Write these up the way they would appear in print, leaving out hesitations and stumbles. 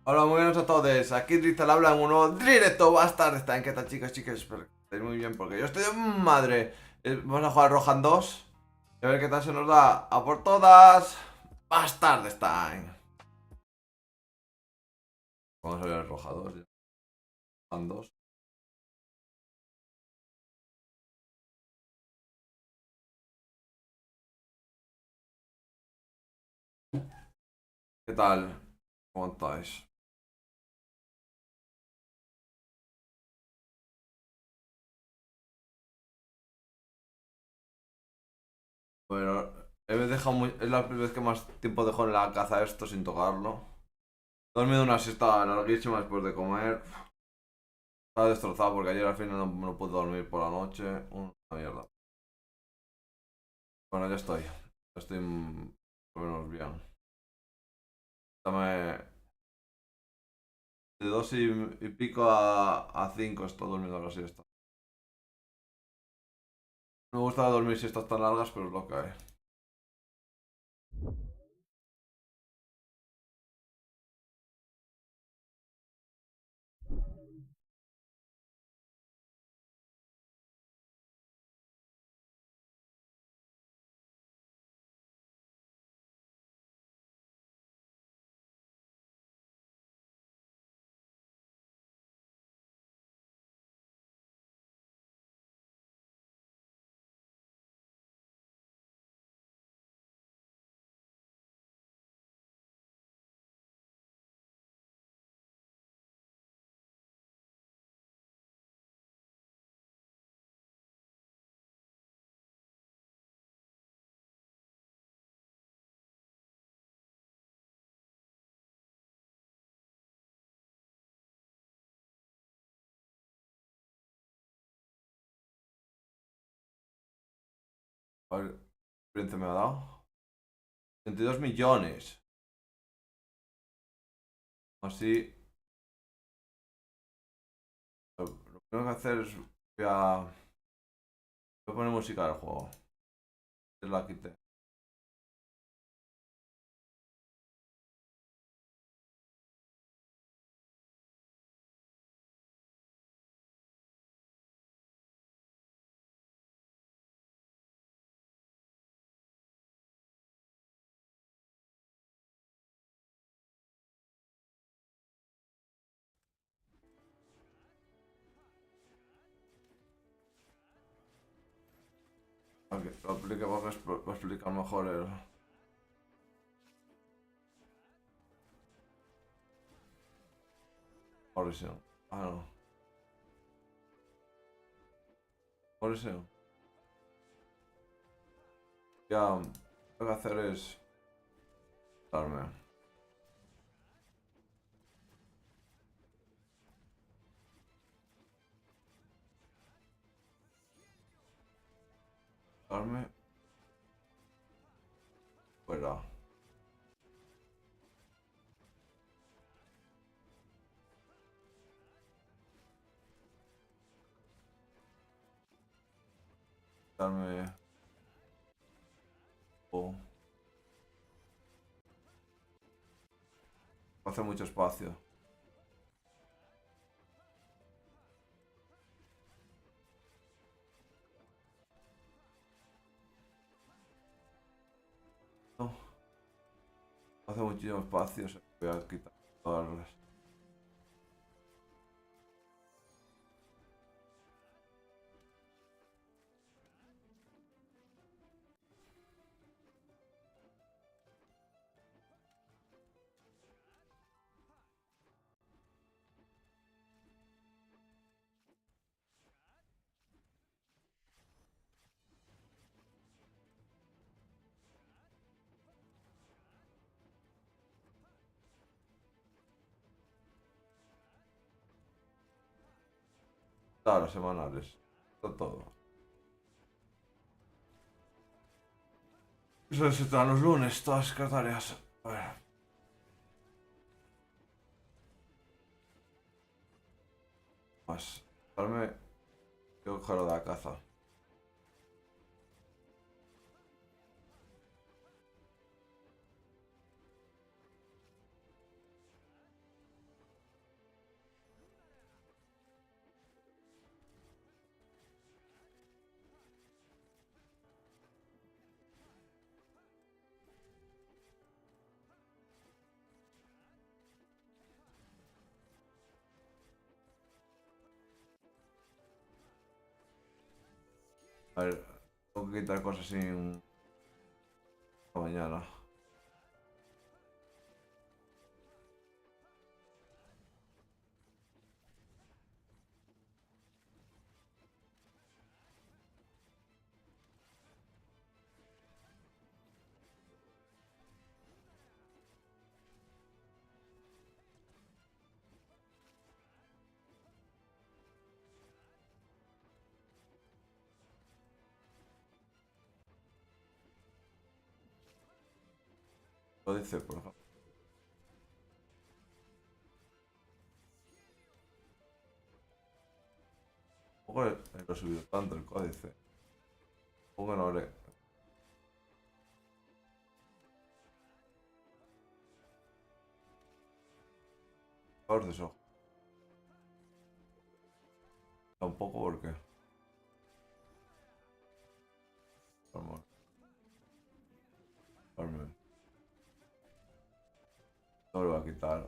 Hola, muy buenos a todos. Aquí Rizal habla en un nuevo directo. Bastard está en qué tal, chicos, chicas. Espero que estéis muy bien porque yo estoy de madre. Vamos a jugar Rohan 2 y a ver qué tal se nos da. A por todas. Bastard Stein. Vamos a ver el Rohan 2. Rohan 2. ¿Qué tal? ¿Cómo estáis? Bueno, es la primera vez que más tiempo dejo en la caza esto sin tocarlo. He dormido una siesta larguísima después de comer. Estaba destrozado porque ayer al final no pude dormir por la noche. Una mierda. Bueno, ya estoy. Estoy más o menos bien. Dame de 2 y pico a 5 estoy durmiendo la siesta. No me gusta dormir siestas tan largas, pero es lo que hay. A ver, ¿qué experiencia me ha dado? 22 millones. Así, lo que tengo que hacer es. Voy a poner música del juego. Es la quité. Ok, lo aplique para explicar mejor el Horizon. Ah, no. Horizon. Ya, lo que tengo que hacer es. Darme. Darme. Fuera. Darme. Oh, hace mucho espacio. No, hace muchísimo espacio. Voy a quitar todas las. Claro, semanales. Está todo. Eso se dan los lunes, todas las secretarias. A ver. Más. Darme. Tengo que coger lo de la caza. A ver, tengo que quitar cosas sin... mañana. Lo dice, por ejemplo. Tampoco lo he subido tanto el códice. Tampoco no le... Por eso. Tampoco porque... Vamos, vamos. No lo voy a quitar.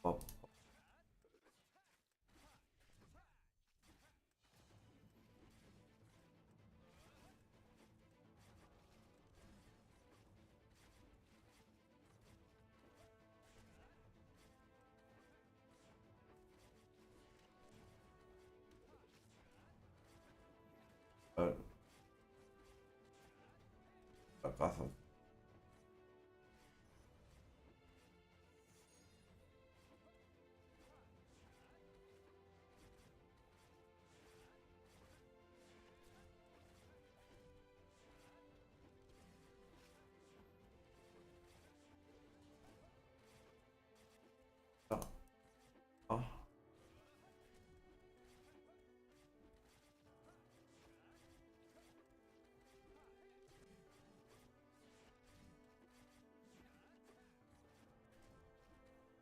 Pop. A ver, fracaso. Ah, ah.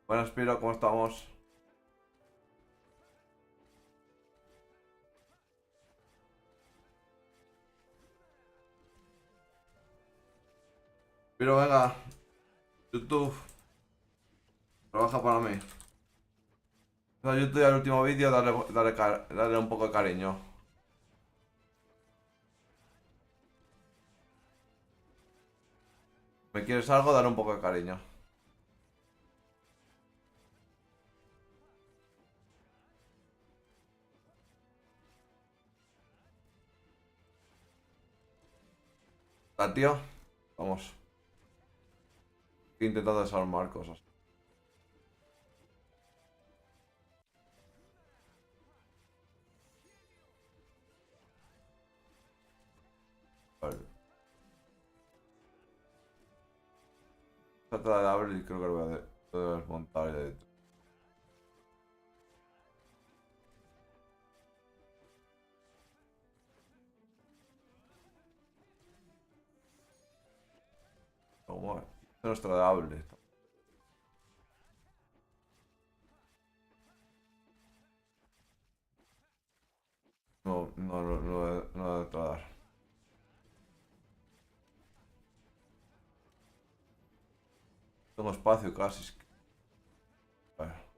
Buenas, Piro, ¿cómo estamos? Piro, venga. YouTube, trabaja para mí. A YouTube y al último vídeo, darle un poco de cariño. ¿Me quieres algo? Dale un poco de cariño. ¿La tío? Vamos. Estoy intentando desarmar cosas. A ver. Trata de abrir y creo que lo voy a desmontar y de... ¿Cómo es? Esto no es tradable. No, no, no, no, no de tradar. Tengo espacio casi. A ver.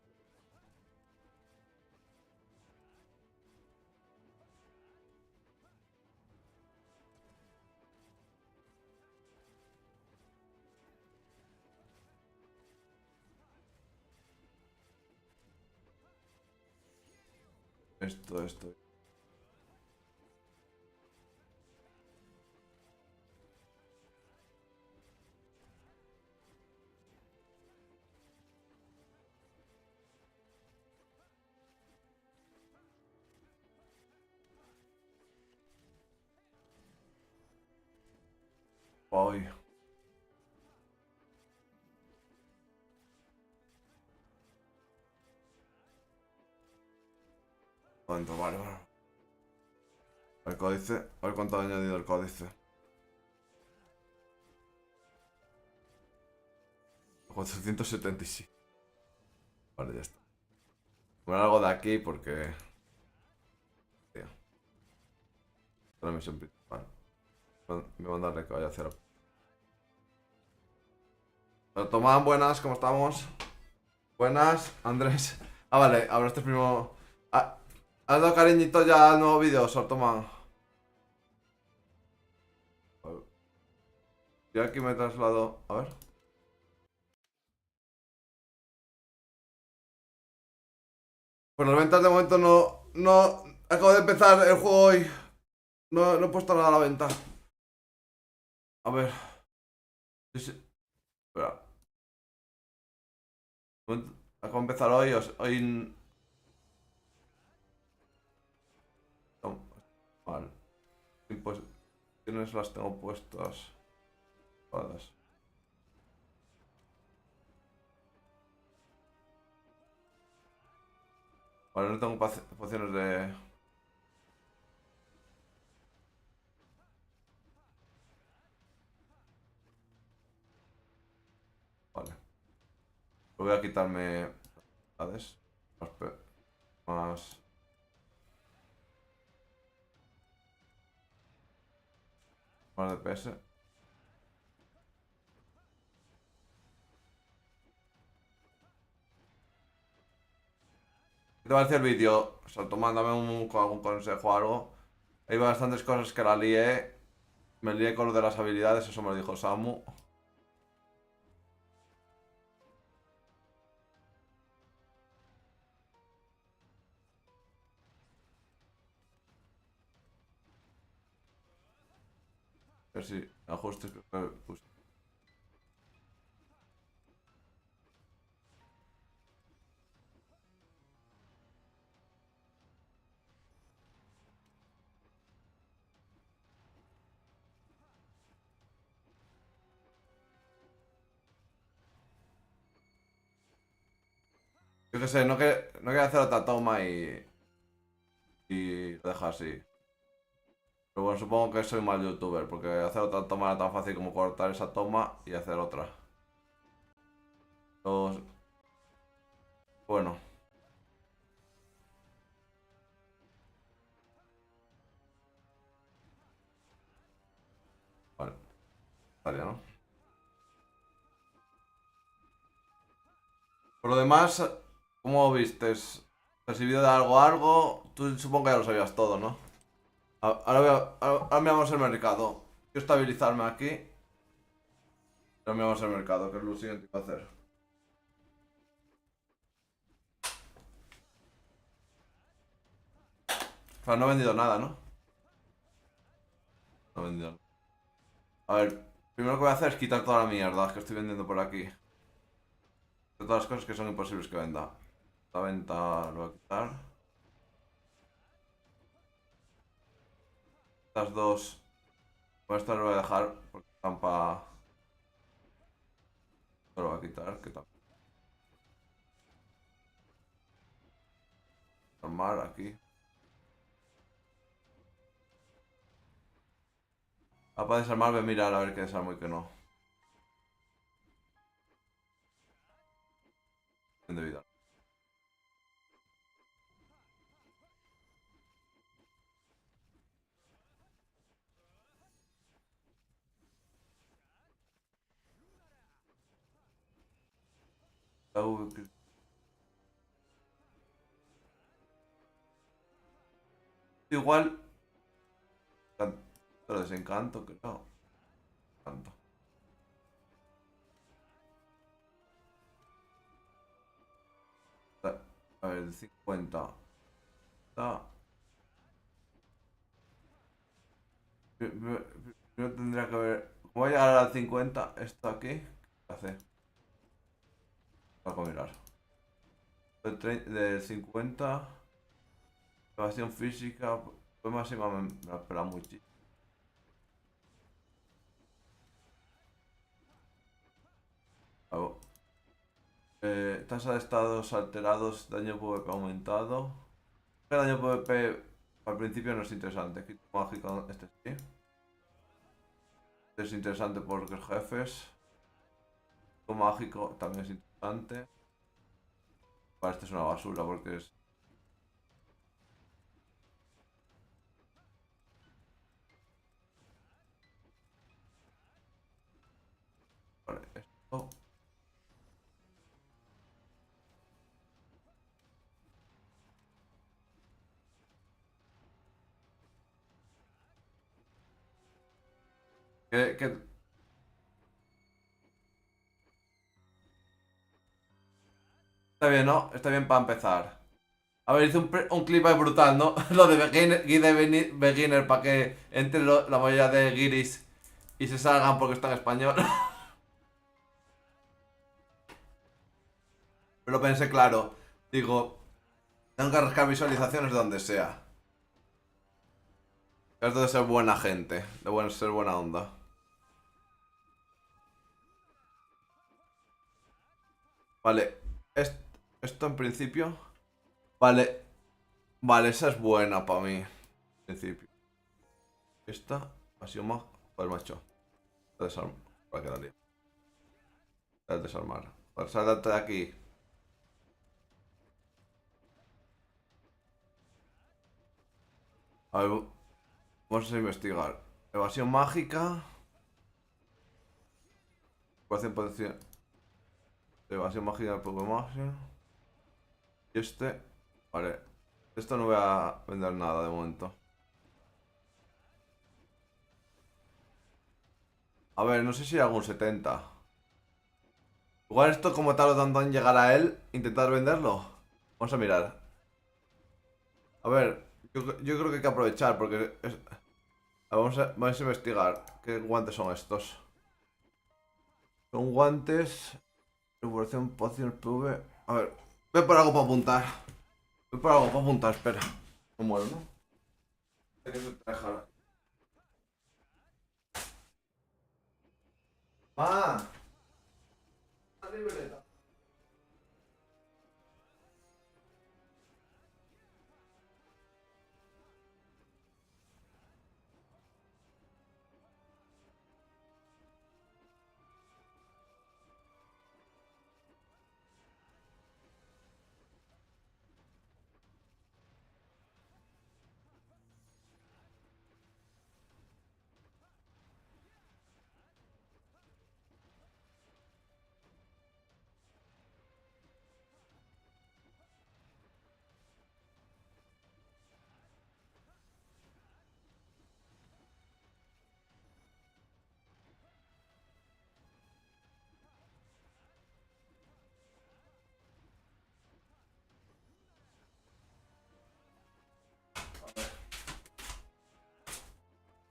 Esto. Voy. ¿Cuánto? Vale, vale. El códice. A ver cuánto ha añadido el códice. 476. Vale, ya está. Bueno, algo de aquí porque... Tío, es la misión principal. Me mandarle que vaya a hacer... Pero Tomás, buenas, ¿cómo estamos? Buenas, Andrés. Ah, vale, ahora este primo. Ah, ¿has dado cariñito ya al nuevo vídeo, Saltoman? Yo aquí me traslado. A ver. Pues las ventas de momento no. No. Acabo de empezar el juego hoy. No, no he puesto nada a la venta. A ver. Sí, sí. Espera. Acabo de empezar hoy. Hoy. No, vale. Imposiciones las tengo puestas. Todas. Vale, no tengo pociones de. Vale. Voy a quitarme. ¿Sabes? Más. Más. Más DPS. ¿Qué te parece el vídeo? O sea, tú mándame algún consejo o algo. Hay bastantes cosas que la lié. Me lié con lo de las habilidades, eso me lo dijo Samu. Que sí, ajustes que puse. Yo qué sé, no quería hacer otra toma y lo dejo así. Pero bueno, supongo que soy mal youtuber, porque hacer otra toma era tan fácil como cortar esa toma y hacer otra. Los- Bueno, vale, estaría, ¿no? Por lo demás, ¿cómo vistes? ¿Recibido de algo? Tú supongo que ya lo sabías todo, ¿no? Ahora miramos el mercado. Quiero estabilizarme aquí. Ahora miramos el mercado, que es lo siguiente que voy a hacer. O sea, no he vendido nada, ¿no? No he vendido nada. A ver, primero que voy a hacer es quitar toda la mierda que estoy vendiendo por aquí. De todas las cosas que son imposibles que venda. La venta lo voy a quitar. Estas dos. Pues estas lo voy a dejar porque están para. Esto lo voy a quitar, que tal. Armar aquí. Ah, para desarmar, voy a mirar a ver qué desarmo y qué no. Bien de vida. Igual. Pero desencanto, que no. Tanto. A ver, 50. Está. Primero tendría que ver. Como voy a llegar al 50, esto aquí. ¿Qué hace? Voy a mirar. Del 50. Elevación física. Pues máxima me la espera muchísimo. Tasa de estados alterados, daño PvP aumentado. El daño PvP al principio no es interesante. Quito mágico, este sí. Este es interesante porque es jefes. Quito mágico también es interesante. Para este es una basura porque es. Vale, esto. Que está bien, ¿no? Está bien para empezar. A ver, hice un clip ahí brutal, ¿no? Lo de beginner para que entre la mayoría de guiris y se salgan porque está en español. Pero lo pensé claro. Digo, tengo que rascar visualizaciones de donde sea. Esto de ser buena gente, ser buena onda. Vale, esto en principio. Vale, vale, esa es buena para mí. En principio. Esta ha sido más. Joder, macho. Desarmar. Para quedar desarmar. Joder, sáltate de aquí. A ver, vamos a investigar. Evasión mágica. Ecuación potencial. Evasión mágica del Pokémon. Y este. Vale. Esto no voy a vender nada de momento. A ver, no sé si hay algún 70. Igual esto como tarda tanto en llegar a él, intentar venderlo. Vamos a mirar. A ver, yo creo que hay que aprovechar porque vamos a investigar qué guantes son estos. Son guantes. Revolución, pociones, PV. A ver, ve por algo para apuntar. Ve por algo para apuntar, espera. Me muero, ¿no? Ah, la libreta.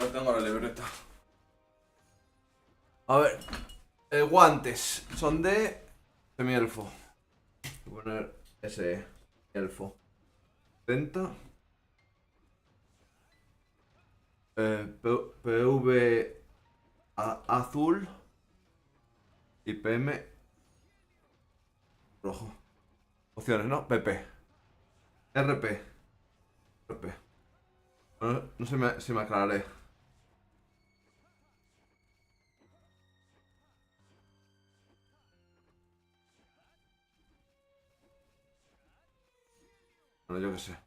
No tengo la libreta. A ver, guantes. Son de semielfo. Voy a poner ese elfo. 70. PV azul. Y PM rojo. Opciones, ¿no? PP. RP. RP. No, no se me aclararé. Bueno, yo qué sé.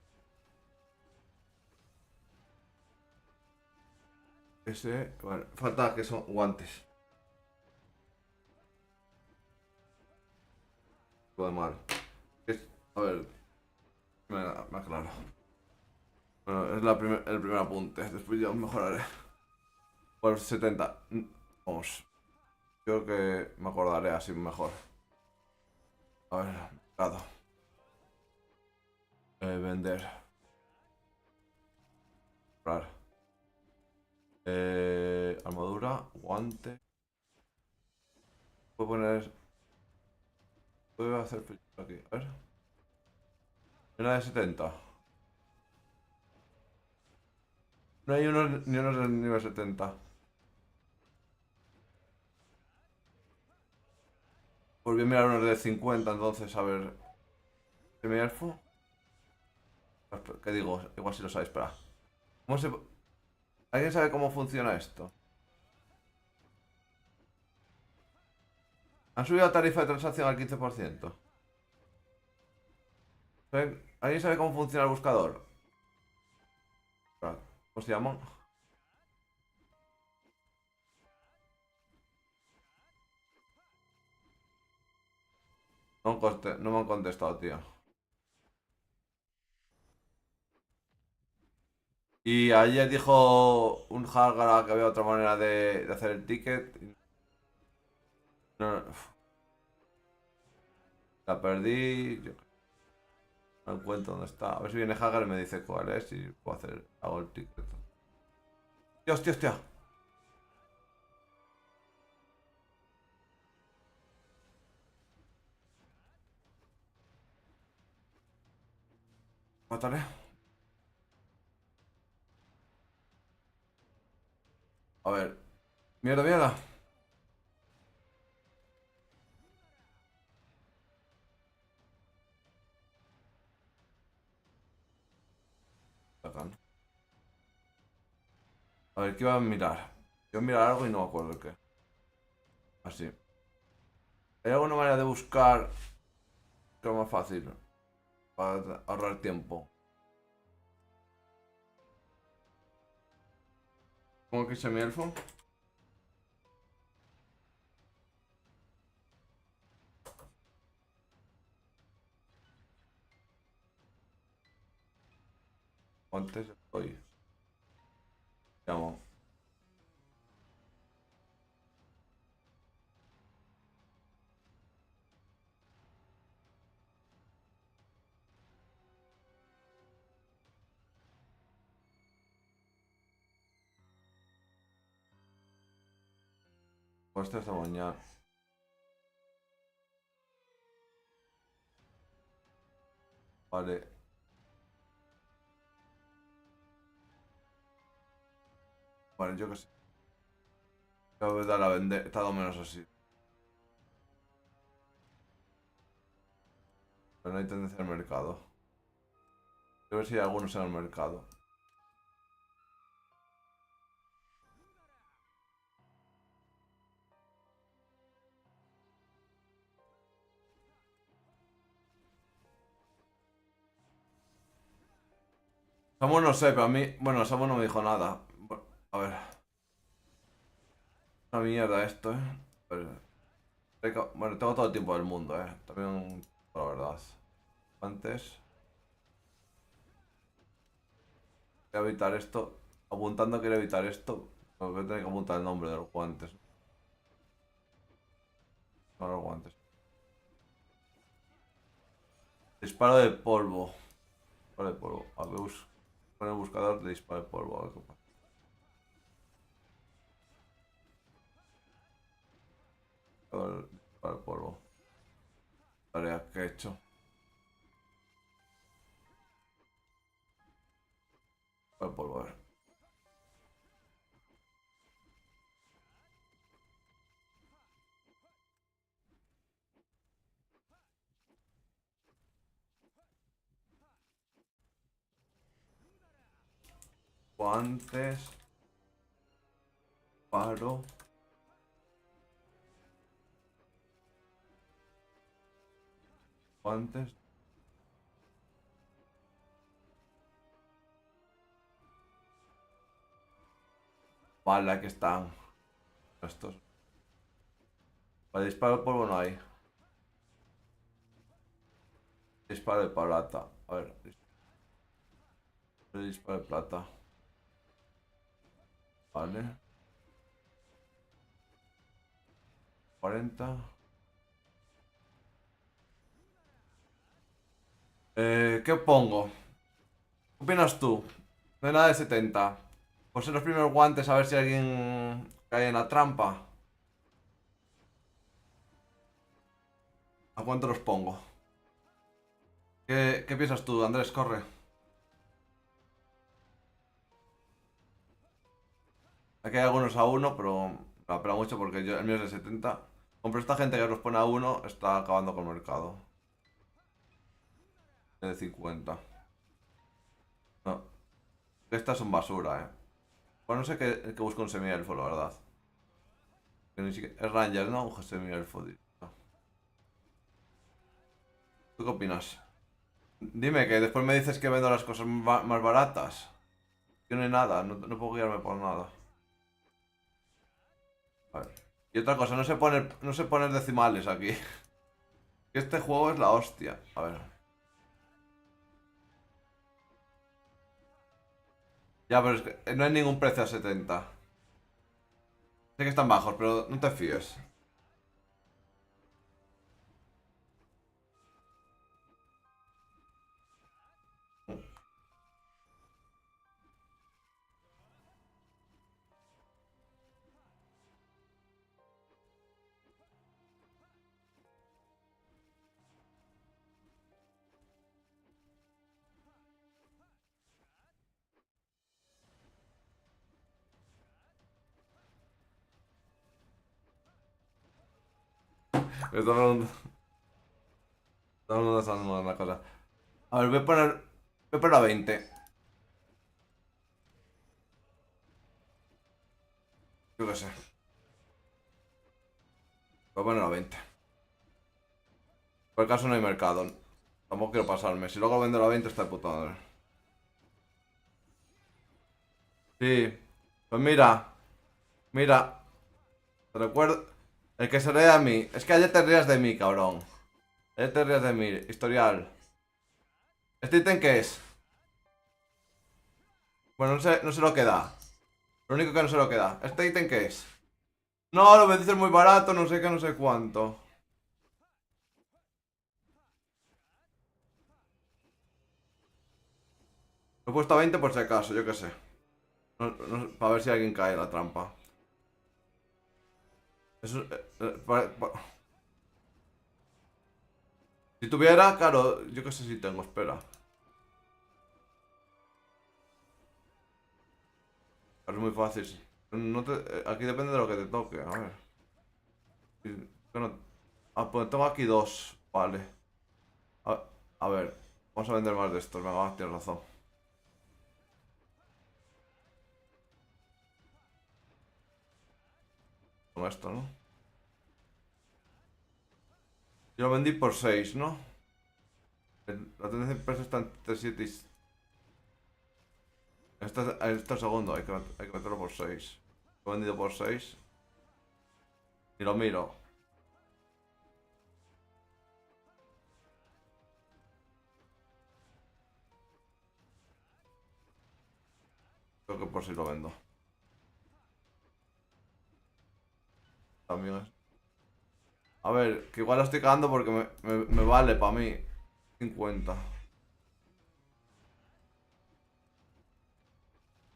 Ese. Vale. Falta que son guantes. Todo mal. A ver, me aclaro. Bueno, es el primer apunte. Después ya mejoraré. Por 70. Vamos. Creo que me acordaré así mejor. A ver, mercado. Vender. Comprar. Armadura, guante. Puedo poner. Puedo hacer aquí. A ver. Una de 70. No hay ni unos de nivel 70. Pues voy a mirar unos de 50 entonces, a ver. ¿Primer elfo? ¿Qué digo? Igual si lo sabéis, espera. ¿Cómo se... ¿Alguien sabe cómo funciona esto? Han subido la tarifa de transacción al 15%. ¿Alguien sabe cómo funciona el buscador? Espera, ¿cómo se llama? No me han contestado, tío. Y ayer dijo un Hagara que había otra manera de hacer el ticket. No, la perdí. No encuentro dónde está. A ver si viene Hagar y me dice cuál es y puedo hacer. Hago el ticket. ¡Hostia, hostia, hostia! Mátale. A ver. Mierda, mierda. Bacán. A ver, ¿qué iba a mirar? Iba a mirar algo y no me acuerdo el qué. Así. ¿Hay alguna manera de buscar que sea más fácil? Para ahorrar tiempo. ¿Cómo que semi-elfo? Antes estoy. Llamo. Pues esta mañana. Vale. Vale, yo qué sé. Voy a dar a vender. Está más o menos así. Pero no hay tendencia al mercado. Quiero ver si hay algunos en el mercado. Samu no sé, pero a mí. Bueno, Samu no me dijo nada. A ver. Una mierda esto, bueno, tengo todo el tiempo del mundo, También, la verdad. Antes. Voy a evitar esto. Apuntando quiero evitar esto. Porque voy a tener que apuntar el nombre de los guantes. No los guantes. Disparo de polvo. Disparo de polvo. A ver, pon el buscador de disparo de polvo. A ver qué pasa. Disparo de polvo. Tarea que he hecho. Disparo de polvo, a ver. Guantes. Paro. Guantes. Vale, aquí están. Estos. Vale, disparo de polvo no hay. Disparo de plata. A ver. Disparo de plata. Vale. 40. ¿Qué pongo? ¿Qué opinas tú? No hay nada de 70. Pues en los primeros guantes a ver si alguien cae en la trampa. ¿A cuánto los pongo? ¿Qué piensas tú, Andrés? Corre. Aquí hay algunos a uno, pero me apela mucho porque el mío es de 70. Compro esta gente que los pone a uno, está acabando con el mercado. Es de 50. No, estas son basura, Bueno, no sé qué busco un semi-elfo, la verdad. Que ni siquiera... Es Ranger, ¿no? Un semi-elfo. No. ¿Tú qué opinas? Dime, que después me dices que vendo las cosas más baratas. Que no hay nada, no puedo guiarme por nada. A ver. Y otra cosa, no sé poner decimales aquí. Que este juego es la hostia. A ver. Ya, pero es que no hay ningún precio a 70. Sé que están bajos, pero no te fíes. Que todo el mundo está haciendo una cosa. A ver, voy a poner a 20. Yo qué sé. Voy a poner a 20. Por el caso no hay mercado. Tampoco quiero pasarme. Si luego vendo a 20 está de puta madre. Sí. Pues mira. Mira. Te recuerdo. El que se ríe a mí. Es que ayer te rías de mí, cabrón. Ayer te rías de mí. Historial. ¿Este ítem qué es? Bueno, no sé lo que da. Lo único que no sé lo que da. ¿Este ítem qué es? No, lo me dices muy barato, no sé qué, no sé cuánto. Lo he puesto a 20 por si acaso, yo qué sé. Para ver si alguien cae en la trampa. Eso, si tuviera, claro, yo qué sé si tengo, espera. Es muy fácil. Aquí depende de lo que te toque, a ver. Bueno, pues tengo aquí dos, vale. A, a ver, vamos a vender más de estos, venga, tienes razón. Con esto, ¿no? Yo lo vendí por 6, ¿no? La tendencia de precio está entre 7 y... Este segundo, hay que meterlo por 6. Lo he vendido por 6. Y lo miro. Creo que por 6 lo vendo. También es. A ver, que igual lo estoy cagando porque me vale para mí 50.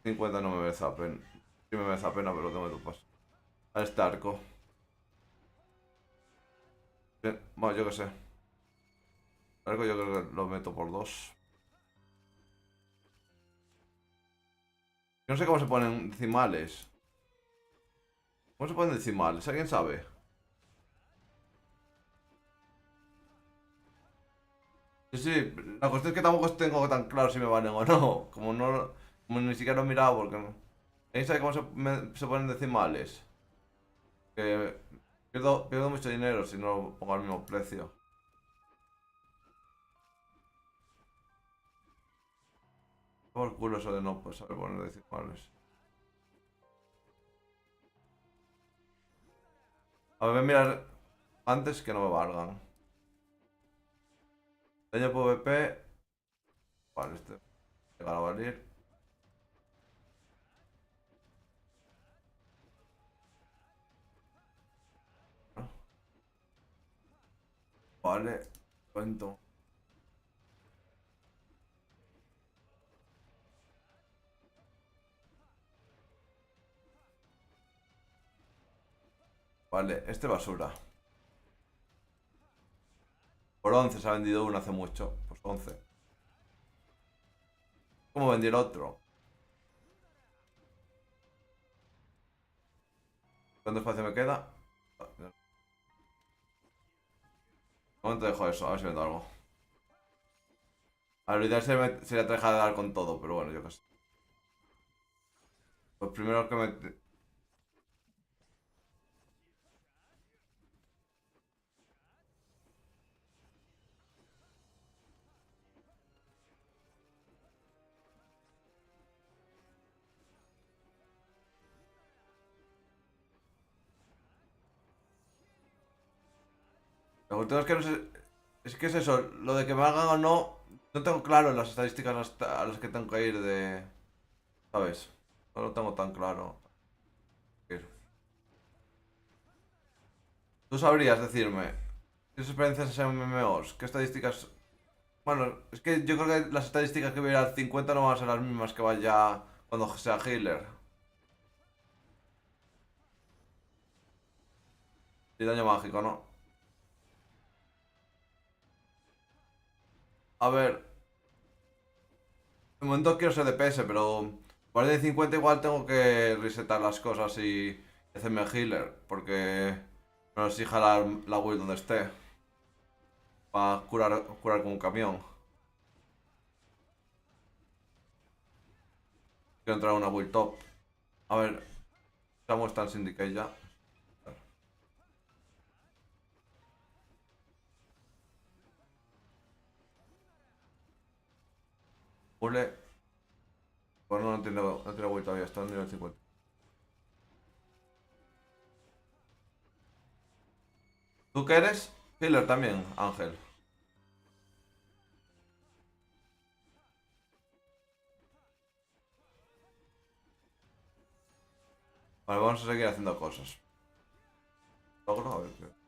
50 no me merece la pena. Sí me merece la pena, pero lo tengo que topar. A este arco. Bien, bueno, yo qué sé. El arco yo creo que lo meto por 2. Yo no sé cómo se ponen decimales. ¿Cómo se ponen decimales? ¿Alguien sabe? Sí, sí, la cuestión es que tampoco tengo tan claro si me valen o no. Como no, como ni siquiera lo he mirado porque no. ¿Alguien sabe cómo se ponen decimales? Que pierdo mucho dinero si no pongo al mismo precio. Por culo eso de no pues, saber poner decimales. A ver, voy a mirar antes que no me valgan. Daño PvP. Vale, este llegará a valer. Vale, cuento. Vale, este basura. Por 11 se ha vendido uno hace mucho. Pues 11. ¿Cómo vendí el otro? ¿Cuánto espacio me queda? Un momento dejo eso, a ver si vendo algo. A ver, lo ideal sería dejar de dar con todo, pero bueno, yo qué sé. Pues primero que me... Lo último es que no sé... Es que es eso, lo de que me hagan o no... No tengo claro las estadísticas a las que tengo que ir de... ¿Sabes? No lo tengo tan claro. ¿Tú sabrías decirme qué experiencias en MMOs? ¿Qué estadísticas? Bueno, es que yo creo que las estadísticas que voy al 50 no van a ser las mismas que vaya cuando sea healer. Y daño mágico, ¿no? A ver, de momento quiero ser DPS, pero por de 50 igual tengo que resetar las cosas y hacerme healer, porque no sé si jalar la build donde esté, para curar con un camión. Quiero entrar a una build top. A ver, Samu está en Syndicate ya. Ule, pues no, no tiene build todavía, está en nivel 50. ¿Tú qué eres? Healer también, Ángel. Vale, vamos a seguir haciendo cosas. Logro, a ver qué.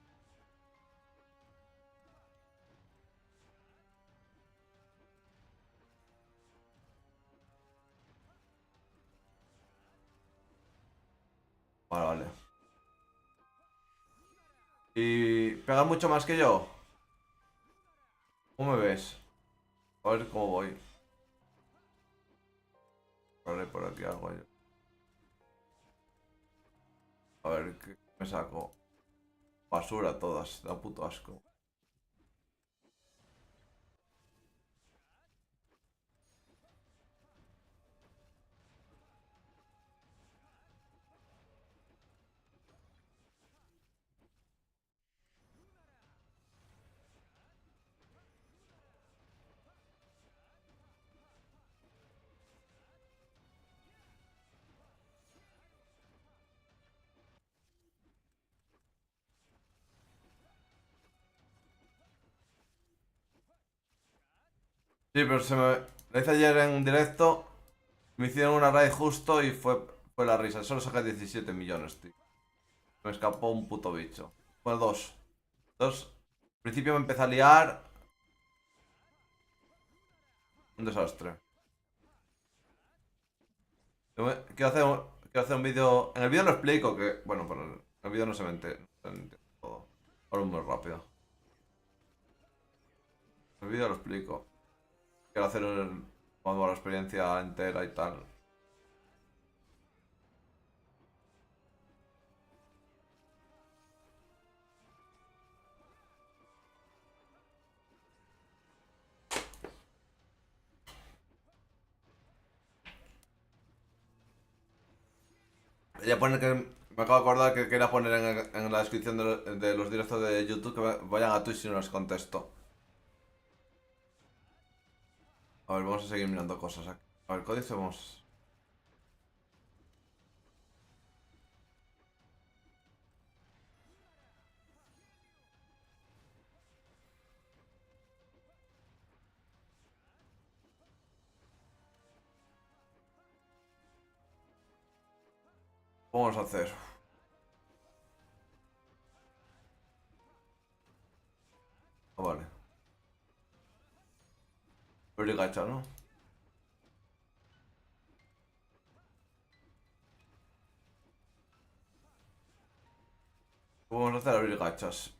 Vale, vale. ¿Y pegas mucho más que yo? ¿Cómo me ves? A ver cómo voy. Vale, por aquí algo yo. A ver qué me saco. Basura todas, da puto asco. Sí, pero se me. Lo hice ayer en un directo. Me hicieron una raid justo y fue la risa. Solo saqué 17 millones, tío. Me escapó un puto bicho. Bueno, dos. Dos. Al principio me empecé a liar. Un desastre. Quiero hacer un vídeo. En el vídeo lo explico que. Bueno, pero en el vídeo no se entiende todo. Ahora muy rápido. En el vídeo lo explico. Quiero hacer como la experiencia entera y tal. Ya pone que. Me acabo de acordar que quería poner en la descripción de los directos de YouTube que vayan a Twitch si no les contesto. A ver, vamos a seguir mirando cosas aquí. A ver, códice vamos. ¿Cómo vamos a hacer? Ah, vale. Brigacha, ¿no? ¿Cómo vamos a hacer abrir gachas?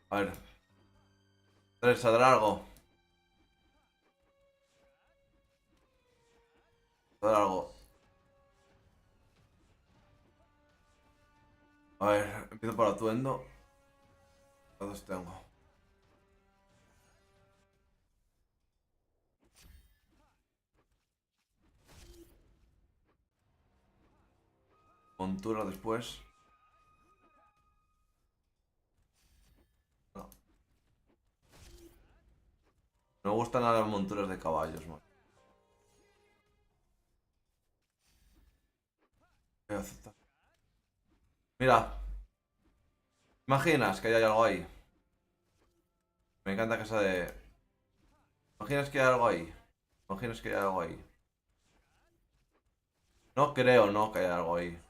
A ver. ¿Tres saldrá algo? ¿Saldrá algo? A ver, empiezo por atuendo. ¿Cuántos tengo? Montura después. No. No me gustan nada las monturas de caballos, man. aceptar. Mira, ¿imaginas que hay algo ahí? Me encanta que sea de... ¿Imaginas que hay algo ahí? ¿Imaginas que hay algo ahí? No creo, no, que haya algo ahí.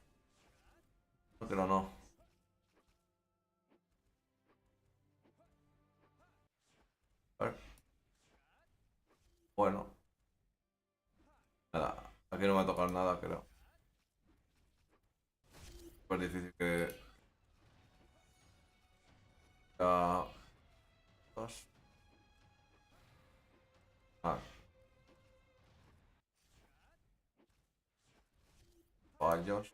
No creo, no. A ver. Bueno, nada. Aquí no me va a tocar nada, creo. Pues difícil que... Ya... Dos. Ah, fallos.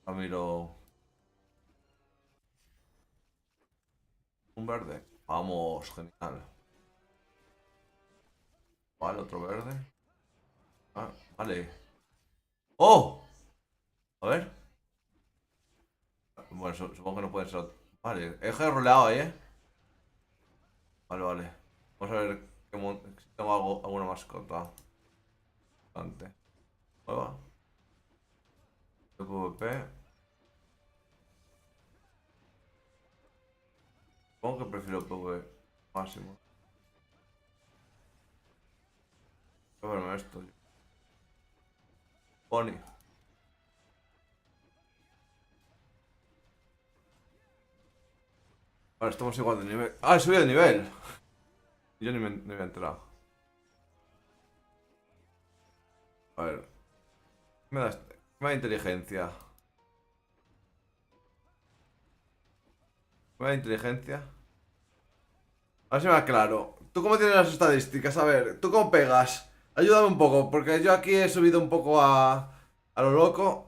Ramiro... Un verde. Vamos, genial. Vale, otro verde. Ah, vale. ¡Oh! A ver. Bueno, supongo que no puede ser otro. Vale, he roleado ahí, ¿eh? Vale, vale. Vamos a ver si tengo alguna mascota. Bastante. Nueva. PvP. Supongo que prefiero PvP máximo. Voy a verme esto. Pony. Vale, estamos igual de nivel. ¡Ah, he subido de nivel! Yo ni me he enterado. A ver. ¿Qué me da, qué me da inteligencia? ¿Qué me da inteligencia? A ver si me aclaro. ¿Tú cómo tienes las estadísticas? A ver, ¿tú cómo pegas? Ayúdame un poco, porque yo aquí he subido un poco a lo loco.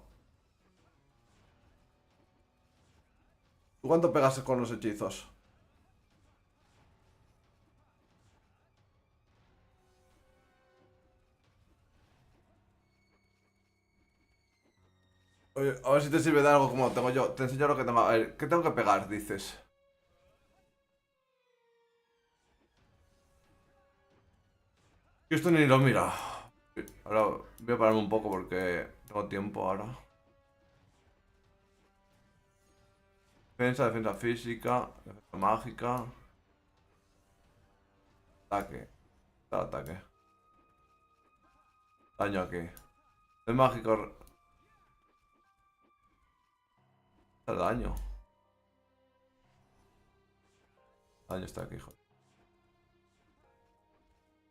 ¿Tú cuánto pegas con los hechizos? Oye, a ver si te sirve de algo como tengo yo. Te enseño lo que tengo. A ver, ¿qué tengo que pegar? Dices. Yo esto ni lo mira. Ahora voy a pararme un poco porque tengo tiempo ahora. Defensa, defensa física, defensa mágica. Ataque. Ataque. Daño aquí. El mágico. El daño. Daño está aquí, joder.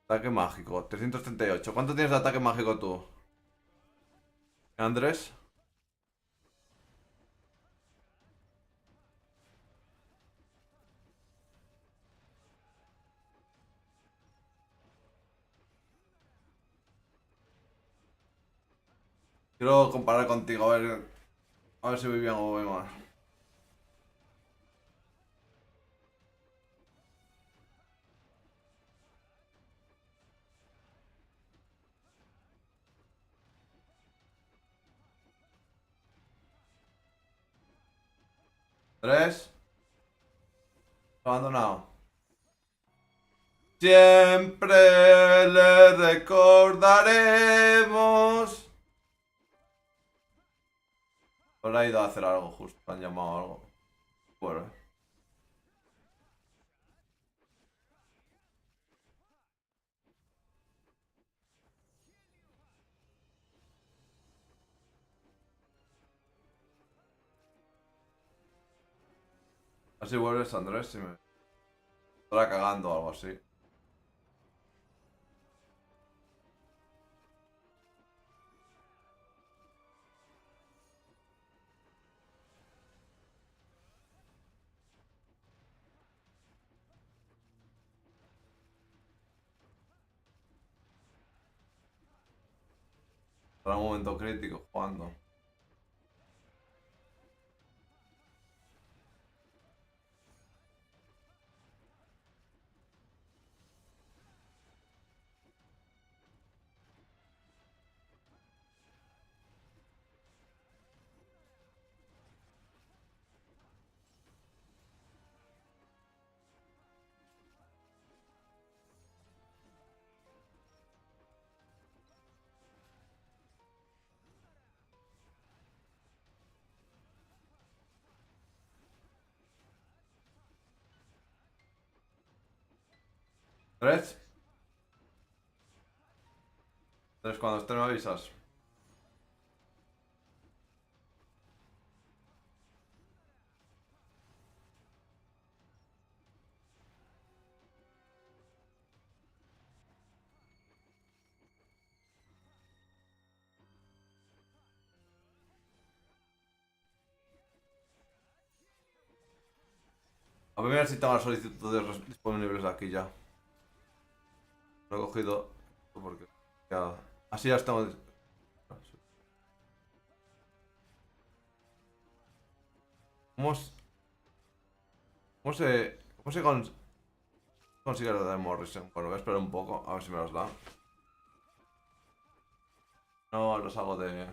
Ataque mágico. 338. ¿Cuánto tienes de ataque mágico tú? Andrés. Quiero comparar contigo, a ver si voy bien o voy mal. 3. Abandonado. Siempre le recordaremos. Habrá ido a hacer algo justo, han llamado algo. Bueno, así vuelves Andrés si me estará cagando o algo así. Para un momento crítico jugando. ¿Tres? Entonces cuando estés me avisas. A ver si tengo las solicitudes disponibles aquí ya. Lo he cogido porque... ya- así ya estamos... ¿Cómo, cómo se consigue lo de Morrison? Bueno, voy a esperar un poco a ver si me los da. No, los hago de...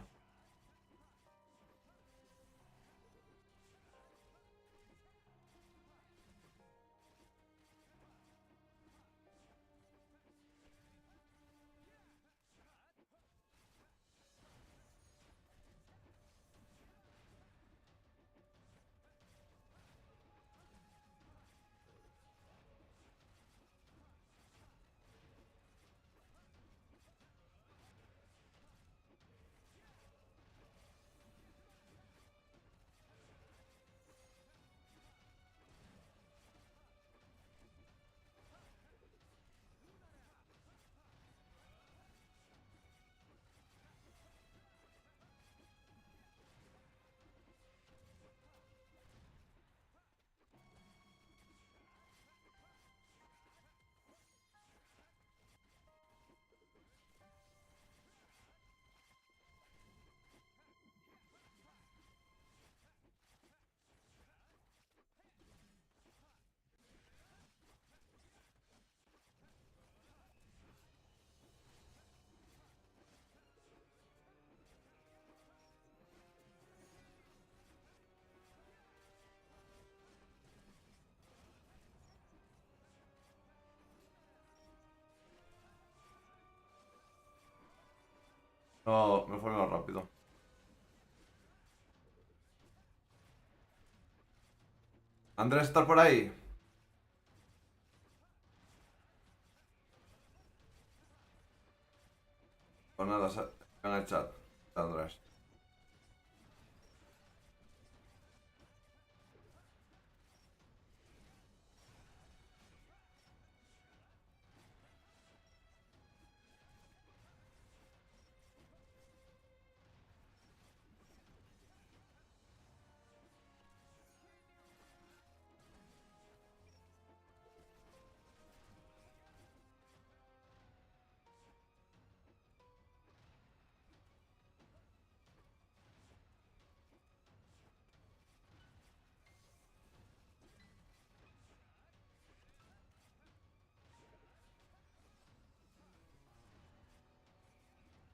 No, me fue más rápido. Andrés, ¿estás por ahí? Pues nada, en el chat, Andrés.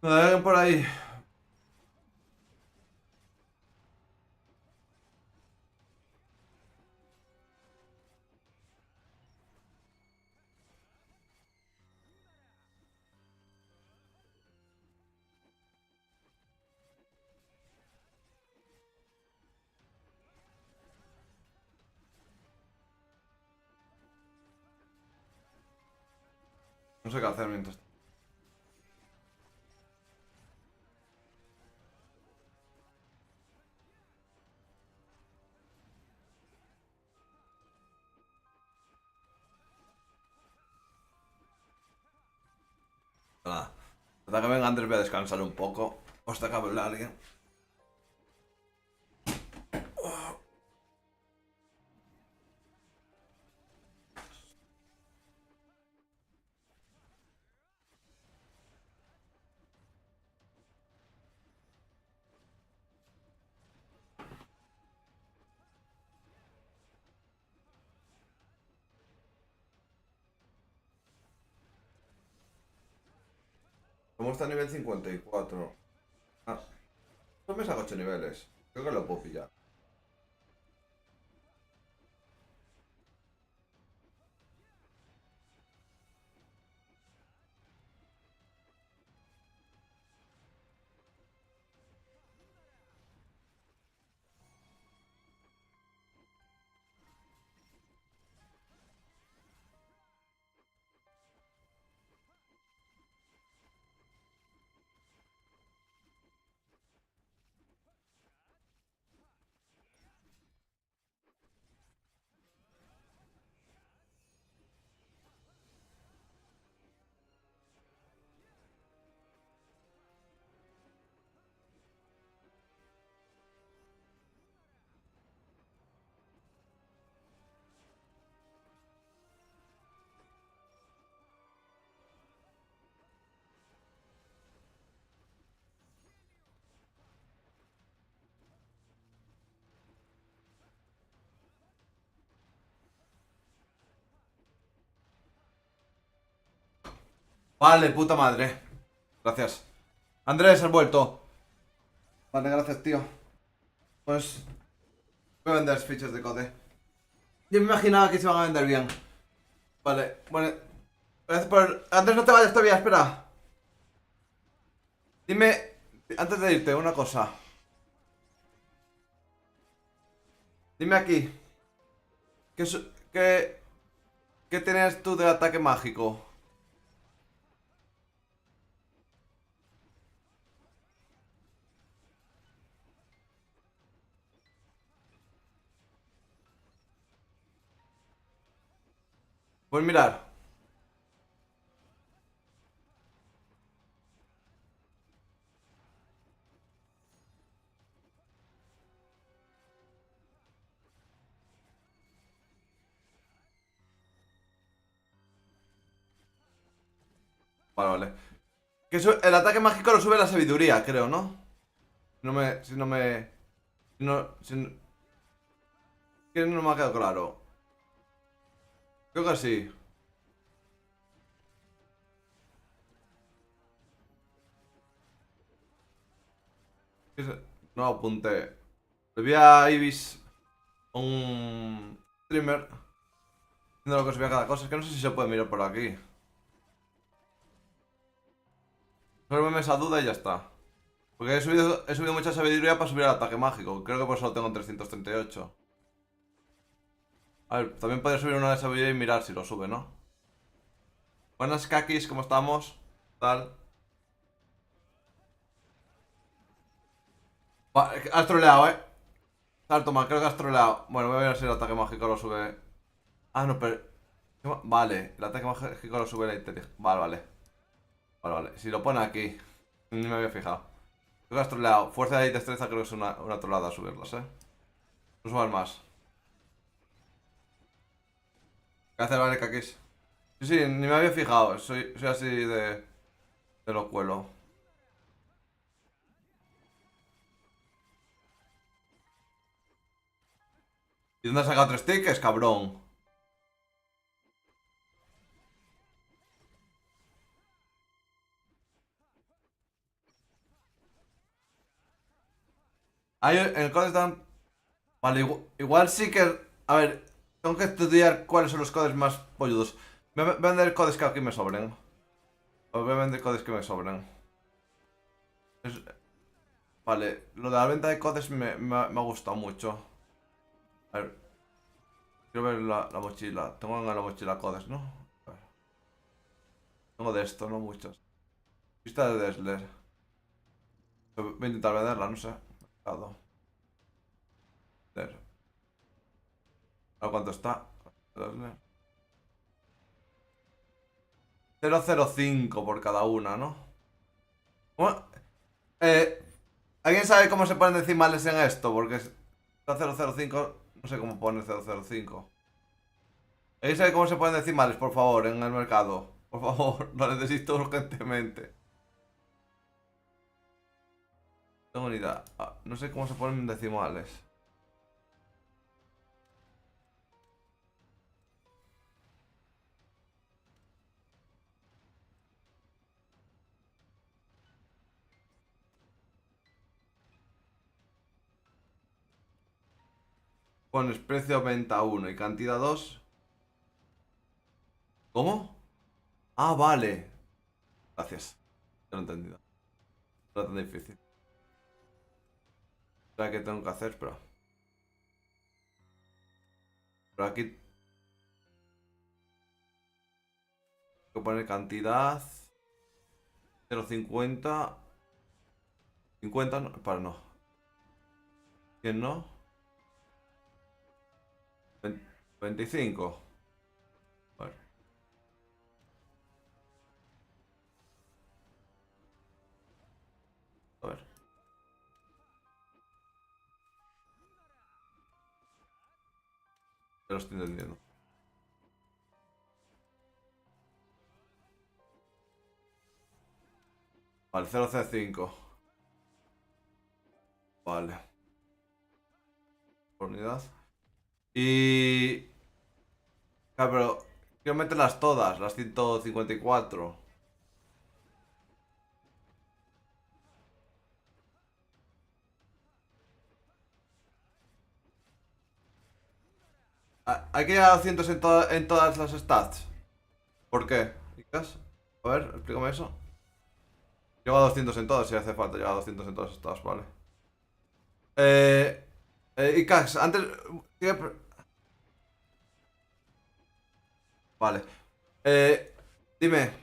¿Hay alguien por ahí? No sé qué hacer mientras... Nada. Hasta que venga Andrés voy a descansar un poco. Hasta que hable alguien. ¿Cómo está a nivel 54? Ah, no me saco 8 niveles. Creo que lo puedo pillar. Vale, puta madre. Gracias. Andrés, has vuelto. Vale, gracias, tío. Pues voy a vender fichas de code. Yo me imaginaba que se iban a vender bien. Vale, bueno. Gracias por... Andrés, no te vayas todavía, espera. Dime, antes de irte, una cosa. Dime aquí. ¿Qué, qué tenías tú de ataque mágico? Pues mirar. Vale, vale. El ataque mágico lo sube la sabiduría, creo, ¿no? No me... Si no me... Si no... Si no, que no me ha quedado claro. Creo que sí. No apunté. Le vi a Ibis, un streamer, viendo lo que subía cada cosa. Es que no sé si se puede mirar por aquí. Resuélveme esa duda y ya está. Porque he subido mucha sabiduría para subir el ataque mágico. Creo que por eso lo tengo en 338. A ver, también podría subir una de sabiduría y mirar si lo sube, ¿no? Buenas, Kakis, ¿cómo estamos? Tal. Has troleado, Salto mal, creo que has troleado. Bueno, voy a ver si el ataque mágico lo sube. Ah, no, pero... Vale, el ataque mágico lo sube la inteligencia. Vale, vale. Vale, vale. Si lo pone aquí. Ni me había fijado. Creo que has troleado. Fuerza y destreza creo que es una trolada subirlos, No suban más. Gracias, vale, Kakis. Sí, sí, ni me había fijado. Soy así de lo cuelo. ¿Y dónde has sacado 3 tickets, cabrón? Ahí en el código están... Vale, igual sí que... A ver, tengo que estudiar cuáles son los codes más polludos. Voy a vender codes que aquí me sobren. Voy a vender codes que me sobren. Es- Vale, lo de la venta de codes me ha gustado mucho. A ver, quiero ver la mochila. Tengo en la mochila codes, ¿no? A ver, tengo de esto, no muchos. Pista de Dessler. Voy a intentar venderla, no sé. Mercado. Ver. ¿A cuánto está? Dessler. 0,05 por cada una, ¿no? Bueno, eh, ¿alguien sabe cómo se ponen decimales en esto? Porque está 0,05, no sé cómo pone 0,05. ¿Alguien sabe cómo se ponen decimales, por favor, en el mercado? Por favor, lo necesito urgentemente. No tengo ni idea. No sé cómo se ponen decimales. Pones precio venta 1 y cantidad 2. ¿Cómo? Ah, vale. Gracias. Ya lo he entendido. No es tan difícil. ¿Sabes qué tengo que hacer? Pero aquí tengo que poner cantidad 0,50. 50 no, para no. 100 no. 25. A ver, a ver. Ya lo estoy entendiendo. Vale, 0,05. Vale. Por unidad. Y... Claro, pero quiero meterlas todas, las 154. Hay que llegar a 200 en todas las stats. ¿Por qué? ¿Icas? A ver, explícame eso. Llego a 200 en todas si hace falta llegar a 200 en todas las stats, vale. Eh... Icas, antes... Vale. Dime,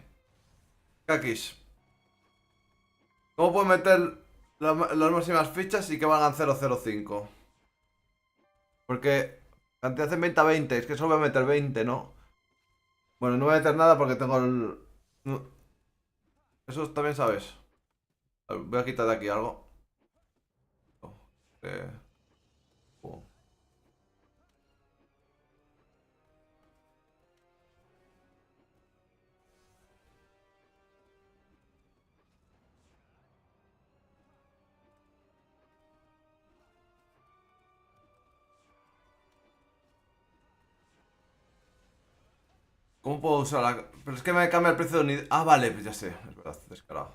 Kakis, ¿cómo puedo meter las máximas fichas y que valgan 0,05? Porque antes hacen 20 a 20, es que solo voy a meter 20, ¿no? Bueno, no voy a meter nada porque tengo el... Eso también sabes. A ver, voy a quitar de aquí algo. Eh, oh. ¿Cómo puedo usar la...? Pero es que me cambia el precio de unidad. Ah, vale, pues ya sé. Es verdad, descarado.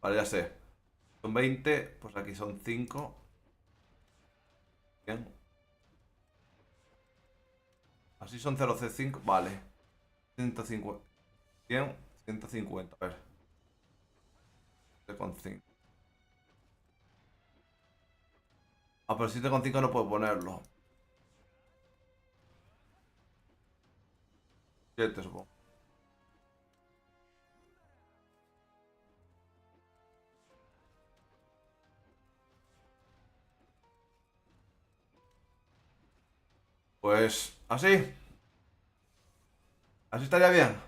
Vale, ya sé. Son 20, pues aquí son 5. Bien. Así son 0,C5. Vale. 150. Bien. 150. A ver. 7,5. Ah, pero 7,5 no puedo ponerlo. 7 supongo. Pues así. Así estaría bien.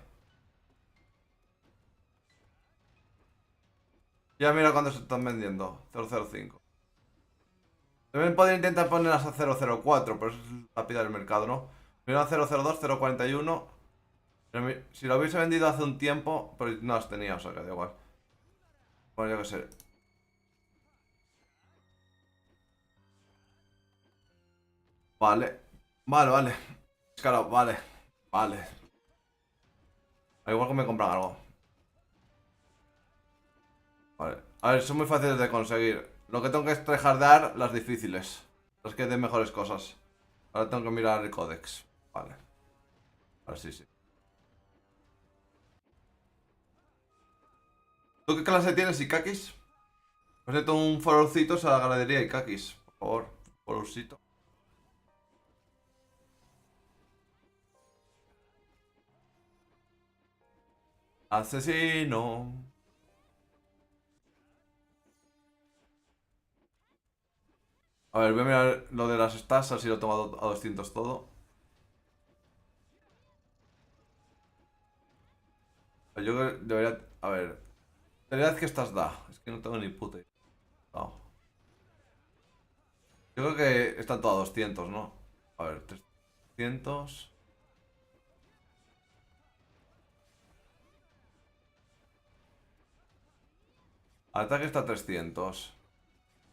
Ya mira cuándo se están vendiendo. 0,05. También podría intentar ponerlas a 0,04, pero eso es rápida del mercado, ¿no? Mira a 0,02, 0,41. Si lo hubiese vendido hace un tiempo, pero no las tenía, o sea que da igual. Bueno, yo qué sé. Vale. Vale, vale. Claro, vale. Vale. Al igual que me compran algo. Vale. A ver, son muy fáciles de conseguir. Lo que tengo que es tryhardear las difíciles. Las que den mejores cosas. Ahora tengo que mirar el códex. Vale. Ahora sí, sí. ¿Tú qué clase tienes, Ikakis? Pues necesito un fororcito a la ganadería Ikakis. Por favor, fororcito. Asesino. A ver, voy a mirar lo de las stats, así lo he tomado a 200 todo. Yo creo que debería... A ver... Realidad que estas da. Es que no tengo ni puta idea. No. Yo creo que están todas a 200, ¿no? A ver, 300... Ataque está a 300.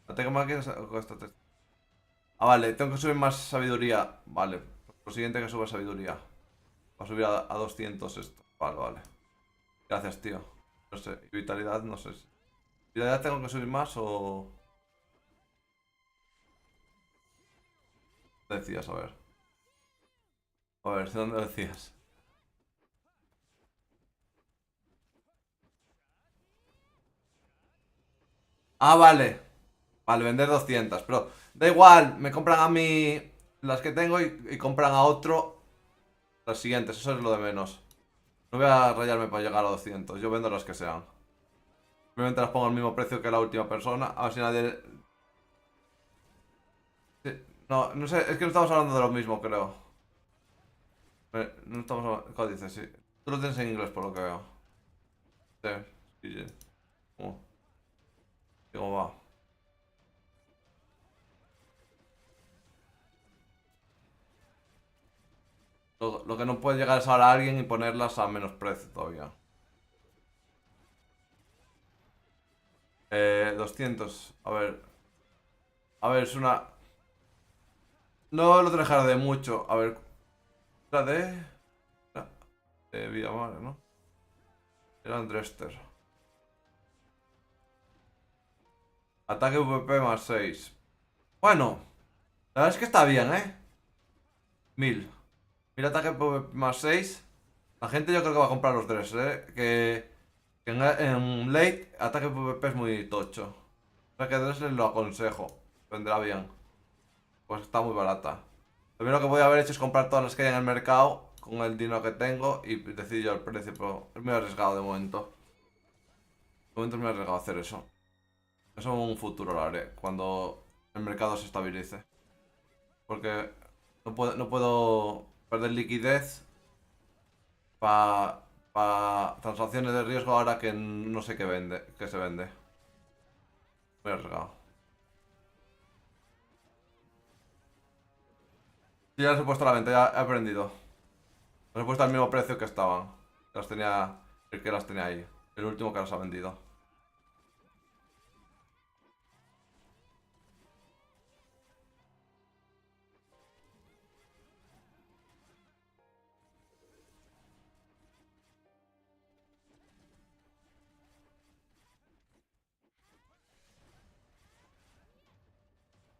Ataque máquina está a 300. Ah, vale, tengo que subir más sabiduría. Vale, lo siguiente que suba sabiduría. Va a subir a 200 esto. Vale, vale. Gracias, tío. No sé, y vitalidad, no sé. ¿Vitalidad tengo que subir más o...? Decías, a ver. A ver, ¿dónde decías? Ah, vale. Vale, vender 200. Pero da igual, me compran a mí las que tengo y compran a otro las siguientes. Eso es lo de menos. No voy a rayarme para llegar a 200. Yo vendo las que sean. Simplemente las pongo al mismo precio que la última persona. A ver si nadie... Sí. No, no sé, es que no estamos hablando de lo mismo, creo. No estamos hablando... ¿Cómo dices? Sí. Tú lo tienes en inglés por lo que veo. Sí, sí, sí. ¿Cómo? ¿Cómo va? Lo que no puede llegar es ahora a alguien y ponerlas a menos precio todavía. 200. A ver. A ver, es una... No lo dejar de mucho. A ver. La de... la de Villamar, ¿no? Era Andrester. Ataque VP más 6. Bueno. La verdad es que está bien, ¿eh? 1000. 1000 ataque más 6. La gente yo creo que va a comprar los 3, que en late ataque PvP es muy tocho. O sea que Dressler lo aconsejo. Vendrá bien. Pues está muy barata. Lo primero que voy a haber hecho es comprar todas las que hay en el mercado con el dinero que tengo y decidir yo el precio, pero es muy arriesgado de momento. De momento es muy arriesgado hacer eso. Eso en un futuro lo haré, cuando el mercado se estabilice. Porque no puedo perder liquidez para transacciones de riesgo ahora que no sé qué vende, qué se vende. Muy arriesgado. Sí, ya las he puesto a la venta, ya he aprendido. Las he puesto al mismo precio que estaban. Las tenía, el que las tenía ahí. El último que las ha vendido.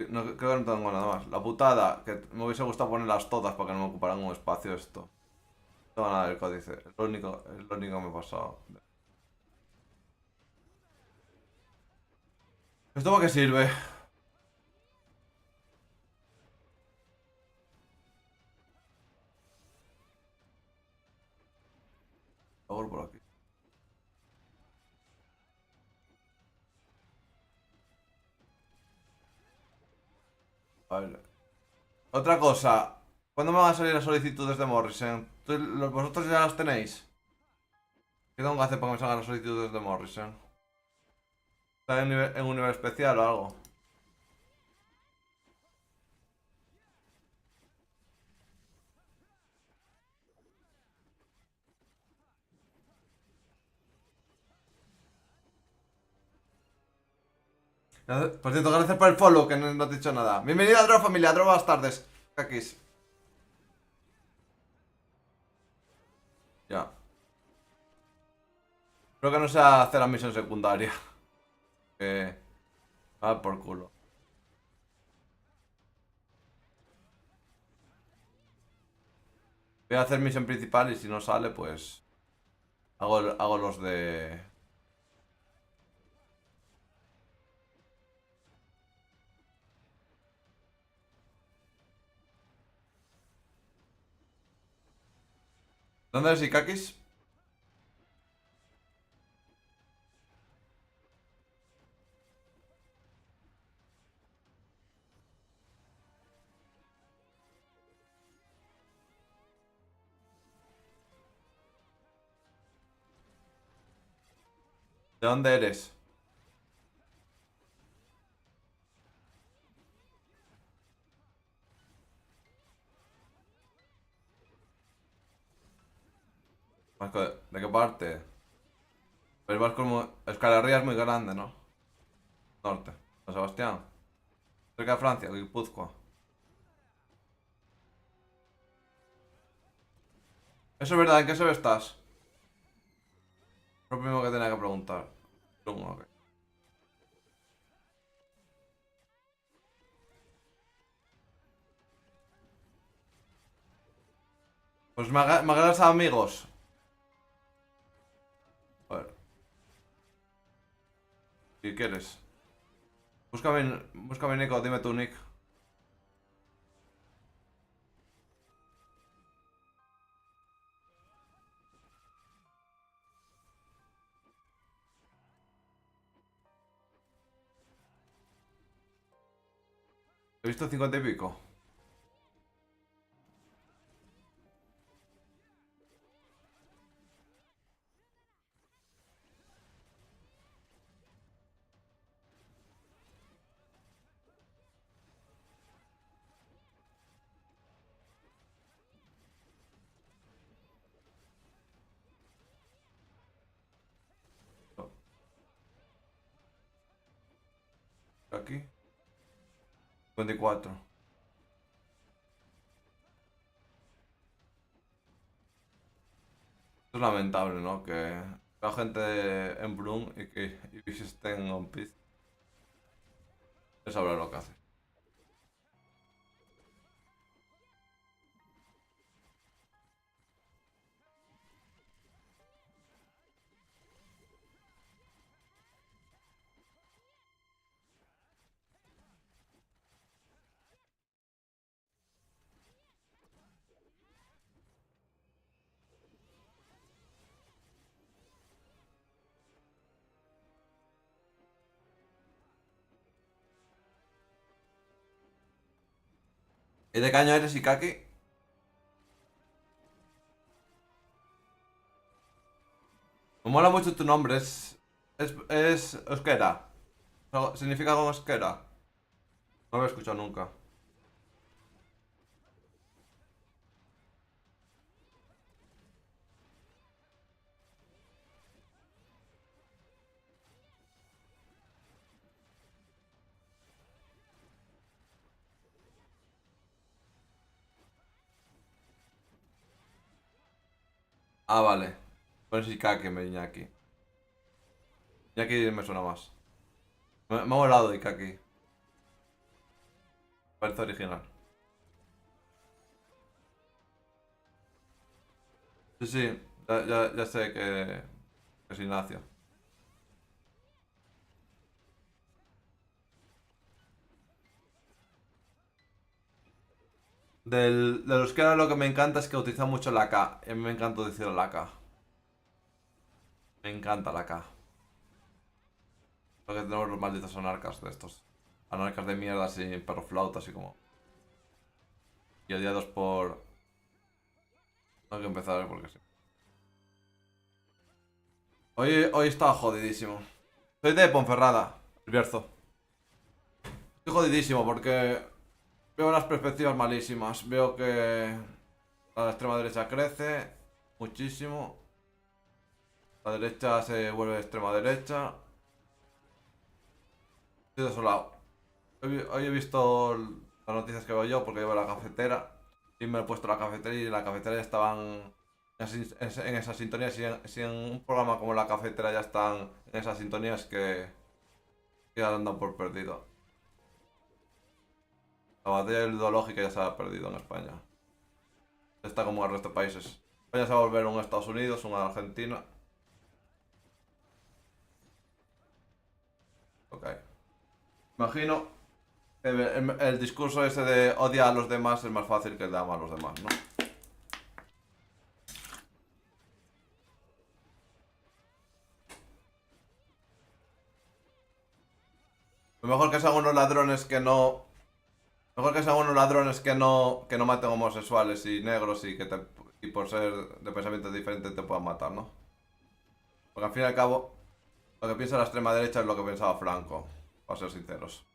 No, creo que no tengo nada más. La putada, que me hubiese gustado ponerlas todas para que no me ocuparan un espacio esto. No tengo nada del códice. Es lo único que me ha pasado. ¿Esto para qué sirve? Por aquí. Vale. Otra cosa. ¿Cuándo me van a salir las solicitudes de Morrison? ¿Vosotros ya las tenéis? ¿Qué tengo que hacer para que me salgan las solicitudes de Morrison? ¿Está en un nivel especial o algo? Por cierto, gracias por el follow, que no te he dicho nada. Bienvenido a Draw familia, Draw buenas tardes. Kakis. Ya. Creo que no sé hacer la misión secundaria. Que... Ah, por culo. Voy a hacer misión principal y si no sale, pues... Hago los de... ¿Dónde eres, Ikakis? ¿De dónde eres? Vasco, ¿de qué parte? El Vasco es muy... Escalarría es muy grande, ¿no? Norte. San Sebastián. Cerca de Francia, Guipúzcoa. ¿Eso es verdad? ¿En qué se estás? Lo primero que tenía que preguntar. Ok. Pues me agregas a amigos. A ver, si quieres. Búscame Nico, dime tu nick. He visto 50 y pico. Aquí. 54. Es lamentable, ¿no? Que la gente en Bloom y que Ibis esté en One Piece. Es sabrá lo que hace. ¿Y de qué año eres, Ikaki? Me mola mucho tu nombre, es euskera. ¿Significa algo en euskera? No lo he escuchado nunca. Ah, vale. Pues Ikaki, me Iñaki. Iñaki me suena más. Me ha molado Ikaki. Parece original. Sí, sí, ya sé que es Ignacio. De los que ahora lo que me encanta es que utiliza mucho la K. Y a mí me encanta decir la K. Me encanta la K. Lo que tenemos los malditos anarcas de estos. Anarcas de mierda así, perro flauta, así como. Y odiados por. Tengo que empezar porque sí. Hoy estaba jodidísimo. Soy de Ponferrada, el Bierzo. Estoy jodidísimo porque veo unas perspectivas malísimas. Veo que la extrema derecha crece muchísimo. La derecha se vuelve extrema derecha. Estoy desolado. Hoy he visto las noticias que veo yo porque llevo la cafetera. Y me he puesto la cafetera y la cafetera ya estaban en esas sintonías. Si en un programa como la cafetera ya están en esas sintonías que ya andan por perdido. La batalla ideológica ya se ha perdido en España. Está como el resto de países. España se va a volver un Estados Unidos, una Argentina. Ok. Imagino que el discurso ese de odia a los demás es más fácil que el de ama a los demás, ¿no? Lo mejor que sean unos ladrones que no. Mejor que sean unos ladrones que no maten homosexuales y negros y por ser de pensamiento diferente te puedan matar, ¿no? Porque al fin y al cabo, lo que piensa la extrema derecha es lo que pensaba Franco, para ser sinceros.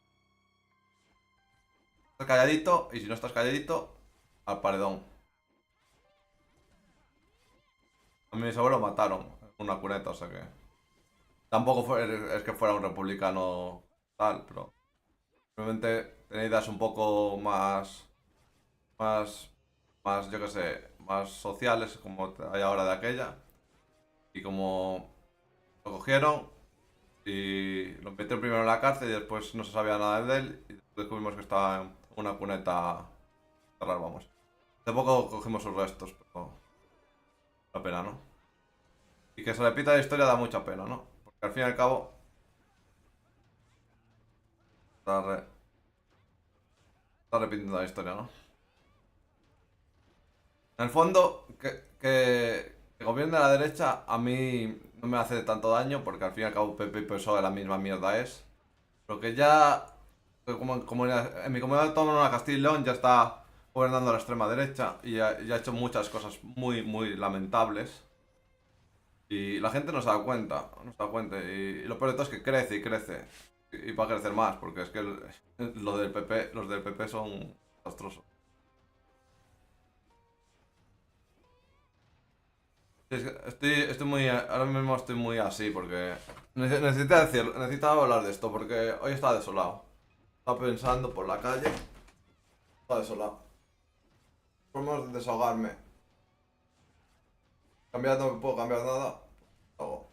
Estás calladito y si no estás calladito, al paredón. A mi bisabuelo lo mataron en una cuneta, o sea que. Tampoco es que fuera un republicano tal, pero. Realmente tenía ideas un poco más, yo qué sé, más sociales, como hay ahora de aquella. Y como lo cogieron y lo metieron primero en la cárcel y después no se sabía nada de él y después descubrimos que estaba en una cuneta cerrada, vamos. Hace poco cogimos sus restos, pero la pena, ¿no? Y que se repita la historia da mucha pena, ¿no? Porque al fin y al cabo está, está repitiendo la historia, ¿no? En el fondo, que gobierne la derecha a mí no me hace tanto daño porque al fin y al cabo PP y PSOE la misma mierda es. Lo que ya, en mi comunidad autónoma Castilla y León ya está gobernando la extrema derecha y ya ha hecho muchas cosas muy lamentables. Y la gente no se da cuenta, no se da cuenta. Y lo peor de todo es que crece y crece. Y va a crecer más, porque es que los del PP son desastrosos. Estoy muy, ahora mismo estoy muy así porque necesitaba hablar de esto porque hoy estaba desolado. Estaba pensando por la calle, estaba desolado. Formas de desahogarme. Cambiar no puedo cambiar nada. Hago.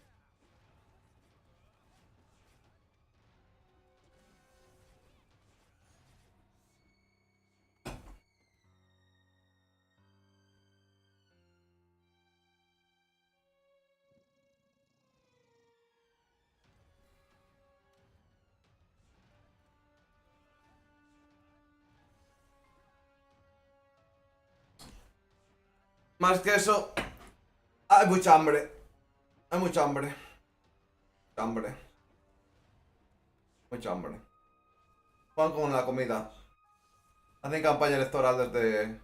Más que eso, hay mucha hambre. Hay mucha hambre. Hambre. Mucha hambre. Juan con la comida. Hacen campaña electoral desde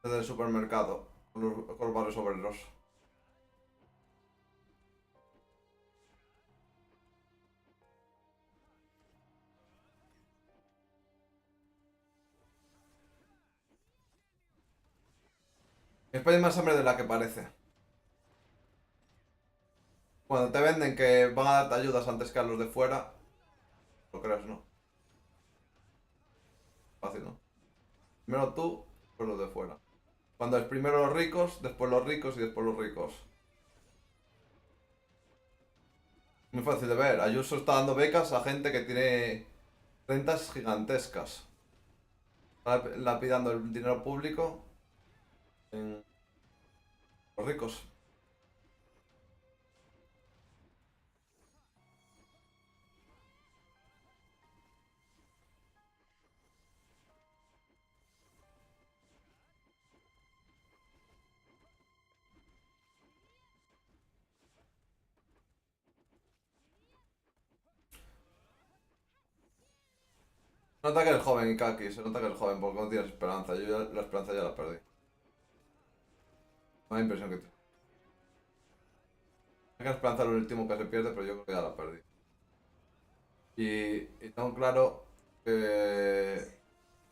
el supermercado con los barrios obreros. En España hay más hambre de la que parece. Cuando te venden que van a darte ayudas antes que a los de fuera, lo crees, ¿no? Fácil, ¿no? Primero tú, después los de fuera. Cuando es primero los ricos, después los ricos y después los ricos. Muy fácil de ver. Ayuso está dando becas a gente que tiene rentas gigantescas. Está lapidando el dinero público en los ricos. Se nota que eres joven, Ikaki. Se nota que eres joven porque no tienes esperanza. Yo la esperanza ya la perdí. Me da impresión que hay que esperanza es lo último que se pierde, pero yo creo que ya la perdí. Y tengo claro que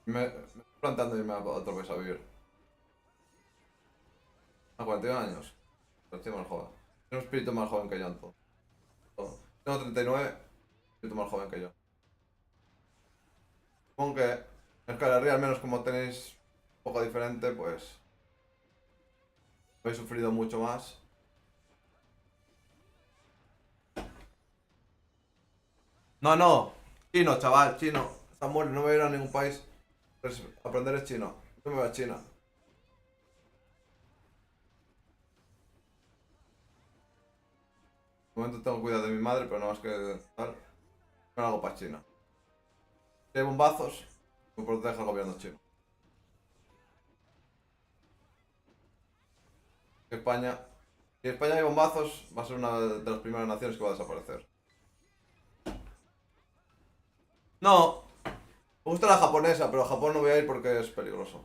me estoy planteando irme a otro país a vivir. A 41 años. Pero estoy más joven. Tengo un espíritu más joven que yo en todo. Tengo 39, espíritu más joven que yo. Supongo que en Euskal Herria, al menos como tenéis un poco diferente, pues habéis sufrido mucho más. No, no. Chino, chaval, chino. Samuel, no me voy a ir a ningún país. Pues aprender es chino. Yo me voy a China. De momento tengo cuidado de mi madre, pero no más que tal. Me lo hago para China. Si hay bombazos, me protege el gobierno chino. España. Si en España hay bombazos, va a ser una de las primeras naciones que va a desaparecer. No, me gusta la japonesa, pero a Japón no voy a ir porque es peligroso.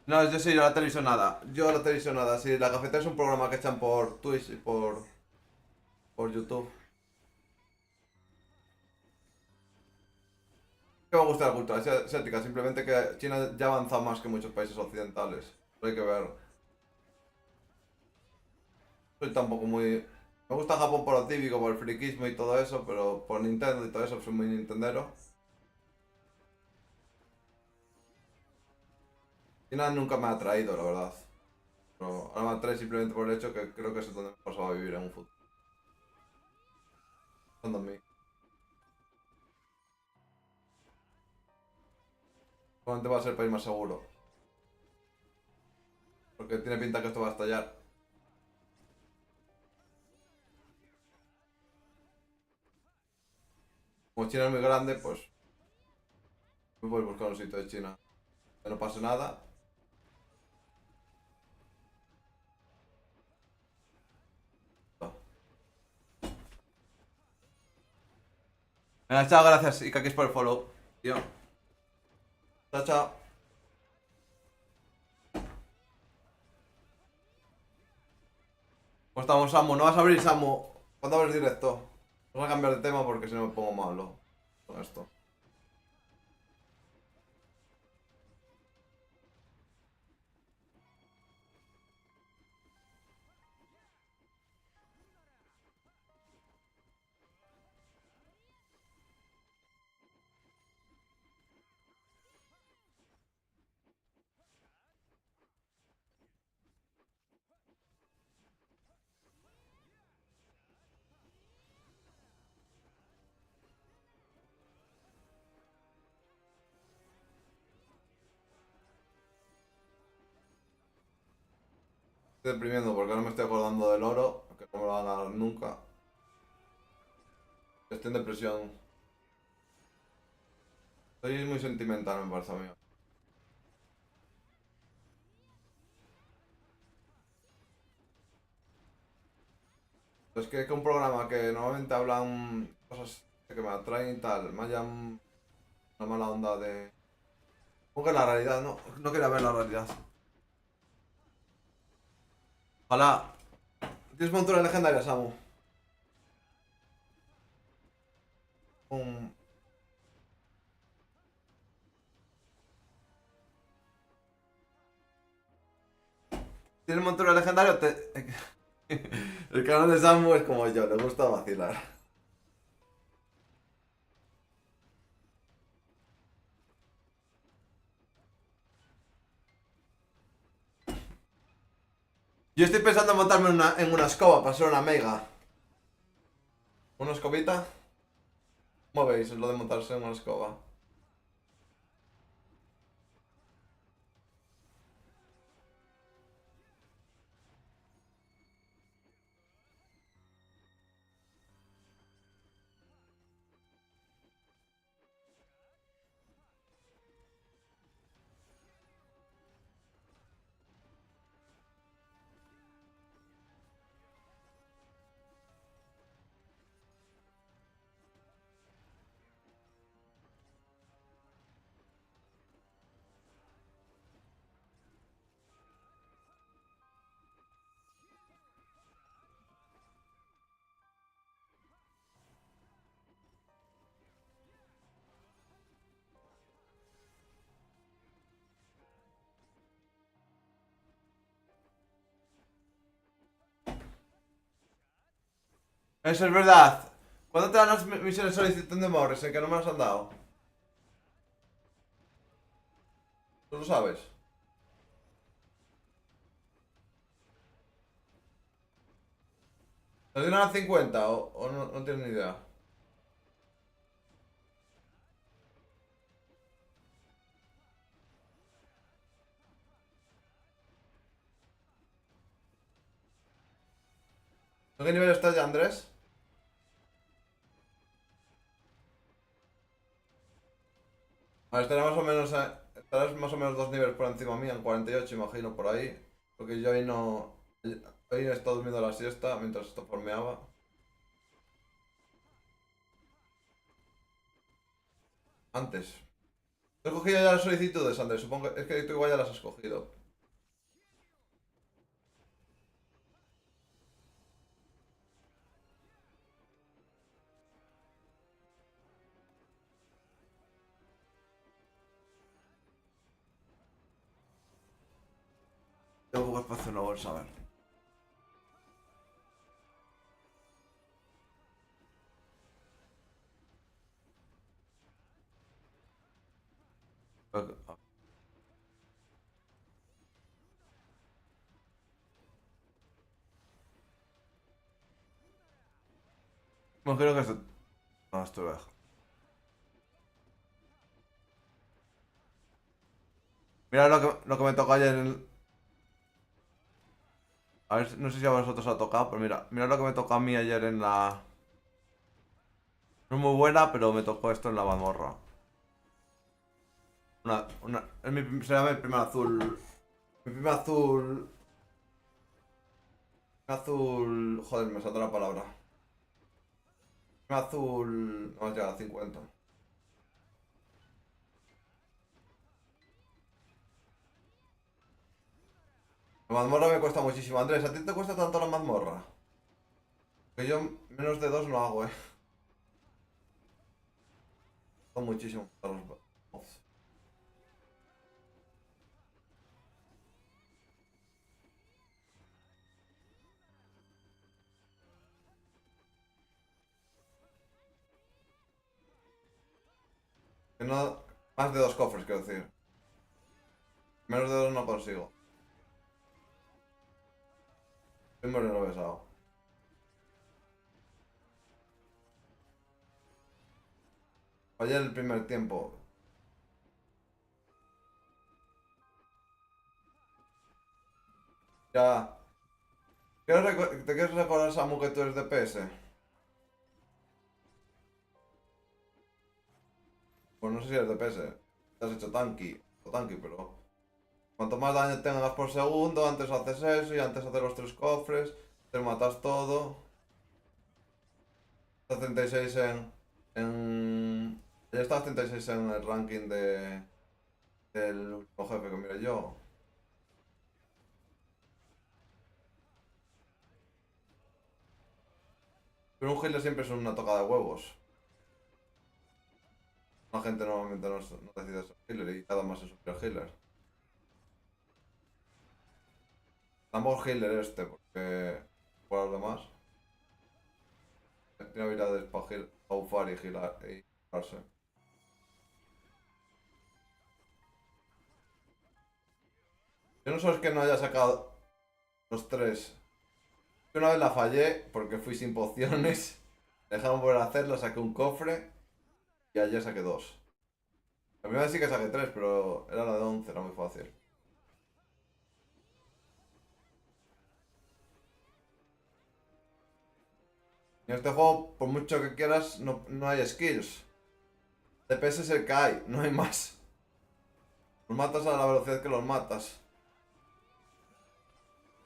No, yo sí, yo la televisión nada. Yo la televisión nada. Sí, la cafetera es un programa que echan por Twitch y por YouTube. Que me gusta la cultura asiática, simplemente que China ya ha avanzado más que muchos países occidentales. Pero hay que ver. Soy tampoco muy. Me gusta Japón por lo típico, por el friquismo y todo eso, pero por Nintendo y todo eso, soy muy nintendero. China nunca me ha atraído, la verdad. Pero ahora me atrae simplemente por el hecho que creo que es donde me pasaba a vivir en un futuro. Pensando en mí. Probablemente va a ser el país más seguro. Porque tiene pinta que esto va a estallar. Como China es muy grande, pues me voy a buscar un sitio de China. Que no pase nada. Venga, chao, gracias. Y que por el follow. Tío. Chao, chao. ¿Cómo estamos, Samu? ¿No vas a abrir, Samu? ¿Cuándo abres directo? Vamos a cambiar de tema porque si no me pongo malo con esto. Estoy deprimiendo porque ahora me estoy acordando del oro, que no me lo van a dar nunca. Estoy en depresión. Soy muy sentimental, me parece a mí. Es que un programa que normalmente hablan cosas que me atraen y tal. Me hayan una mala onda de. Porque la realidad, no quería ver la realidad. Ojalá. Tienes montura legendaria, Samu. Un... ¿Tienes montura legendaria? El canal de Samu es como yo, le gusta vacilar. Yo estoy pensando en montarme en una escoba para ser una mega. ¿Una escobita? ¿Cómo veis lo de montarse en una escoba? Eso es verdad. ¿Cuándo te dan las misiones solicitud de Morrison que no me las han dado? ¿Tú lo sabes? ¿Te dieron a 50 o no tienes ni idea? ¿En qué nivel estás ya, Andrés? A ver, estarás más o menos dos niveles por encima mía, en 48 imagino, por ahí. Porque yo ahí no... Hoy he estado durmiendo la siesta mientras esto formeaba. Antes. ¿Has cogido ya las solicitudes, Andrés? Supongo que es que tú igual ya las has cogido. Tengo poco espacio en la bolsa, a ver. No creo que esto... No, esto lo dejo. Mira lo que me tocó ayer en el... A ver, no sé si a vosotros os ha tocado, pero mira lo que me tocó a mí ayer en la... No es muy buena, pero me tocó esto en la mazmorra. Se llama el primer azul. Mi primer azul... Azul... Joder, me saltó la palabra. Primer azul... Vamos a llegar a 50. La mazmorra me cuesta muchísimo. Andrés, ¿a ti te cuesta tanto la mazmorra? Que yo menos de dos no hago, Son muchísimo para los bots. Que no... Más de dos cofres, quiero decir. Menos de dos no consigo. Estoy muriendo besado. Fallé el primer tiempo. Ya. ¿Te quieres recordar, Samu, que tú eres de PS? Pues no sé si eres de PS. Te has hecho tanky. O tanky, pero... Cuanto más daño tengas por segundo, antes haces eso y antes haces los tres cofres. Te matas todo. 76 en... Ya estaba 36 en el ranking del último jefe que miré yo. Pero un healer siempre es una tocada de huevos. La gente normalmente no decide ser healer y nada más es super healer. Tampoco healer este, porque por los demás tiene habilidades para bufar y healarse. Yo no sé es que no haya sacado los tres. Yo una vez la fallé porque fui sin pociones. Dejaron volver a hacerla, saqué un cofre y ayer saqué dos. La primera vez sí que saqué tres, pero era la de 11, era muy fácil. En este juego, por mucho que quieras, no hay skills. DPS es el que hay, no hay más. Los matas a la velocidad que los matas.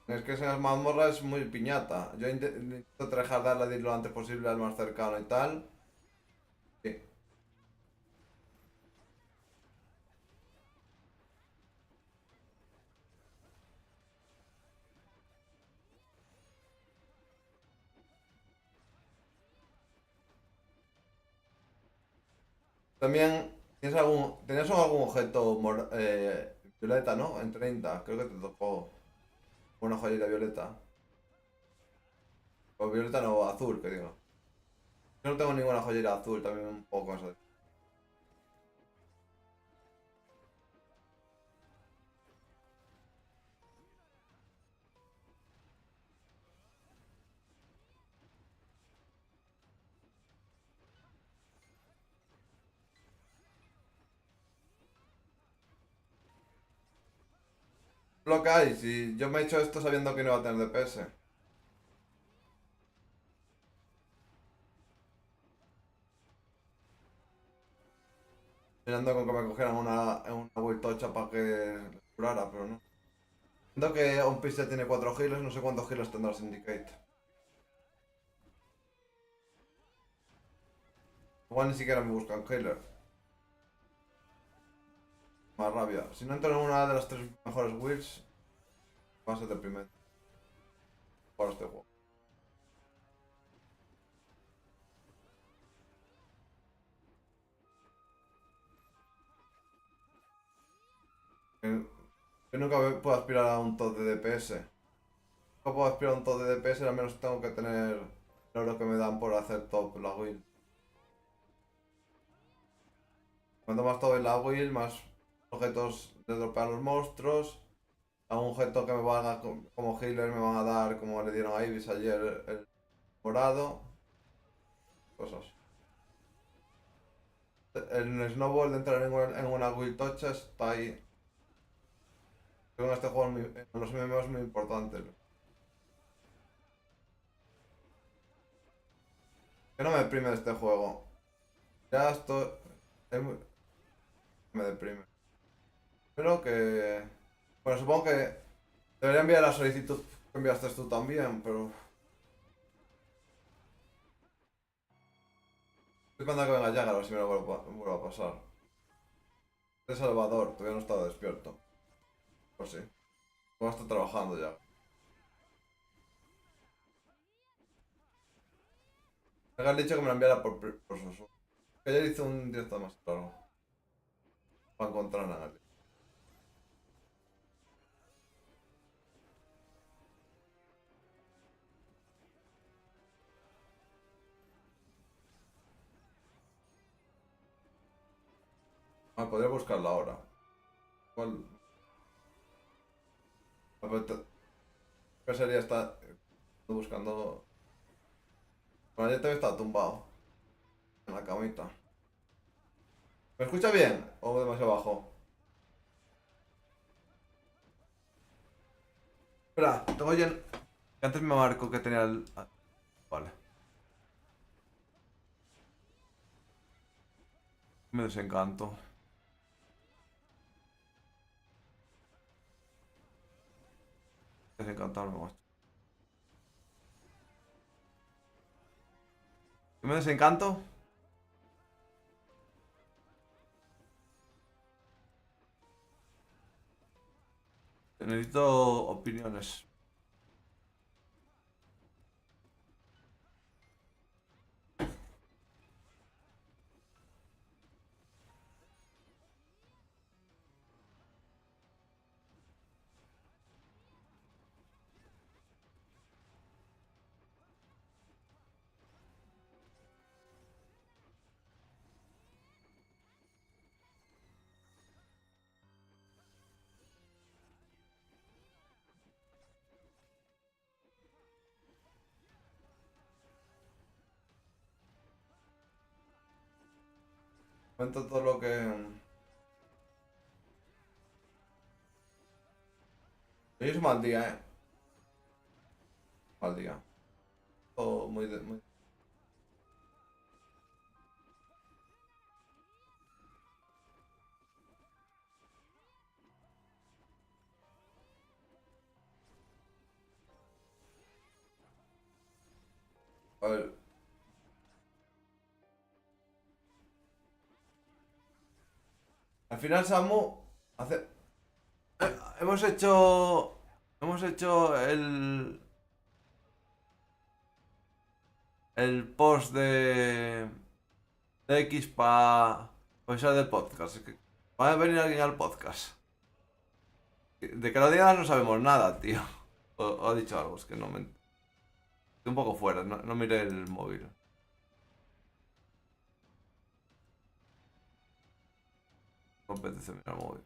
Es que esa mazmorra es muy piñata. Yo intento tryhardarla de ir lo antes posible al más cercano y tal. Sí. También tenías algún objeto violeta, ¿no? En 30, creo que te tocó una joyita violeta. O violeta no, azul, que digo. Yo no tengo ninguna joyera azul, también un poco con eso. Lo que hay, si yo me he hecho esto sabiendo que no iba a tener DPS. Mirando con que me cogieran una build tocha para que curara, pero no. Siento que One Piece ya tiene 4 healers, no sé cuántos healers tendrá Syndicate. Igual ni siquiera me buscan healer. Más rabia. Si no entro en una de las tres mejores builds, va a ser deprimente para este juego. Yo nunca puedo aspirar a un top de DPS. No puedo aspirar a un top de DPS, al menos tengo que tener el oro que me dan por hacer top la build. Cuanto más top en la build, más objetos de dropear los monstruos. A un objeto que me valga como healer me van a dar, como le dieron a Ibis ayer, el morado. Cosas. El snowball de entrar en una build tocha está ahí. Creo que en este juego en los MMO es muy importante. Que no me deprime de este juego. Ya esto me deprime. Pero que... Bueno, supongo que debería enviar la solicitud que enviaste tú también, pero... Estoy esperando a que venga Jagger a ver si me lo vuelvo a pasar. De Salvador, todavía no estaba despierto. Pues sí. Pues está trabajando ya. Me han dicho que me la enviara por Soso. Que ayer hice un directo más claro. Para encontrar a nadie. Ah, podría buscarla ahora. ¿Cuál? ¿Qué sería esta? Buscando. Bueno, ayer también estaba tumbado. En la camita. ¿Me escucha bien? ¿O demasiado bajo? Espera, tengo ya. Que antes me marcó que tenía el. Vale. Me desencanto. Desencantarme, macho. ¿Qué me desencanto? Necesito opiniones. Cuento todo lo que... Hoy es mal día, Mal día. Todo muy... A ver, al final Samu hace... hemos hecho... Hemos hecho el post de X para... Pues del podcast. Es que va a venir alguien al podcast. De que lo digas no sabemos nada, tío. O ha dicho algo, es que no me... Estoy un poco fuera, no miré el móvil. No me apetece mirar el móvil.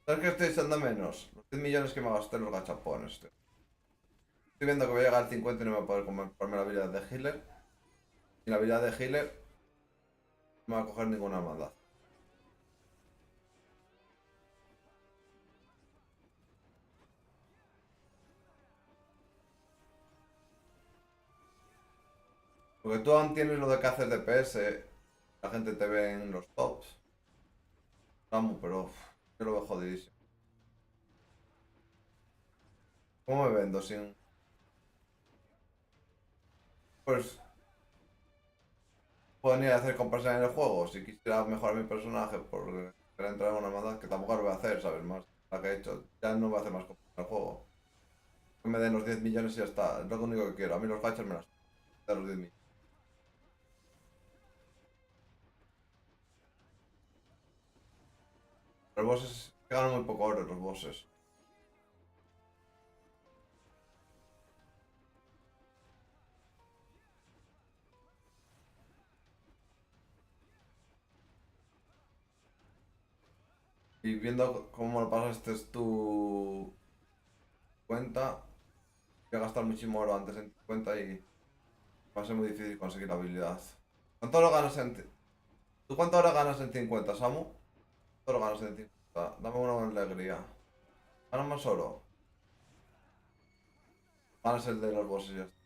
¿Sabes qué estoy echando menos? Los 100 millones que me gasté en los gachapones, tío. Estoy viendo que voy a llegar al 50 y no me voy a poder comprarme la habilidad de healer. Y la habilidad de healer no me va a coger ninguna maldad. Porque tú aún tienes lo de que haces DPS. La gente te ve en los tops. Vamos, pero yo lo veo jodidísimo. ¿Cómo me vendo sin...? Pues puedo ni hacer compras en el juego. Si quisiera mejorar mi personaje por querer entrar en una maldad, que tampoco lo voy a hacer, ¿sabes? Más la que he hecho. Ya no voy a hacer más compras en el juego. Que me den los 10 millones y ya está. Es lo único que quiero. A mí los gachas me las dan los 10 millones. Los bosses ganan muy poco oro, los bosses. Y viendo cómo lo pasaste tu cuenta, voy a gastar muchísimo oro antes en tu cuenta y va a ser muy difícil conseguir la habilidad. ¿Cuánto lo ganas en... ¿Tú cuánto ahora ganas en 50, Samu? ¿Cuánto lo ganas en 50? Dame una alegría. ¿Ganas más oro? Ganas el de los bosses ya está.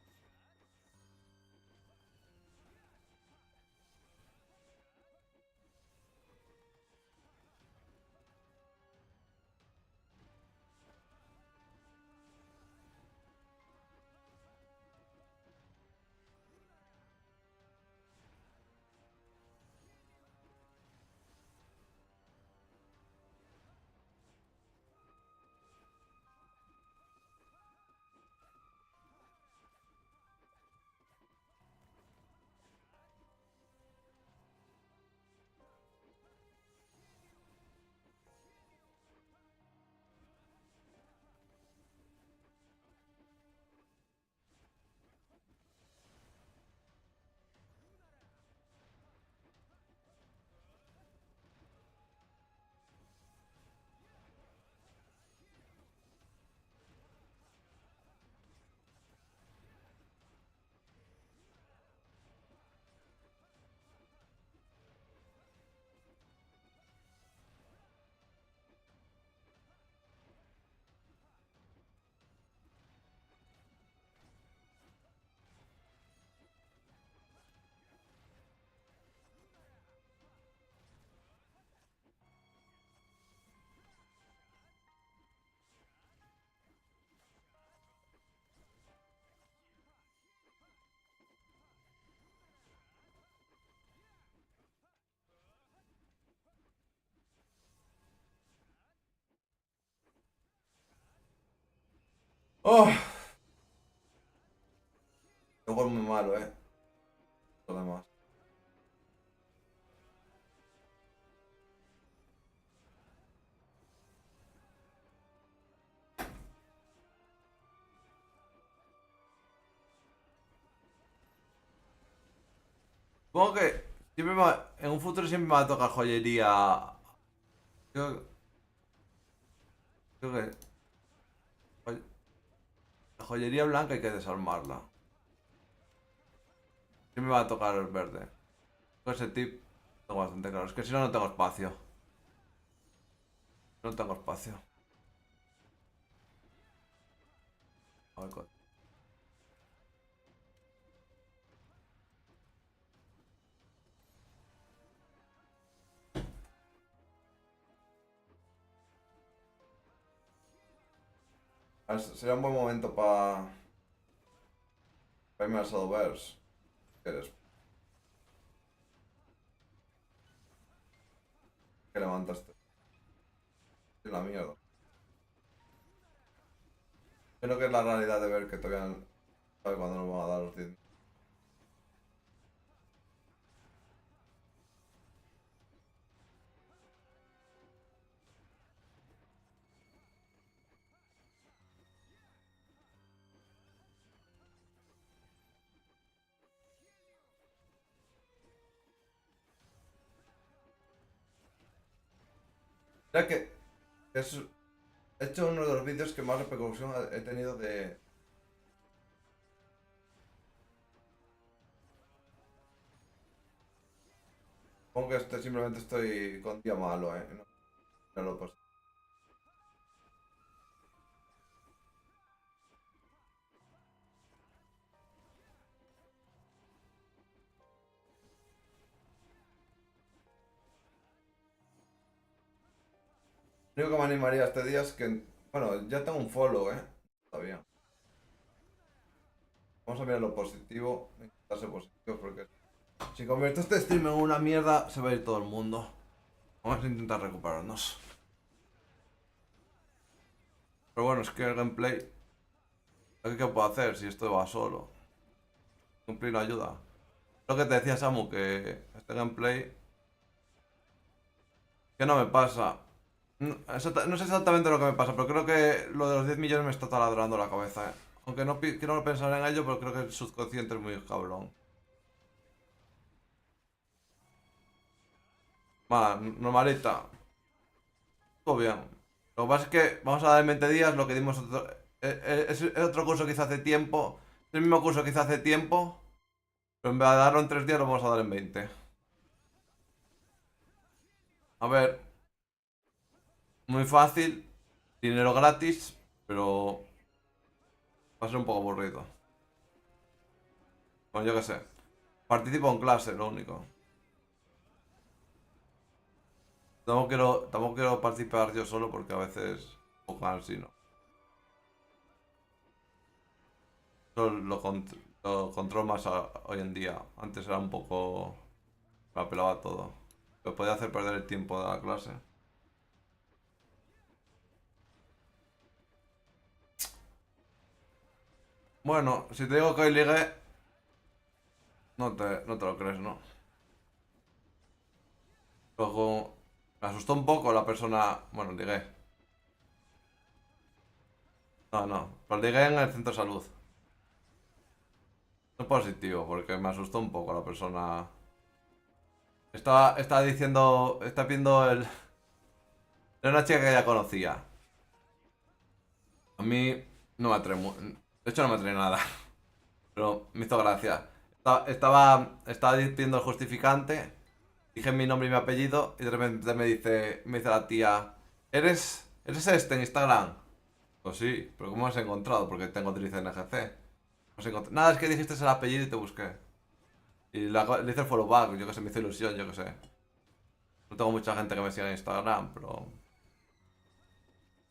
Oh, el juego es muy malo, lo demás. Supongo que en un futuro siempre me va a tocar joyería. Creo, creo que la joyería blanca hay que desarmarla. Siempre me va a tocar el verde. Con ese tip tengo bastante claro. Es que si no, no tengo espacio. No tengo espacio. A ver, sería un buen momento irme al Shadowverse. ¿Qué eres? ¿Qué levantaste? Es la mierda. Creo que es la realidad de ver que todavía no sabe cuándo nos van a dar los 10. Mira que es, he hecho uno de los vídeos que más repercusión he tenido de... Supongo que simplemente estoy con día malo, no, no lo paso. Lo único que me animaría este día es que... Bueno, ya tengo un follow, todavía. Vamos a mirar lo positivo, intentar ser positivo porque... Si convierto este stream en una mierda, se va a ir todo el mundo. Vamos a intentar recuperarnos. Pero bueno, es que el gameplay... ¿Qué puedo hacer si esto va solo? El gameplay no ayuda. Lo que te decía Samu, que este gameplay... Que no me pasa. No, no sé exactamente lo que me pasa, pero creo que lo de los 10 millones me está taladrando la cabeza, Aunque no quiero pensar en ello, pero creo que el subconsciente es muy cabrón. Va, normalita. Todo bien. Lo que pasa es que vamos a dar en 20 días lo que dimos es el otro curso que hice hace tiempo. Es el mismo curso que hice hace tiempo. Pero en vez de darlo en 3 días lo vamos a dar en 20. A ver, muy fácil. Dinero gratis. Pero va a ser un poco aburrido. Bueno, yo qué sé. Participo en clase, lo único. Tampoco quiero participar yo solo porque a veces un poco cansino. Eso lo controlo más hoy en día. Antes era un poco... Me apelaba todo. Me podía hacer perder el tiempo de la clase. Bueno, si te digo que hoy ligué, no te lo crees, ¿no? Luego me asustó un poco la persona... Bueno, ligué. No, no. Pero ligué en el centro de salud. No es positivo, porque me asustó un poco la persona... Estaba diciendo... Está viendo el... Era una chica que ya conocía. A mí no me atrae de hecho no me atrae nada. Pero me hizo gracia. Estaba diciendo el justificante. Dije mi nombre y mi apellido. Y de repente me dice la tía. ¿Eres este en Instagram? Pues sí, pero ¿cómo me has encontrado? Porque tengo utiliza NGC. Nada, es que dijiste el apellido y te busqué. Y le hice el follow back, yo que sé, me hizo ilusión, yo que sé. No tengo mucha gente que me siga en Instagram, pero...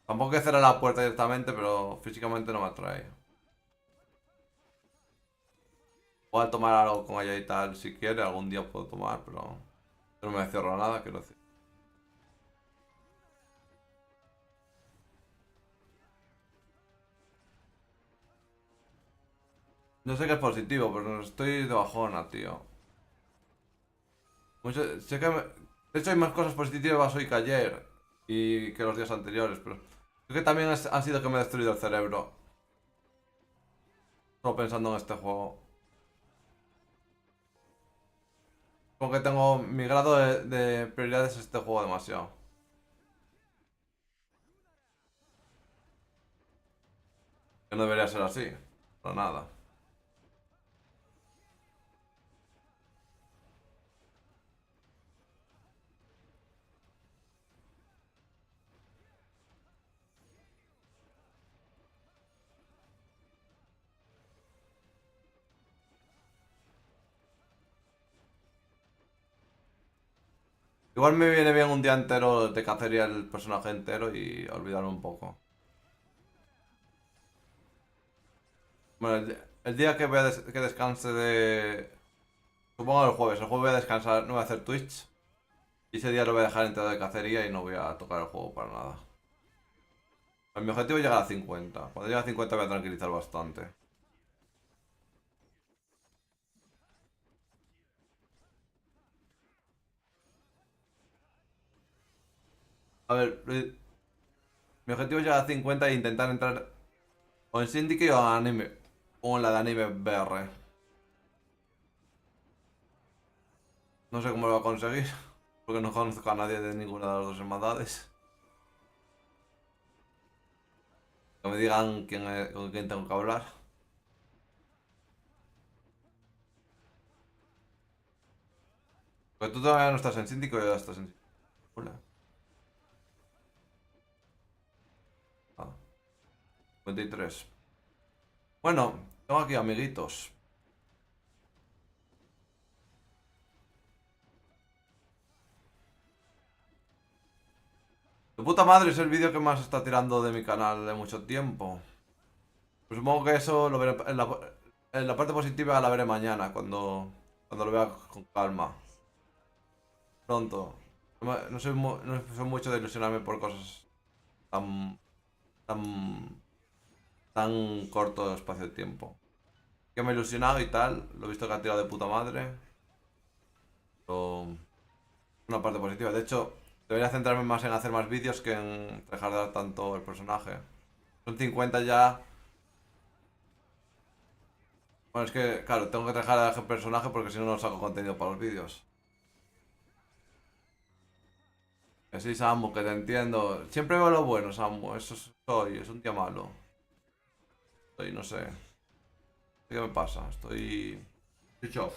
Tampoco que cerrar la puerta directamente, pero físicamente no me atrae. Puedo tomar algo con ella y tal, si quiere, algún día puedo tomar, pero no me cierro a nada, quiero decir. Yo sé que es positivo, pero estoy de bajona, tío. Sé que de hecho hay más cosas positivas hoy que ayer y que los días anteriores, pero creo que también ha sido que me he destruido el cerebro. Solo pensando en este juego. Como que tengo mi grado de prioridades en este juego demasiado. Que no debería ser así. Para nada. Igual me viene bien un día entero de cacería el personaje entero y olvidarlo un poco. Bueno, el día que, que descanse de... Supongo el jueves voy a descansar, no voy a hacer Twitch. Y ese día lo voy a dejar entero de cacería y no voy a tocar el juego para nada. Mi objetivo es llegar a 50. Cuando llegue a 50 voy a tranquilizar bastante. A ver, mi objetivo es llegar a 50 e intentar entrar o en Syndicate o en anime. O en la de anime BR. No sé cómo lo voy a conseguir. Porque no conozco a nadie de ninguna de las dos hermandades. Que me digan con quién tengo que hablar. Porque tú todavía no estás en Síndico y ya estás en Síndico. Hola. Ah, 53. Bueno, tengo aquí amiguitos. De puta madre es el vídeo que más está tirando de mi canal de mucho tiempo. Pues supongo que eso lo veré en la parte positiva la veré mañana, cuando lo vea con calma. Pronto. No soy mucho de ilusionarme por cosas tan, tan, tan corto espacio de tiempo. Que me he ilusionado y tal, lo he visto que ha tirado de puta madre. Pero una parte positiva. De hecho, debería centrarme más en hacer más vídeos que en dejar de dar tanto el personaje. Son 50 ya. Bueno, es que, claro, tengo que dejar de dar el personaje porque si no, no saco contenido para los vídeos. Que sí, Samu, que te entiendo. Siempre veo lo bueno, Samu. Eso soy, es un tío malo. Estoy, no sé. ¿Qué me pasa? Estoy chof.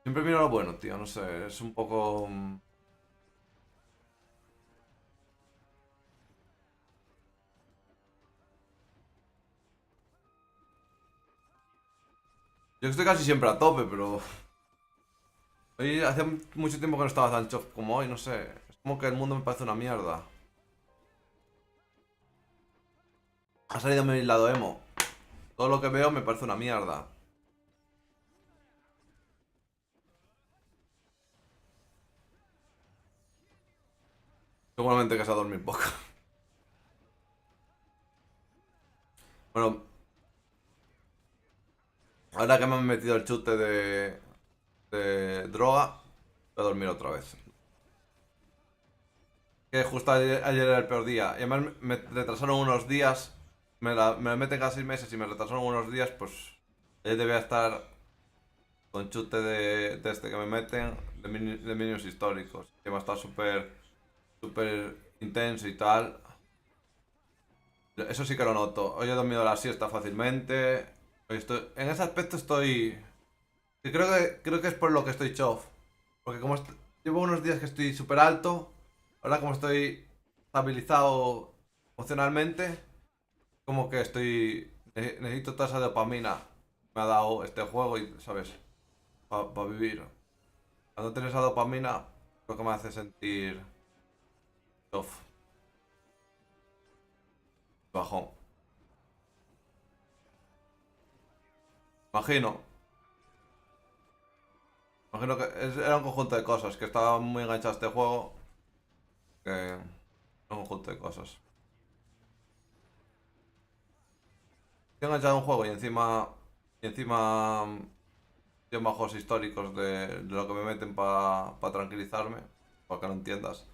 Siempre miro lo bueno, tío, no sé. Es un poco. Yo estoy casi siempre a tope, pero. Hoy hace mucho tiempo que no estaba tan chof como hoy, no sé. Es como que el mundo me parece una mierda. Ha salido mi lado emo. Todo lo que veo me parece una mierda. Seguramente que se ha dormido poco. Bueno, ahora que me han metido el chute de droga, voy a dormir otra vez. Que justo ayer era el peor día. Y además me retrasaron unos días. Me la meten cada 6 meses y me retrasaron unos días, pues. Ayer debía estar con chute de este que me meten, de minions históricos. Que va a estar súper, súper intenso y tal. Eso sí que lo noto. Hoy he dormido la siesta fácilmente. En ese aspecto estoy. Creo que es por lo que estoy chof. Porque como llevo unos días que estoy súper alto, ahora como estoy estabilizado emocionalmente, como que necesito toda esa dopamina que me ha dado este juego y, ¿sabes? Para vivir. Cuando tienes esa dopamina, lo que me hace sentir chof, bajón. Imagino. Imagino que era un conjunto de cosas, que estaba muy enganchado a este juego, que... Un conjunto de cosas. estoy enganchado a un juego y encima tienen bajos históricos de lo que me meten para tranquilizarme, para que no entiendas.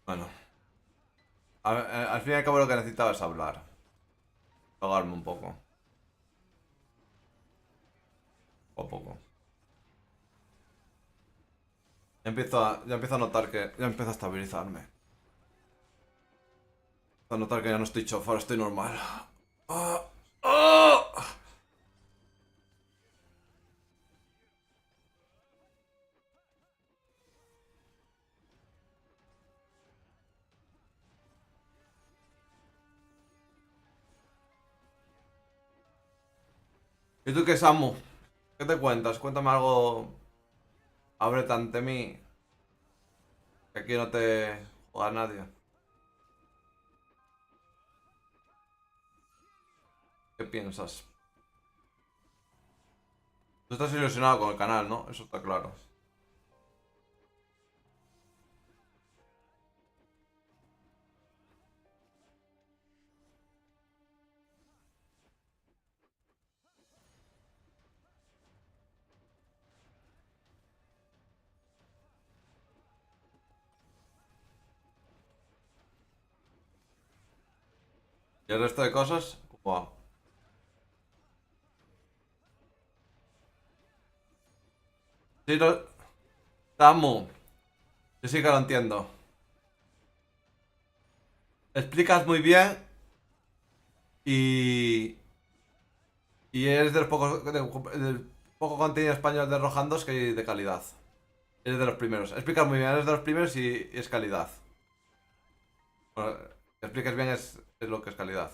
Bueno, al fin y al cabo lo que necesitaba es hablar, ahogarme un poco, poco a poco. Ya empiezo a notar que ya empiezo a estabilizarme. Empiezo a notar que ya no estoy chof, ahora estoy normal. ¡Ah! ¡Ah! ¿Y tú qué, Samu? ¿Qué te cuentas? Cuéntame algo. Ábrete ante mí. Que aquí no te juega nadie. ¿Qué piensas? Tú estás ilusionado con el canal, ¿no? Eso está claro. ¿Y el resto de cosas? ¿Cómo va? Sí, no... Samu, yo sí que lo entiendo. Explicas muy bien y... Y eres de los pocos... del poco contenido español de Rohan 2 que hay de calidad. Eres de los primeros. Explicas muy bien, eres de los primeros y es calidad. Bueno, que expliques bien es lo que es calidad.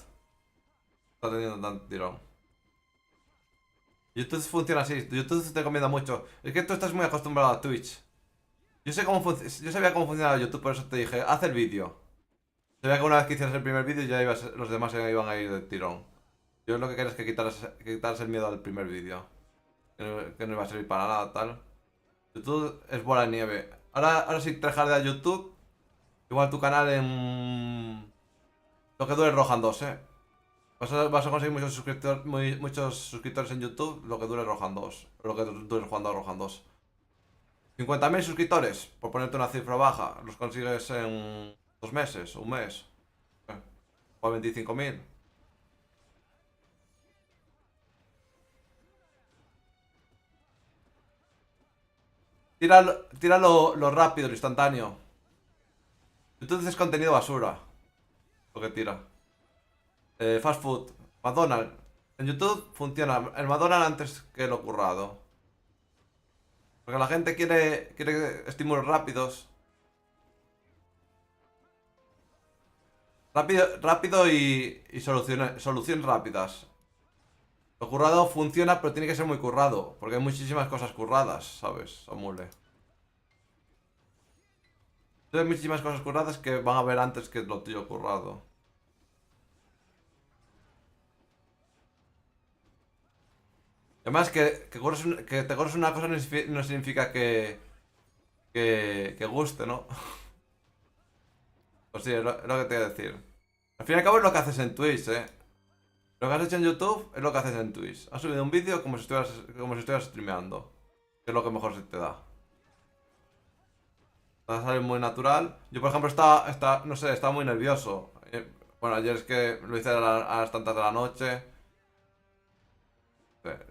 Está teniendo tanto tirón. YouTube funciona así, YouTube te recomienda mucho. Es que tú estás muy acostumbrado a Twitch. Yo sabía cómo funcionaba YouTube, por eso te dije, haz el vídeo. Sabía que una vez que hicieras el primer vídeo ya los demás iban a ir de tirón. Yo lo que quería es que quitaras el miedo al primer vídeo. Que no iba a servir para nada, tal. YouTube es bola de nieve. Ahora sí trajar a YouTube. Igual tu canal en... Lo que dure Rohan 2, vas a conseguir muchos suscriptores en YouTube lo que dure Rohan 2. Lo que dure jugando a Rohan 2. 50.000 suscriptores, por ponerte una cifra baja, los consigues en 2 meses, un mes. O a 25.000. Tira lo rápido, lo instantáneo. YouTube es contenido basura. Lo que tira. Fast food. McDonald's. En YouTube funciona el McDonald's antes que lo currado. Porque la gente quiere estímulos rápidos. Rápido y soluciones rápidas. Lo currado funciona, pero tiene que ser muy currado. Porque hay muchísimas cosas curradas, ¿sabes? Amule. Hay muchísimas cosas curradas que van a ver antes que lo tuyo currado. Además, que te corres una cosa no significa que guste, ¿no? Pues sí, es lo que te voy a decir. Al fin y al cabo es lo que haces en Twitch, ¿eh? Lo que has hecho en YouTube es lo que haces en Twitch. Has subido un vídeo como si estuvieras streameando. Que es lo que mejor se te da. Te va a salir muy natural. Yo, por ejemplo, no sé, estaba muy nervioso. Bueno, ayer es que lo hice a las tantas de la noche.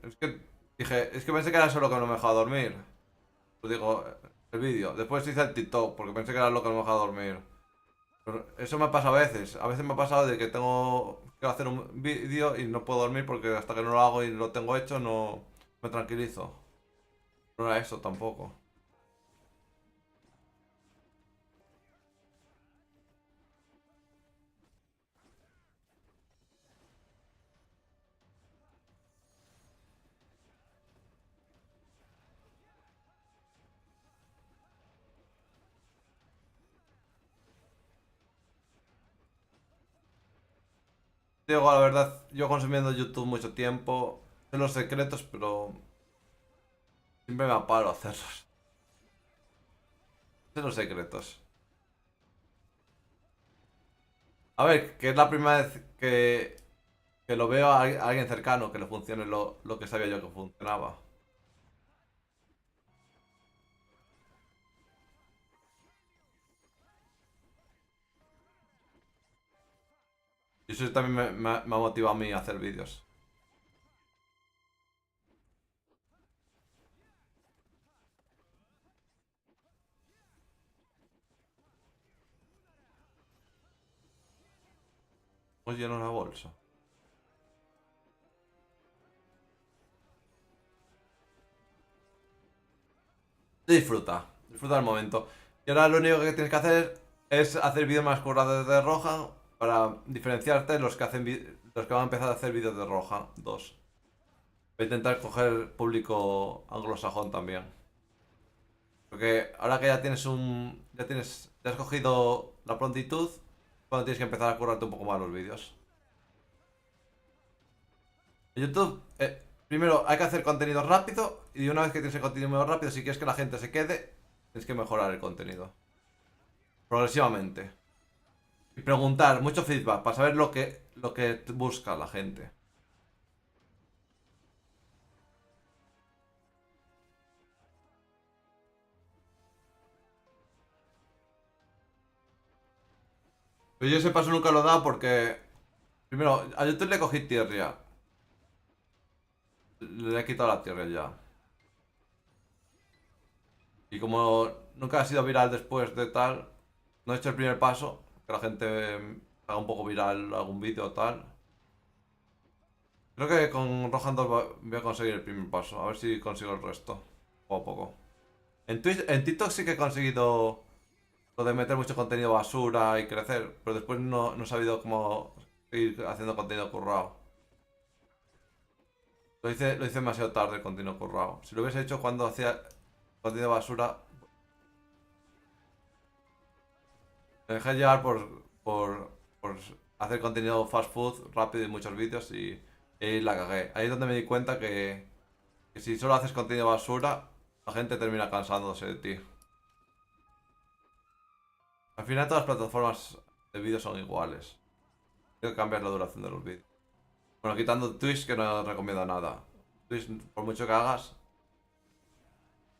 Es que es que pensé que era solo que no me dejaba dormir. Pues digo, el vídeo. Después hice el TikTok porque pensé que era lo que no me dejaba dormir. Pero eso me pasa a veces. A veces me ha pasado de que tengo que hacer un vídeo y no puedo dormir porque hasta que no lo hago y lo tengo hecho no me tranquilizo. No era eso tampoco. Digo, la verdad, yo consumiendo YouTube mucho tiempo, sé los secretos, pero siempre me aparo a hacerlos. Sé los secretos. A ver, que es la primera vez que lo veo a alguien cercano que le funcione lo que sabía yo que funcionaba. Y eso también me ha motivado a mí a hacer vídeos. Pues lleno la bolsa. Disfruta, disfruta del momento. Y ahora lo único que tienes que hacer es hacer vídeos más currados de Rohan para diferenciarte de los que los que van a empezar a hacer vídeos de Rohan 2. Voy a intentar coger público anglosajón también. Porque ahora que ya tienes ya has cogido la prontitud, cuando tienes que empezar a currarte un poco más los vídeos. En YouTube, primero hay que hacer contenido rápido y una vez que tienes el contenido rápido, si quieres que la gente se quede, tienes que mejorar el contenido. Progresivamente. Y preguntar, mucho feedback, para saber lo que busca la gente. Pero yo ese paso nunca lo he dado porque, primero, a YouTube le cogí tierra. Le he quitado la tierra ya. Y como nunca ha sido viral después de tal, no he hecho el primer paso, que la gente haga un poco viral algún vídeo o tal. Creo que con Rohan 2 voy a conseguir el primer paso, a ver si consigo el resto, poco a poco. En TikTok sí que he conseguido lo de meter mucho contenido basura y crecer, pero después no he sabido cómo seguir haciendo contenido currado. Lo hice demasiado tarde el contenido currado. Si lo hubiese hecho cuando hacía contenido basura, me dejé llevar por hacer contenido fast food rápido y muchos vídeos y la cagué. Ahí es donde me di cuenta que si solo haces contenido basura, la gente termina cansándose de ti. Al final todas las plataformas de vídeos son iguales. Tengo que cambiar la duración de los vídeos. Bueno, quitando Twitch que no recomiendo nada. Twitch, por mucho que hagas,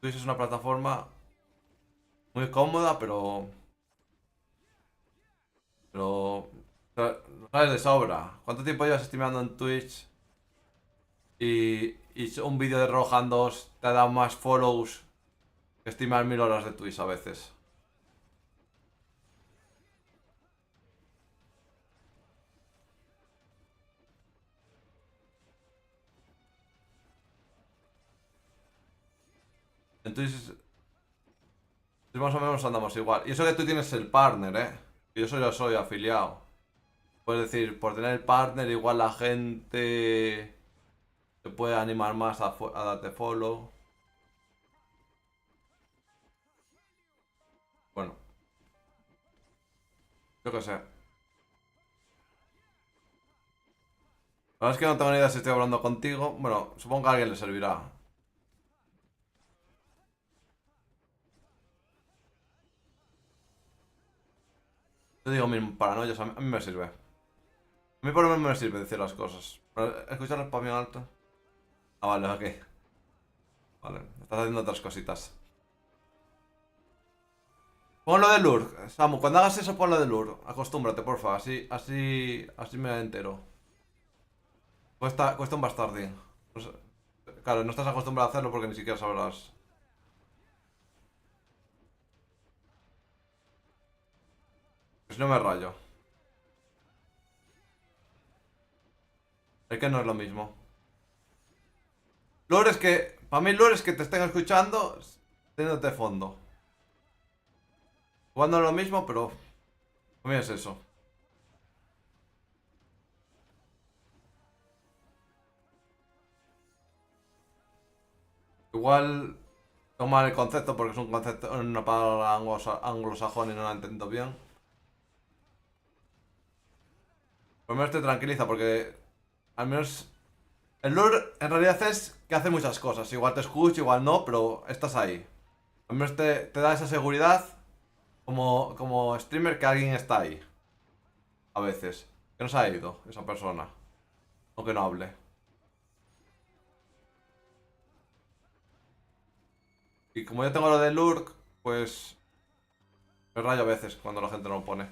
Twitch es una plataforma muy cómoda, pero lo sabes de sobra. ¿Cuánto tiempo llevas streameando en Twitch? Y un vídeo de Rohan 2 te ha dado más follows que streamear 1000 horas de Twitch a veces. Entonces, más o menos andamos igual. Y eso que tú tienes el partner, ¿eh? Yo soy afiliado. Puedes decir, por tener el partner, igual la gente te puede animar más a darte follow. Bueno, yo qué sé. La verdad es que no tengo ni idea si estoy hablando contigo. Bueno, supongo que a alguien le servirá. Yo digo mis paranoias, a mí me sirve. A mí por lo menos me sirve decir las cosas. Pero escucharlas para mí en alto. Ah, vale, ok. Vale, estás haciendo otras cositas. Pon lo de Lur, Samu, cuando hagas eso pon lo de Lur. Acostúmbrate, porfa, así me entero. Cuesta un bastardín. Pues, claro, no estás acostumbrado a hacerlo porque ni siquiera sabrás. Si no me rayo. Es que no es lo mismo. Lur es que, para mí Lur es que te estén escuchando teniéndote de fondo. Jugando es lo mismo, pero para mí es eso. Igual tomar el concepto porque es un concepto, una palabra anglosajón y no la entiendo bien. Por lo menos te tranquiliza porque al menos el lure en realidad es que hace muchas cosas. Igual te escucha, igual no, pero estás ahí. Al menos te da esa seguridad como streamer que alguien está ahí. A veces. Que no se ha ido esa persona. Aunque no hable. Y como yo tengo lo de lurk, pues me rayo a veces cuando la gente no lo pone.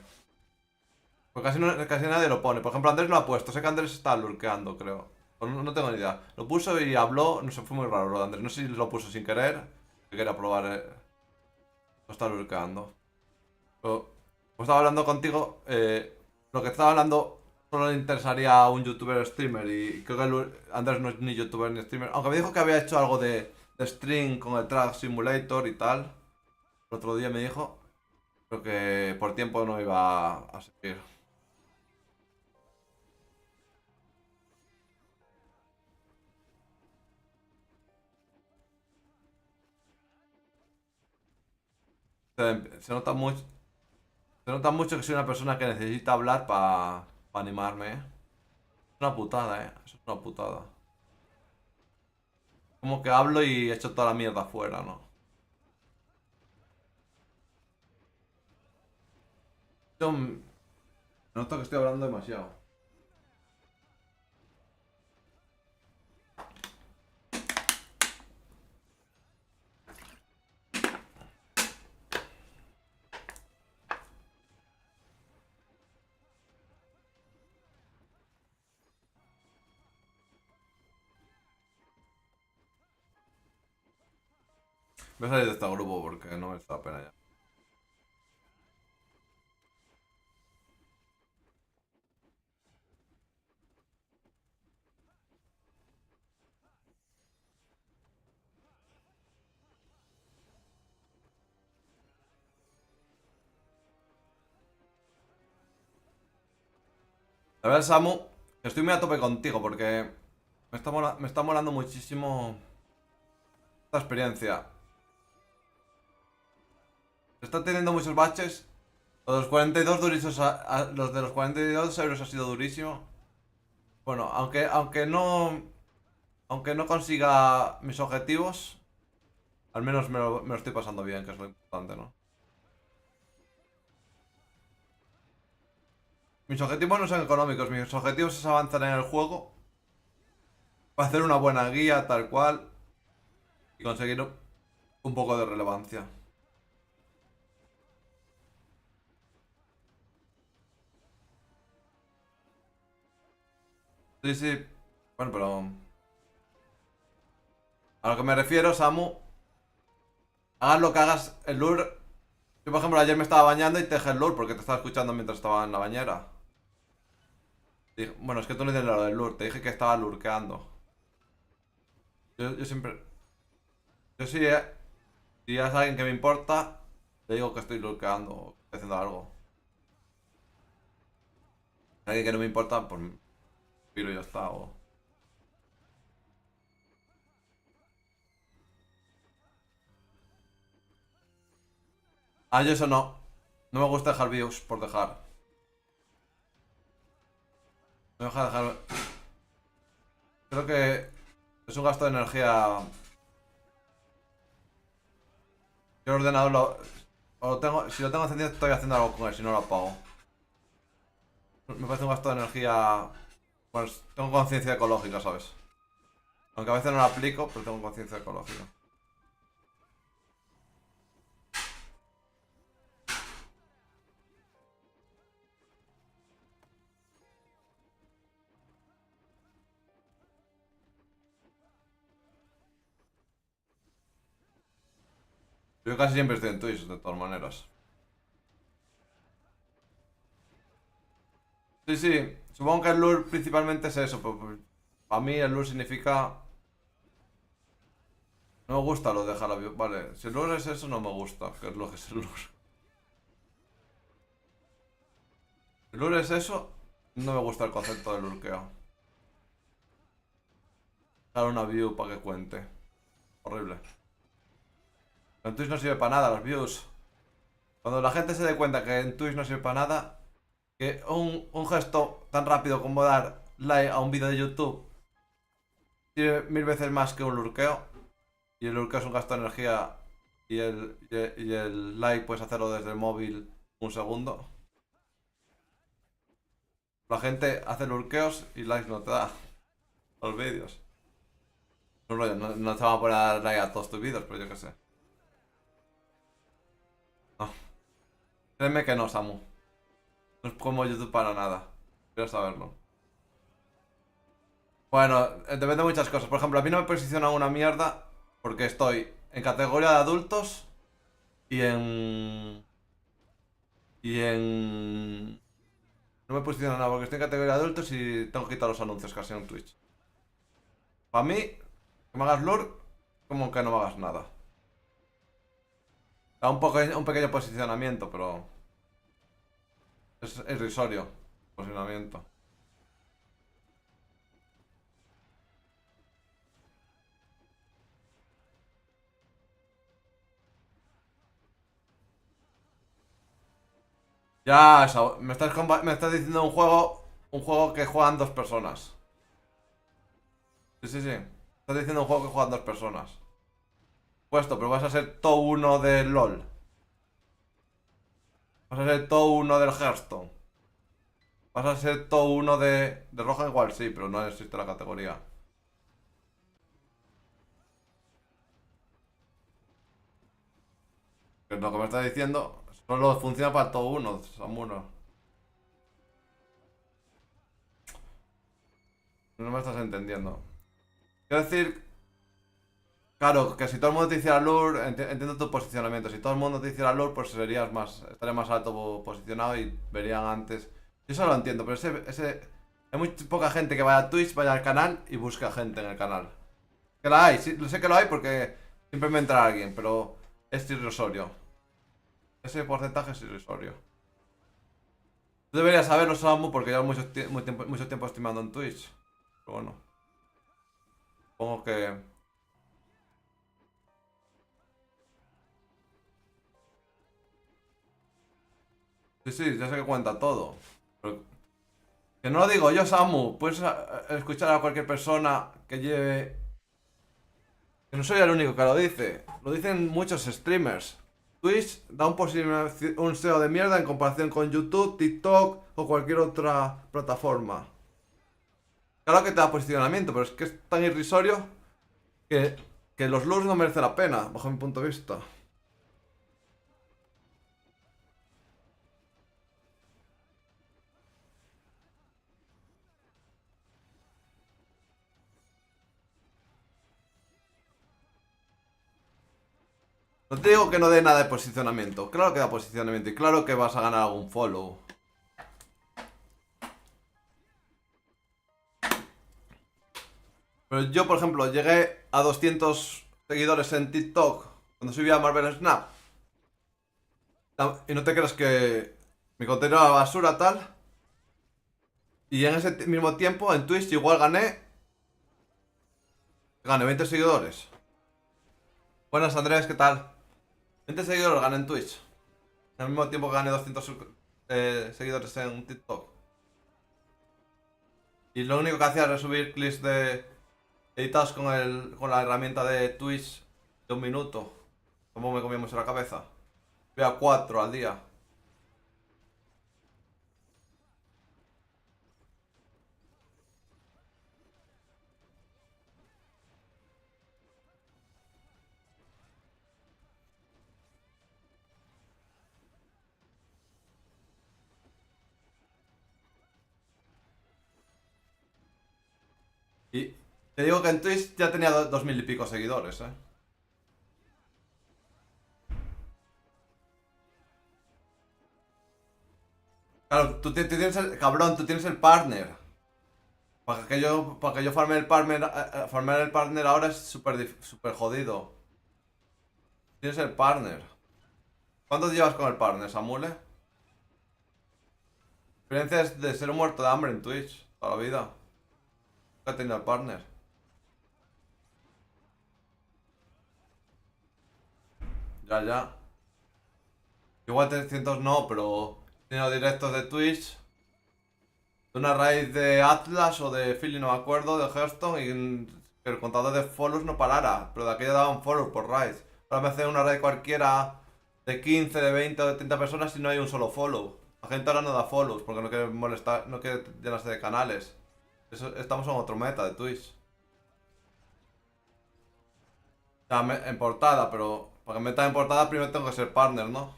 Pues casi nadie lo pone. Por ejemplo, Andrés lo ha puesto. Sé que Andrés está lurkeando, creo. O no tengo ni idea. Lo puso y habló. No sé, fue muy raro lo de Andrés. No sé si lo puso sin querer. Que quería probar. No está lurkeando. Pero, como estaba hablando contigo, lo que estaba hablando solo le interesaría a un youtuber o streamer. Y creo que Andrés no es ni youtuber ni streamer. Aunque me dijo que había hecho algo de stream con el Track Simulator y tal. El otro día me dijo. Creo que por tiempo no iba a seguir. Se nota mucho. Se nota mucho que soy una persona que necesita hablar para animarme, ¿eh? Es una putada, ¿eh? Eso es una putada. Como que hablo y echo toda la mierda afuera, ¿no? Noto que estoy hablando demasiado. Voy a salir de este grupo porque no me está la pena ya. A ver, Samu, estoy muy a tope contigo porque me está molando muchísimo esta experiencia. Está teniendo muchos baches. Los 42 durísimos, los de los 42 euros ha sido durísimo. Bueno, aunque no consiga mis objetivos, al menos me lo estoy pasando bien, que es lo importante, ¿no? Mis objetivos no son económicos, mis objetivos es avanzar en el juego, hacer una buena guía, tal cual, y conseguir un poco de relevancia. Sí, sí. Bueno, pero... A lo que me refiero, Samu, hagas lo que hagas, el lure... Yo, por ejemplo, ayer me estaba bañando y te dejé el lure porque te estaba escuchando mientras estaba en la bañera. Bueno, es que tú no dices lo del lure, te dije que estaba lurkeando. Yo siempre... Yo sí, si es alguien que me importa, le digo que estoy lurkeando o que estoy haciendo algo. Alguien que no me importa, pues piro y ya está. Ah, yo eso no. No me gusta dejar views por dejar. No me deja dejar. Creo que es un gasto de energía. Yo el ordenador o lo tengo. Si lo tengo encendido estoy haciendo algo con él, si no lo apago. Me parece un gasto de energía. Pues tengo conciencia ecológica, ¿sabes? Aunque a veces no lo aplico, pero tengo conciencia ecológica. Yo casi siempre estoy en Twitch, de todas maneras. Sí, sí. Supongo que el lure principalmente es eso. Para mí el lure significa... No me gusta lo de dejar la view. Vale, si el lure es eso, no me gusta. ¿Qué es lo que es el lure? Si el lure es eso, no me gusta el concepto de lurkeo. Dar una view para que cuente. Horrible. En Twitch no sirve para nada las views. Cuando la gente se dé cuenta que en Twitch no sirve para nada, Que un gesto tan rápido como dar like a un vídeo de YouTube tiene 1000 veces más que un lurkeo. Y el lurkeo es un gasto de energía. Y el like puedes hacerlo desde el móvil un segundo. La gente hace lurkeos y likes no te da a los vídeos. Es un rollo, no te van a poner a dar like a todos tus vídeos, pero yo qué sé. No, créeme que no, Samu. No es como YouTube para nada. Quiero saberlo. Bueno, depende de muchas cosas. Por ejemplo, a mí no me posiciona una mierda porque estoy en categoría de adultos y en... Y en... No me posiciona nada porque estoy en categoría de adultos y tengo que quitar los anuncios casi en Twitch. Para mí, que me hagas lure, como que no me hagas nada. Da un pequeño posicionamiento, pero es irrisorio. Posicionamiento. Ya, me estás diciendo un juego que juegan dos personas. Sí, sí, sí. Estás diciendo un juego que juegan dos personas. Puesto, pero vas a ser todo uno de LOL. Vas a ser todo uno del Hearthstone. Vas a ser todo uno de Roja igual, sí, pero no existe la categoría. Que lo que me estás diciendo solo funciona para todo uno, Samuno. No me estás entendiendo. Quiero decir, claro, que si todo el mundo te hiciera lure, entiendo tu posicionamiento. Si todo el mundo te hiciera lure, pues estarías más alto posicionado y verían antes. Yo eso lo entiendo, pero hay muy poca gente que vaya a Twitch, vaya al canal y busca gente en el canal. Que la hay, sí, lo sé que lo hay porque siempre me entra alguien, pero es irrisorio. Ese porcentaje es irrisorio. Tú deberías saberlo, Samu, porque llevas mucho tiempo streamando en Twitch. Pero bueno, supongo que... Sí, sí, ya sé que cuenta todo. Pero que no lo digo yo, Samu. Puedes escuchar a cualquier persona que lleve... Que no soy el único que lo dice. Lo dicen muchos streamers. Twitch da un SEO de mierda en comparación con YouTube, TikTok o cualquier otra plataforma. Claro que te da posicionamiento, pero es que es tan irrisorio que, que los lures no merecen la pena, bajo mi punto de vista. No te digo que no dé nada de posicionamiento. Claro que da posicionamiento y claro que vas a ganar algún follow. Pero yo, por ejemplo, llegué a 200 seguidores en TikTok cuando subía Marvel Snap. Y no te creas que mi contenido era basura tal. Y en ese mismo tiempo en Twitch igual gané 20 seguidores. Buenas Andrés, ¿qué tal? 20 seguidores gané en Twitch. Al mismo tiempo que gané 200 seguidores en TikTok. Y lo único que hacía era subir clips editados con la herramienta de Twitch de un minuto. Como me comíamos en la cabeza. Voy a 4 al día. Y te digo que en Twitch ya tenía 2000 y pico seguidores, eh. Claro, tienes el... Cabrón, tú tienes el partner. Para que yo farme el partner ahora es súper jodido. Tienes el partner. ¿Cuánto llevas con el partner, Samule? Experiencias de ser un muerto de hambre en Twitch. Toda la vida. ¿Qué ha tenido el partner? Ya. Igual 300 no, pero he tenido directos de Twitch Una raíz de Atlas o de Philly, no me acuerdo, de Hearthstone, y que el contador de follows no parara. Pero de aquello daban follows por raid. Ahora me hace una raid cualquiera de 15, de 20 o de 30 personas y no hay un solo follow. La gente ahora no da follows porque no quiere molestar, no quiere llenarse de canales. Estamos en otro meta de Twitch. O sea, en portada, pero para que me meta en portada primero tengo que ser partner, ¿no?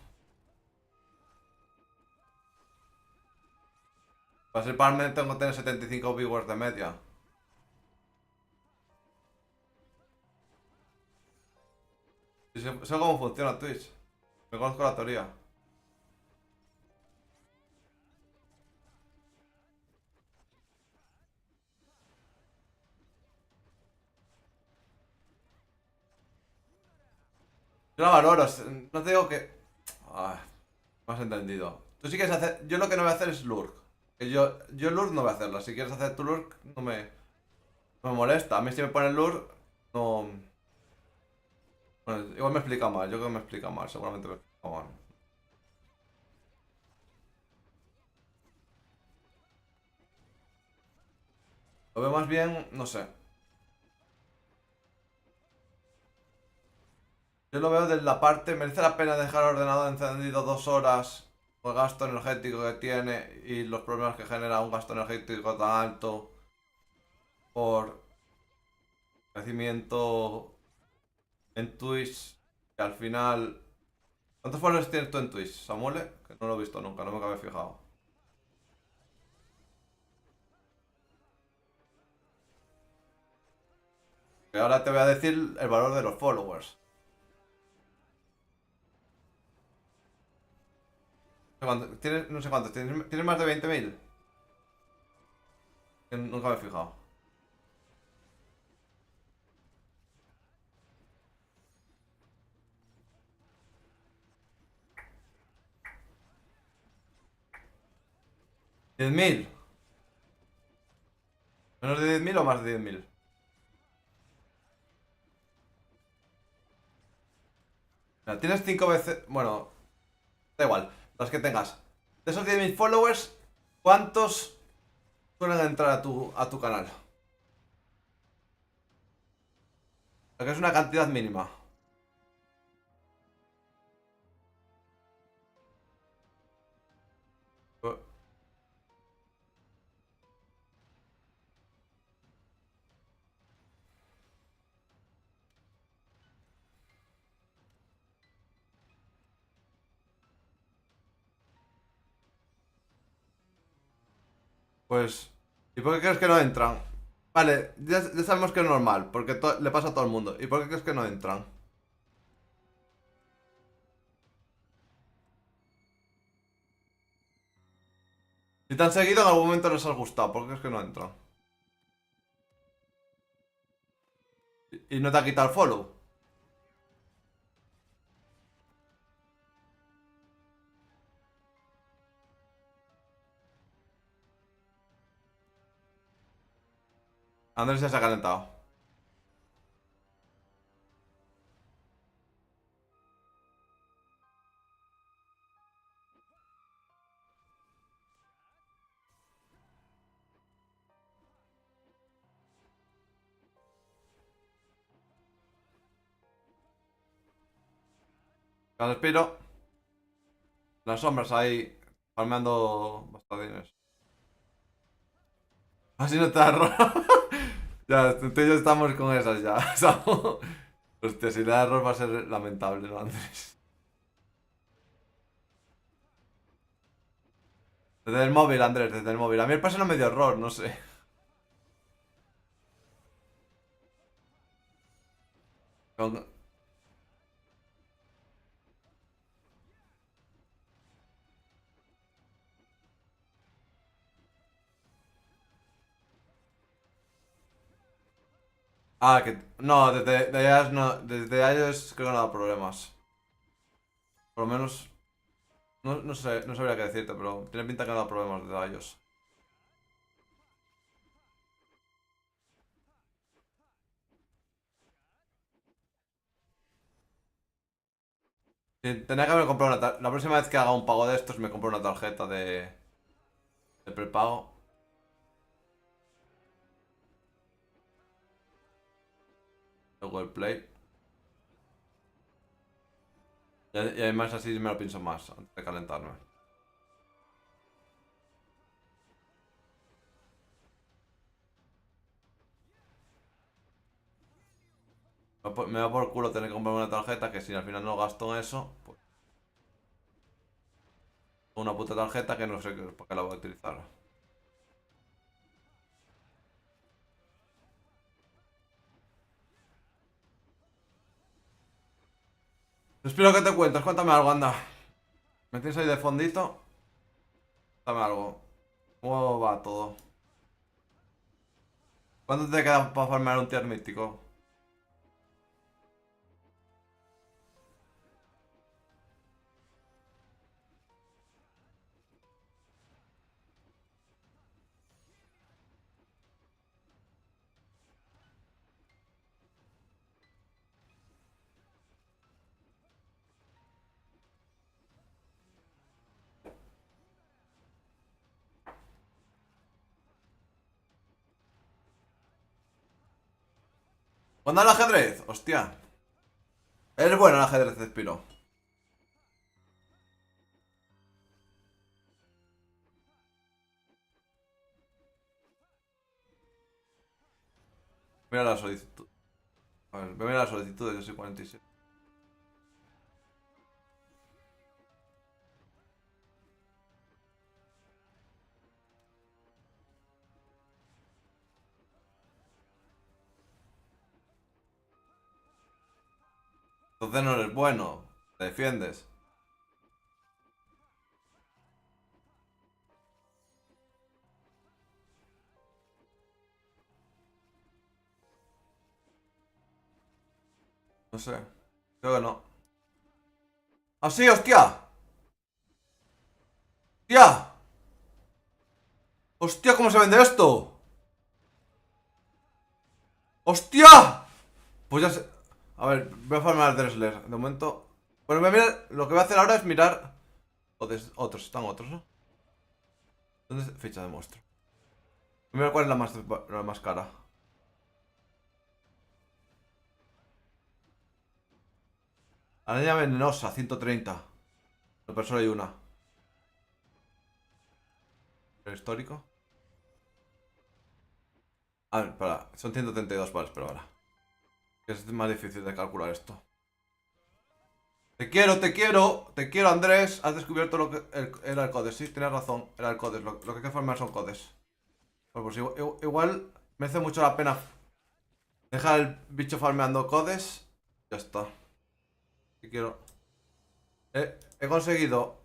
Para ser partner tengo que tener 75 viewers de media. Y sé cómo funciona Twitch. Me conozco la teoría. Yo la valoro, no te digo que... Ay, me has entendido. Tú sí quieres hacer... Yo lo que no voy a hacer es lurk. Que yo lurk no voy a hacerla. Si quieres hacer tu lurk, no me molesta. A mí si me ponen lurk, no... Bueno, igual me explica mal. Yo creo que me explica mal. Seguramente me explica mal. Lo veo más bien, no sé. Yo lo veo de la parte... ¿Merece la pena dejar el ordenador encendido 2 horas? El gasto energético que tiene y los problemas que genera un gasto energético tan alto por crecimiento en Twitch, que al final... ¿Cuántos followers tienes tú en Twitch, Samuel? Que no lo he visto nunca, no me había fijado. Que ahora te voy a decir el valor de los followers. No sé cuántos, ¿tienes más de 20.000? Que nunca me he fijado. ¿10.000? ¿Menos de 10.000 o más de 10.000? Mira, tienes 5 veces... Bueno, da igual, los que tengas. De esos 10.000 followers, ¿cuántos suelen entrar a tu canal? Porque es una cantidad mínima. Pues... ¿Y por qué crees que no entran? Vale, ya sabemos que es normal, porque le pasa a todo el mundo. ¿Y por qué crees que no entran? Si te han seguido, en algún momento les has gustado. ¿Por qué crees que no entran? Y no te ha quitado el follow. Andrés ya se ha calentado. Respiro. Las sombras ahí. Farmeando bastardines. Así no te da error. Ya, tú y yo estamos con esas ya. Hostia, si le da error va a ser lamentable, ¿no, Andrés? Desde el móvil, Andrés, desde el móvil. A mí el pase no me dio error, no sé. Con- Ah, que... No, desde iOS no... Desde iOS creo que no da problemas. Por lo menos... No sé, no sabría qué decirte, pero tiene pinta que no da problemas desde iOS. Sí, tenía que haber comprado La próxima vez que haga un pago de estos me compro una tarjeta de prepago. Luego el play. Y además así me lo pienso más antes de calentarme. Me da por culo tener que comprar una tarjeta que si al final no gasto en eso, pues una puta tarjeta que no sé por qué la voy a utilizar. Espero que te cuentes, cuéntame algo, anda. ¿Me tienes ahí de fondito? Cuéntame algo. ¿Cómo va todo? ¿Cuánto te queda para farmear un tier mítico? ¿Cuándo al ajedrez? Hostia. Eres bueno el ajedrez, Espiro. Mira la solicitud. A ver, mira la solicitud, yo soy 47. Entonces no eres bueno. Te defiendes. No sé. Creo que no. ¡Ah, sí, hostia! ¡Hostia! ¡Hostia, cómo se vende esto! ¡Hostia! Pues ya sé. A ver, voy a farmar al Dressler. De momento. Bueno, voy a mirar. Lo que voy a hacer ahora es mirar. Otros, están otros, ¿no? ¿Dónde es ficha de monstruo? Voy a mirar cuál es la más cara. Araña venenosa, 130. Pero solo hay una. ¿El histórico? A ver, para. Son 132 vales, pero ahora. Es más difícil de calcular esto. Te quiero Andrés. Has descubierto lo que era el codes. Sí, tienes razón. Era el codes. Lo que hay que formar son codes. Bueno, pues igual merece mucho la pena dejar el bicho farmeando codes. Ya está. Te quiero. He conseguido.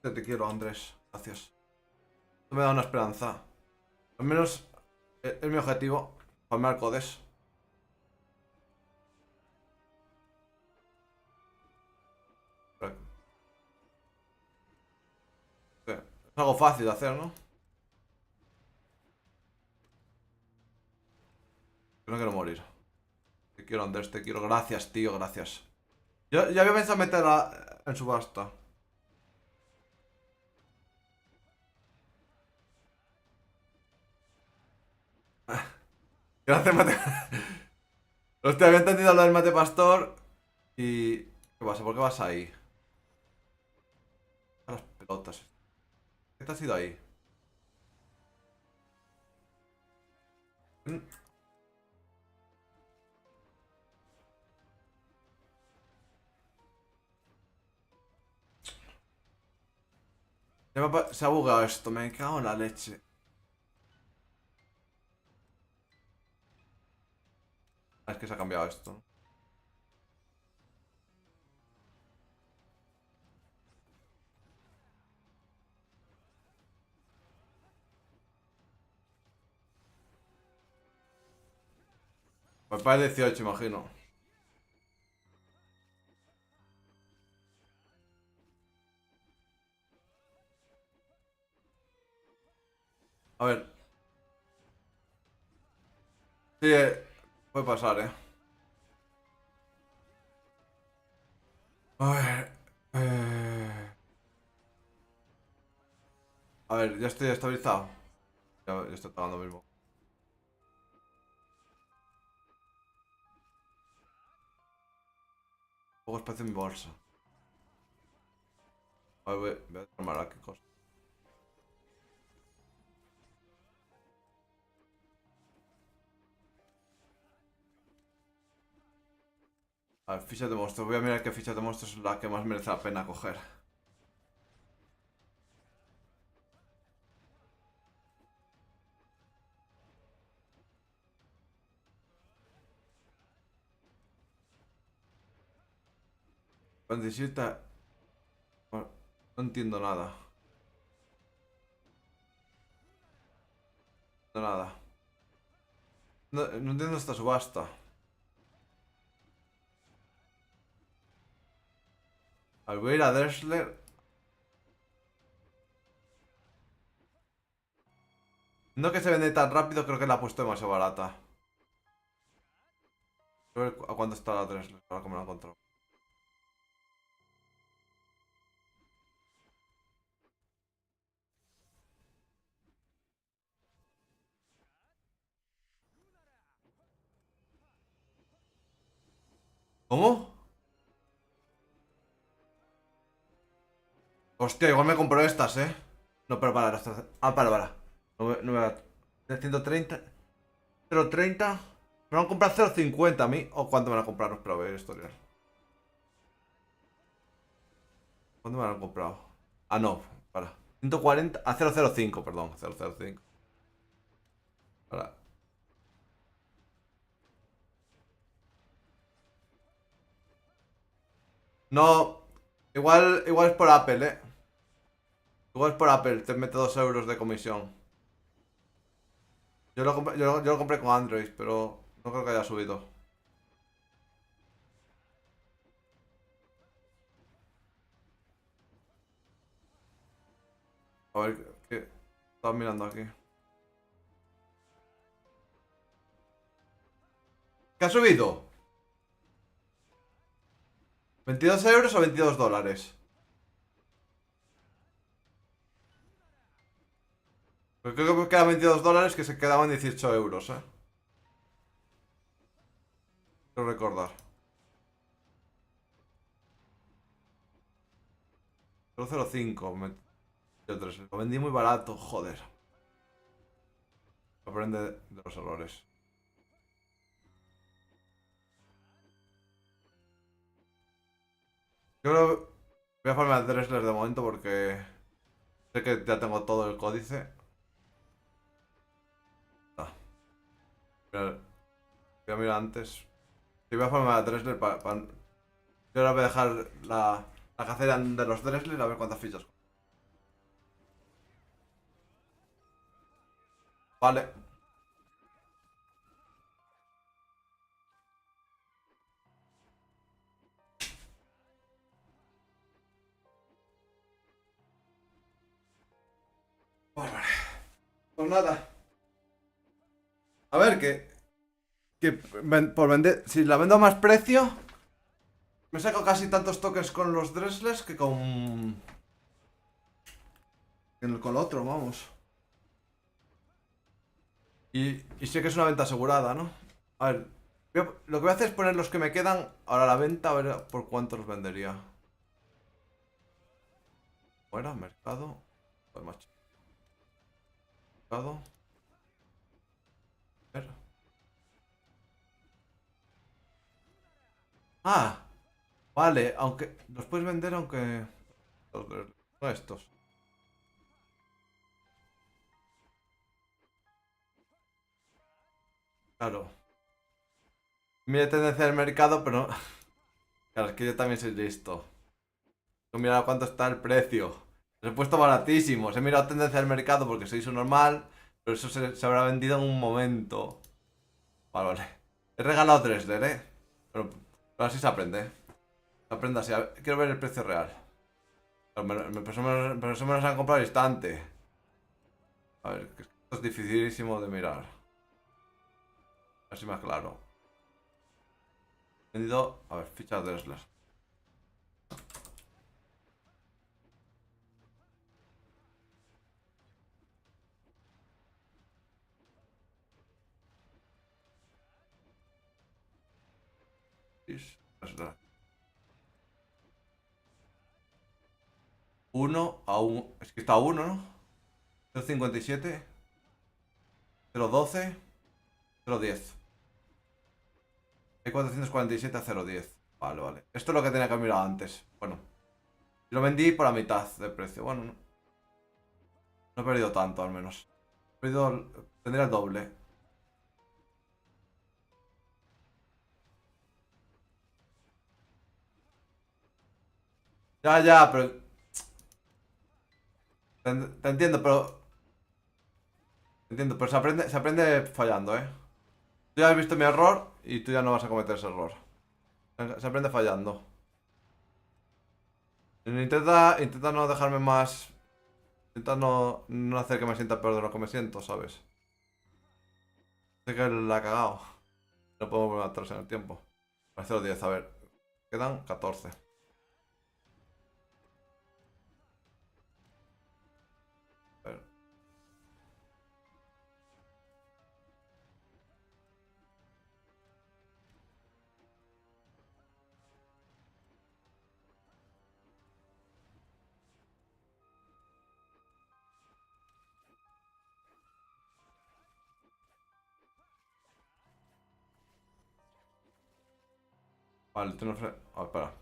Te quiero, Andrés. Gracias. Esto me da una esperanza. Al menos es mi objetivo. Farmear codes. Es algo fácil de hacer, ¿no? Yo no quiero morir. Te quiero, Andrés, te quiero. Gracias, tío, gracias. Yo ya había pensado meterla en subasta. Gracias, Mate. Hostia, había entendido lo del Mate Pastor. Y. ¿Qué pasa? ¿Por qué vas ahí? A las pelotas. ¿Qué te has ido ahí? Mm, se ha bugueado esto, me cago en la leche. Ah, es que se ha cambiado esto. Pues para 18, imagino. A ver. Sí, puede pasar, A ver. A ver, ya estoy estabilizado. Ya estoy pagando mismo. Poco espacio en mi bolsa. A ver, voy a tomar aquí cosas. A ver, fichas de monstruos. Voy a mirar qué fichas de monstruos es la que más merece la pena coger. Con 17... Bueno, no entiendo nada. No nada. No entiendo esta subasta. Al voy a ir a Dressler. No que se vende tan rápido, creo que la ha puesto demasiado barata. A ver a cuánto está la Dressler, ahora que me la encontrado. ¿Cómo? Hostia, igual me compro estas, ¿eh? No, pero para, para. No me va. De 130. 0.30. Me van a comprar 0.50 a mí. ¿O cuánto me van a comprar? No, espera, voy a ver historial. ¿Cuánto me han comprado? Ah, no, para. 140. A 0.05, perdón. 0.05. Para. No. Igual es por Apple, ¿eh? Igual es por Apple. Te mete 2 euros de comisión. Yo lo compré con Android, pero no creo que haya subido. A ver, ¿qué? Estaba mirando aquí. ¿Qué ha subido? ¿22 € o 22 dólares? Pues creo que quedan 22 dólares que se quedaban 18 euros, ¿eh? Quiero recordar. 0.05. Lo vendí muy barato, joder. Aprende de los errores. Yo creo que voy a farmear Dressler de momento porque sé que ya tengo todo el códice. Ah, voy a mirar antes. Si voy a farmear a Dressler para... Yo ahora voy a dejar la cacera de los Dressler a ver cuántas fichas. Vale. Pues vale. Pues nada. A ver, por vender... Si la vendo a más precio, me saco casi tantos tokens con los Dresslers que con el otro, vamos. Y sé que es una venta asegurada, ¿no? A ver, lo que voy a hacer es poner los que me quedan ahora a la venta, a ver por cuánto los vendería. Fuera, mercado. Joder, macho. Mercado. A ver. Ah, vale, aunque. Los puedes vender aunque. No estos. Claro. Mira tendencia del mercado, pero no. Claro, es que yo también soy listo. He mirado cuánto está el precio. Los he puesto baratísimos. He mirado tendencia del mercado porque se hizo normal. Pero eso se habrá vendido en un momento. Vale, vale. He regalado 3D, ¿eh? Pero así se aprende, ¿eh? Se aprende así. Quiero ver el precio real. Pero eso me los han comprado al instante. A ver, que esto es dificilísimo de mirar. Así más claro. Vendido. A ver, fichas de Tesla. Tesla. 1 a 1. Es que está a 1, ¿no? 0,57. 0,12. 0,10. Hay 447 a 0,10. Vale, vale. Esto es lo que tenía que haber mirado antes. Bueno. Lo vendí por la mitad de precio. Bueno, no, no he perdido tanto al menos. He perdido. Tendría el doble. Ya, ya, pero. Te entiendo, pero. Te entiendo, pero se aprende fallando, ¿eh? Tú ya has visto mi error y tú ya no vas a cometer ese error. Se aprende fallando. Intenta no dejarme más. Intenta no hacer que me sienta peor de lo que me siento, ¿sabes? Sé que la he cagado. No puedo volver atrás en el tiempo. Parece los 10, a ver. Quedan 14. A ver. Vale, tú no fre... A ver, espera.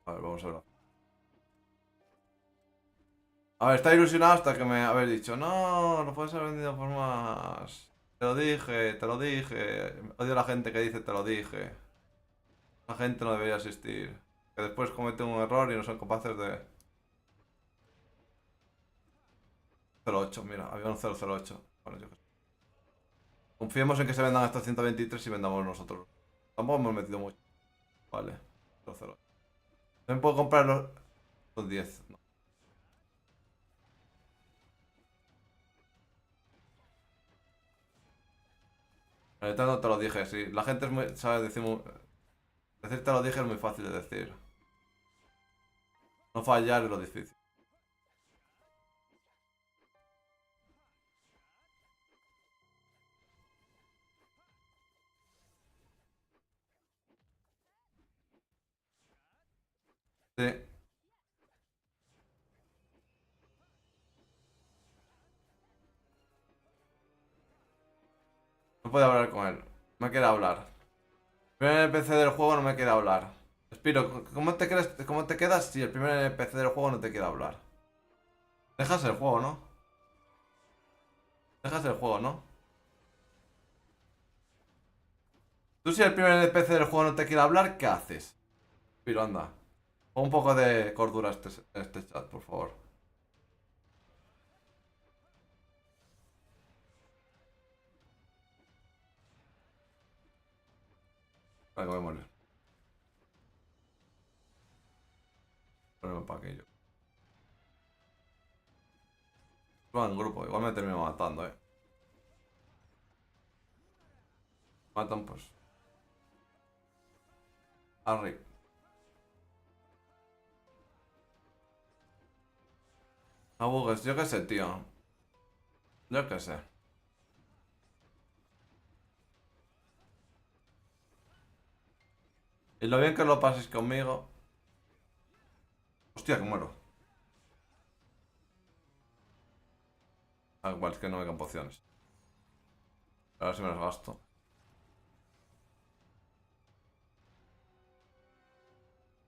A ver, vamos a ver. A ver, está ilusionado hasta que me habéis dicho, no, lo puedes haber vendido por más. Te lo dije, te lo dije. Odio a la gente que dice te lo dije. La gente no debería existir. Que después cometen un error y no son capaces de... 0,8, mira, había un 0,08. Bueno, yo qué sé. Confiemos en que se vendan estos 123 y vendamos nosotros. Tampoco hemos metido mucho. Vale, 0,08. También puedo comprar los 10. No. Ahorita no te lo dije, sí. La gente es muy... ¿Sabes? Decir te lo dije es muy fácil de decir. No fallar es lo difícil. Sí, no puedo hablar con él. Me quiere hablar. El primer NPC del juego no me quiere hablar. Espiro, cómo te quedas si el primer NPC del juego no te quiere hablar? Dejas el juego, ¿no? Dejas el juego, ¿no? Tú si el primer NPC del juego no te quiere hablar, ¿qué haces? Espiro, anda. Pon un poco de cordura a este chat, por favor. Vale, que voy a morir. Poneme para aquello. Va en grupo, igual me termino matando, Matan, pues. Arri. No bugues, yo qué sé, tío. Yo qué sé. Y lo bien que lo pases conmigo. Hostia, que muero. Ah, igual, es que no me quedan pociones. Ahora sí me las gasto.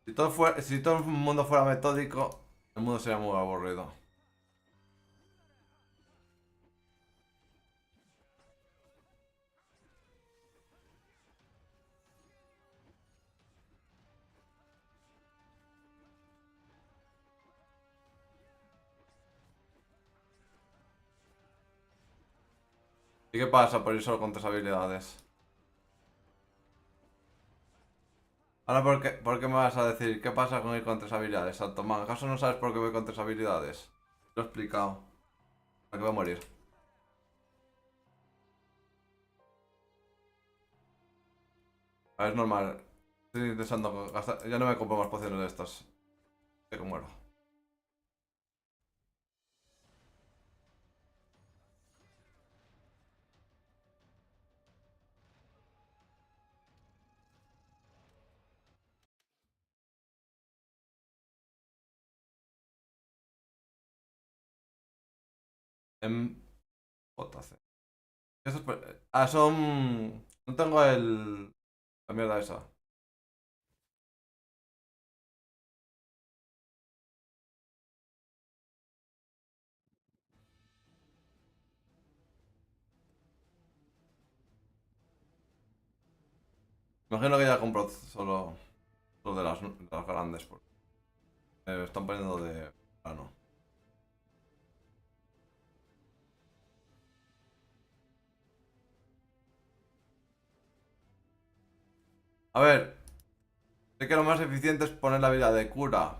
Si todo el mundo fuera metódico, el mundo sería muy aburrido. ¿Y qué pasa por ir solo con tres habilidades? Ahora, por qué me vas a decir qué pasa con ir con tres habilidades, Saltomán? ¿Acaso no sabes por qué voy con tres habilidades? Lo he explicado. ¿Para qué voy a morir? A ver, es normal. Estoy intentando ya no me compro más pociones de estas. Que muero. En JC. Son. No tengo el. La mierda esa. Imagino que ya compró solo de las grandes. Porque me están poniendo de. Ah, no. A ver, sé que lo más eficiente es poner la vida de cura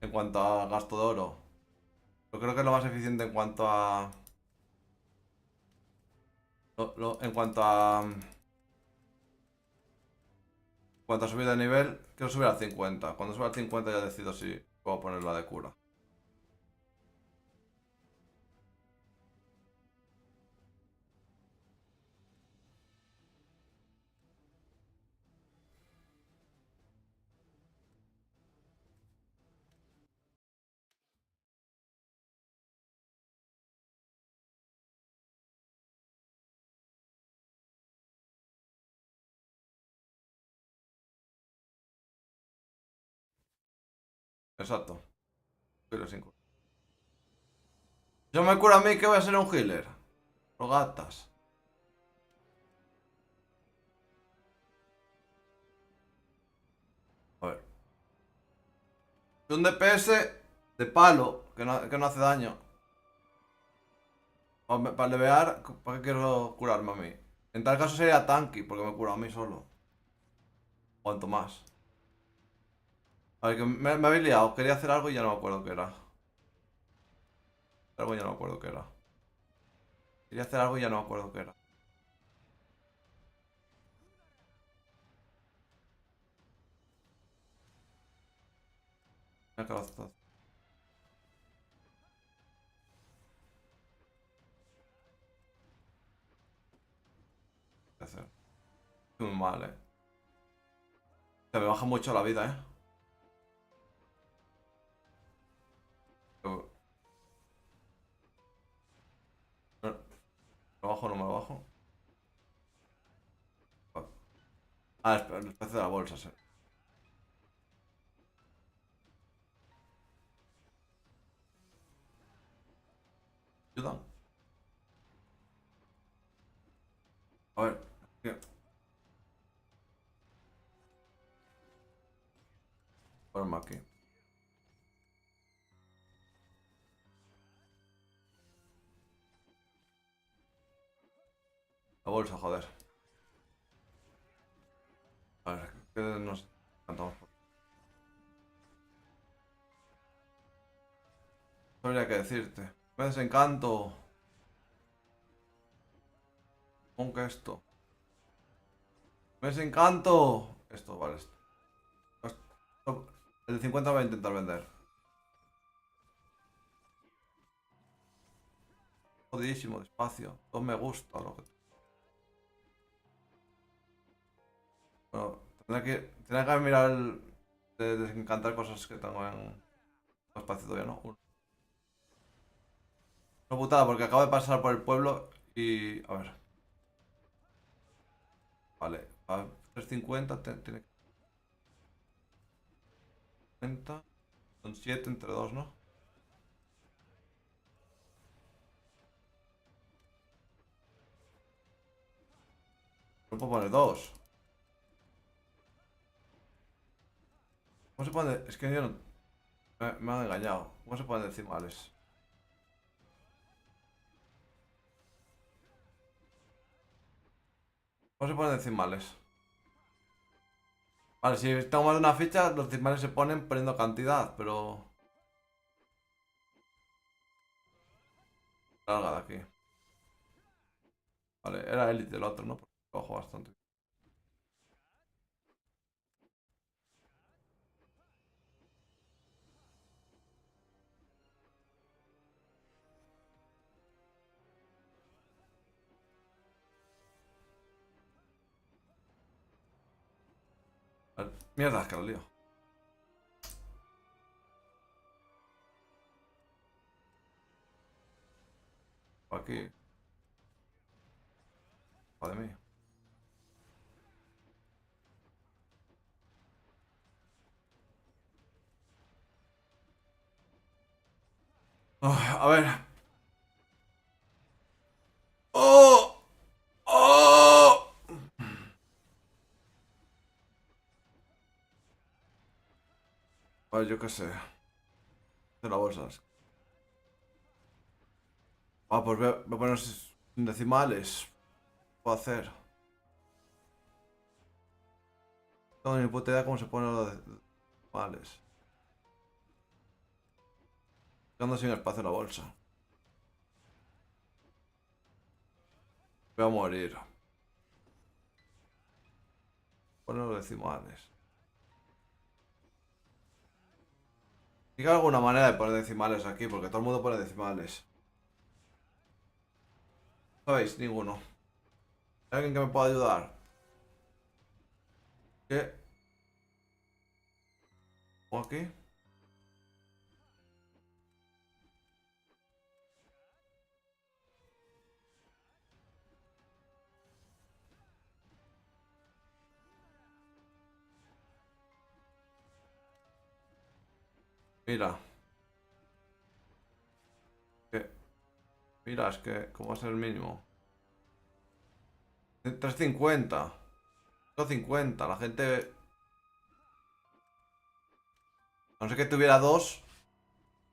en cuanto a gasto de oro. Pero creo que es lo más eficiente en cuanto a. En cuanto a subida de nivel, quiero subir al 50. Cuando suba al 50 ya decido si puedo poner la de cura. Exacto. Healer sin cura. Yo me curo a mí que voy a ser un healer. Los gatas. A ver. Un DPS de palo, que no hace daño. Para levear, ¿para qué quiero curarme a mí? En tal caso sería tanky, porque me curo a mí solo. Cuanto más. A ver, que me habéis liado. Quería hacer algo y ya no me acuerdo qué era. Algo y ya no me acuerdo qué era. Quería hacer algo y ya no me acuerdo qué era. Me he acabado todo. ¿Qué hacer? Estoy muy mal, Se me baja mucho la vida, Pero- ¿Me lo bajo o no me lo bajo? Ah, espera, el precio de la bolsa, sí. ¿Ayudan? A ver, ¿qué? Ponme aquí. La bolsa, joder. A ver, ¿qué nos cantamos? No sabría qué decirte. Me desencanto. ¿Cómo que esto? Me desencanto. Esto, vale. El de 50 voy a intentar vender. Jodidísimo, despacio. No me gusta lo que. Bueno, tendré que mirar de desencantar cosas que tengo en espacio todavía, ¿no? Una putada porque acabo de pasar por el pueblo y. A ver. Vale. A 350 tiene que. 50. Son 7 entre 2, ¿no? No puedo poner 2. ¿Cómo se pone? Es que yo no. Me han engañado. ¿Cómo se ponen decimales? ¿Cómo se ponen decimales? Vale, si tengo más de una ficha, los decimales se ponen poniendo cantidad, pero. Larga de aquí. Vale, era élite el otro, ¿no? Porque bajo bastante. Vale, mierda, es que lo lío. aquí. Joder mí. A ver. ¡Oh! ¡Oh! Pues yo qué sé. De la bolsa. Ah, pues voy a poner decimales. ¿Qué puedo hacer? No tengo ni puta idea cómo se ponen los decimales. Ando sin espacio en la bolsa. Voy a morir. Poner los decimales. Diga alguna manera de poner decimales aquí, porque todo el mundo pone decimales. ¿Sabéis? Ninguno. ¿Hay alguien que me pueda ayudar? ¿Qué? ¿Pongo aquí? Mira. ¿Qué? Mira, es que... ¿Cómo va a ser el mínimo? 350. 250. La gente... A no ser que tuviera dos.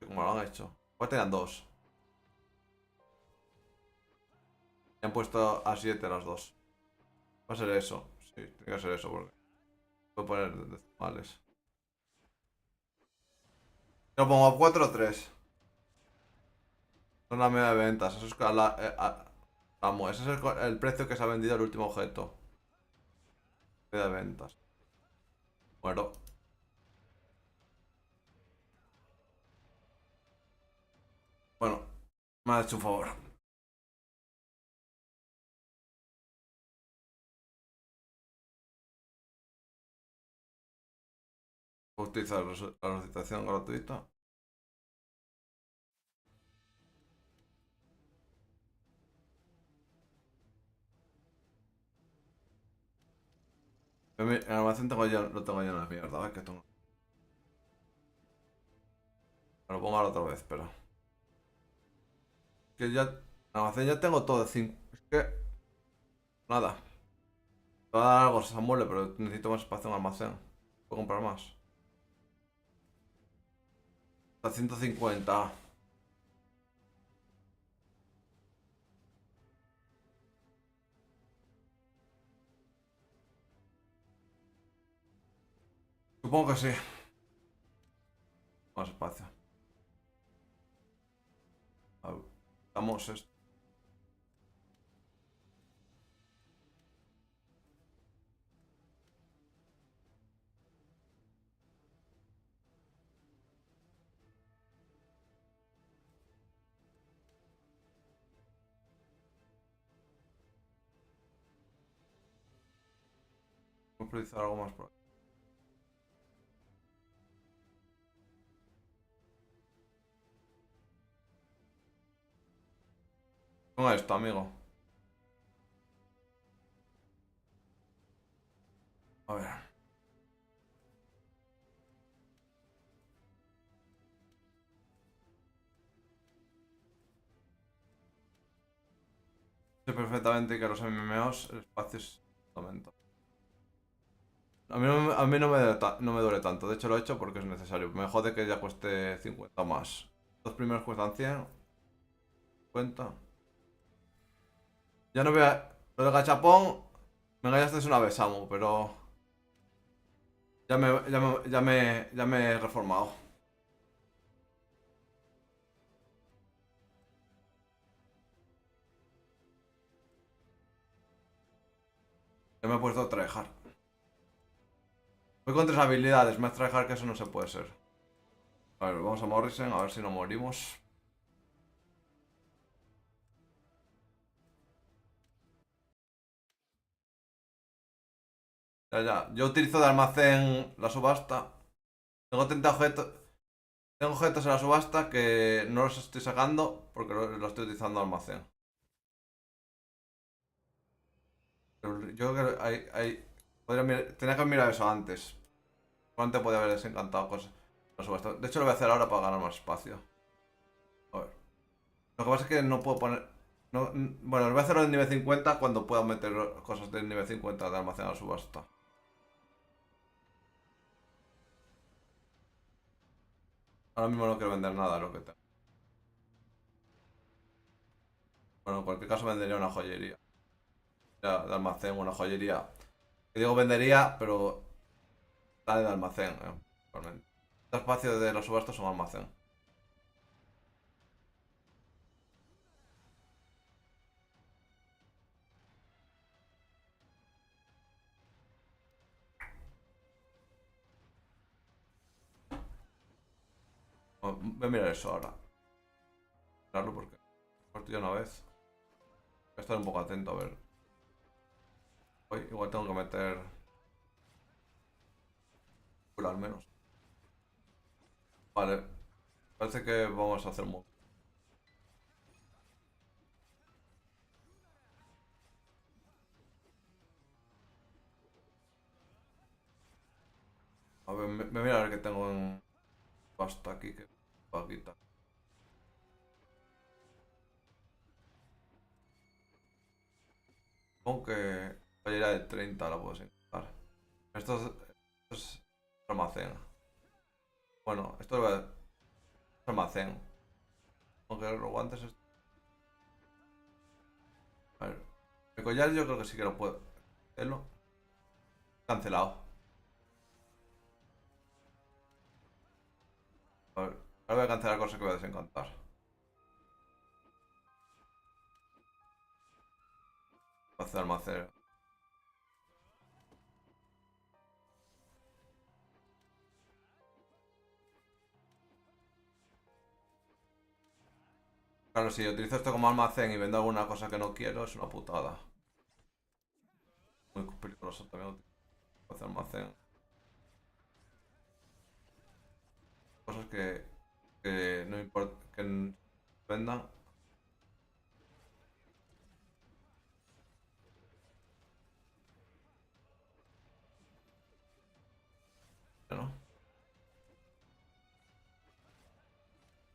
¿Cómo lo han hecho? Pues tenían dos. Y han puesto a 7 las dos. Va a ser eso. Sí, tiene que ser eso porque... Puedo poner decimales. Yo lo pongo a 4 o 3. Son la media de ventas. Eso es vamos, ese es el precio que se ha vendido el último objeto. Media de ventas. Bueno. Bueno. Me ha hecho un favor. Puedo utilizar la recitación gratuita. El almacén lo tengo lleno de mierda. A ver qué tengo. Me lo pongo ahora otra vez, espera. Que ya... El almacén ya tengo todo de 5. Es que... Nada. Te va a dar algo, se muele, pero necesito más espacio en el almacén. Puedo comprar más. Hasta 150. Supongo que sí. Más espacio. A ver, damos esto. Voy a priorizar algo más por aquí. Con esto, amigo. A ver. Sé perfectamente que los MMOs el espacio es aumento. A mí no me duele tanto. De hecho lo he hecho porque es necesario. Me jode que ya cueste 50 más. Los primeros cuestan 100. 50. Ya no voy a... Lo de gachapón... Me engañaste una vez, Samu, pero... Ya me he reformado. Ya me he puesto tryhard. Voy con 3 habilidades. Más tryhard que eso no se puede ser. A ver, vamos a Morrison, a ver si no morimos. Ya, ya. Yo utilizo de almacén la subasta. Tengo 30 objetos. Tengo objetos en la subasta que no los estoy sacando porque los estoy utilizando de almacén. Yo creo que tenía que mirar eso antes. Antes podía haber desencantado cosas. La subasta. De hecho, lo voy a hacer ahora para ganar más espacio. A ver. Lo que pasa es que no puedo poner. Bueno, lo voy a hacerlo en nivel 50 cuando pueda meter cosas del nivel 50 de almacén a la subasta. Ahora mismo no quiero vender nada de lo que tengo. Bueno, en cualquier caso vendería una joyería. Ya, de almacén, una joyería. Que digo vendería, pero está de almacén, realmente. Los espacios de los subastas son almacén. Bueno, voy a mirar eso ahora. Claro, porque he ya una vez. Voy a estar un poco atento a ver. Hoy igual tengo que meter al menos. Vale, parece que vamos a hacer mucho. A ver, me voy a ver qué tengo en pasta aquí que va a quitar. Supongo que la de 30 la puedo encontrar. Esto es almacén. Bueno, es almacén. Aunque los guantes. A ver, el collar yo creo que sí que lo puedo hacerlo. Cancelado. A ver, ahora voy a cancelar cosas que voy a desencantar. Voy a hacer almacén. Claro, si utilizo esto como almacén y vendo alguna cosa que no quiero, es una putada. Muy peligroso también hacer almacén. Cosas que no importa que vendan. ¿No?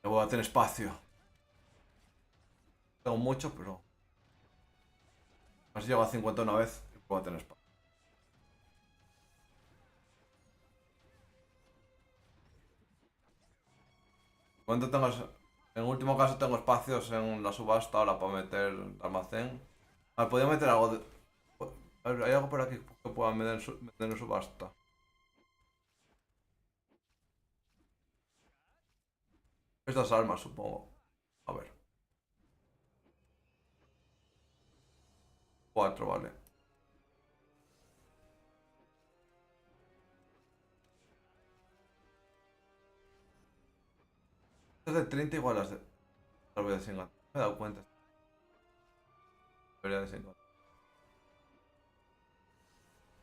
No voy a tener espacio. Tengo mucho, pero. Has llegado a 50 una vez y puedo tener espacio. ¿Cuánto tengo? En último caso tengo espacios en la subasta ahora para meter almacén. A ver, podría meter algo de. A ver, ¿hay algo por aquí que pueda meter meter en subasta? Estas armas, supongo. A ver. Cuatro, vale. Estas de 30 igual las voy a desencantar. Me he dado cuenta. Debería desencantar.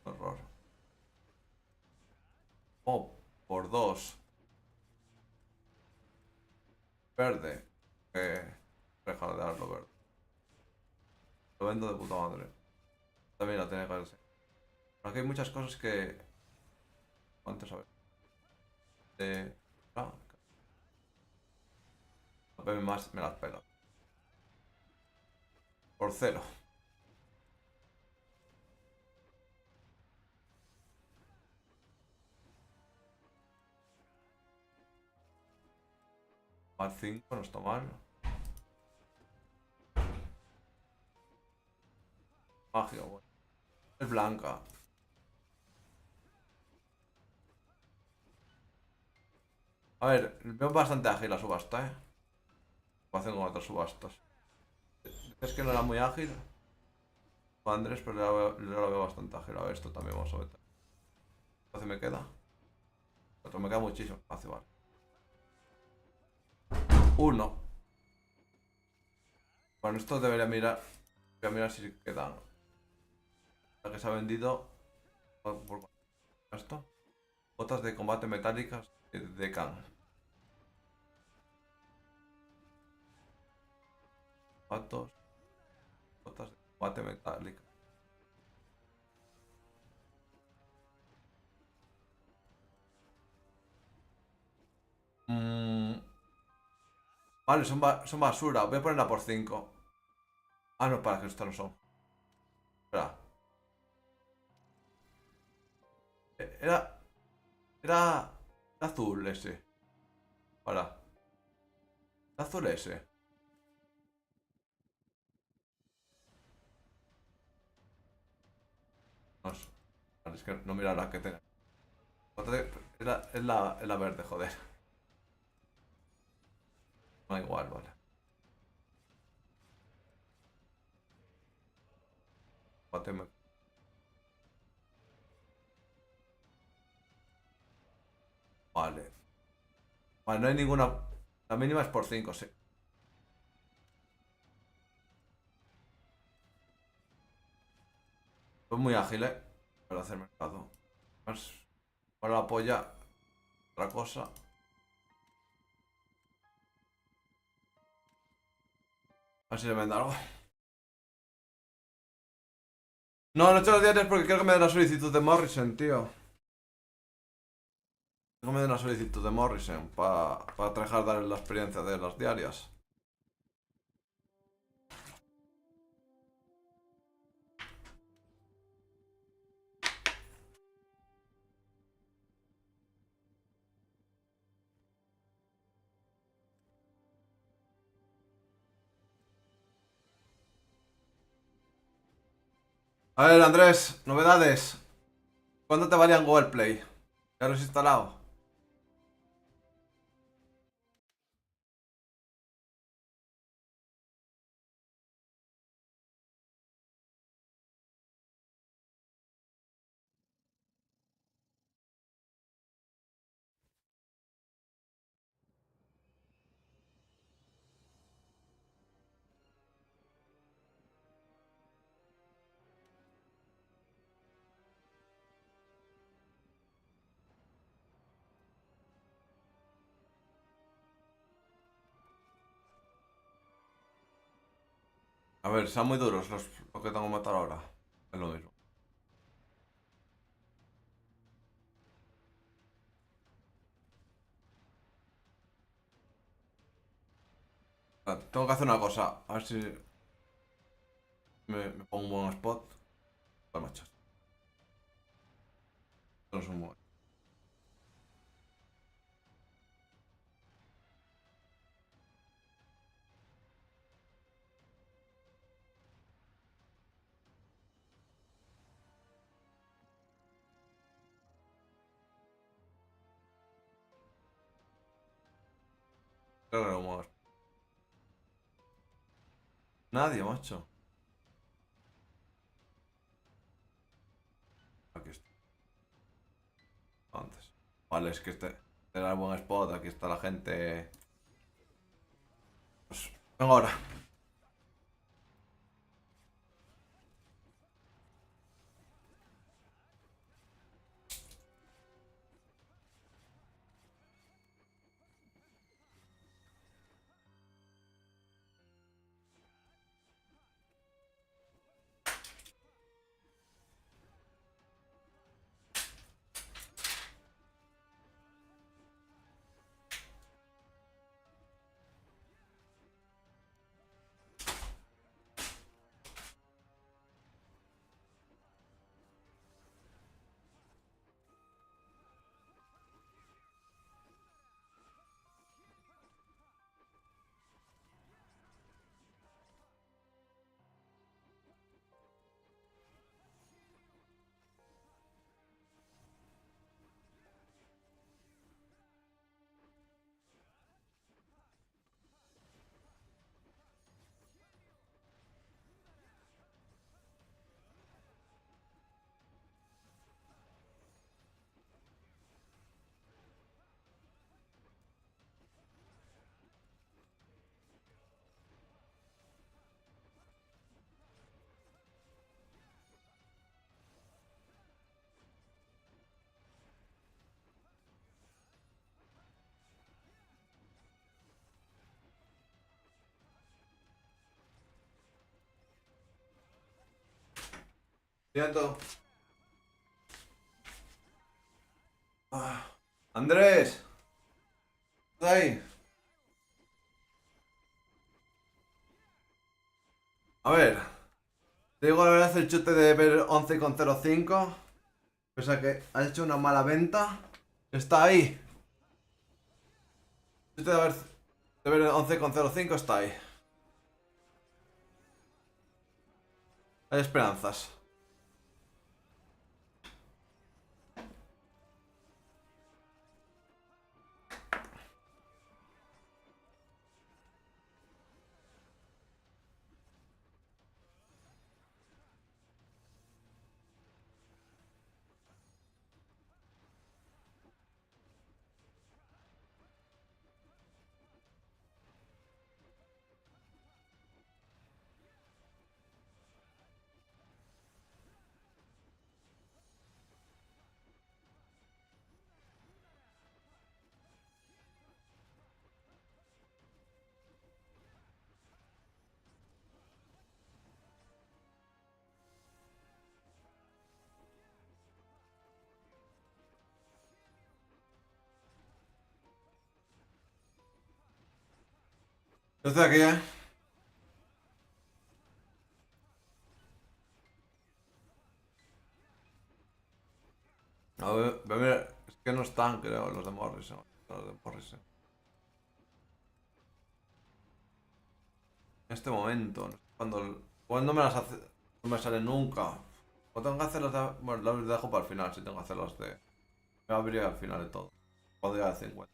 Horror. Oh, por dos. Verde. Dejar de darlo verde. Lo vendo de puta madre. También la tiene que verse. Aquí hay muchas cosas que. Antes a ver. De. Ah, más me las pela. Por cero. Más 5 no está mal. Magia, bueno. Es blanca. A ver, veo bastante ágil la subasta, Lo hacen con otras subastas. Es que no era muy ágil. Andrés, pero yo lo veo bastante ágil. A ver, esto también vamos a meter. ¿Qué me queda? Otro me queda muchísimo. Hace vale. Uno. Bueno, esto debería mirar. Voy a mirar si queda. La que se ha vendido. Por esto. Botas de combate metálicas de Khan. Patos. Botas de combate metálicas. Mm, vale, son basura. Voy a ponerla por 5. Ah, no, para que estos no son. Espera. Era. Era. Era azul ese. Para. Era azul ese. No sé. Vale, es que no mira la que tenga. Es la verde, joder. Da igual, vale. Báteme. Vale. Vale, no hay ninguna. La mínima es por 5, sí. Fue muy ágil, para hacer mercado. Más. Ahora la polla. Otra cosa. A ver si le vende algo. No, no he hecho los diarios porque quiero que me den la solicitud de Morrison, tío. Quiero que me den la solicitud de Morrison para trabajar darle la experiencia de las diarias. A ver, Andrés, novedades. ¿Cuándo te valía en Google Play? ¿Ya lo has instalado? A ver, sean muy duros los que tengo que matar ahora. Es lo mismo. Tengo que hacer una cosa. A ver si me pongo un buen spot. Pues macho. Esto no es un buen. Creo que era un buen spot. Nadie, macho. Aquí está. Antes. Vale, es que este era el buen spot. Aquí está la gente. Pues, vengo ahora. Siento. Ah. Andrés. Ahí. A ver. Te digo la verdad, el chute de ver 11,05. Pese a que has hecho una mala venta. Está ahí. El chute de ver 11,05 está ahí. Hay esperanzas. Yo estoy aquí, ¿eh? A ver, es que no están, creo, los de Morrison. Los de Morrison. En este momento, no sé cuando me las hace, no me salen nunca. O tengo que hacerlas de, bueno, las dejo para el final, si tengo que hacerlas de. Me abriré al final de todo. Cuando llegue a 50.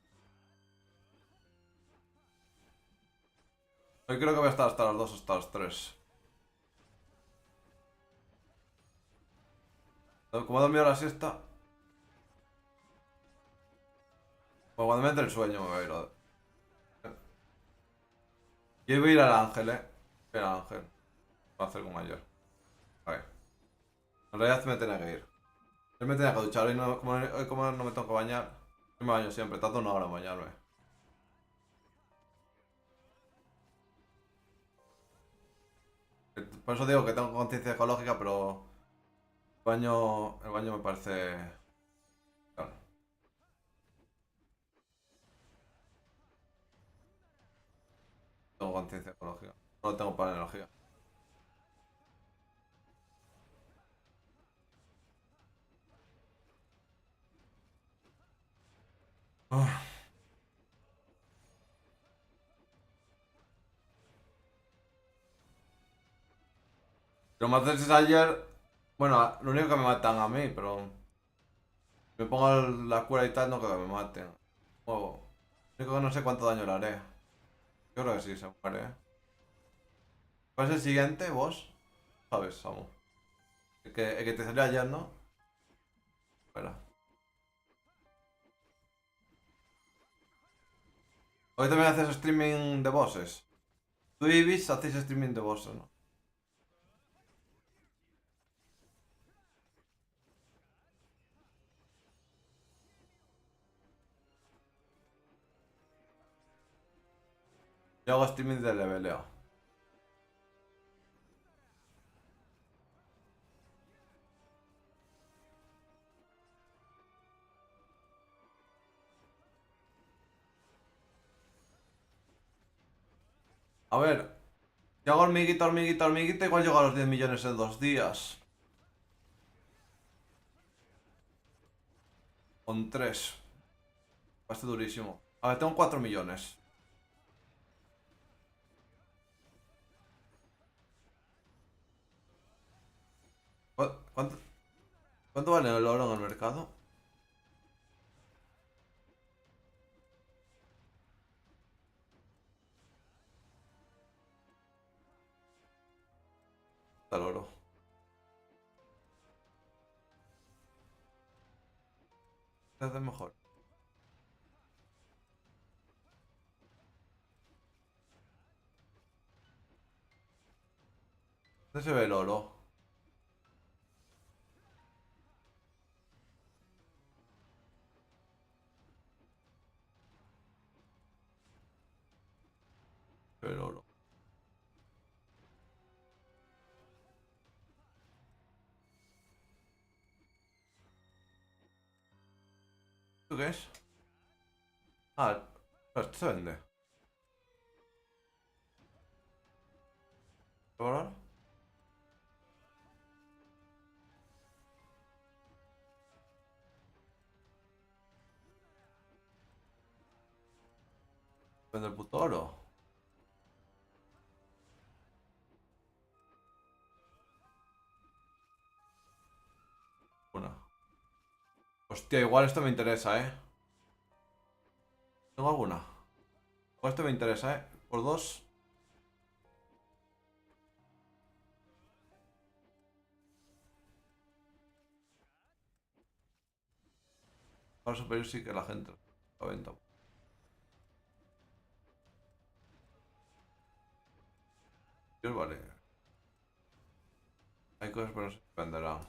Hoy creo que voy a estar hasta las 2 hasta las 3. Como he dormido la siesta, pues cuando me entre el sueño me voy a ir a. Yo voy a ir al ángel, Voy al ángel. Voy a hacer como ayer. A ver. En realidad me tenía que ir. Yo me tenía que duchar y no, hoy como no me tengo que bañar. Yo me baño siempre, tardo una hora en bañarme. Por eso digo que tengo conciencia ecológica, pero el baño me parece. Claro, tengo conciencia ecológica. No tengo para energía. Ah. Lo más es ayer. Bueno, lo único que me matan a mí, pero. Me pongo la cura y tal, no creo que me maten. Lo único que no sé cuánto daño le haré. Yo creo que sí, se muere, ¿Cuál es el siguiente, vos? ¿Sabes, Samu? El que te salió ayer, ¿no? Espera. Hoy también haces streaming de bosses. Tú y Ibis hacéis streaming de bosses, ¿no? Yo hago streaming de leveleo. A ver, si hago hormiguita, hormiguita, hormiguita, igual llego a los 10 millones en 2 días. Con 3. Va a ser durísimo. A ver, tengo 4 millones. ¿Cuánto, cuánto vale el oro en el mercado? Está el oro. ¿Qué hace mejor? ¿Dónde se ve el oro? Se ve el oro. ¿Esto qué es? Ah, Esto se vende. ¿Qué valor? Vende el puto oro. Una. Hostia, igual esto me interesa, ¿Tengo alguna? Igual esto me interesa, Por dos. Para superior sí que la gente lo venta. Vale. Hay cosas pero no se venderán.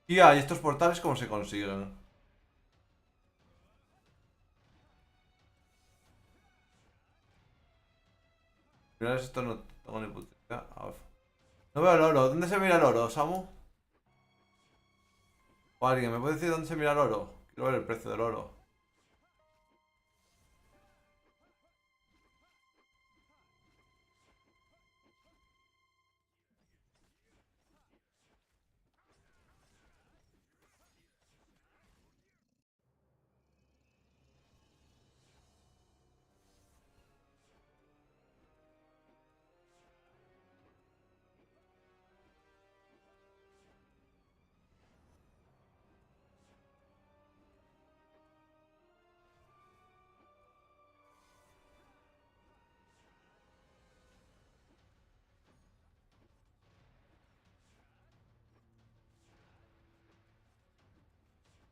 ¿Y estos portales cómo se consiguen? Mira, esto no tengo ni puta idea. A ver. No veo el oro. ¿Dónde se mira el oro, Samu? ¿O alguien me puede decir dónde se mira el oro? Quiero ver el precio del oro.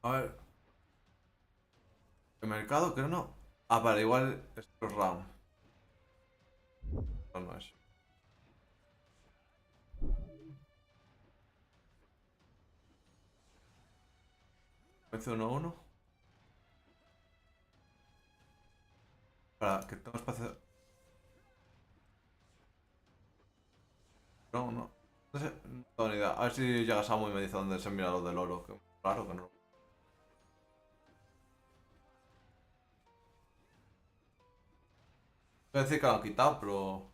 A ver. ¿El mercado? Creo no. Ah, vale, igual esto es RAM. No, no es. PC 1-1. Para que tengo espacio. No, no. No sé, no tengo ni idea. A ver si llega Samu y me dice dónde se mira lo del oro. Que claro que no. Voy a decir que lo han quitado, pero.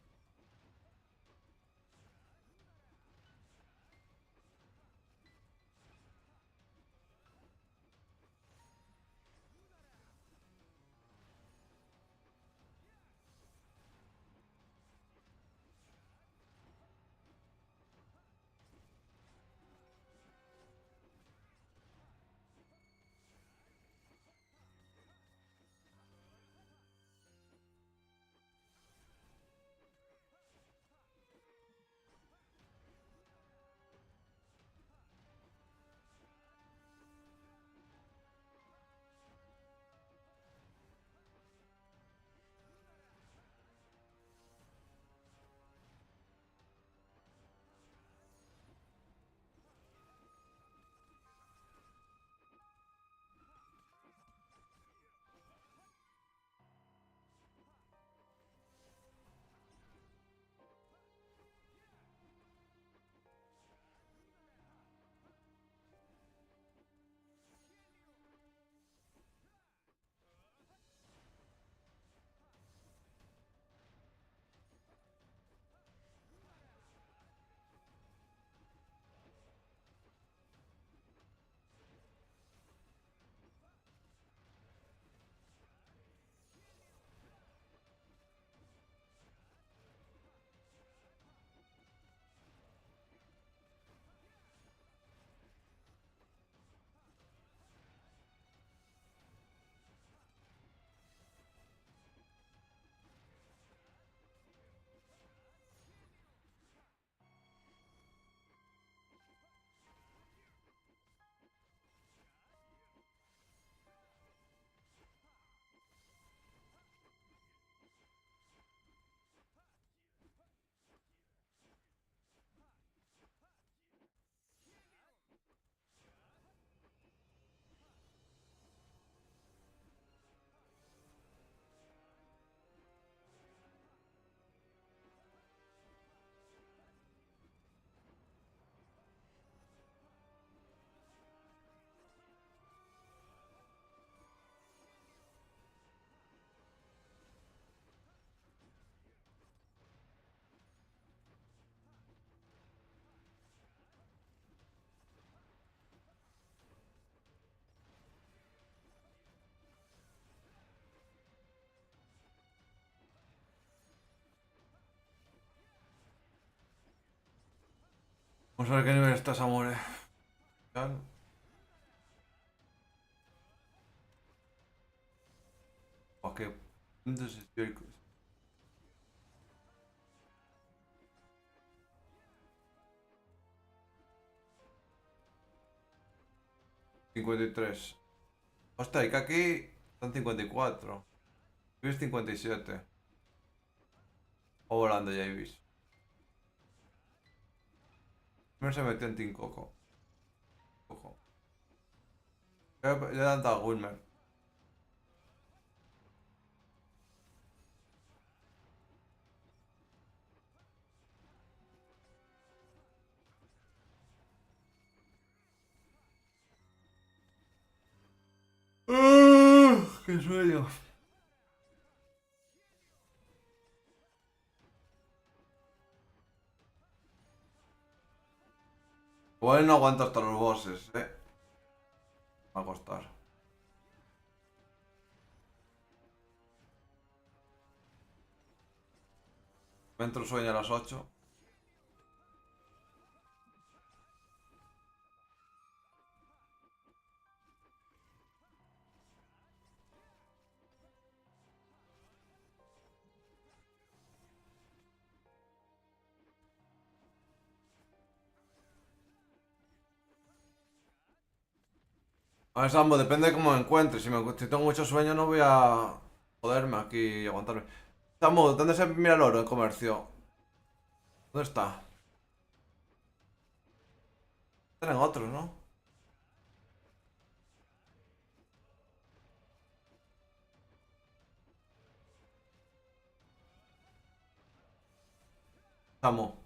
Vamos a ver qué nivel está Samure. Ok. Entonces, 53. Hostia, y que aquí están 54. Javis 57. O volando Javis. Primero se metió en Team Coco. Ojo. Le dan a Wilmer. ¡Qué sueño! Igual no aguanto hasta los bosses, Va a costar. Me entro sueño a las 8. A ver, Sambo, depende de cómo me encuentre. Si tengo mucho sueño no voy a joderme aquí y aguantarme. Sambo, ¿dónde se mira el oro en comercio? ¿Dónde está? Tienen otros, ¿no? Sambo.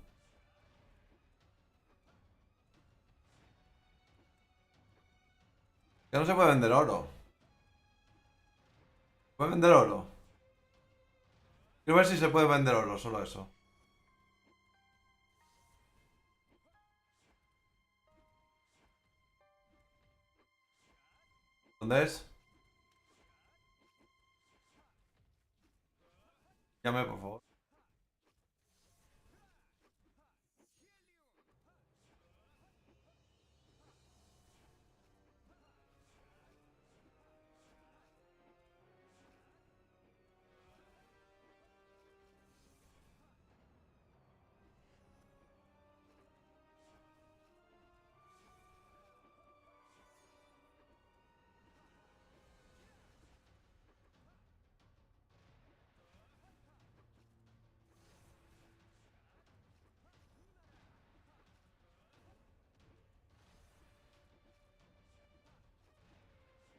Ya no se puede vender oro. ¿Puede vender oro? Quiero ver si se puede vender oro, solo eso. ¿Dónde es? Llame, por favor.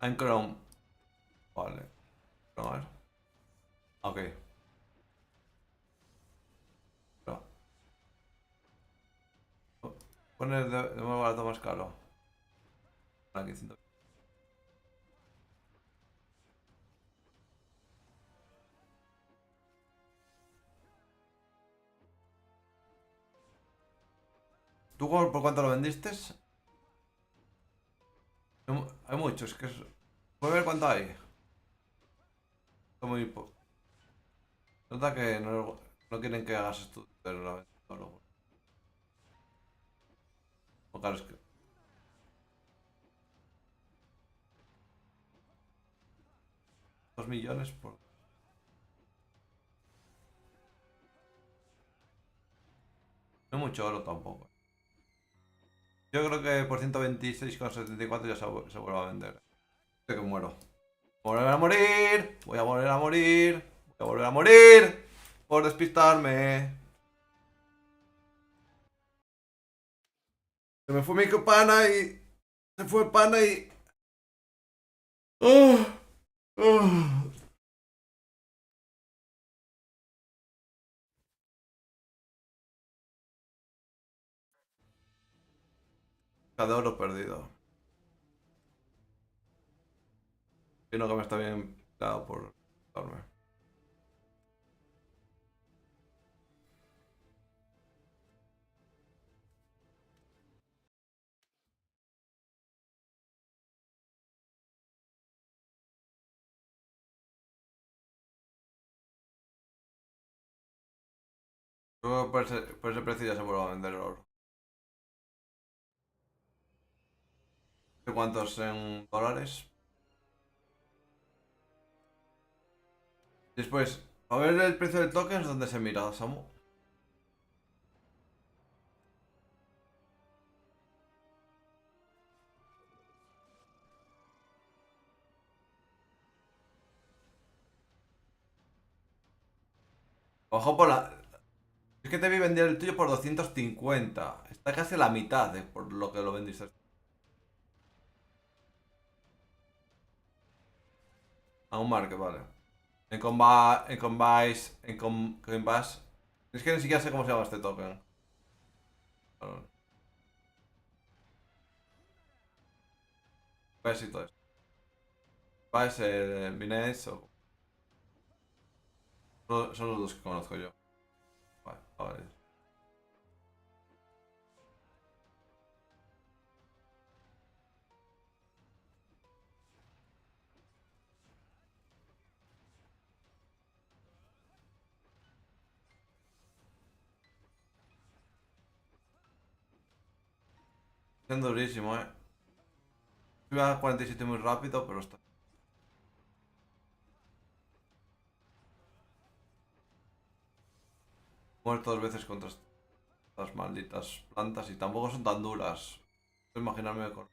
En Chrome. Vale. A ver. Ok. No. Pone de más barato más caro. Aquí 100. ¿Tú por cuánto lo vendiste? Hay muchos, que es... ¿Puedes ver cuánto hay? Está muy poco. Nota que no quieren que hagas esto, pero la venta luego. O claro, es que 2 millones por... No hay mucho oro tampoco. Yo creo que por 126,74 ya se vuelve a vender. De que muero. Voy a volver a morir. Voy a volver a morir. Voy a volver a morir. Por despistarme. Se me fue mi pana y... Se fue pana y... ¡Ah! ¡Ah! Cada oro perdido. Y no que me está bien dado por darme. Luego por ese precio ya se vuelve a vender el oro. ¿De cuántos en dólares? Después, a ver el precio del token, ¿dónde se mira, Samu? Ojo por la... Es que te vi vender el tuyo por 250. Está casi a la mitad de por lo que lo vendiste. A un market, vale. En Combase... En Combase... Coinbase... Es que ni siquiera sé cómo se llama este token. Bueno, Coinbase y todo esto. Coinbase, Binance o... Son los dos que conozco yo. Vale, vale. Es durísimo, eh. Sube a 47 muy rápido, pero está... Muerto dos veces contra estas malditas plantas y tampoco son tan duras. Puedo imaginarme con...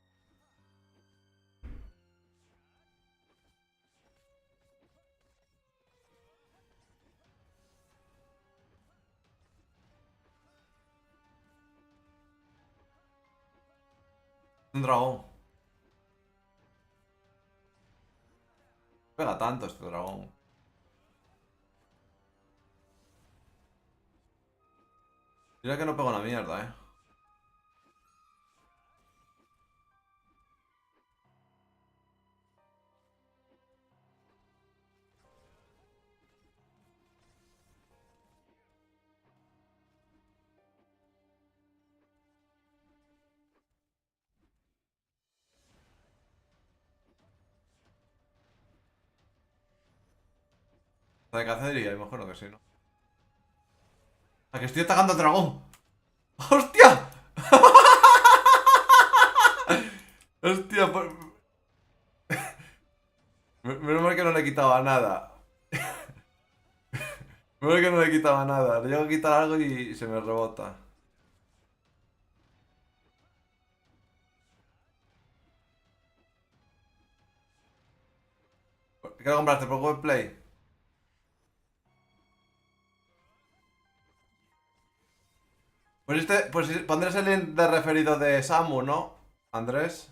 Un dragón. Pega tanto este dragón. Mira que no pego una mierda, eh. Está de cacería, imagino que sí, ¿no? ¡A que estoy atacando al dragón! ¡Hostia! ¡Hostia! Menos mal que no le quitaba nada. Menos mal que no le quitaba nada. Le llego a quitar algo y se me rebota. ¿Qué lo compraste por Google Play? Pues pondrás el link de referido de Samu, ¿no? Andrés.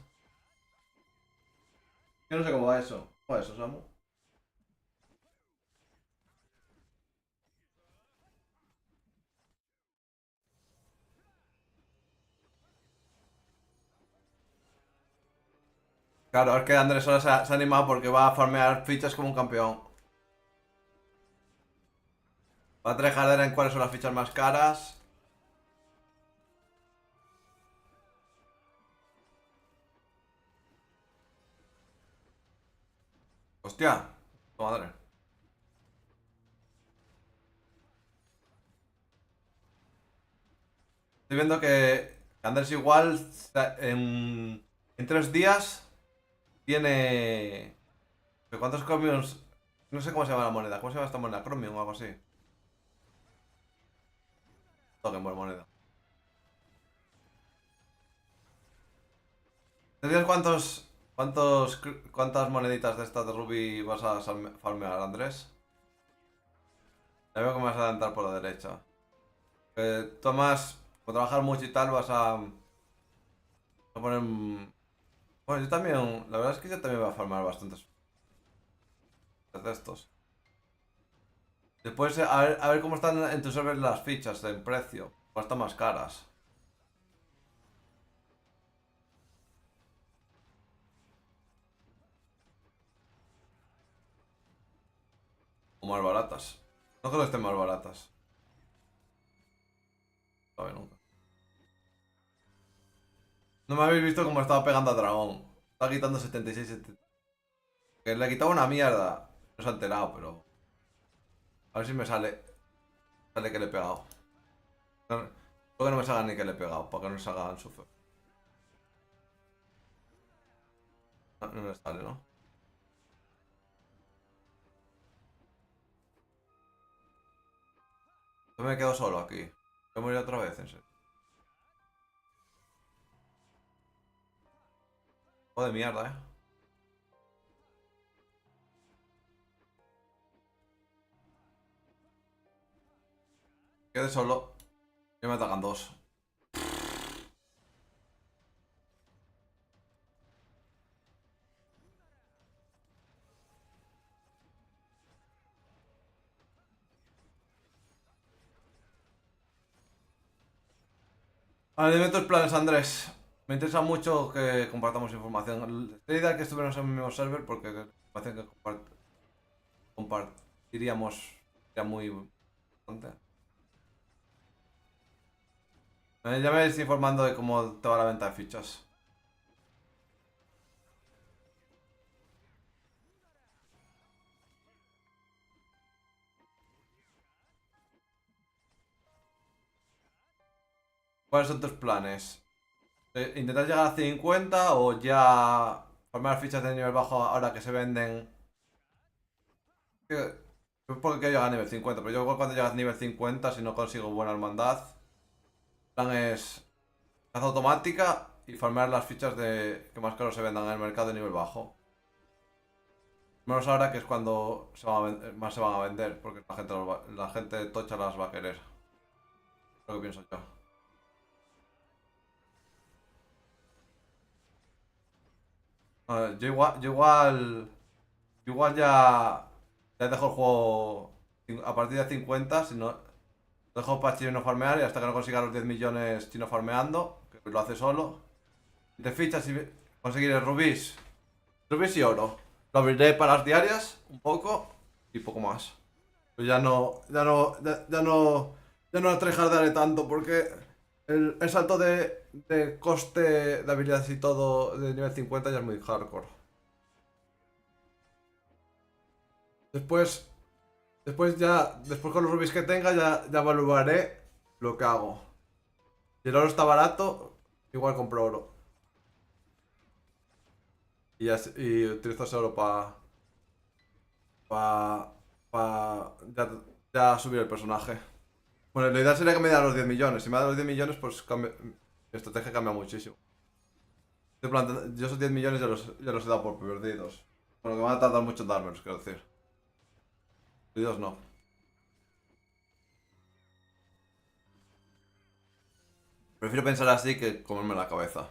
Yo no sé cómo va eso. ¿Cómo va eso, Samu? Claro, es que Andrés ahora se ha animado porque va a farmear fichas como un campeón. Va a trejar en cuáles son las fichas más caras. Hostia, tu madre. Estoy viendo que Andrés igual en 3 días tiene... ¿Cuántos chromiums? No sé cómo se llama la moneda. ¿Cómo se llama esta moneda? Chromium o algo así. Token por moneda. ¿Te dices cuántas moneditas de estas de Ruby vas a farmear, Andrés? Ya veo que me vas a adelantar por la derecha. Tomás, por trabajar mucho y tal, a poner... Bueno, yo también... La verdad es que yo también voy a farmear bastantes de estos. Después, a ver cómo están en tu server las fichas en precio. O están más caras. O más baratas. No creo que estén más baratas. Sabe nunca. No me habéis visto cómo estaba pegando a Dragón. Estaba quitando 76, 70. Que le quitaba una mierda. No se ha enterado, pero... A ver si me sale. Sale que le he pegado. Creo que no me salga ni que le he pegado, para que no se hagan sufrir. No le sale, ¿no? Yo me quedo solo aquí. Voy a morir otra vez, en serio. Joder, mierda, Quedé solo. Y me atacan dos. Vale, dime tus planes, Andrés. Me interesa mucho que compartamos información. La idea que estuviéramos en el mismo server porque la información que compartiríamos sería muy importante. Ya me estoy informando de cómo te va la venta de fichas. ¿Cuáles son tus planes? ¿Intentar llegar a 50 o ya formar fichas de nivel bajo ahora que se venden? Que- Es porque quiero llegar a nivel 50, pero yo igual cuando llegas a nivel 50, si no consigo buena hermandad, el plan es caza automática y farmear las fichas de que más caro se vendan en el mercado de nivel bajo. Menos ahora que es cuando más se van a vender, porque la gente tocha las va a querer. Es lo que pienso yo. Yo igual ya dejo el juego a partir de 50, si no, dejo para Chino farmear y hasta que no consiga los 10 millones Chino farmeando, que lo hace solo. Te fichas y conseguir rubíes, rubíes y oro. Lo abriré para las diarias, un poco, y poco más. Pues ya no tryhardaré tanto porque el salto de coste de habilidades y todo de nivel 50 ya es muy hardcore. Después, después con los rubíes que tenga ya evaluaré lo que hago. Si el oro está barato, igual compro oro. Y utilizo ese oro ya subir el personaje. Bueno, la idea sería que me diera los 10 millones. Si me da los 10 millones, pues mi estrategia cambia muchísimo. Yo esos 10 millones ya los he dado por perdidos. Bueno, que van a tardar mucho en dármelos, quiero decir. Perdidos no. Prefiero pensar así que comerme la cabeza.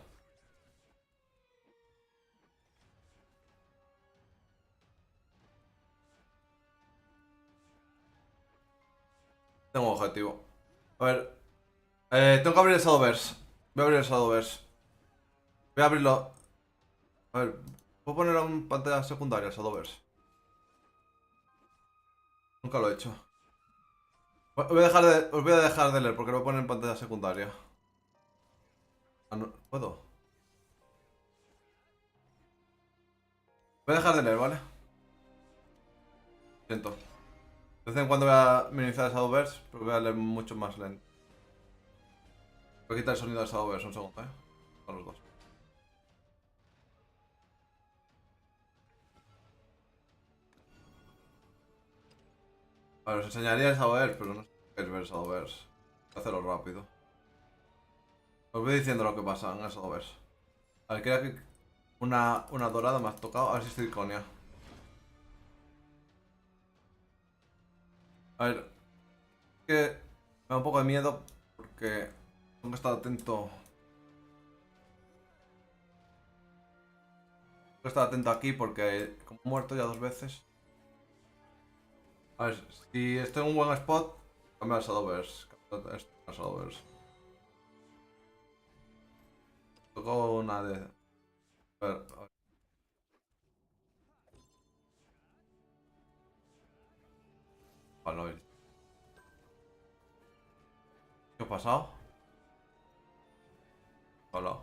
Tengo un objetivo. A ver, tengo que abrir el Shadowverse. Voy a abrir el Shadowverse. Voy a abrirlo. A ver, ¿puedo ponerlo en pantalla secundaria el Shadowverse? Nunca lo he hecho. Os voy a dejar de leer porque lo voy a poner en pantalla secundaria. Ah, no, ¿puedo? Voy a dejar de leer, ¿vale? Siento. De vez en cuando voy a minimizar el Shadowverse, pero voy a leer mucho más lento. Voy a quitar el sonido del Shadowverse un segundo, a los dos. A ver, os enseñaría el Shadowverse, pero no sé qué es ver el Shadowverse. Voy a hacerlo rápido. Os voy diciendo lo que pasa en el Shadowverse. A ver, creo que una dorada me has tocado. A ver si es circonia. A ver, es que me da un poco de miedo porque tengo que estar atento. Tengo que estar atento aquí porque como he muerto ya dos veces. A ver, si estoy en un buen spot, cambio al Shadowverse. Cambio esto al Shadowverse. Tocó una de. A ver. Vale, no, ¿qué ha pasado? Hola.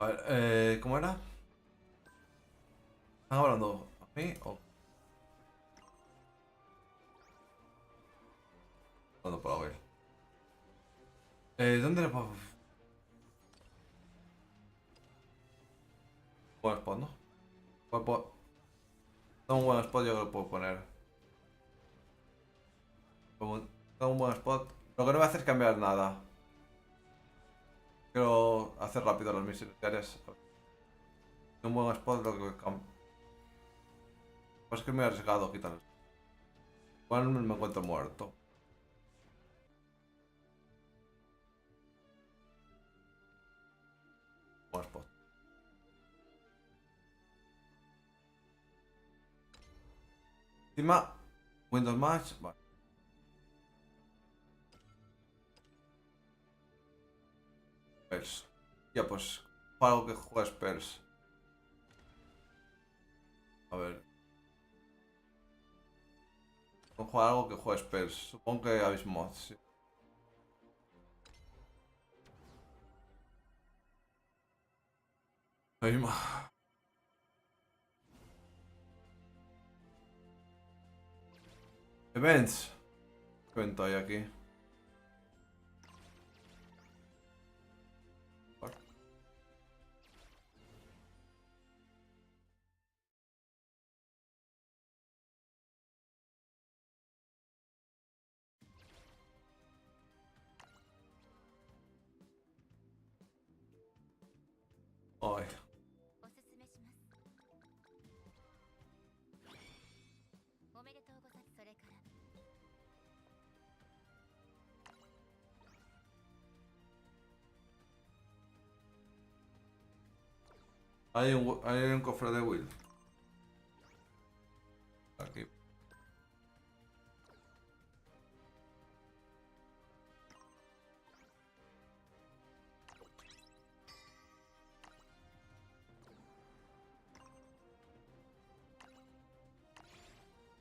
A ver, ¿cómo era? ¿Están hablando a mí o hablando por Abel? ¿Dónde le puedo...? Buen spot, ¿no? Tengo un buen spot, yo que lo puedo poner. Tengo un buen spot. Lo que no voy a hacer es cambiar nada. Quiero hacer rápido las misiones diarias. Un buen spot lo que cambio. Pues es que me he arriesgado quitar. Igual me encuentro muerto. Buen spot. Encima, Windows Match. Vale. Spells. Ya pues, algo que juegue Spells. A ver. Voy a jugar algo que juegue Spells. Supongo que Abismoth, sí. Abismoth. Events. ¿Qué evento hay aquí? Vale. Ay. おすすめします。おめでとうございます。それから Hay un cofre de Will. Aquí.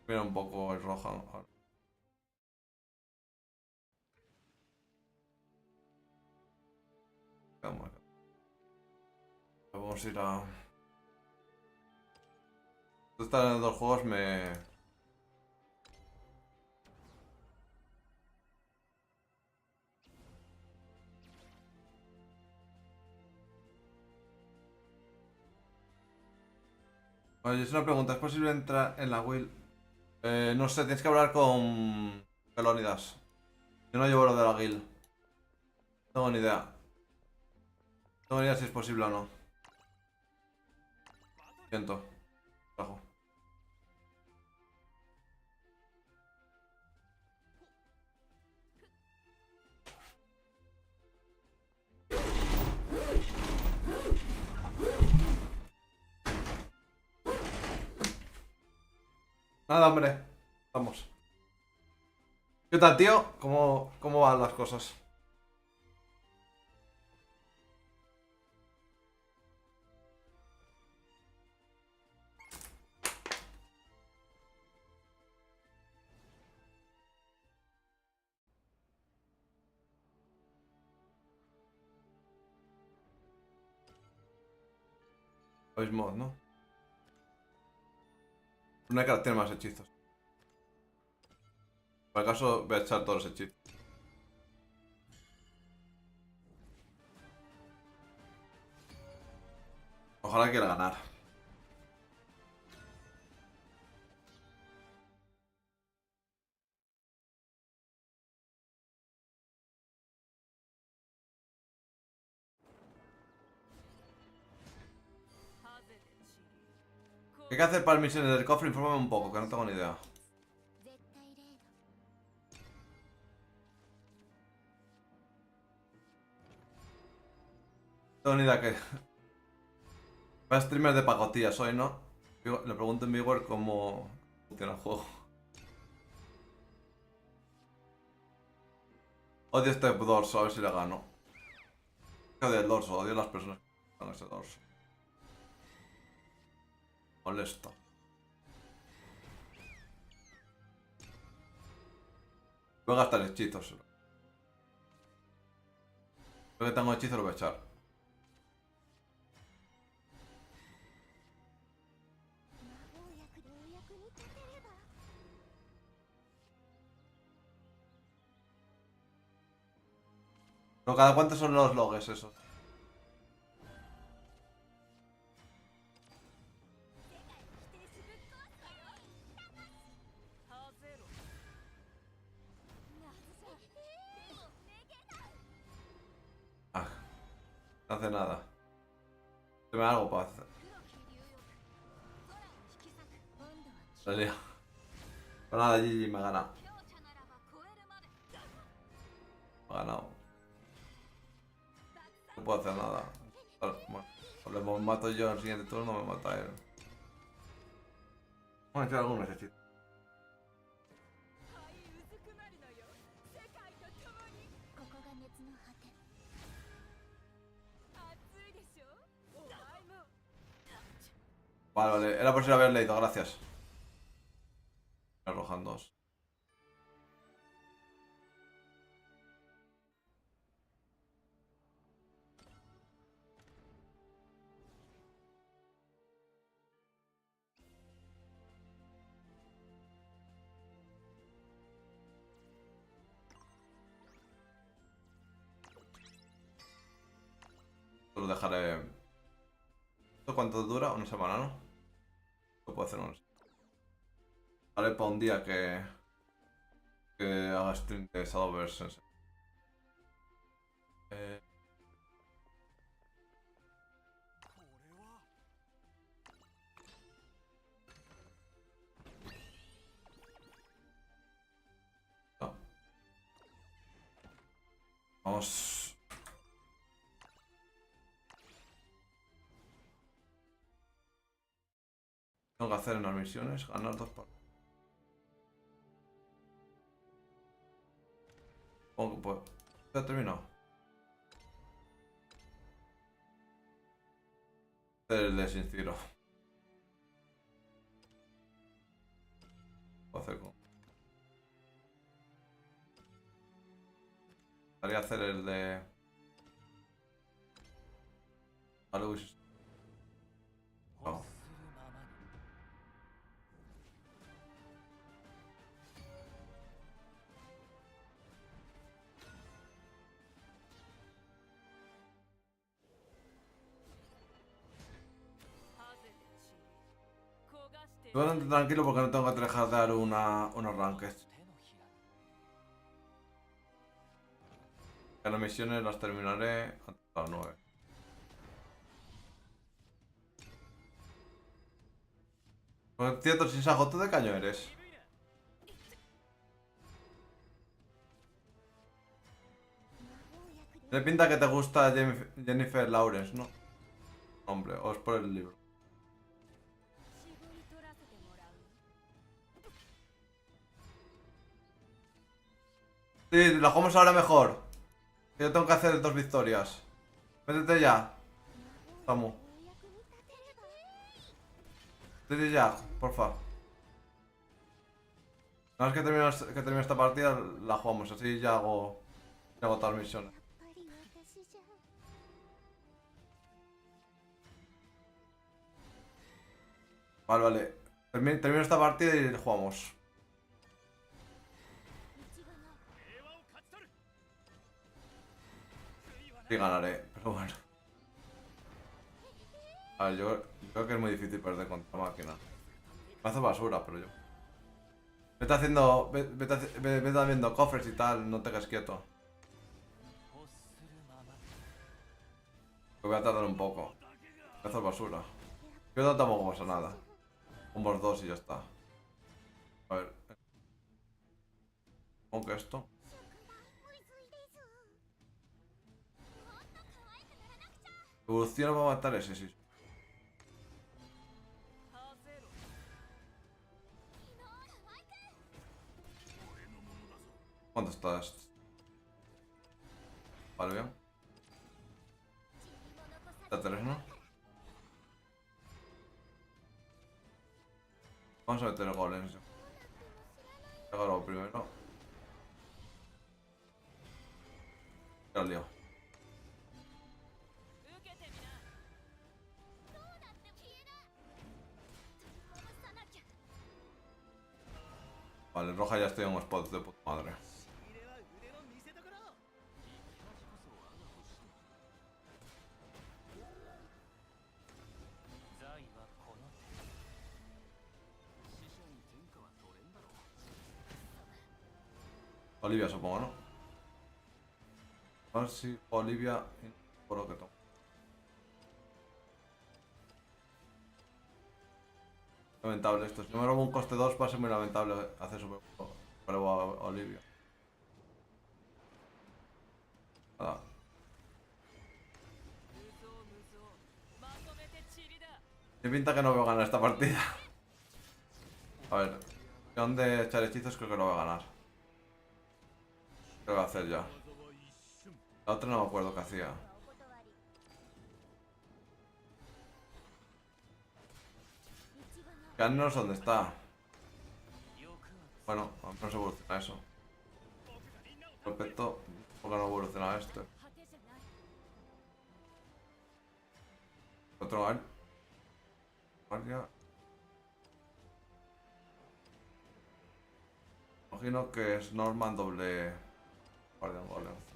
Mira un poco el Rohan. Cámara. Vamos a ir a... Estar en los dos juegos me... Oye, es una pregunta. ¿Es posible entrar en la Will? No sé, tienes que hablar con... Pelónidas. Yo no llevo lo de la guild. No tengo ni idea. No tengo ni idea si es posible o no. Siento. Bajo. Nada, hombre. Vamos. ¿Qué tal, tío? ¿Cómo van las cosas? Sois mod, ¿no? Una cara tiene más hechizos. Por acaso voy a echar todos los hechizos. Ojalá quiera ganar. ¿Qué hay que hacer para el misiones del cofre? Infórmame un poco, que no tengo ni idea. 絶対例の No tengo ni idea que... Va a streamer de pagotillas hoy, ¿no? Le pregunto en Vigor cómo funciona el juego. Odio este dorso, a ver si le gano. Odio el dorso, odio las personas que usan ese dorso. Molesto. Voy a gastar hechizos. Creo que tengo hechizos, lo voy a echar. 魔法薬でお役に立てれば Pero cada cuánto son los logs esos. No hace nada. Se me da algo para hacer. 黒き流翼空を引き裂く今度は La lío. Pero nada, GG me ha ganado. 強者ならば超えるまで Me ha ganado. No puedo hacer nada. Bueno, o le mato yo en el siguiente turno o me mata él. Vamos a hacer algún necesito. 灰うずくまるのよ世界と共にここが熱の果て熱いでしょお前も Vale, vale. Era por si lo habías leído, gracias. Me arrojan dos. Lo dejaré. ¿Esto cuánto dura? Una semana, ¿no? Lo puedo hacer una semana. Haré para un día que haga stream de Shadowverse. Eh, no. Vamos. Tengo que hacer en las misiones, ganar 2 partidas. ¿Cómo que puedo? ¿Ya he terminado? Hacer el de sin tiro. Puedo hacer con. Haría hacer el de. Alus. No. Estoy bastante tranquilo porque no tengo que dejar de dar una ranked. Las misiones las terminaré antes de las 9. Por cierto, sin sajo, ¿tú de caño eres? Me pinta que te gusta Jennifer Lawrence, ¿no? Hombre, o es por el libro. 絞り取らせてもらう Sí, la jugamos ahora mejor. Yo tengo que hacer 2 victorias. Métete ya, Samu. お役に立てれば Métete ya, porfa. Una vez que termine esta partida, la jugamos. Así ya hago todas las misiones. やっぱり私じゃ Vale, vale. Termino esta partida y jugamos. 道がない Sí ganaré, pero bueno. A ver, yo creo que es muy difícil perder contra máquina. Me hace basura, pero yo. Vete haciendo. Vete haciendo cofres y tal, no te quedes quieto. Me voy a tardar un poco. Me hace basura. Yo no tampoco pasa nada. Un boss 2 y ya está. A ver. Supongo que esto. むずいですもっと可愛くならなくちゃ Evoluciona para matar ese, sí. 可愛く ¿Cuánto está esto? Vale, bien. 塵も残さ Está 3, ¿no? Vamos a meter el golems. Pégalo primero. Ya lo lío. 受けてみなどうなって消えな取り戻さなきゃ Vale, roja ya estoy en un spot de puta madre. Olivia, supongo, ¿no? A ver si Olivia. Por lo que tomo. Lamentable esto. Si no me robo un coste 2 va a ser muy lamentable hacer super prueba a Olivia. Nada. Me pinta que no voy a ganar esta partida. A ver, opción de echar hechizos creo que lo voy a ganar. ¿Qué voy a hacer ya? La otra no me acuerdo qué hacía. お断り。道がない。 Ganos, ¿dónde está? Bueno, no se evoluciona eso. Perfecto. ¿Por qué no evoluciona esto? 果てじゃない。 Otro guardia. Imagino que es Norman doble guardia, vale.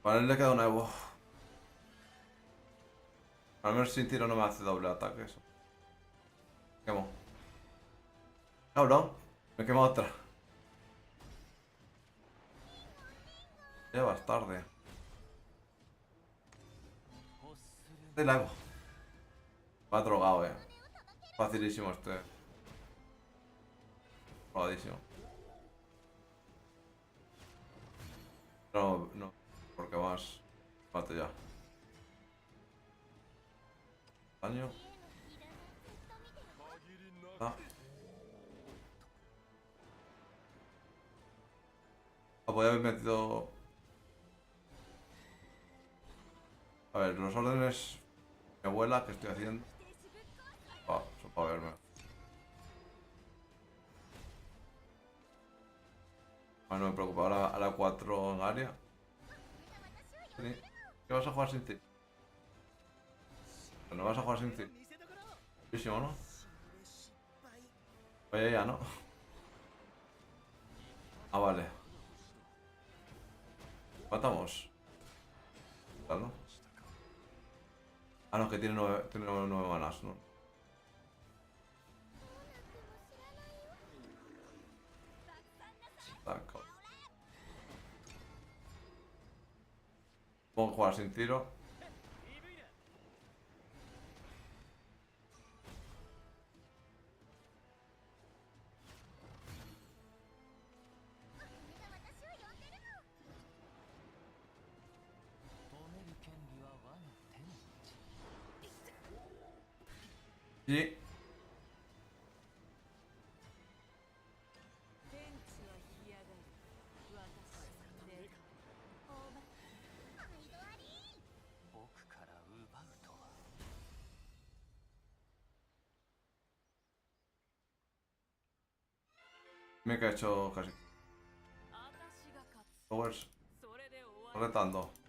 Vale, le queda un Evo. Al menos sin tiro no me hace doble ataque eso. Quemo. Cabrón, me quema otra. Ya vas tarde. De la Evo. Va drogado, Facilísimo este. Drogadísimo. No, no. Porque más. Mate ya. Daño. Ah. Podría haber metido. A ver, los órdenes. Mi abuela, que estoy haciendo. Ah, son para verme. Bueno, no me preocupa. Ahora a la 4 en área. Sí. ¿Qué vas a jugar sin ti? No vas a jugar sin ti. Buenísimo, ¿no? Vaya ya, ¿no? Ah, vale. Matamos. ¿No? Ah, no, que tiene 9 manas, ¿no? Taco. Puedo jugar sin tiro. Y 天地は干上がる。私はね。大場。毎度あり。僕から奪うとは。 me he hecho casi. 私が勝つ。 Powers それで終わり。 retando.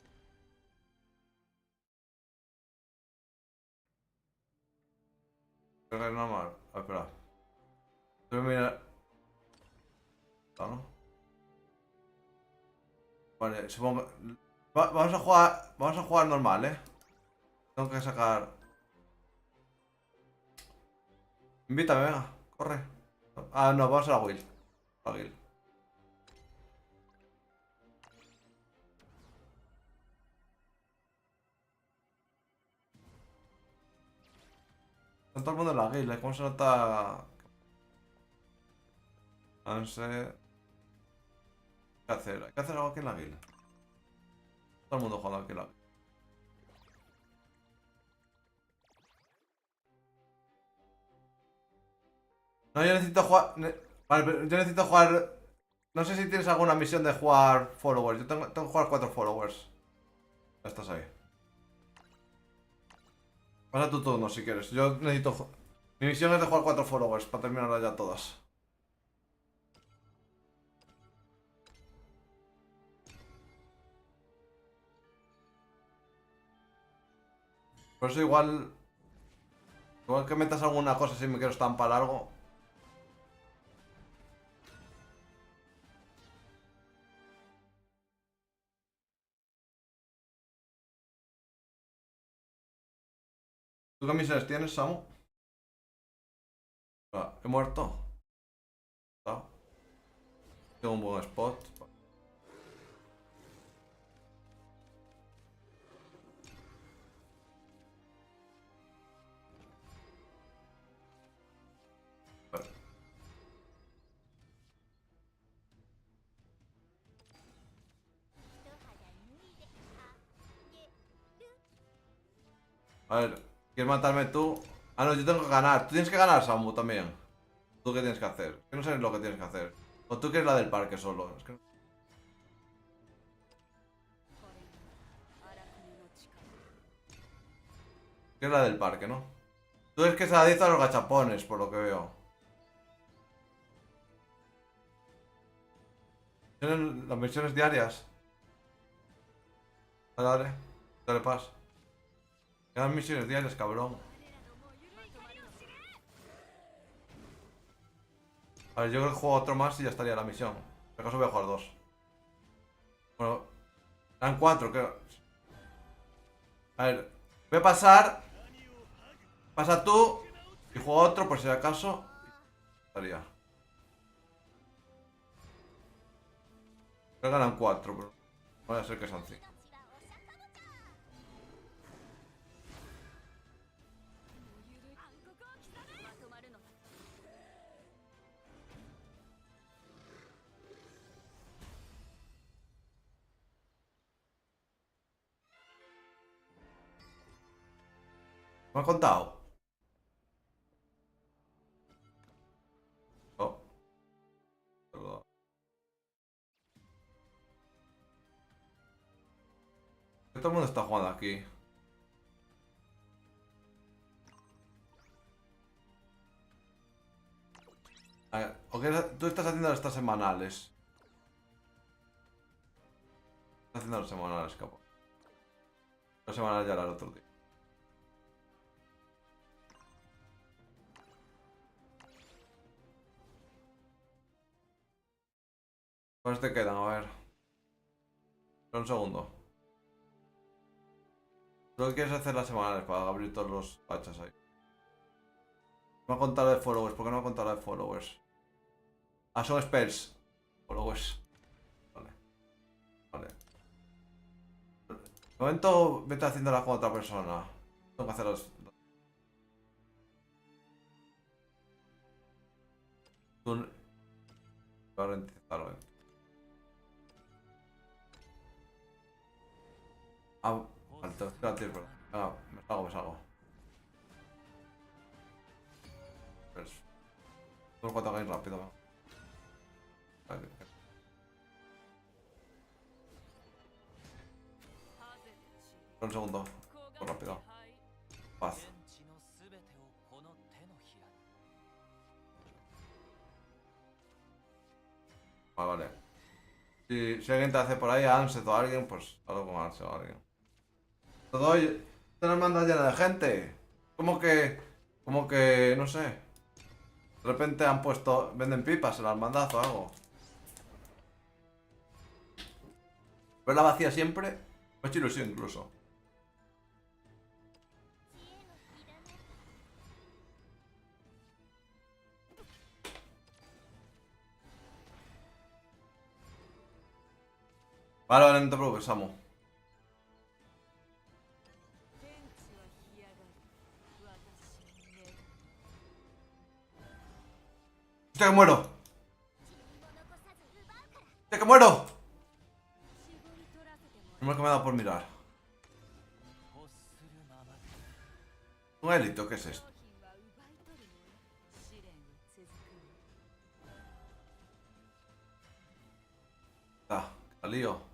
Creo que es normal. Ah, espera. Debe mirar. Ah, ¿no? Vale, supongo. Vamos a jugar. Vamos a jugar normal, Tengo que sacar. Invítame, venga. Corre. Ah, no, vamos a la Will. A la Will. Está todo el mundo en la guild, ¿cómo se nota? No sé. ¿Qué hacer? Hay que hacer algo aquí en la guild. Todo el mundo jugando aquí en la guild. No, yo necesito jugar. Vale, pero yo necesito jugar. No sé si tienes alguna misión de jugar followers. Yo tengo que jugar 4 followers. Ya estás ahí. Pasa tu turno si quieres. Yo necesito. Mi misión es de jugar 4 followers para terminarlas ya todas. Por eso igual. Igual que metas alguna cosa si me quiero estampar algo. ¿Tú qué misiones tienes, Samu? Ah, he muerto. Ah, tengo un buen spot. Vale. A ver, ¿quieres matarme tú? Ah, no, yo tengo que ganar. Tú tienes que ganar, Samu, también. ¿Tú qué tienes que hacer? Que no sé lo que tienes que hacer. O tú quieres la del parque solo. Es que... これが荒船の力 ¿Qué es la del parque, no? Tú es que se adicto a los gachapones, por lo que veo. ¿Tienen las misiones diarias? Dale, dale. Dale paz. Quedan misiones diarias, cabrón. 我らのもう緩い髪を知れ A ver, yo creo que juego otro más y ya estaría la misión. Si acaso voy a jugar dos. Bueno, eran cuatro, creo. A ver, voy a pasar. Pasa tú y juego otro por si acaso. Estaría. Creo que eran cuatro, pero puede ser que sean cinco. 暗黒を刻めまとまるのだ ¿Me has contado? Oh, perdón. Todo el mundo está jugando aquí. A ver, tú estás haciendo estas semanales. Estás haciendo las semanales, capo. Las semanales ya las otro día. ¿Cuántos te quedan? A ver. Un segundo. Solo quieres hacer las semanales para abrir todos los pachas ahí. Me ha contado la de followers. ¿Por qué no me ha contado la de followers? Ah, son spells. Followers. Vale. Vale. De momento vete haciéndolas con otra persona. Tengo que hacerlas. Tú... Voy a ralentizarlo, Ah, alto. Espérate, pero... Venga, me salgo. Pues... Todo el 4 games rápido, va. Vale. ハゼの血 Un segundo. 焦 Muy が rápido. 支配 Paz. 天地のすべてをこの手のひらに Vale. Si alguien te hace por ahí, Anset o alguien, pues hablo con Anset o alguien. Todo te las mandas llena de gente. Como que, no sé. De repente han puesto, venden pipas, se las mandas o algo. Verla vacía siempre, me ha hecho ilusión incluso. Vale, vale, no te preocupes, Samu. 天地は干上がり私に願う ¡Hostia, que muero! 自分を残さず奪うから ¡Hostia, que muero! 絞り取らせてもら Primero que me ha dado por mirar. 欲するままで ¿Un élito? ¿Qué es 商 esto? 品は奪い取るもの試練は続くの Ah, al lío.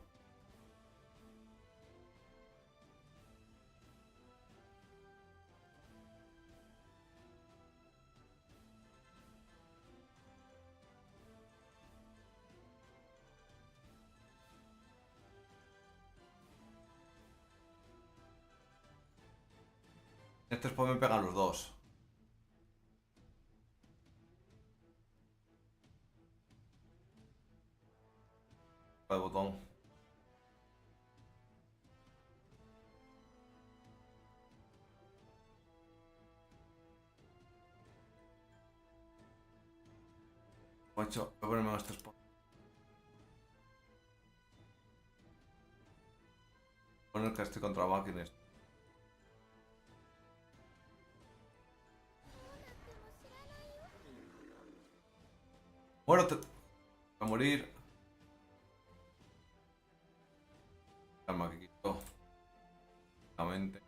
Después me pegan los dos. El botón. Macho, voy a ponerme en este spot. Poner que estoy contra máquinas. Muérete. Voy a morir. Calma, que quito. La mente.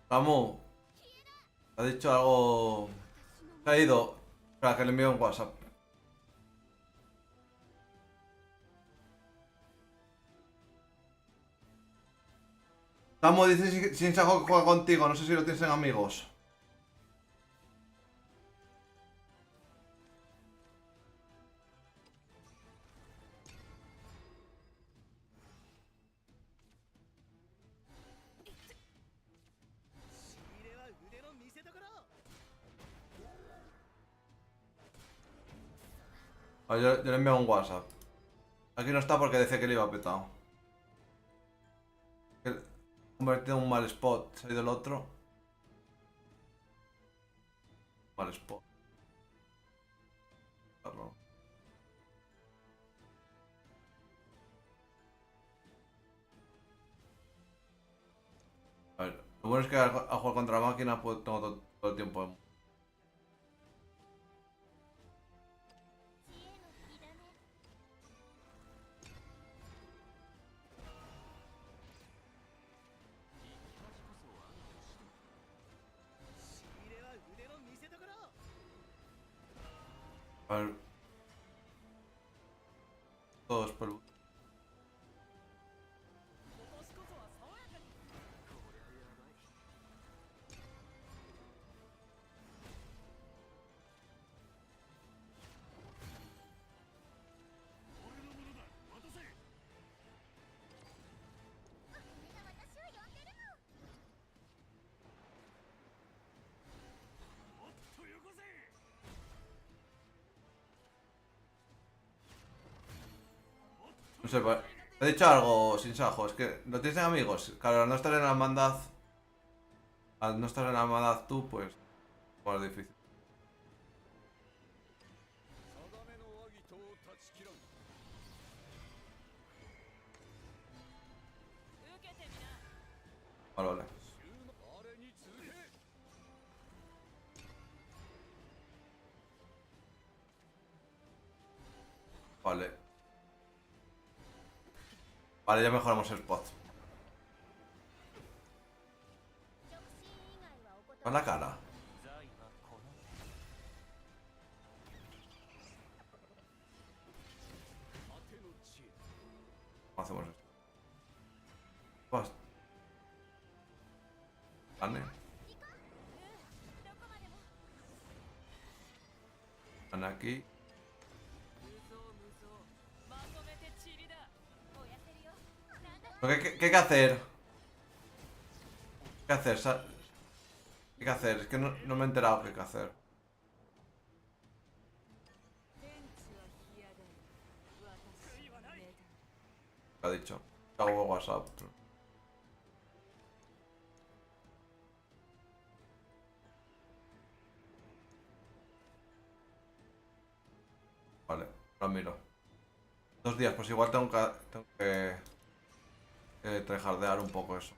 Samu, ha dicho algo. Se ha ido. Espera, que le envío un WhatsApp. Samu dice si Shinsajo juega contigo, no sé si lo tienes en amigos. Yo le envío un WhatsApp. Aquí no está porque decía que le iba petado. Que le he convertido en un mal spot. Se ha ido el otro. Mal spot. Claro. A ver, lo bueno es que al jugar contra máquina pues tengo todo el tiempo. A ver. Todo es peludo. No sé, he dicho algo sin sajo, es que lo tienes en amigos. Claro, al no estar en la hermandad. Al no estar en la hermandad tú, pues. Pues es difícil. Vale, vale. Vale. Vale, ya mejoramos el spot. Con la cara. ¿Cómo hacemos esto? Basta. Vale. Van aquí. ¿Qué hay que hacer? ¿Qué hay que hacer? ¿Qué hay que hacer? Es que no me he enterado qué hay que hacer. ¿Qué ha dicho? Hago por WhatsApp. Vale, lo miro. 2 días, pues igual tengo que tryhardear un poco eso.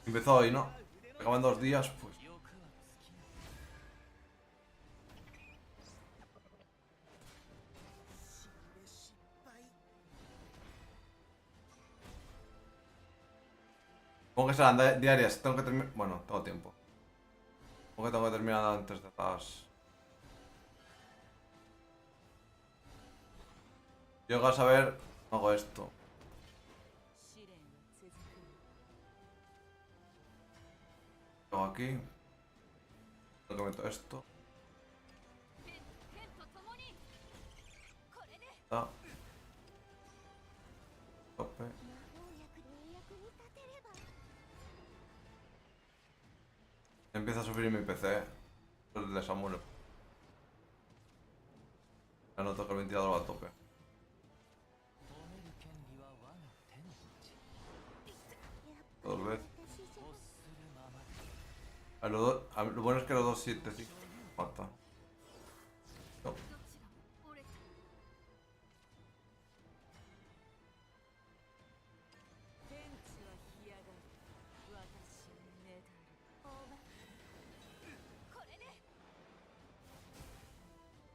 Empezó hoy, ¿no? Acaban 2 días, pues. Supongo que serán diarias. Tengo que terminar. Bueno, tengo tiempo. Supongo que tengo que terminar antes de las. Llegas a ver. Hago esto. Hago aquí. Lo que meto esto. Está. Tope. Empieza a sufrir mi PC. El de Samuel. Ya noto que el ventilador va a tope. dos veces. 欲するままで Lo bueno es que los dos 7 sí. Mata. No. どちらも折れた天地は干上がる私をねだるおまこれで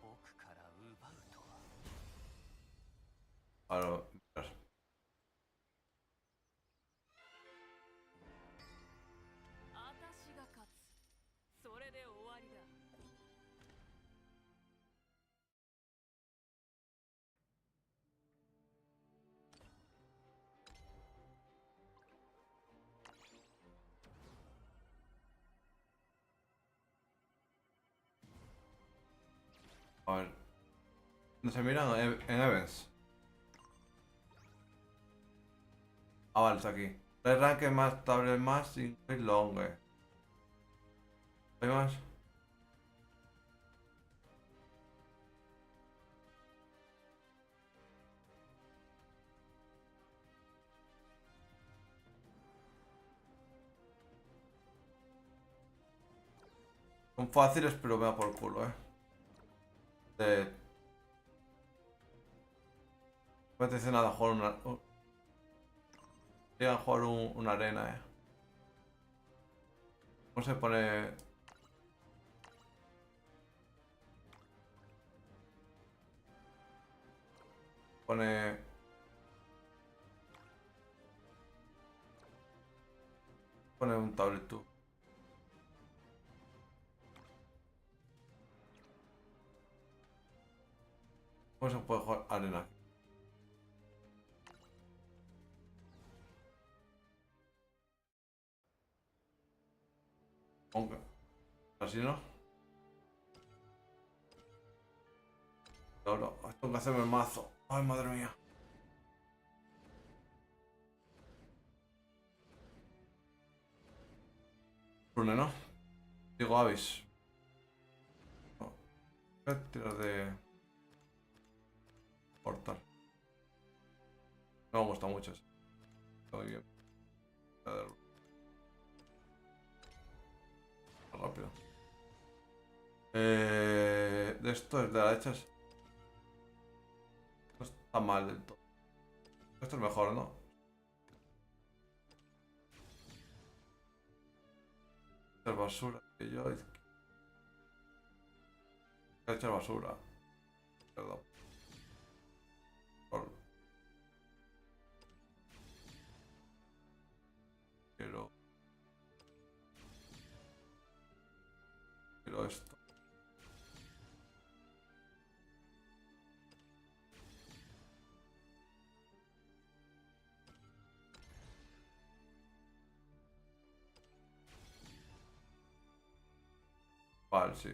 僕から奪うとは Ahora, mirar. 私が勝つそれで終わりだ A ver. No se miran en Events. Ah, vale, está aquí. 3 ranques más, tablets más, increase longer. ¿Hay más? Son fáciles, pero me da por culo, No me apetece nada jugar una... Llegan a jugar una arena, ¿Cómo se pone...? Pone... Pone un tablet tú. ¿Cómo se puede jugar arena aquí? Aunque... Así no. Ahora, tengo que hacerme el mazo. Ay, madre mía. Rune, ¿no? Digo Avis. No. Voy a tirar de... Portal. No me gusta mucho eso. Está muy bien. Voy a dar- Rápido. De esto es de la derecha. No está mal del todo. Esto es mejor, ¿no? Echar basura. Que yo... Voy a echar basura. Perdón. Por- Quiero... Quiero esto. Vale, sí.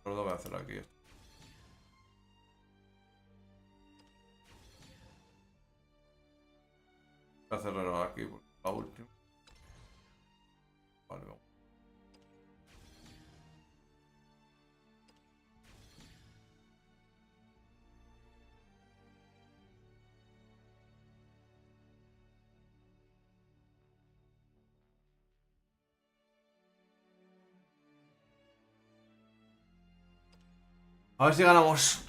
Pero lo voy a hacer aquí esto. Voy a cerrarlo aquí porque es la última. Vale, vamos. A ver si ganamos.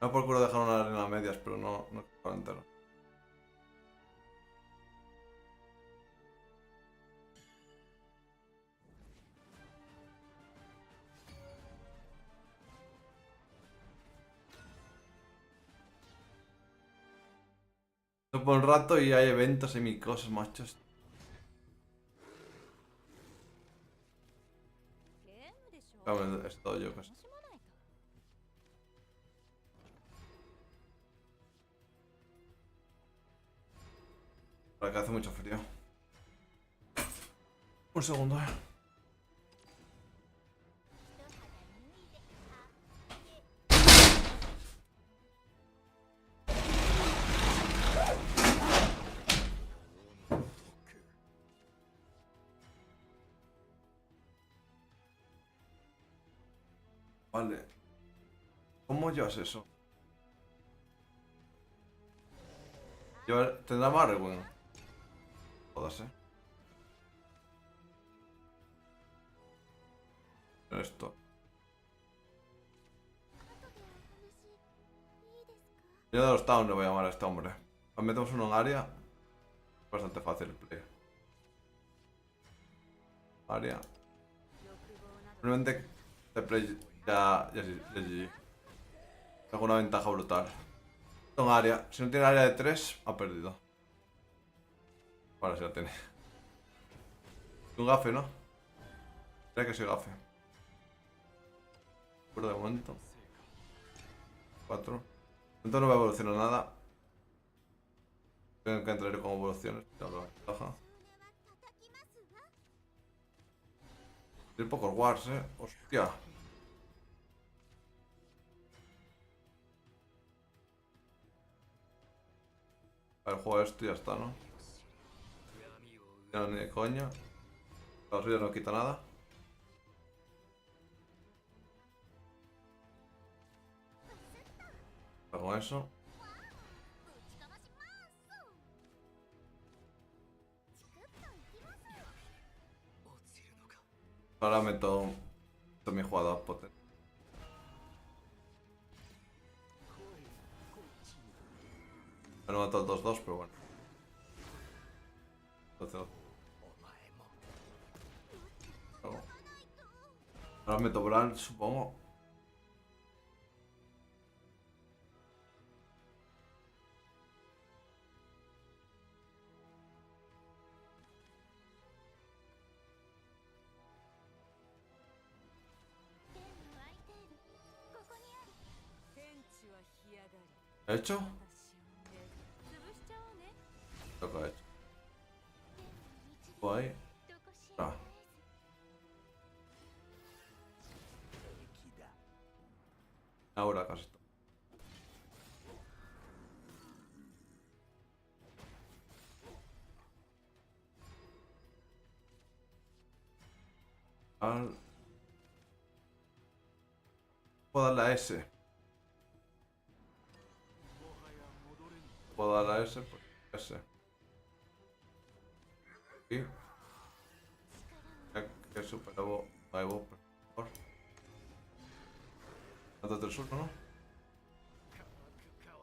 No procuro dejar una arena a medias, pero no para entero. Por un rato y hay eventos y mil cosas, machos. ゲームでしょ Claro, esto yo que sé. 楽しまないと Para que hace mucho frío. Un segundo, Vale. ¿Cómo llevas eso? ¿Tendrá más Rewen? Todas, Esto. Yo de los Towns le voy a llamar a este hombre. Metemos uno en área. Bastante fácil el play. Área. Simplemente este play ya GG. Tengo una ventaja brutal. Con área. Si no tiene área de 3, ha perdido. Ahora sí la tiene. Un gafe, ¿no? Creo que soy gafe. Pero de momento. 4. Entonces no va a evolucionar nada. Tengo que entrar con evoluciones. Ya lo ventaja. Tiene pocos wars, Hostia. A ver, juego esto y ya está, ¿no? No, ni de coña. La suya no quita nada. Con eso. Ahora meto mi jugada potente. Me lo mato al 2-2, pero bueno. Entonces, ahora meto Bran, supongo. ¿He hecho? Lo que he hecho. Guay. Ah. Ahora casi está. Puedo dar la S. Puedo dar la S, pues S. Aquí. Que super Evo. Evo, por favor. Mátate el surco, ¿no?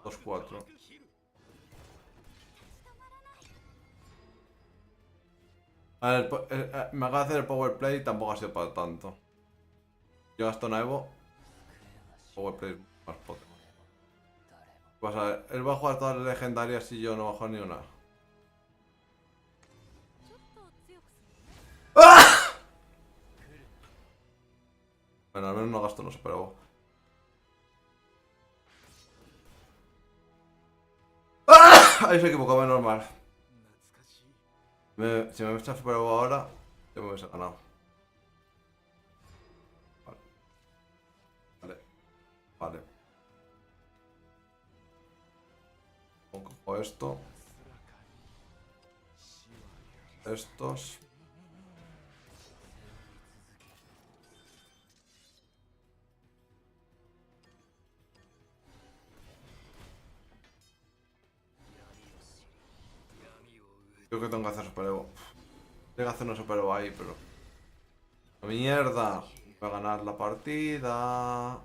2-4. A ver, me acaba de hacer el power play y tampoco ha sido para tanto. Yo gasto una Evo. Power play más potente. Vas a ver, él va a jugar todas las legendarias y yo no bajo ni una. Bueno, al menos no gasto no super Evo. Ahí se equivocó, normal. Si me echa super Evo ahora, yo me hubiese ganado. Vale. Cojo esto. Estos. Creo que tengo que hacer super Evo. Tengo que hacer una super Evo ahí, pero... ¡Mierda! Voy a ganar la partida.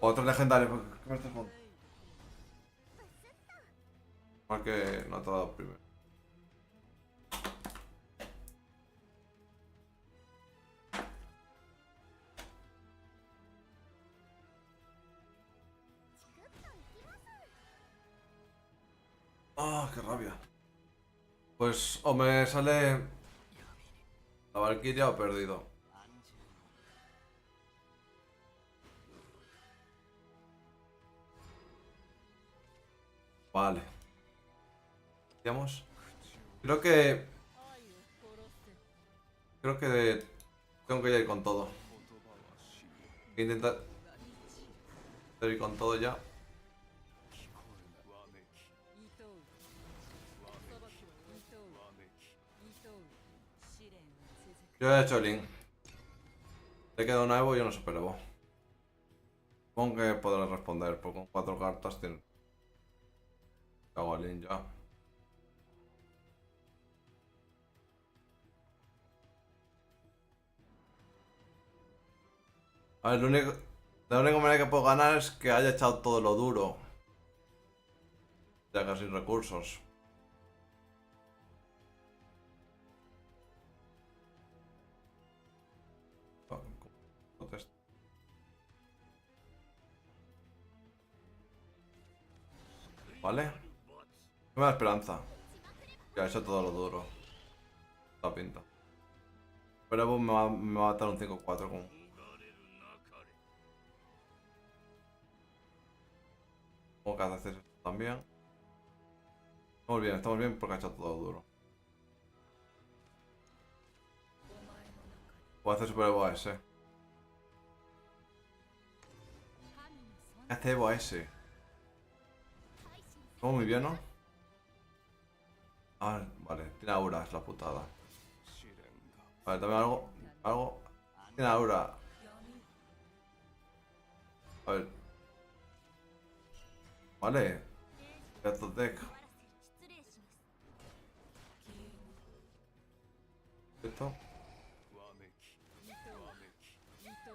Otro legendario. ¿Qué me estás contando? Mal que no te ha dado primero. Ah, qué rabia. Pues o me sale la Valkyria o perdido. Vale. Digamos. Creo que... Creo que tengo que ir con todo. Intentar... Estoy con todo ya. 聞こえなわめき糸うわめき糸うわめき糸う試練は続く Yo he hecho el link. Le queda un Evo y yo no super Evo. Supongo que podrás responder, porque con 4 cartas tiene. Hago el link ya. A ver, la única manera que puedo ganar es que haya echado todo lo duro. Ya que sin recursos. ¿Vale? Me da esperanza. Que ha hecho todo lo duro. La pinta. Pero Evo me va a matar un 5-4 con... 逃れるなかれ Como que haces esto también. Estamos bien porque ha hecho todo duro. Voy a hacer super Evo a ese. ¿Qué hace Evo a ese? Como muy bien, ¿no? Ah, vale. Tiene aura, es la putada. 試練が Vale, también algo... Algo... Tiene aura. A ver. Vale. Gato deck. 失礼します Esto. わめき糸うわめき 糸う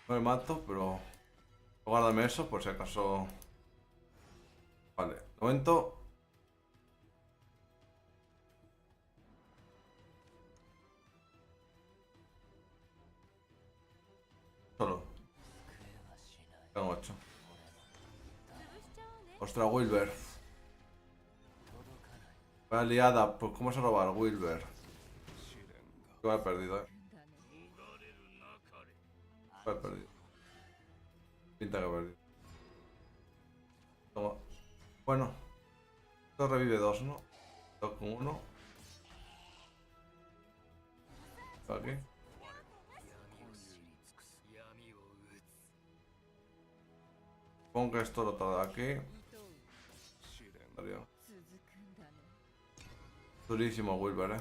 No me mato, pero... Guárdame eso por si acaso... Vale. De momento... Solo. 救えはしない Tengo 8. 潰しちゃおうね Ostras, Wilber. 届かない Vaya liada. Pues ¿cómo se roba el Wilber? 試練が Que va a haber perdido, だね逃れるなかれ Va a haber perdido. Pinta que ha perdido. Toma. Bueno. Esto revive 2, ¿no? 2 con 1. Aquí. 闇を知り尽くす闇を打つ Supongo que esto lo trae aquí. 糸う 試練 Estaría 続くんだね durísimo Wilber, eh.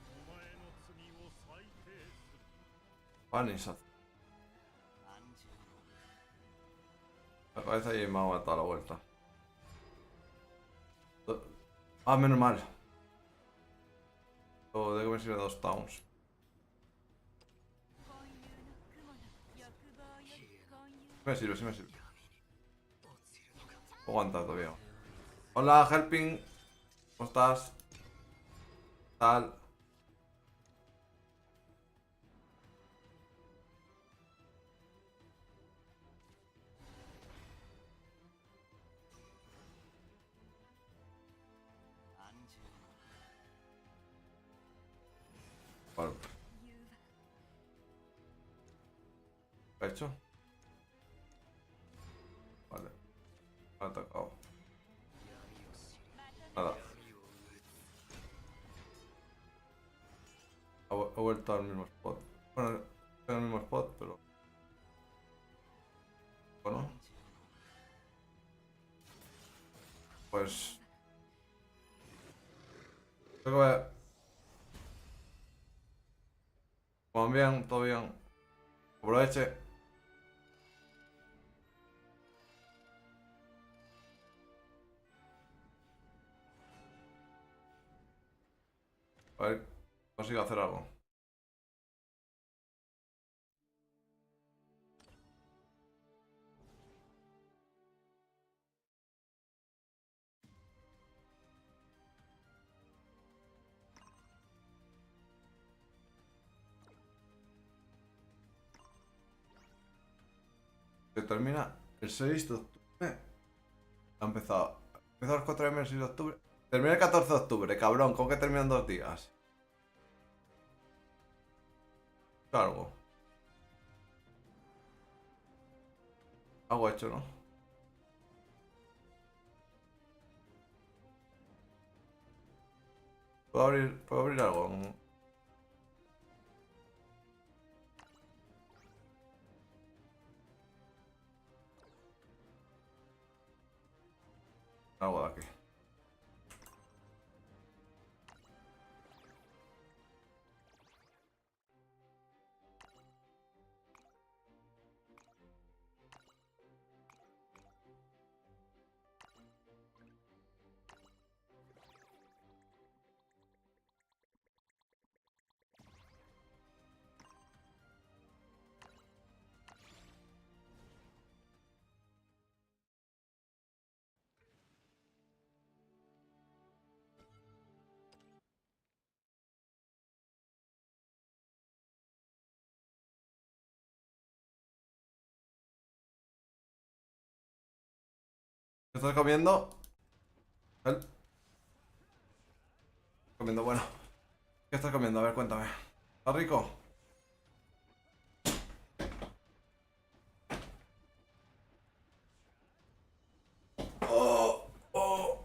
お前の罪を裁定する Panisat. 安住 La cabeza y me ha matado a la vuelta. Ah, menos mal. Oh, de que me sirve 2 towns. 今夕の雲の欲望より今夕 Me sirve, sí me sirve. 落ちるのか Aguanta todavía. Hola, Helping. ¿Cómo estás? Tal. Vale. 言うわ ¿Qué ha hecho? Vale. Ha atacado. 闇を知り Nada. 闇を打つ He vuelto al mismo spot. Bueno, estoy en el mismo spot, pero... Bueno, pues... Creo que voy a... Van bien, todo bien. Aproveche. A ver, consigo hacer algo. Se termina el 6 de octubre. Ha empezado. Empezó el 4 de el 6 de octubre. Termina el 14 de octubre, cabrón. ¿Cómo que terminan 2 días? Algo. Algo hecho, ¿no? Puedo abrir algo. Algo de aquí. ¿Qué estás comiendo? ¿El? Comiendo, bueno. ¿Qué estás comiendo? A ver, cuéntame. ¿Está rico? Oh, oh.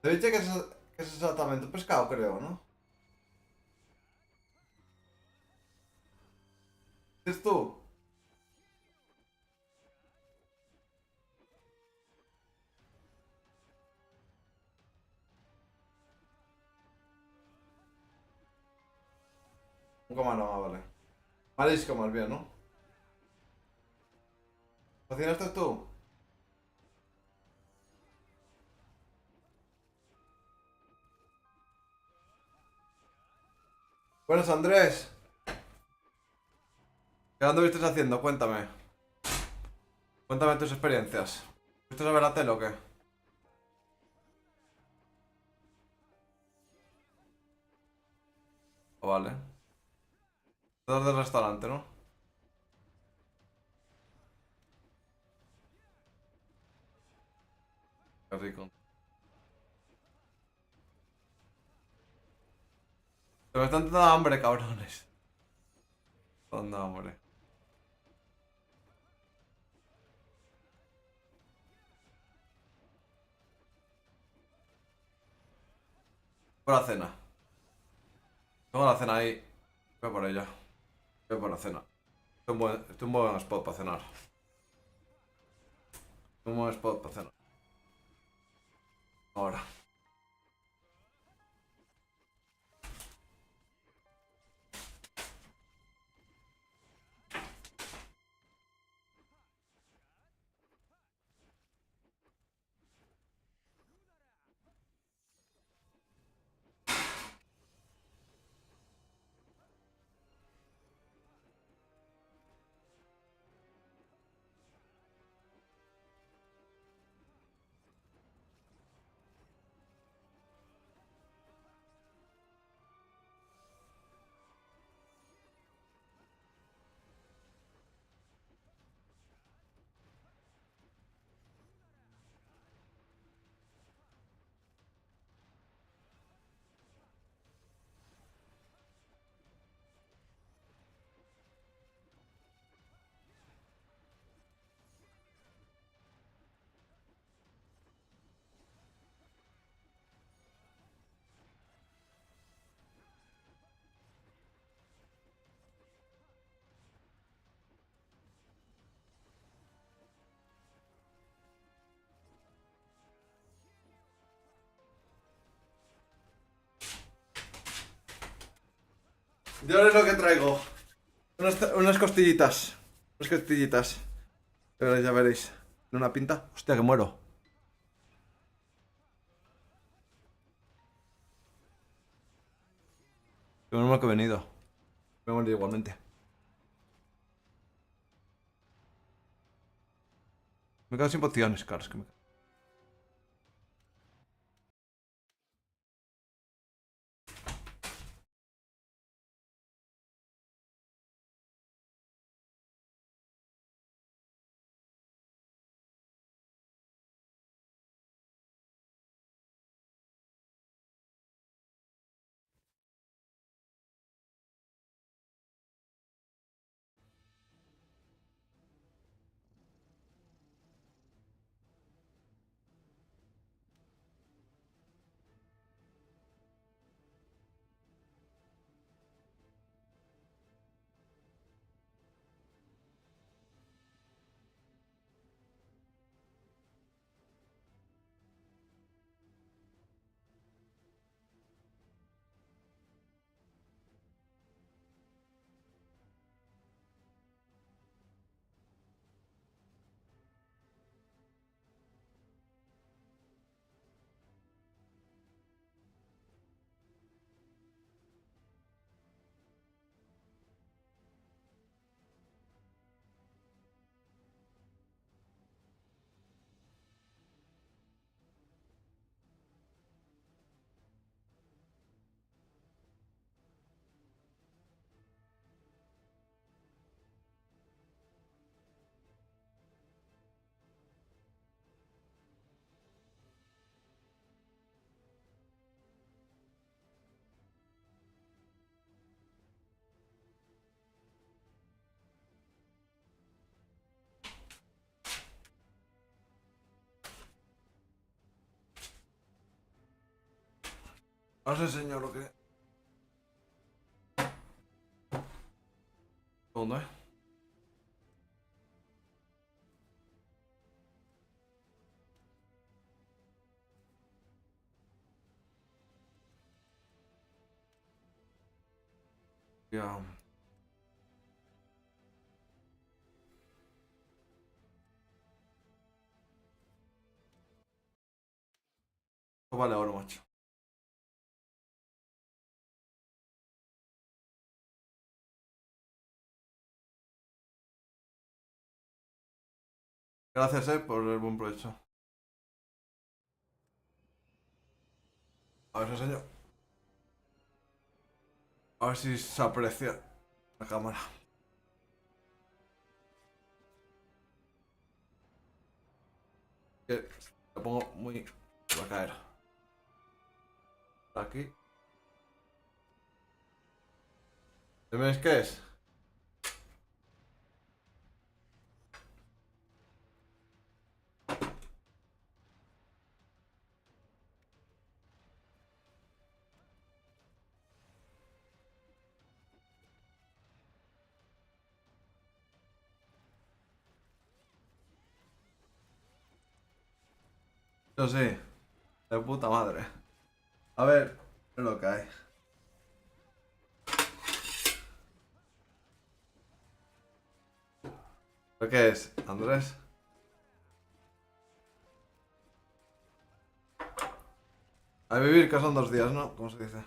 Te dije que es exactamente un pescado, creo, ¿no? ¿Es tú? Un camarón, vale. Marisco más bien, ¿no? ¿Cocinaste tú? Buenas, Andrés. ¿Qué anduviste haciendo? Cuéntame. Cuéntame tus experiencias. ¿Fuiste a ver la tele o qué? Oh, vale. Estás del restaurante, ¿no? Qué rico. Se me están dando hambre, cabrones. Dando hambre. Por la cena. Tengo la cena ahí. Voy por ella. Voy por la cena. Estoy un buen spot para cenar. Un buen spot para cenar. Ahora. Yo es lo que traigo. Unas costillitas. Unas costillitas. Ya veréis. ¿En una pinta? Hostia, que muero. Qué normal que he venido. Me voy a morir igualmente. Me quedo sin pociones, claro, es que me quedo. Os enseño lo que... ¿Dónde? Ya. Vale, ahora, macho. Gracias, por el buen provecho. A ver si enseño. A ver si se aprecia la cámara. Que lo pongo muy... Va a caer. Por aquí. ¿Ves qué es? Yo sí. De puta madre. A ver, es lo que hay. ¿Pero qué es, Andrés? A vivir que son 2 días, ¿no? ¿Cómo se dice?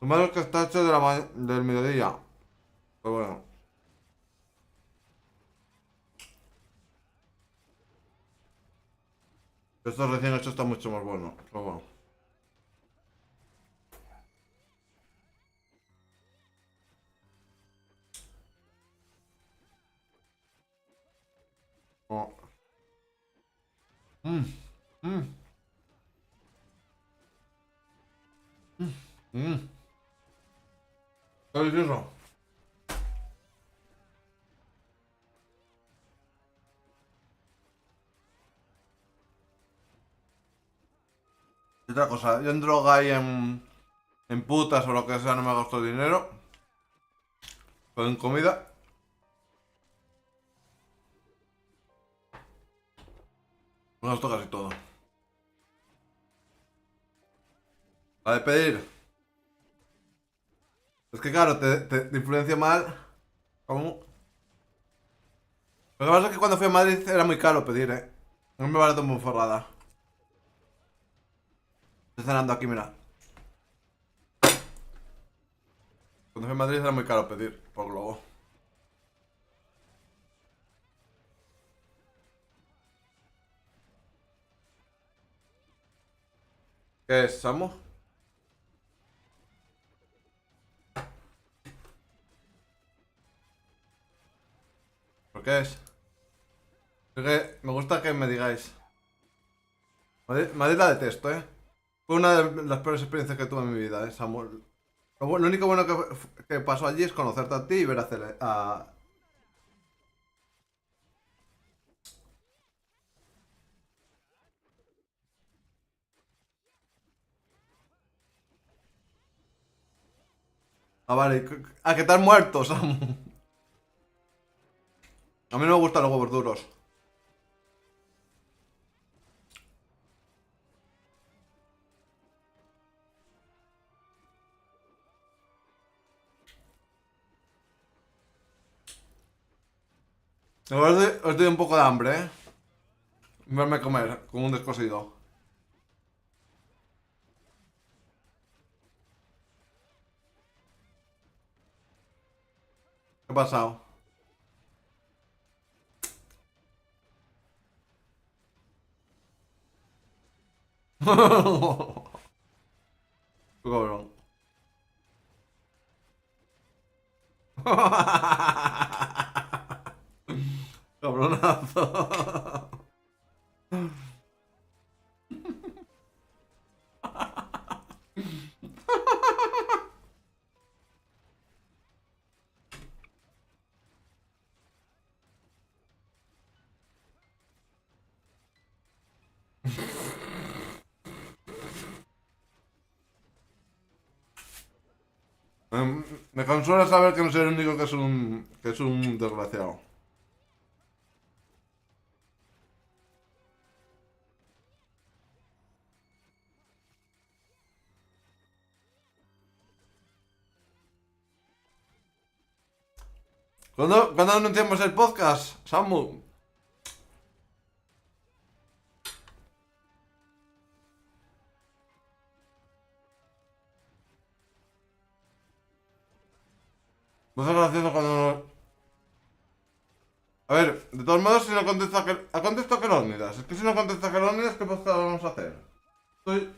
Lo malo es que está hecho de del mediodía. Pero bueno. Esto recién hecho está mucho más bueno. Pero bueno. Oh. Mmm. Mmm. Mmm. ¿Qué delicioso? Y otra cosa, yo en droga y en putas o lo que sea no me gasto dinero. Pero en comida me gasto casi todo. La de pedir. Es que claro, te influencia mal. ¿Cómo? Lo que pasa es que cuando fui a Madrid era muy caro pedir, No me barato muy forrada. Estoy cenando aquí, mira. Cuando fui a Madrid era muy caro pedir por globo. ¿Qué es, Samu? ¿Por qué es? Es que me gusta que me digáis. Madrid la detesto, ¿eh? Fue una de las peores experiencias que tuve en mi vida, ¿eh, Samuel? Lo único bueno que pasó allí es conocerte a ti y ver a Cele. Vale. ¿A que te has muerto, Samu? A mí no me gustan los huevos duros. Ahora os doy un poco de hambre, ¿eh? Verme comer como un descosido. ¿Qué ha pasado? Qué cabrón. Cabronazo. Me consuela saber que no soy el único que es un desgraciado. ¿Cuándo anunciamos el podcast, Samu? Va a ser gracioso cuando... A ver, de todos modos, si no contesta que... ¿Ha contestado que Leónidas? Es que si no contesta que Leónidas, ¿qué podcast vamos a hacer? Estoy...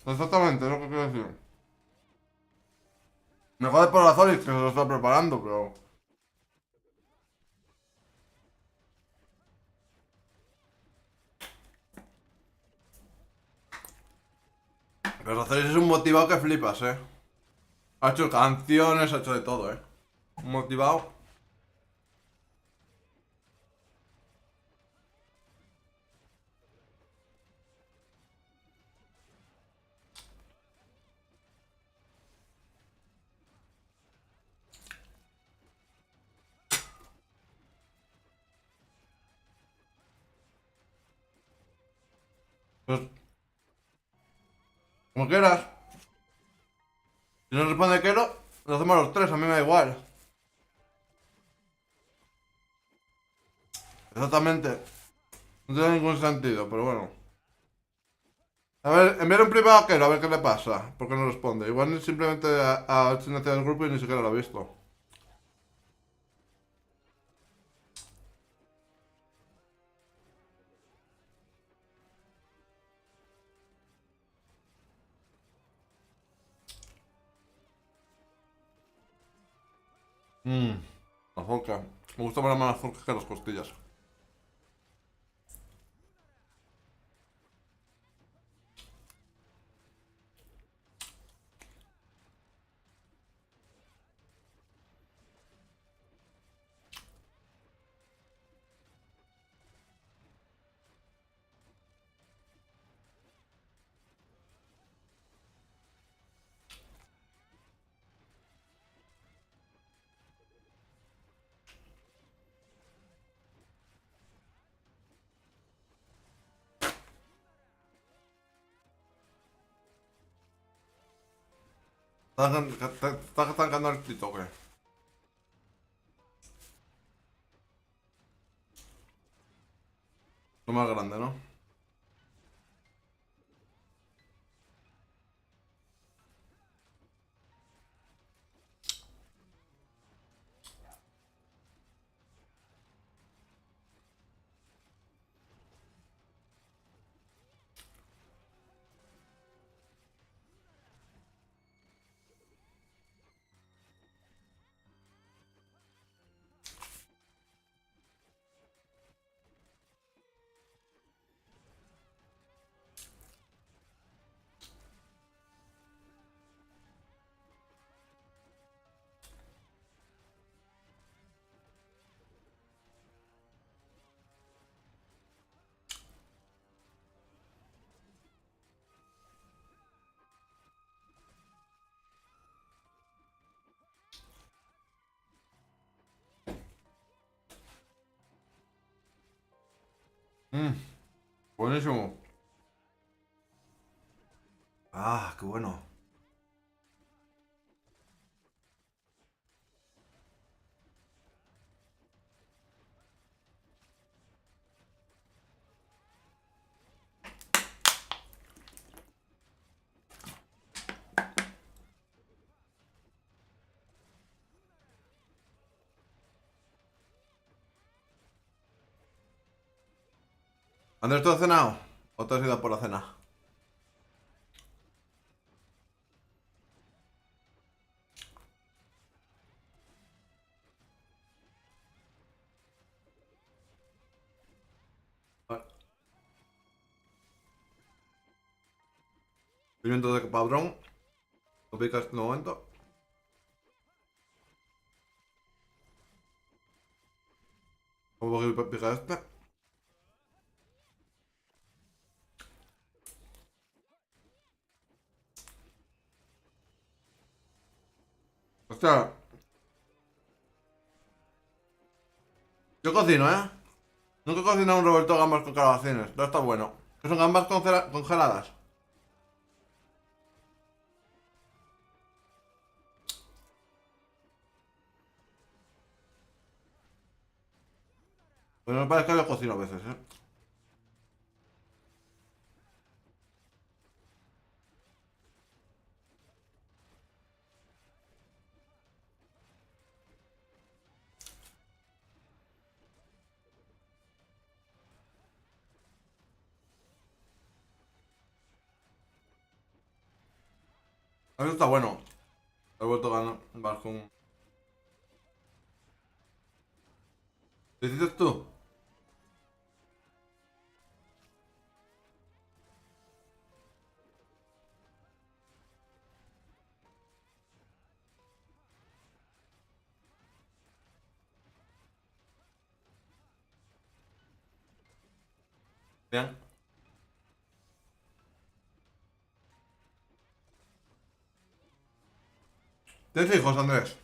Exactamente, es lo que quiero decir. Me jode por la Zoris que se lo está preparando, pero... Pero Zoris es un motivado que flipas, ¿eh? Ha hecho canciones, ha hecho de todo, ¿eh? Un motivado. Pues, como quieras. Si no responde Kero, lo hacemos los tres, a mí me da igual. Exactamente. No tiene ningún sentido, pero bueno. A ver, enviar un privado a Kero a ver qué le pasa. ¿Por qué no responde? Igual simplemente ha silenciado el grupo y ni siquiera lo ha visto. Mmm, mazorca. Me gusta más la mazorca que las costillas. ¿Estás arrancando el TikTok, o qué? Lo más grande, ¿no? Mmm, buenísimo. Ah, qué bueno. Andrés, ¿tú has cenado? ¿O te has ido a por la cena? Vale. Pimiento de padrón. Lo picas en un momento. Un poquito pica este. Hostia, yo cocino, ¿eh? Nunca he cocinado un revuelto de gambas con calabacines. Pero está bueno. ¿Qué son gambas congeladas? Pues me parece que yo cocino a veces, ¿eh? Eso está bueno. Revuelto de gambas con... ¿Lo hiciste tú? Bien. ¿Tienes hijos, Andrés?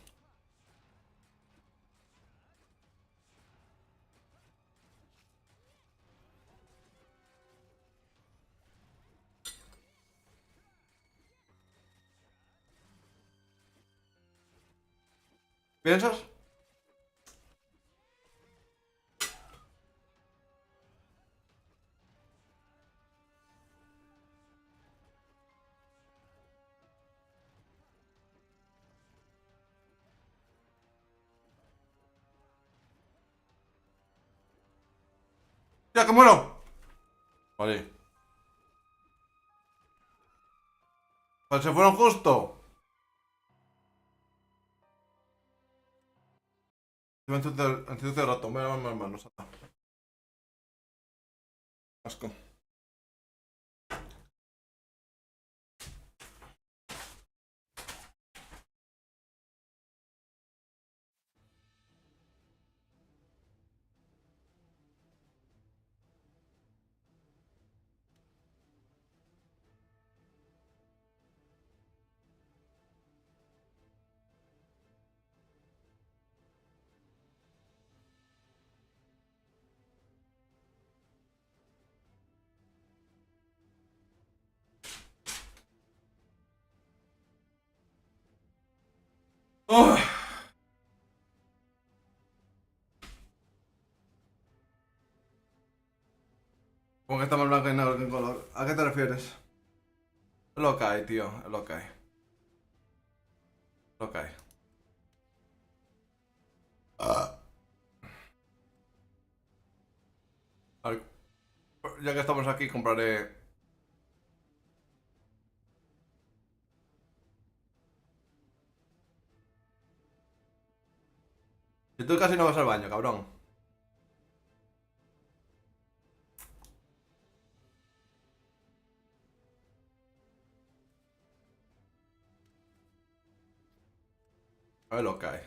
¿Piensas? ¡Ya, que muero! Vale. Pues se fueron justo. Entonces el ratón. Voy a lavar mis manos. Asco. ¡Oh! Como que está más blanco y negro que en color. ¿A qué te refieres? Es lo que hay, tío. Es lo que hay. Es lo que hay. Ah. A ver, ya que estamos aquí, compraré. Si tú casi no vas al baño, cabrón. A ver lo que hay.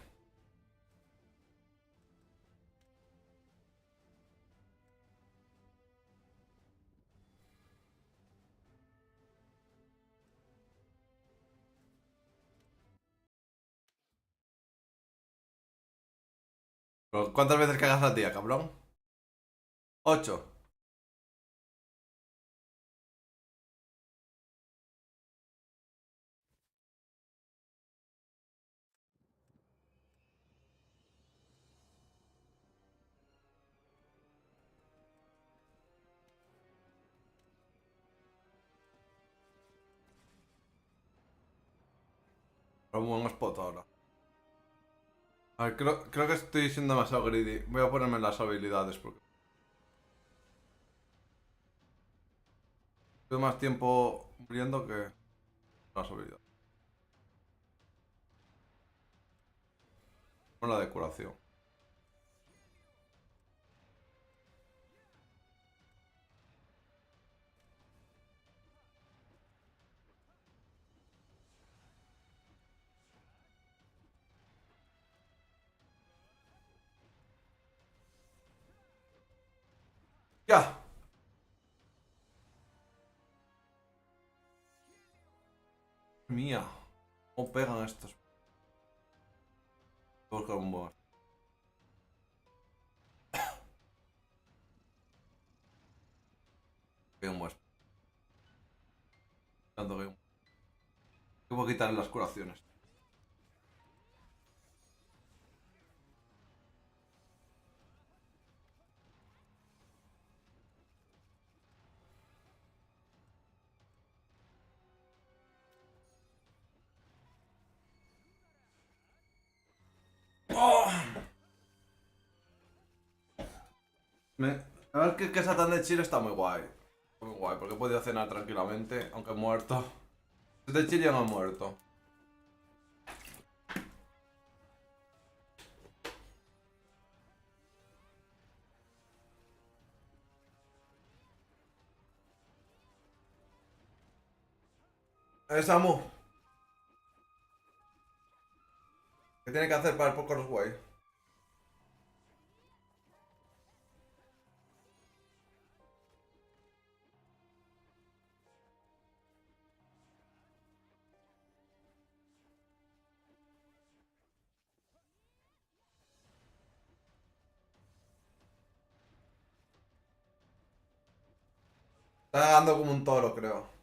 Pero, ¿cuántas veces cagas al día, cabrón? 8. Un buen spot ahora. A ver, creo que estoy siendo demasiado greedy. Voy a ponerme las habilidades porque estoy más tiempo muriendo que las habilidades. Con la de curación. ¡Ya! Mía. ¿Cómo pegan estos? Voy a buscar un buen. Un buen. Tanto que. ¿Qué puedo quitar en las curaciones? ¡Oh! A ver que Satán de Chile está muy guay. Muy guay, porque he podido cenar tranquilamente, aunque he muerto. Es de Chile no he muerto. Samu, ¿qué tiene que hacer para el Poker Guay? Está dando como un toro, creo.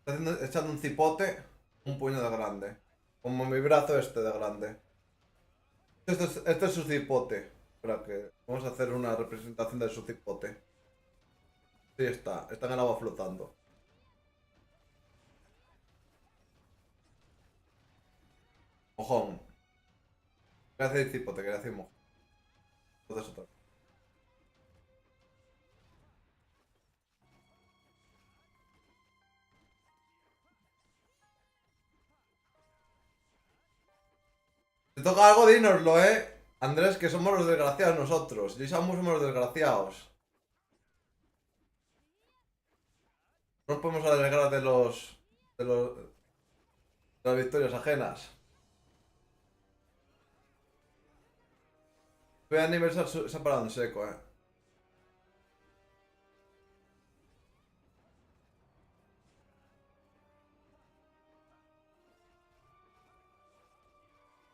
Está echando un cipote, un puño de grande. Como mi brazo este de grande. Este es su cipote. Espera que vamos a hacer una representación de su cipote. Sí, está en el agua flotando. Mojón. ¿Qué hace el cipote? ¿Qué hace mojón? Entonces otra. Si toca algo, dínoslo, Andrés, que somos los desgraciados nosotros. Yo y Samu somos los desgraciados. No nos podemos alegrar de las victorias ajenas. Voy a aniversario se ha parado en seco,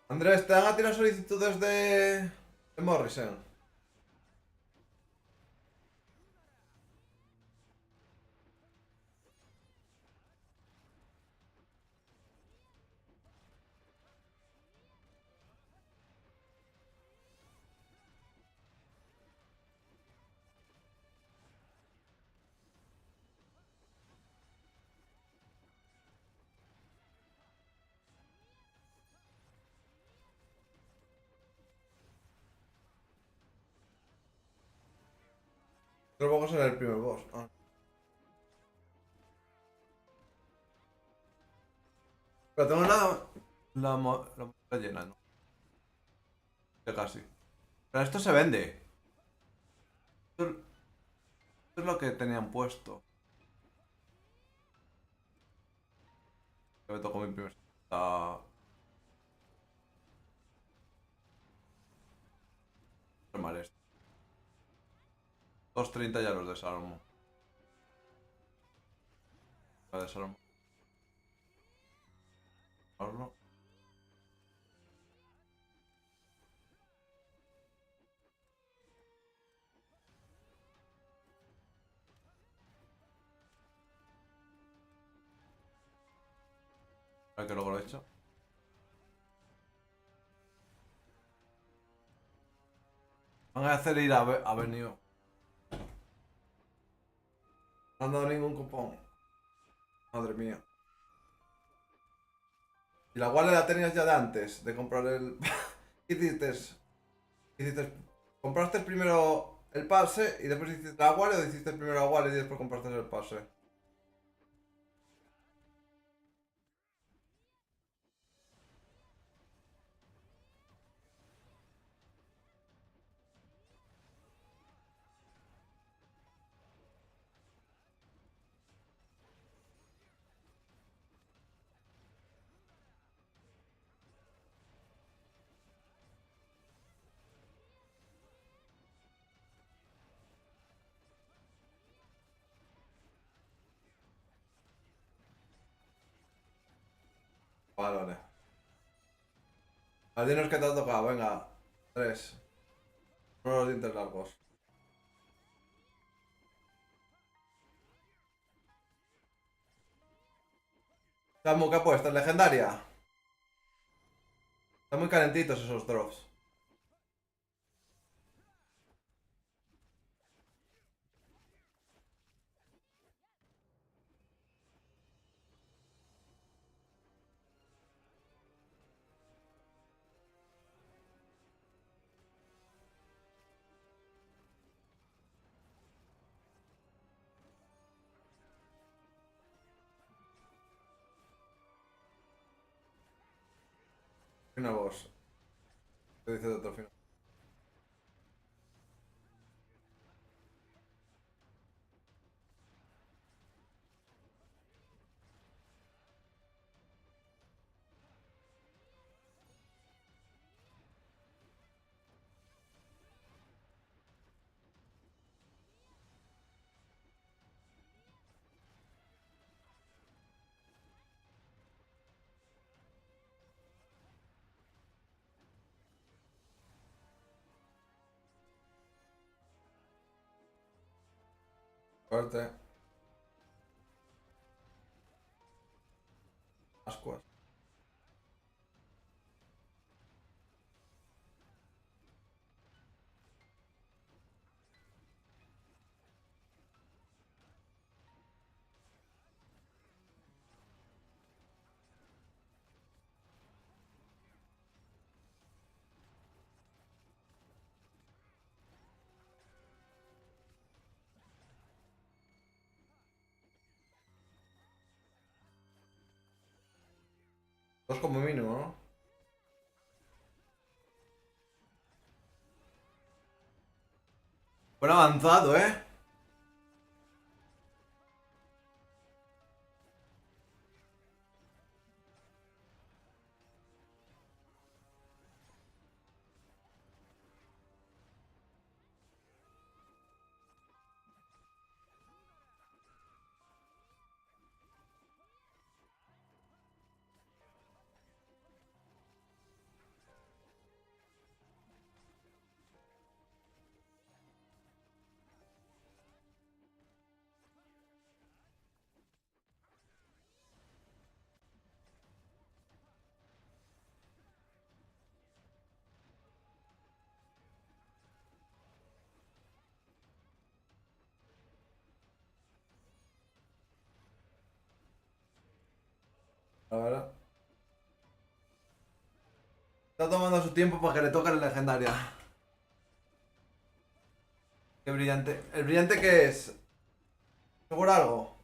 Andrés, ¿te van a tirar solicitudes de Morrison? Otro poco será el primer boss. Ah. Pero tengo la mochila llena, ¿no? Ya casi. Pero esto se vende. Esto es lo que tenían puesto. Que me tocó mi primer. Ah, normal esto. 230 ya los desarmo. La desarmo. Horno. A ver que luego lo he hecho. Van a hacer ir a venido. No han dado ningún cupón. Madre mía. Y la wallet la tenías ya de antes de comprar el. ¿Qué hiciste? Hiciste. ¿Compraste primero el pase y después hiciste la wallet o hiciste primero la wallet y después compraste el pase? Vale, vale. A ver, dinos qué te ha tocado, venga. Tres. Uno de los dientes largos. Samu, ¿qué ha puesto? ¿Legendaria? Están muy calentitos esos drops. Una voz. ¿Qué dice de otro final? Fuerte. Ascuas. Dos como mínimo, ¿no? Buen avanzado, ¿eh? La verdad. Está tomando su tiempo para que le toque la legendaria. Qué brillante. ¿El brillante qué es? ¿Seguro algo?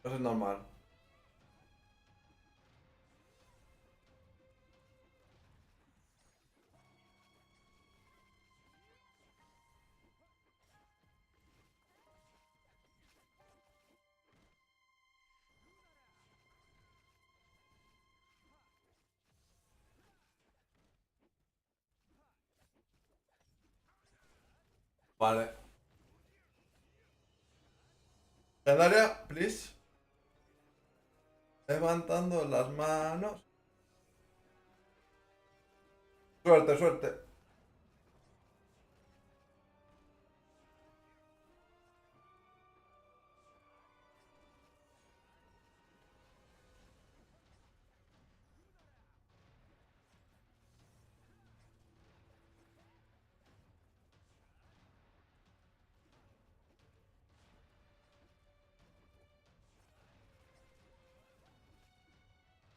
Eso es normal. Vale. Legendaria, please. Levantando las manos. Suerte, suerte.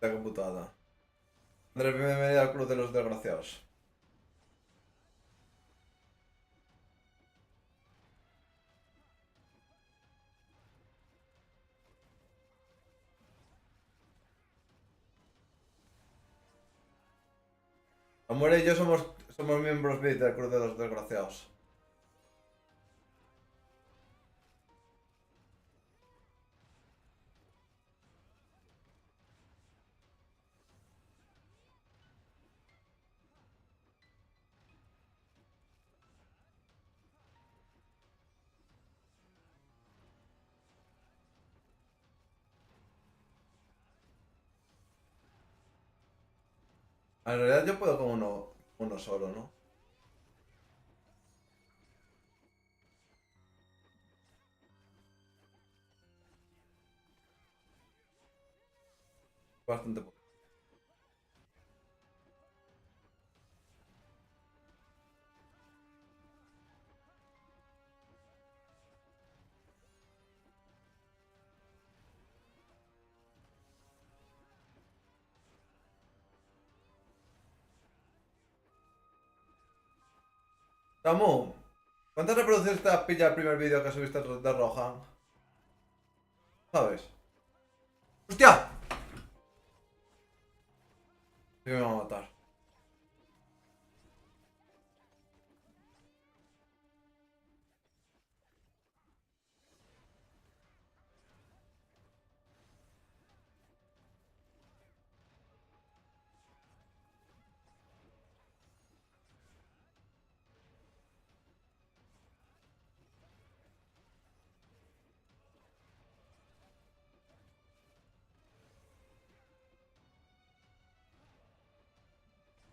Qué putada. Andrés, bienvenido al club de los desgraciados. Amor y yo somos miembros VIP del club de los desgraciados. En realidad yo puedo con uno solo, ¿no? Bastante poco. Samu, ¿cuántas reproducciones te has pillado el primer vídeo que subiste de Rohan? ¿Sabes? ¡Hostia! Sí que me va a matar.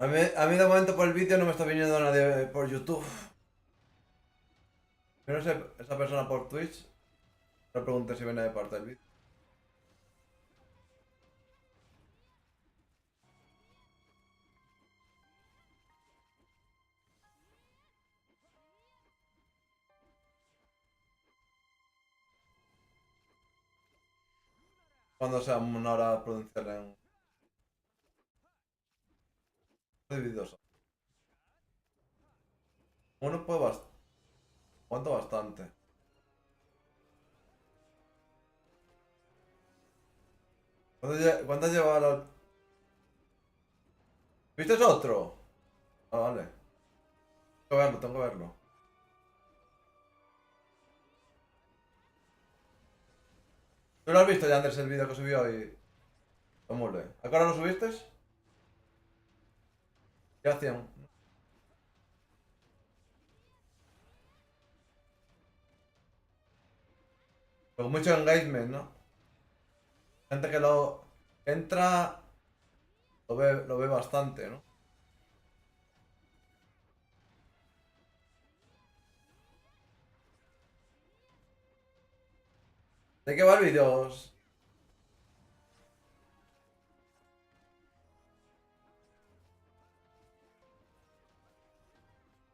A mí de momento por el vídeo no me está viniendo nadie por YouTube. Yo no sé, esa persona por Twitch. Le pregunté si viene de parte del vídeo. Cuando sea una hora pronunciar en vídeos. Uno puede bastante. Aguanto bastante. ¿Cuántas lleva la...? ¿Viste otro? Ah, vale. Tengo que verlo, tengo que verlo. ¿Tú lo has visto ya, Andrés, el vídeo que subió hoy? Mule. ¿A qué hora lo subiste? ¿Qué hacían? Con mucho engagement, ¿no? Gente que lo entra, lo ve bastante, ¿no? ¿De qué va el vídeo?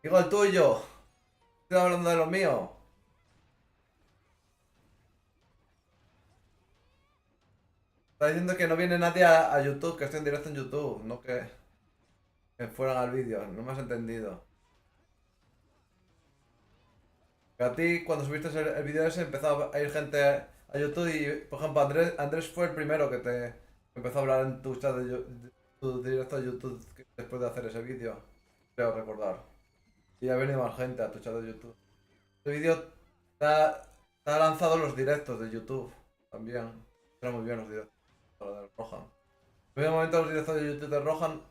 Digo el tuyo. Estoy hablando de lo mío. Está diciendo que no viene nadie a YouTube, que estoy en directo en YouTube, no que fueran al vídeo. No me has entendido. Que a ti, cuando subiste el vídeo ese, empezó a ir gente a YouTube y, por ejemplo, Andrés fue el primero que te empezó a hablar en tu chat de tu directo de YouTube después de hacer ese vídeo. Creo recordar. Y ha venido más gente a tu chat de YouTube. Este vídeo te ha lanzado los directos de YouTube también. Eran muy bien los directos de Rohan. En el momento los directos de YouTube de Rohan,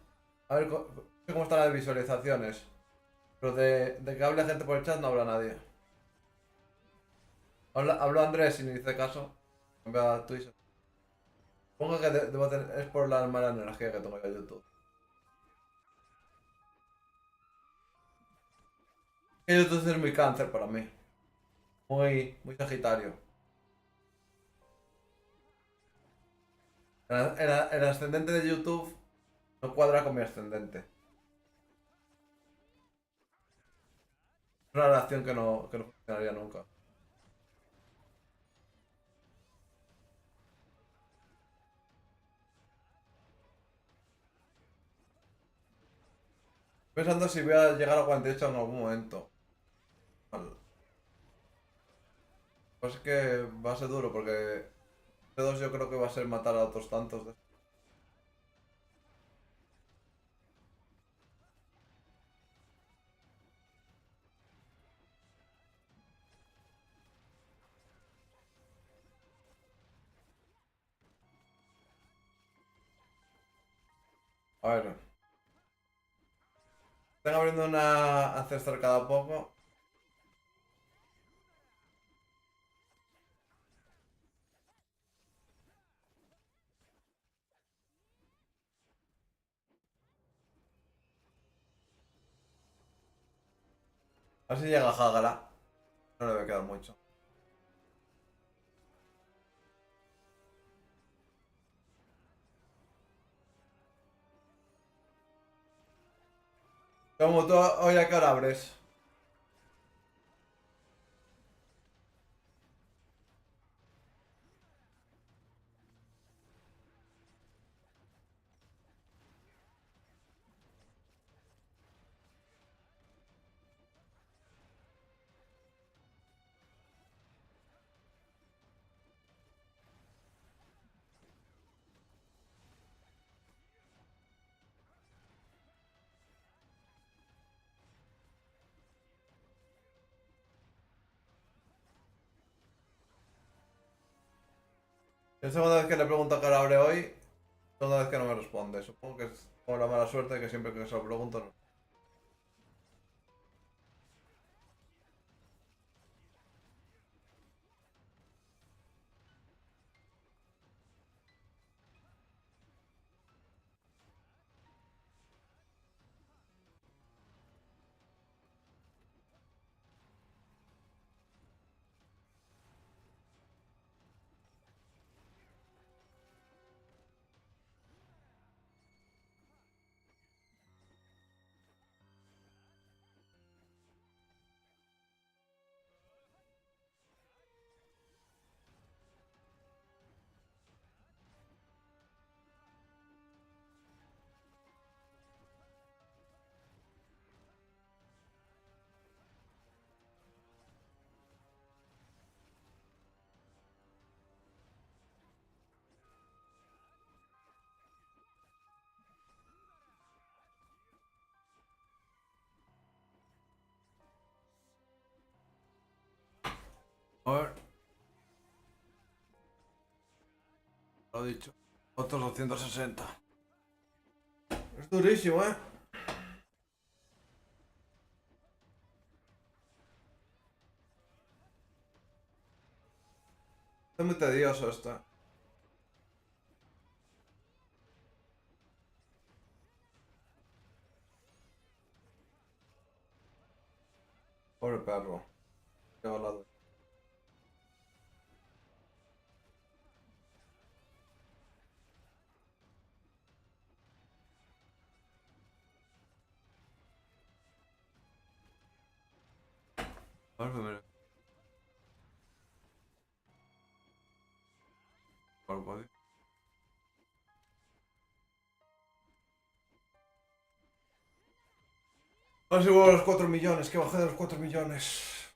a ver no sé cómo están las visualizaciones. Pero de que hable gente por el chat no habla nadie. Habló Andrés y ni hice caso. Cambia a Twitch. Supongo que es por la mala energía que tengo yo en YouTube. Que YouTube es muy cáncer para mí. Muy sagitario. El ascendente de YouTube no cuadra con mi ascendente. Es una relación que no funcionaría nunca. Pensando si voy a llegar a 48 en algún momento. Pues es que va a ser duro porque C2 yo creo que va a ser matar a otros tantos. A ver. Están abriendo una ancestral cada poco. A ver si llega Hagara. No le debe quedar mucho. Como tú, hoy a qué hora abres. La segunda vez que le pregunto a qué hora abre hoy, segunda vez que no me responde. Supongo que es como la mala suerte que siempre que se lo pregunto no. A ver, lo he dicho. Otros 260. Es durísimo, ¿eh? Es muy tedioso esto. Pobre perro. Qué balado. A ver, primero. ¿Cuál puede? A ver si vuelvo a los 4 millones, que bajé de los 4 millones.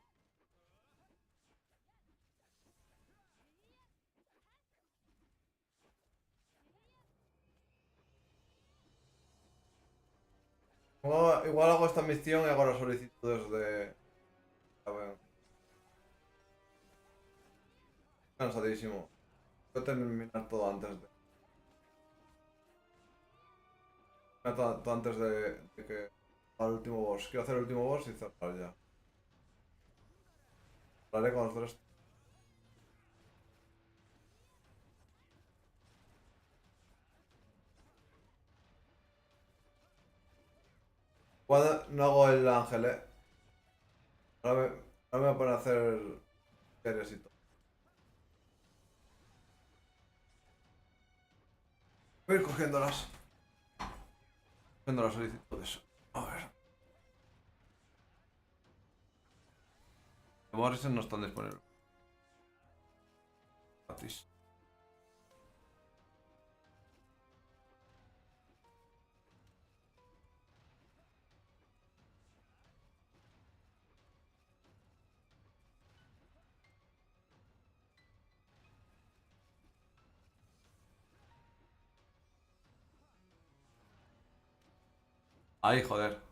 Igual hago esta misión y hago las solicitudes de... A ver. Cansadísimo. Voy a terminar todo antes de... todo antes de que... Al último boss. Quiero hacer el último boss y cerrar ya. Lo haré con los tres. No hago el ángel, Ahora me, ahora me voy a poner a hacer series y todo. Voy a ir cogiéndolas. Cogiendo las solicitudes. A ver. Los Morrison no están disponibles. Gratis. Ay, joder.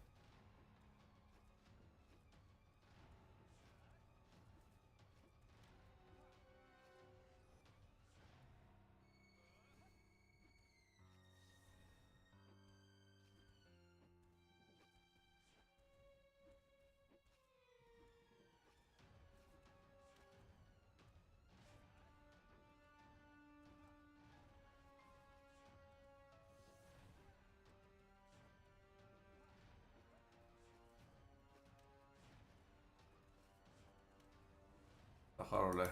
Dejarlo.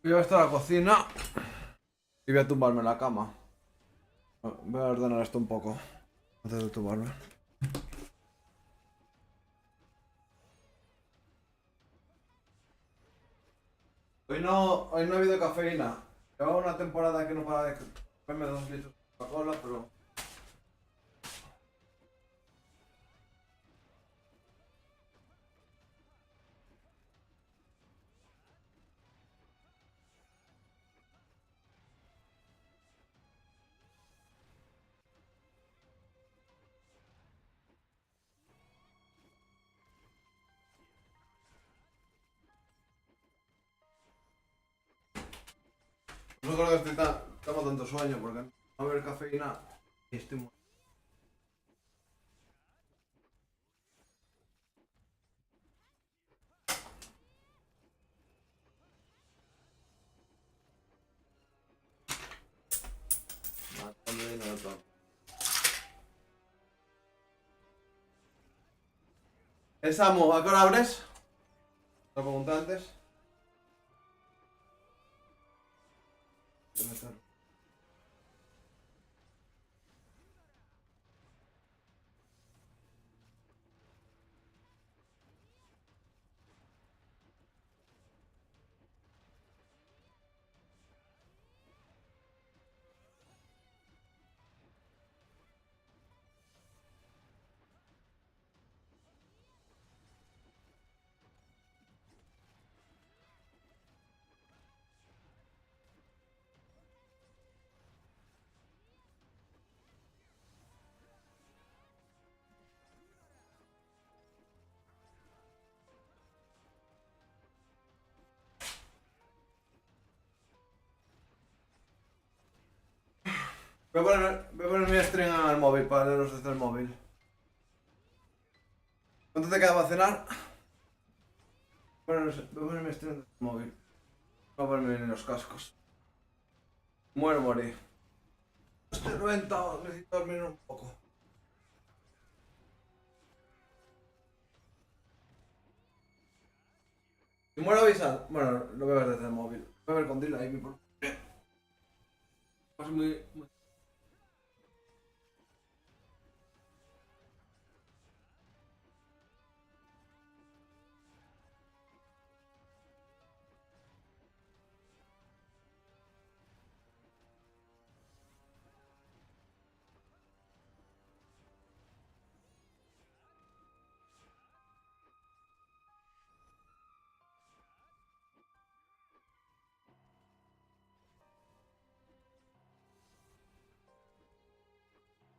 Voy a estar a la cocina y voy a tumbarme en la cama. Voy a ordenar esto un poco antes de tumbarme. Hoy no ha habido cafeína. Llevaba una temporada que no para de comerme 2 litros de Coca-Cola, pero... No creo que tengo tanto sueño porque no va a haber cafeína y estoy muy... matando dinero todo. Samu, ¿a qué hora abres? Lo pregunté antes. Voy a poner mi stream al móvil para leerlos desde el móvil. ¿Cuánto te queda para cenar? Voy a poner mi stream desde el móvil. Voy a ponerme bien los cascos. Morí. Estoy reventado, necesito dormir un poco. Si muero avisad. Bueno, lo voy a ver desde el móvil. Voy a ver con delay mi por... Es muy...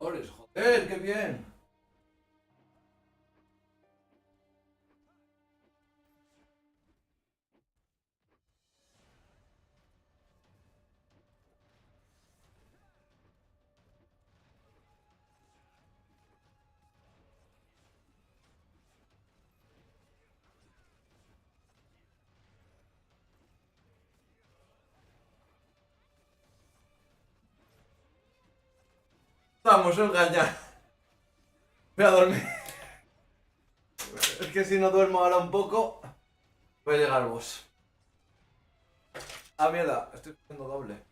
Torres, joder, qué bien. Vamos, engañar. Voy a dormir. Es que si no duermo ahora un poco, voy a llegar vos. Ah, mierda, estoy haciendo doble.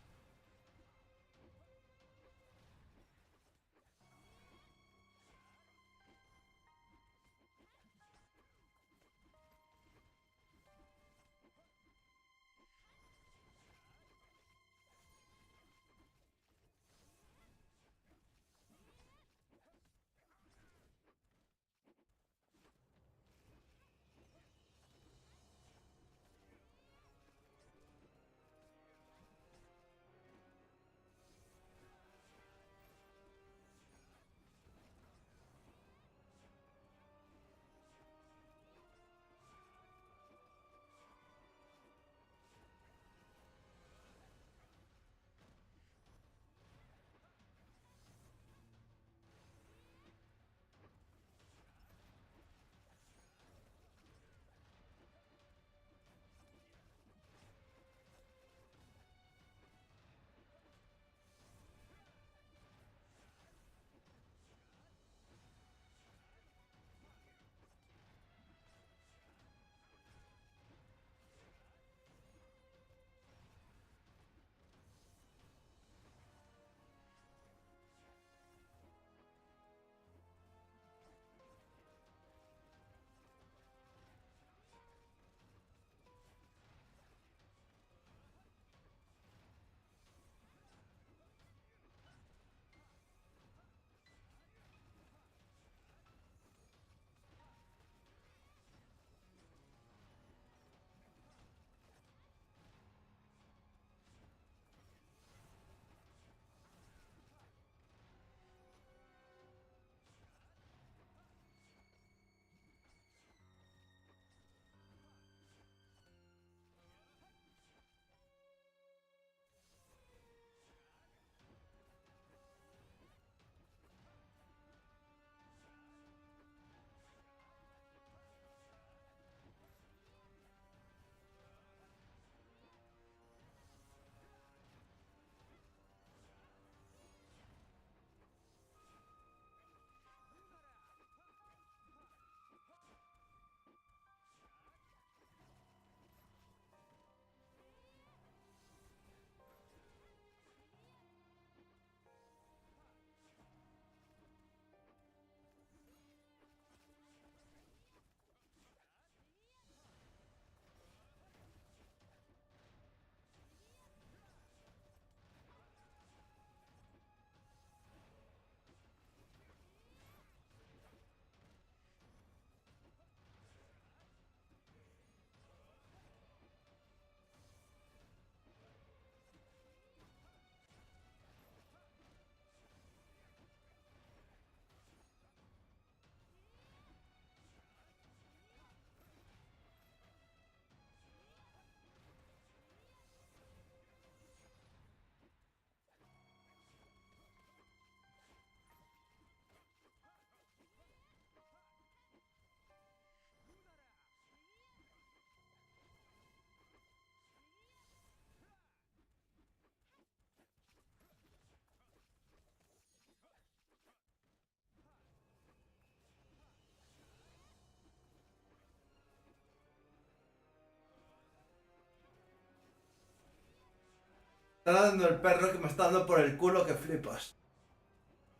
Está dando el perro que me está dando por el culo que flipas.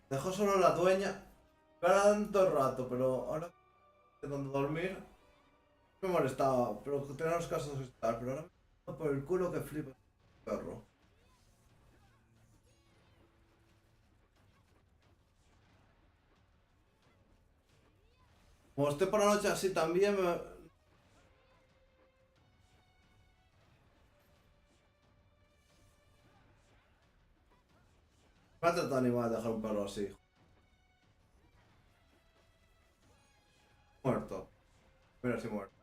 Dejó solo la dueña. Para tanto rato, pero ahora intentando dormir. Me molestaba, pero tenía los casos de estar. Pero ahora me está dando por el culo que flipas, perro. Como estoy por la noche así también me... Me ha tratado animal dejar un perro así. Muerto. Mira si muerto.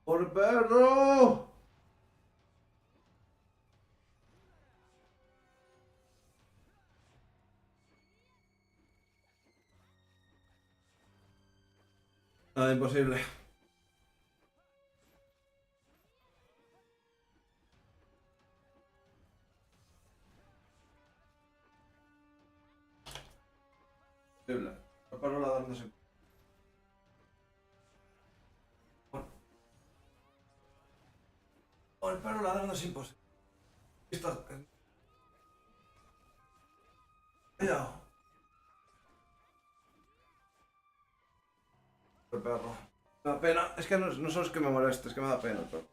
¡Por perro! Nada, imposible. Imposible. El perro ladrándose. O el perro ladrando es imposible. Está... Cuidado. El perro. Me da pena. Es que no solo es que me moleste, es que me da pena el perro.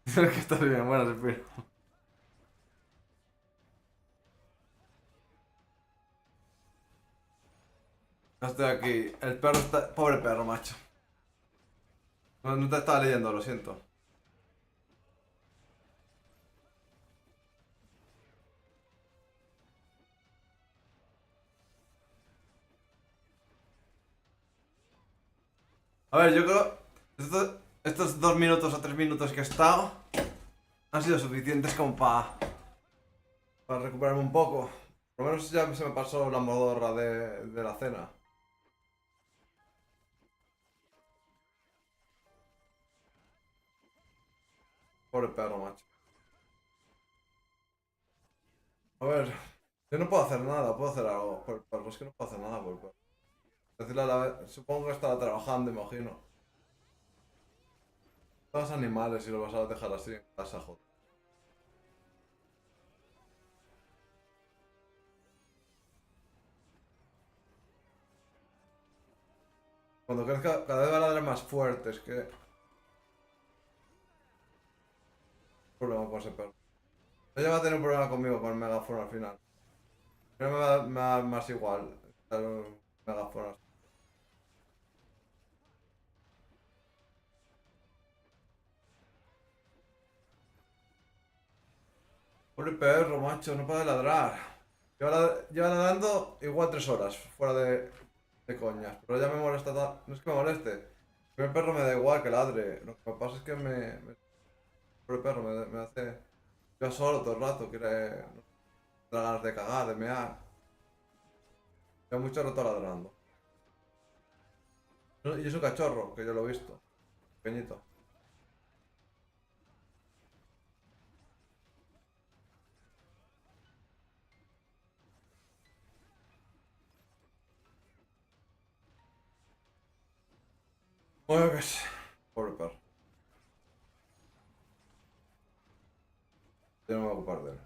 Tienes que estar bien, bueno, respiro. Estoy aquí. El perro está... Pobre perro, macho. No te estaba leyendo, lo siento. A ver, yo creo... Estos 2 minutos o 3 minutos que he estado han sido suficientes como para recuperarme un poco. Por lo menos ya se me pasó la modorra de la cena. Pobre perro, macho. A ver, yo no puedo hacer nada, puedo hacer algo por el perro. Es que no puedo hacer nada por el perro. Decirle a la vez, supongo que estaba trabajando, imagino. Todos animales y los vas a dejar así en casa, joder. Cuando crezca, cada vez van a ladrar más fuertes, que... Problema con ese perro. Ella va a tener un problema conmigo con el megáfono al final. Pero me da más igual. El megáfono. Pobre perro, macho, no puede ladrar. Lleva ladrando igual 3 horas, fuera de coñas. Pero ya me molesta. No es que me moleste. El perro me da igual que ladre. Lo que pasa es que pobre perro me hace. Yo solo todo el rato, quiere. No da ganas de cagar, de mear. Lleva mucho rato ladrando. Y es un cachorro, que yo lo he visto. Pequeñito. Bueno, que sé. Pobre perro. Yo no me voy a ocupar de él.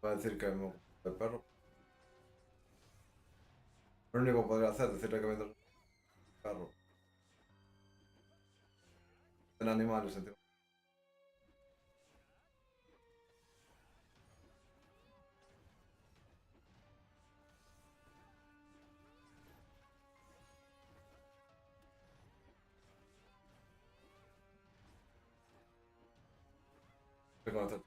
Va a decir que me ocupo del perro. Lo único que podría hacer es decirle que me el perro. En animales, tío. Reconocer.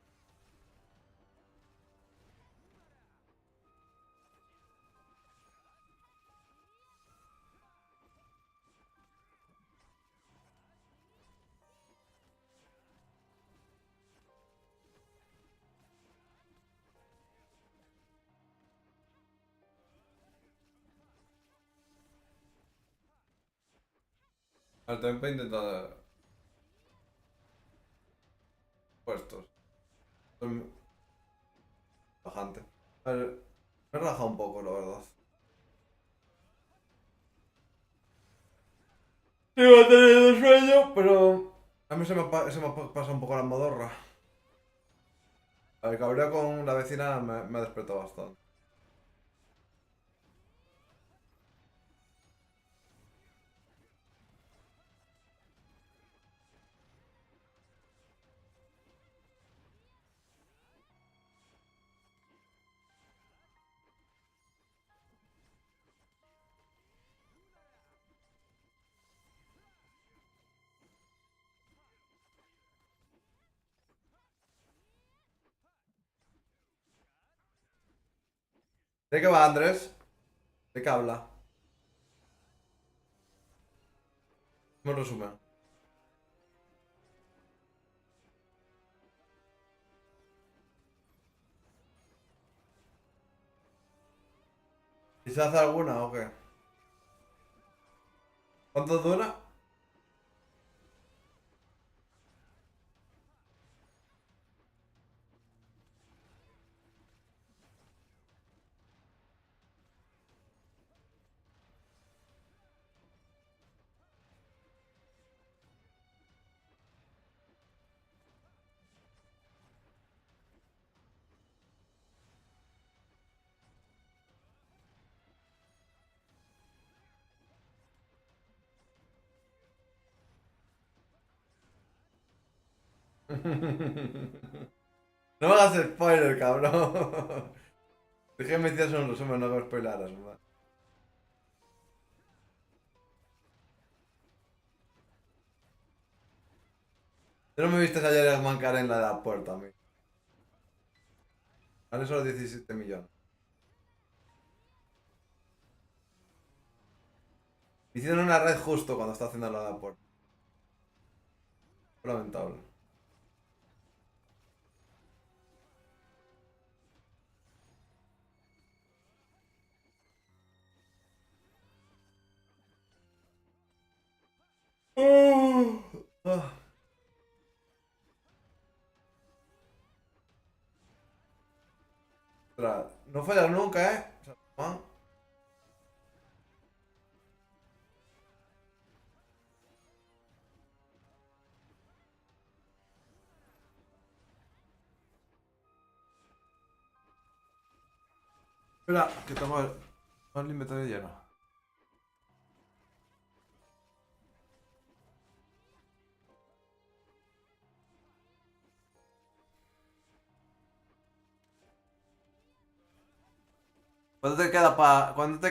Al tempo intenta puestos. Bajante. A ver, me raja un poco, la verdad. Iba teniendo sueño, pero A mí se me pasa un poco la modorra. El cabreo con la vecina me ha despertado bastante. ¿De qué va Andrés? ¿De qué habla? Me resumen. ¿Y se hace alguna o qué? ¿Cuánto dura? No me hagas spoiler, cabrón. Dije que me hicieras un resumen, no hago spoilaras, man. Tú no me viste ayer a mancar en la puerta a mí. Vale solo 17 millones. Me hicieron una red justo cuando estaba haciendo la puerta. Fue lamentable. Ah. Ostras, no fallas nunca, ¿eh? O sea, man. Espera, que tengo el inventario lleno. ¿Cuánto te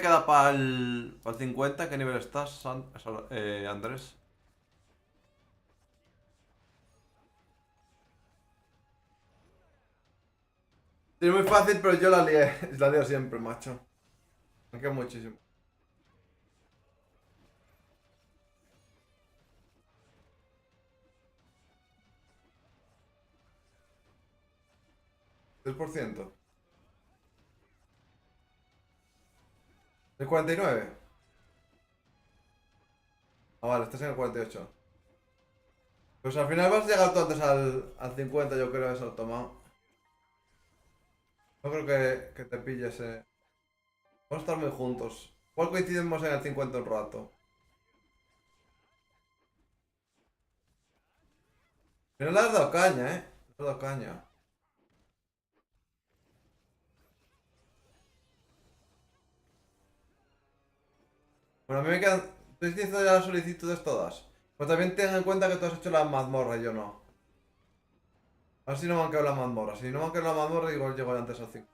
queda para el 50? ¿Qué nivel estás, Andrés? Sí, es muy fácil, pero yo la lié. La lío siempre, macho. Me queda muchísimo. ¿3%? ¿El 49? Ah, vale, estás en el 48. Pues al final vas a llegar tú antes al 50, yo creo, eso tomado. No creo que te pilles, Vamos a estar muy juntos. Igual coincidimos en el 50 un rato. Pero no le has dado caña, ¿eh? No le has dado caña. Bueno, a mí me quedan... ¿Tú has hizo ya las solicitudes todas? Pues también ten en cuenta que tú has hecho la mazmorra y yo no. A ver si no me han quedado la mazmorra. Si no me han quedado la mazmorra, igual llego antes al 5.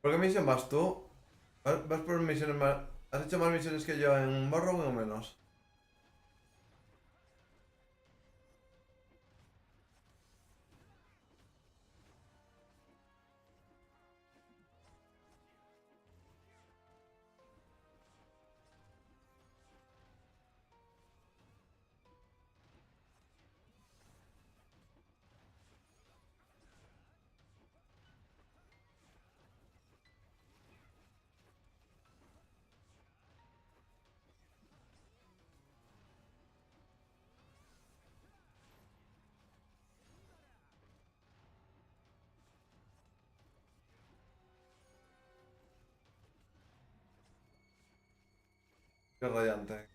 ¿Por qué misión vas tú? ¿Vas por misiones más... ¿Has hecho más misiones que yo en Morrowind o menos? Qué radiante.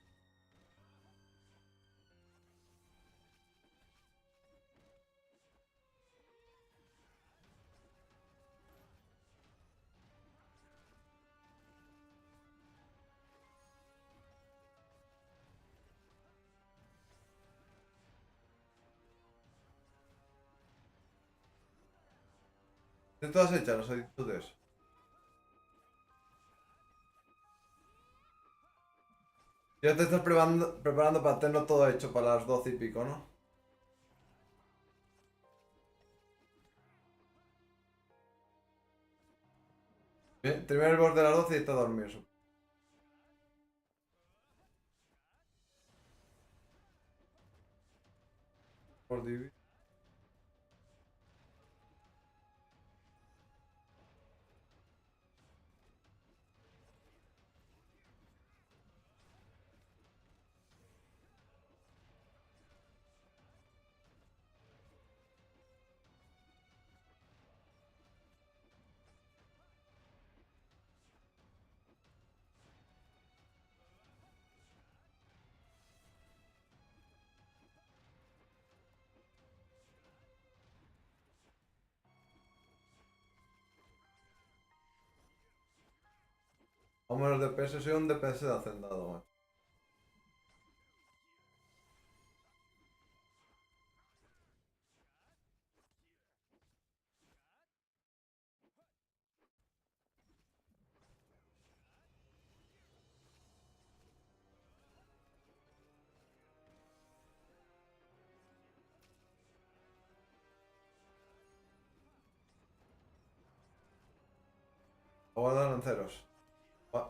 ¿Tienes todas hechas las actitudes? Ya te estás preparando para tenerlo todo hecho para las 12 y pico, ¿no? Bien, termina el boss de las 12 y está dormido. Por divi- O menos DPS, soy un DPS de hacendado, man. Aguarda lanceros.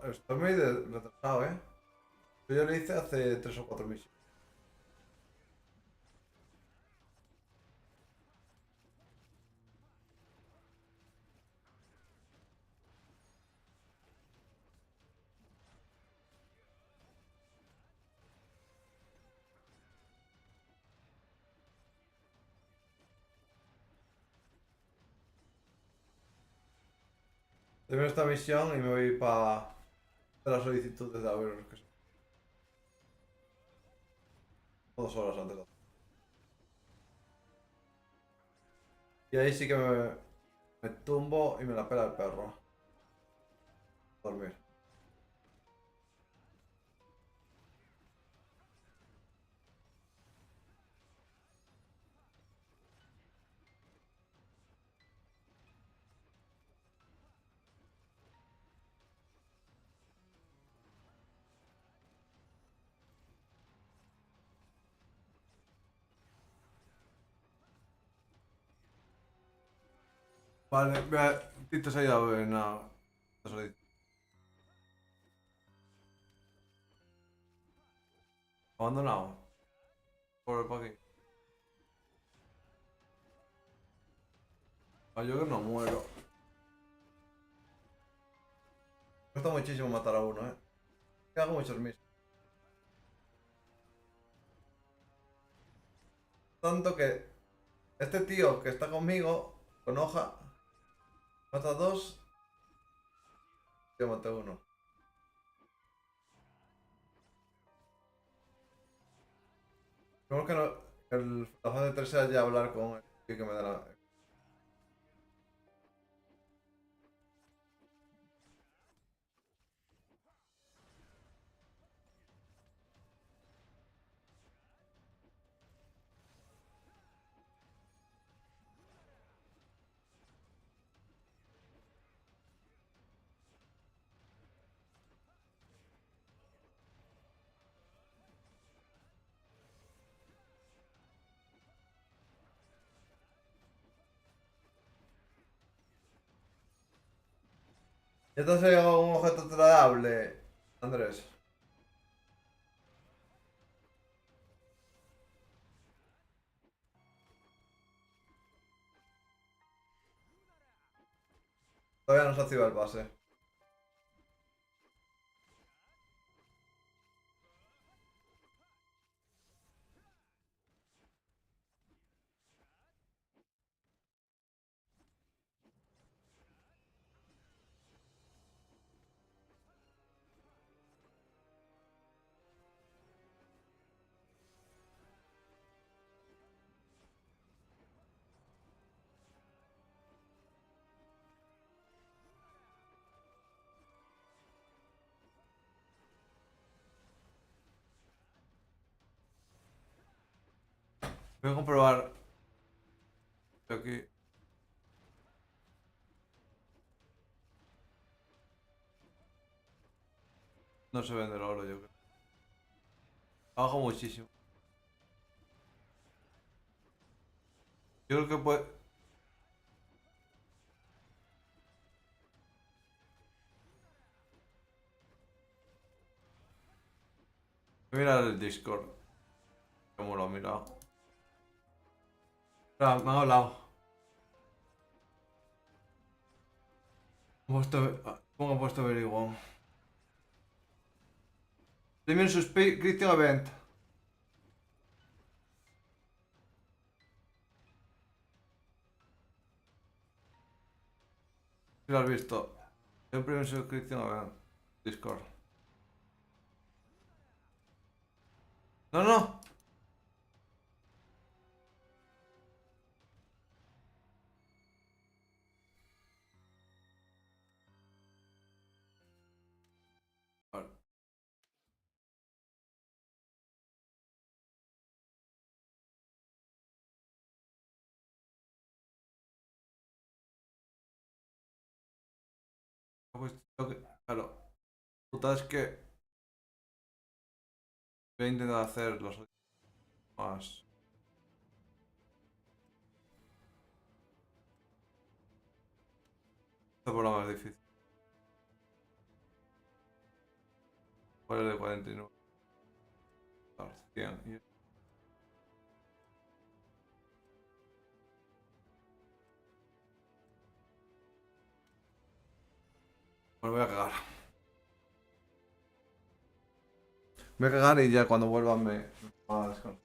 Estoy muy retrasado, ¿eh? Yo lo hice hace 3 o 4 misiones. Termino esta misión y me voy para la solicitud de ver que son 2 horas antes. Y ahí sí que me tumbo y me la pela el perro. Dormir. Vale, Tito se ha ido en la solicitud. Abandonado. Por aquí. Ah, yo que no muero. Cuesta muchísimo matar a uno, Que hago muchos miss. Tanto que este tío que está conmigo, con hoja, mata 2, yo maté uno. Como que no, la fase 3 sea ya hablar con el tío que me da la... ¿Ya te has llegado un objeto tratable, Andrés? Todavía no se activa el pase. Voy a comprobar. Aquí. No se vende el oro, yo creo. Abajo muchísimo. Yo creo que puede. Voy a mirar el Discord. ¿Cómo lo he mirado? Espera, me han hablado. ¿Cómo he puesto very one? Premium Subscription Event. Si lo has visto. El Premium Subscription Event. Discord. No, no. Vale. Pues, claro. Puta es que voy a intentar hacer los más. Esto por lo más difícil. ¿Cuál es de 49? 100. Pues voy a cagar. Voy a cagar y ya cuando vuelva me va a descansar.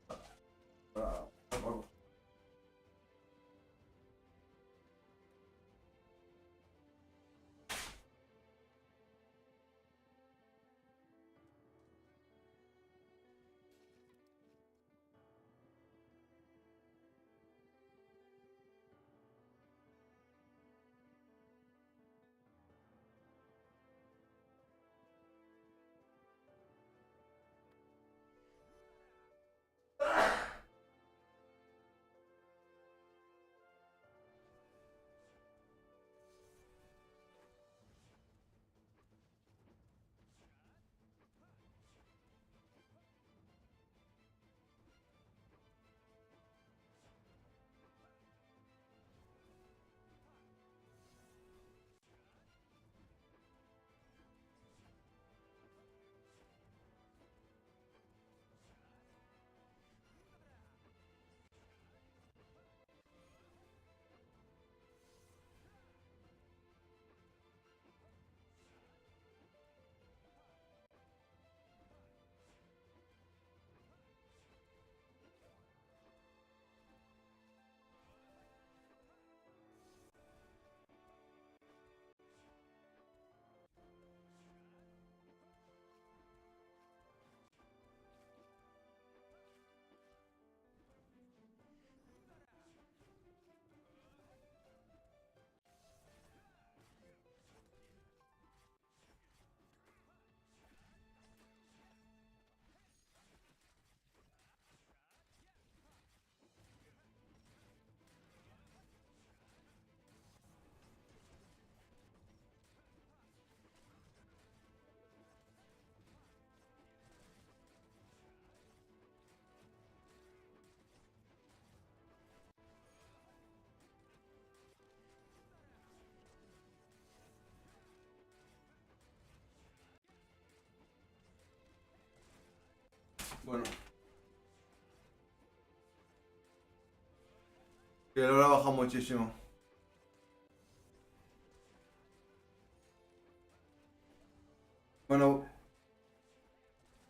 Bueno. Que el oro ha bajado muchísimo. Bueno, voy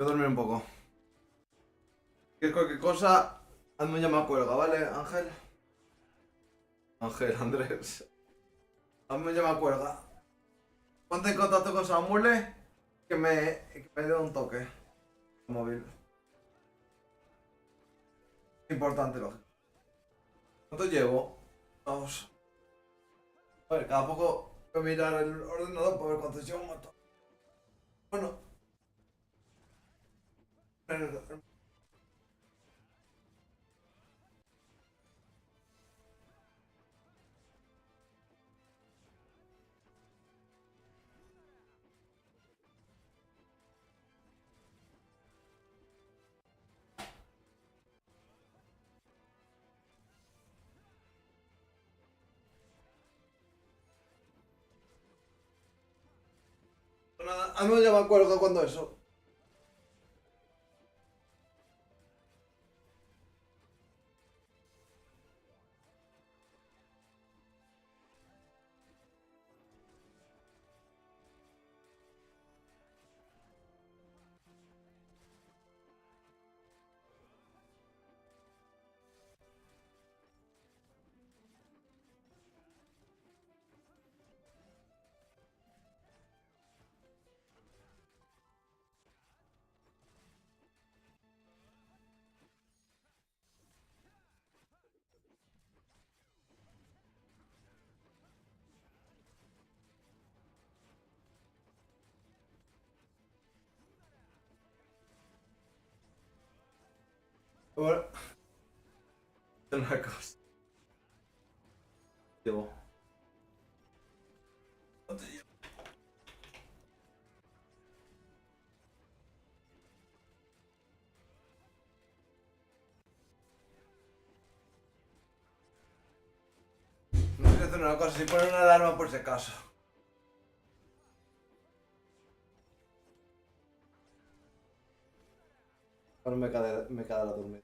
a dormir un poco. Que cualquier cosa, hazme un llamada cuelga, ¿vale, Ángel? Ángel, Andrés. Hazme un llamada cuelga. Ponte en contacto con Samuel que me dé un toque. Móvil. Importante, lógico. ¿Cuánto llevo? Vamos. A ver, cada poco voy a mirar el ordenador para ver cuántos llevo matado. Bueno. A mí ya me acuerdo cuando eso. Bueno, una cosa. Llevo. No te llevo. No sé hacer una cosa, si poner una alarma por si acaso. Ahora me cae la dormida.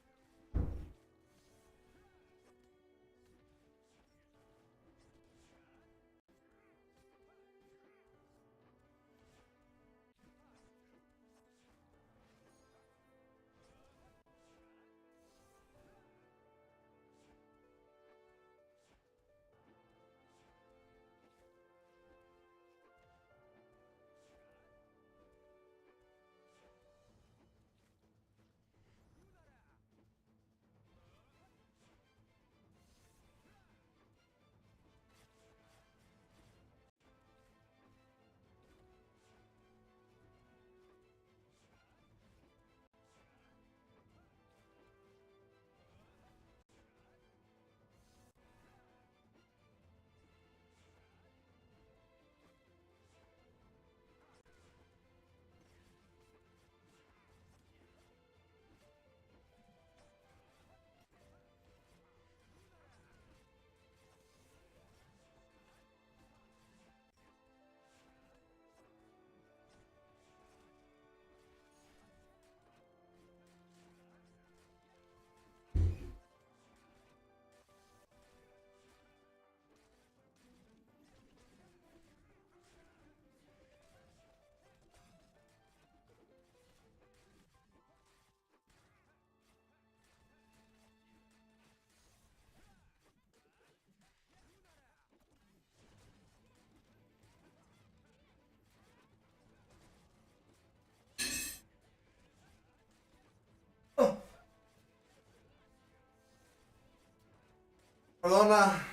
Perdona.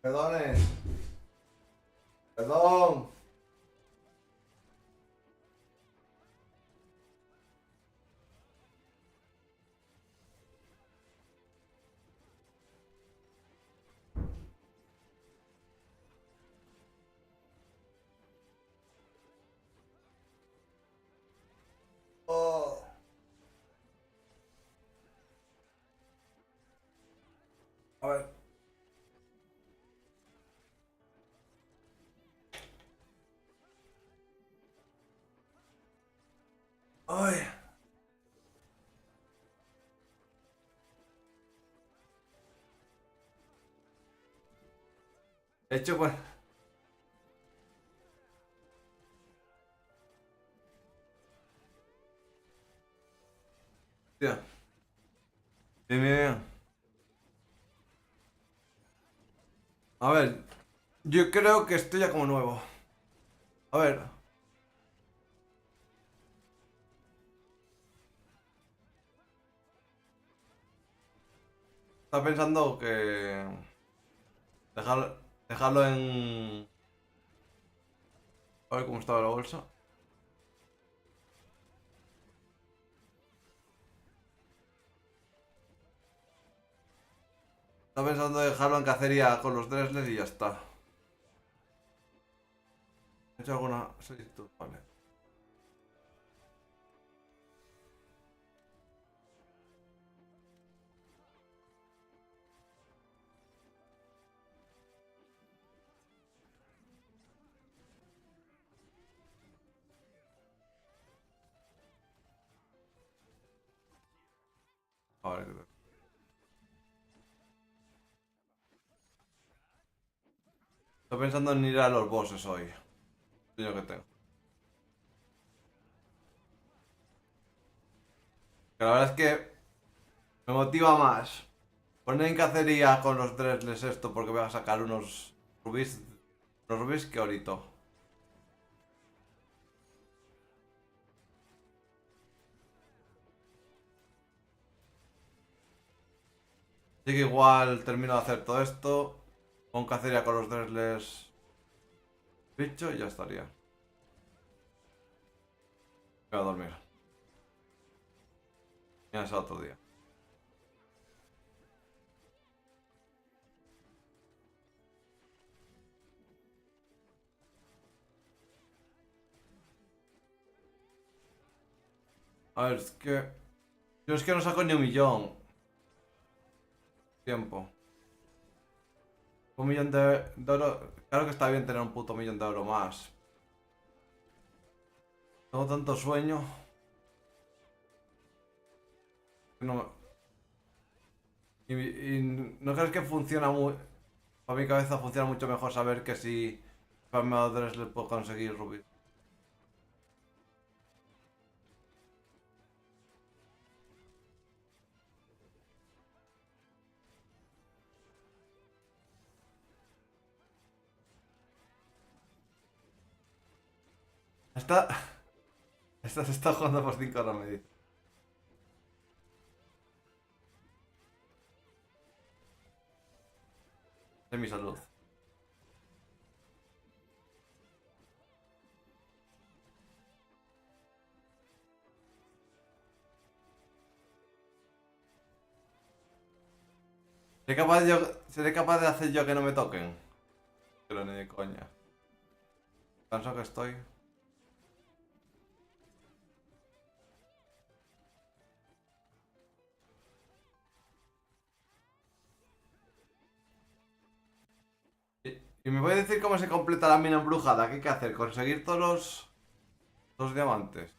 Perdone. Perdón. Oh. A ver. Ay. De hecho, pues. Tío. Bien, bien, bien. A ver. Yo creo que estoy ya como nuevo. A ver. Estaba pensando que. Dejarlo en. A ver cómo estaba la bolsa. Estaba pensando dejarlo en cacería con los Dresles y ya está. ¿He hecho alguna solicitud? Vale. A ver qué tal. Estoy pensando en ir a los bosses hoy. Sueño que tengo. Que la verdad es que me motiva más poner en cacería con los Dresles esto porque voy a sacar unos rubíes que ahorita. Así que igual termino de hacer todo esto. Con cacería con los Dresles bicho y ya estaría. Voy a dormir. Ya es otro día. A ver, es que... Yo es que no saco ni 1.000.000. Tiempo. 1.000.000 de oro. Claro que está bien tener un puto 1.000.000 de oro más. Tengo tanto sueño. Que no y no crees que funciona muy... Para mi cabeza funciona mucho mejor saber que si farmeadores le puedo conseguir rubí. Está... Esta se está jugando por 5 horas, me dice. De mi salud. ¿Seré capaz de hacer yo que no me toquen? Pero ni de coña. Cansado que estoy. ¿Y me puede decir cómo se completa la mina embrujada? ¿Qué hay que hacer? ¿Conseguir todos los diamantes?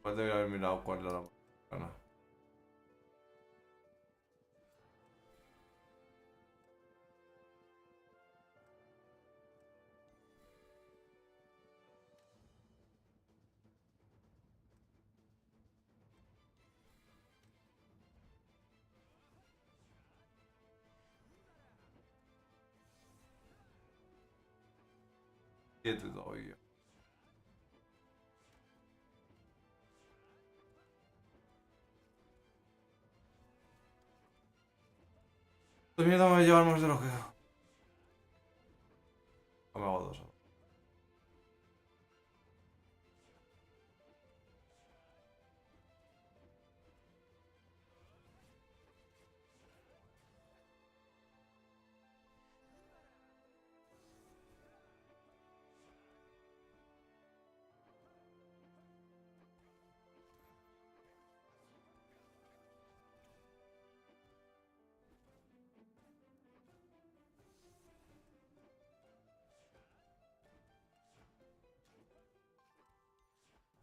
Pues debería haber mirado cuál era la más buena. Siete todavía. Estoy miedo a llevar más de lo que... No me hago dos.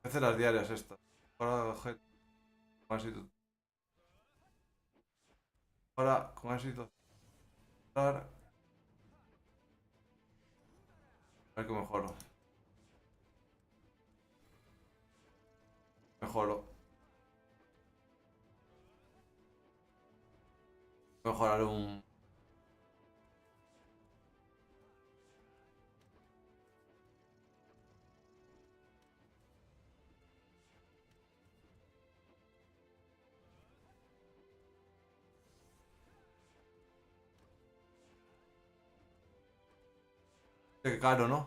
Hacer las diarias estas. Ahora, con éxito. Ahora, con éxito. A ver que mejoro. Mejoro. Mejorar un... Qué caro, ¿no?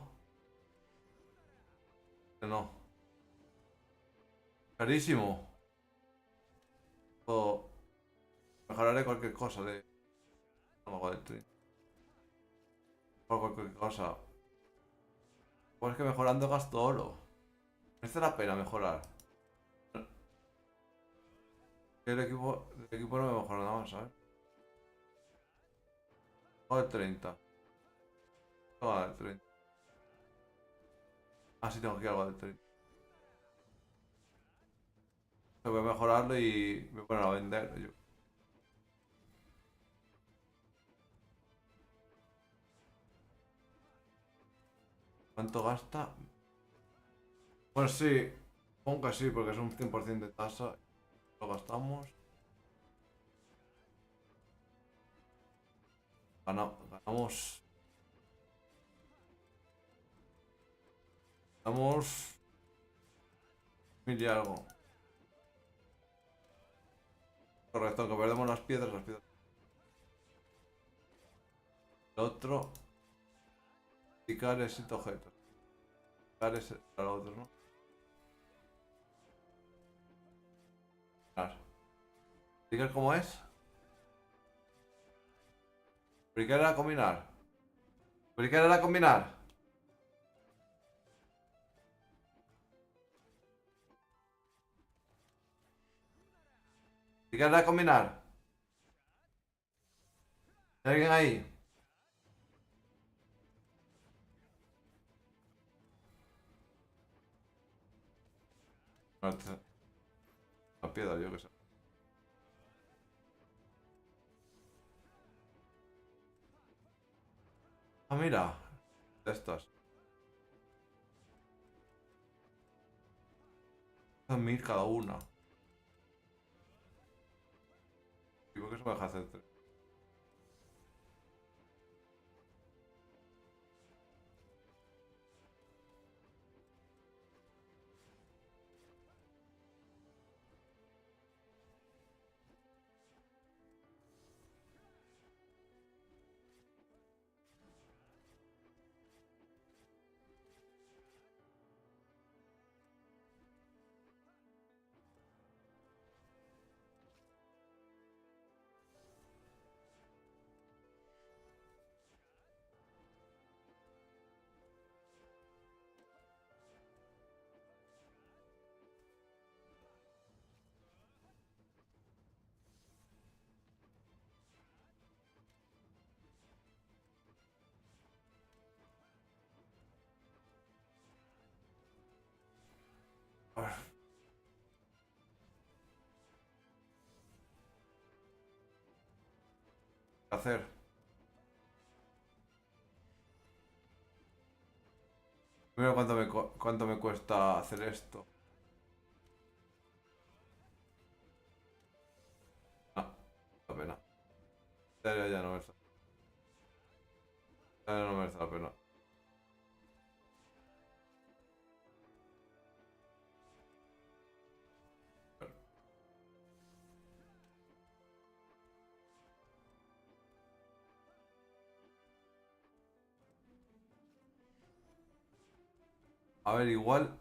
Que no. Carísimo. O mejoraré cualquier cosa de... algo del tren. Por cualquier cosa. Pues es que mejorando gasto oro. Merece la pena mejorar. El equipo no me mejora nada más, ¿sabes? Algo del 30. Algo del 30. Ah, sí, tengo aquí algo del 30. Voy a mejorarlo y me ponen a vender. ¿Cuánto gasta? Pues sí, supongo que sí, porque es un 100% de tasa. Lo gastamos. Ganamos. Ganamos. Mil y algo. Correcto, aunque perdemos las piedras, las piedras. El otro. Picares y objetos. Picares para el otro, ¿no? Claro. ¿Picar cómo es? Picar era combinar. Picar era combinar. Picar era combinar. ¿Hay alguien ahí? La piedra, yo que sé. Ah, mira. De estas. Son 1000 cada una. ¿Y por qué se me deja hacer tres? A ver, ¿qué hacer? Primero, cuánto me cuesta hacer esto? Ah, la pena. Ya no merece. Ya no merece la pena. A ver, igual.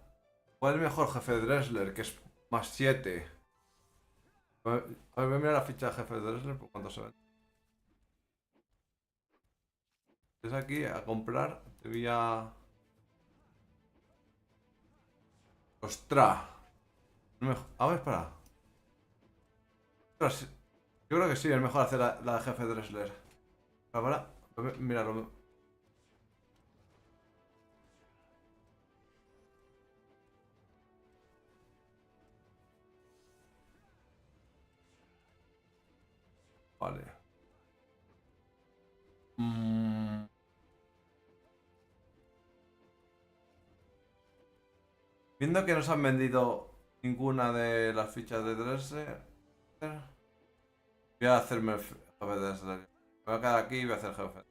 ¿Cuál es el mejor jefe de Dressler? Que es más 7. A ver, voy a mirar la ficha de jefe de Dressler por cuánto se vende. Es aquí a comprar. Te voy a. ¡Ostras! A ver, espera. Ostras, yo creo que sí, es mejor hacer la de jefe de Dressler. Ahora, míralo. Vale. Mm, Viendo que no se han vendido ninguna de las fichas de Dressler, voy a hacerme el jefe de Dressler. Me voy a quedar aquí y voy a hacer jefe.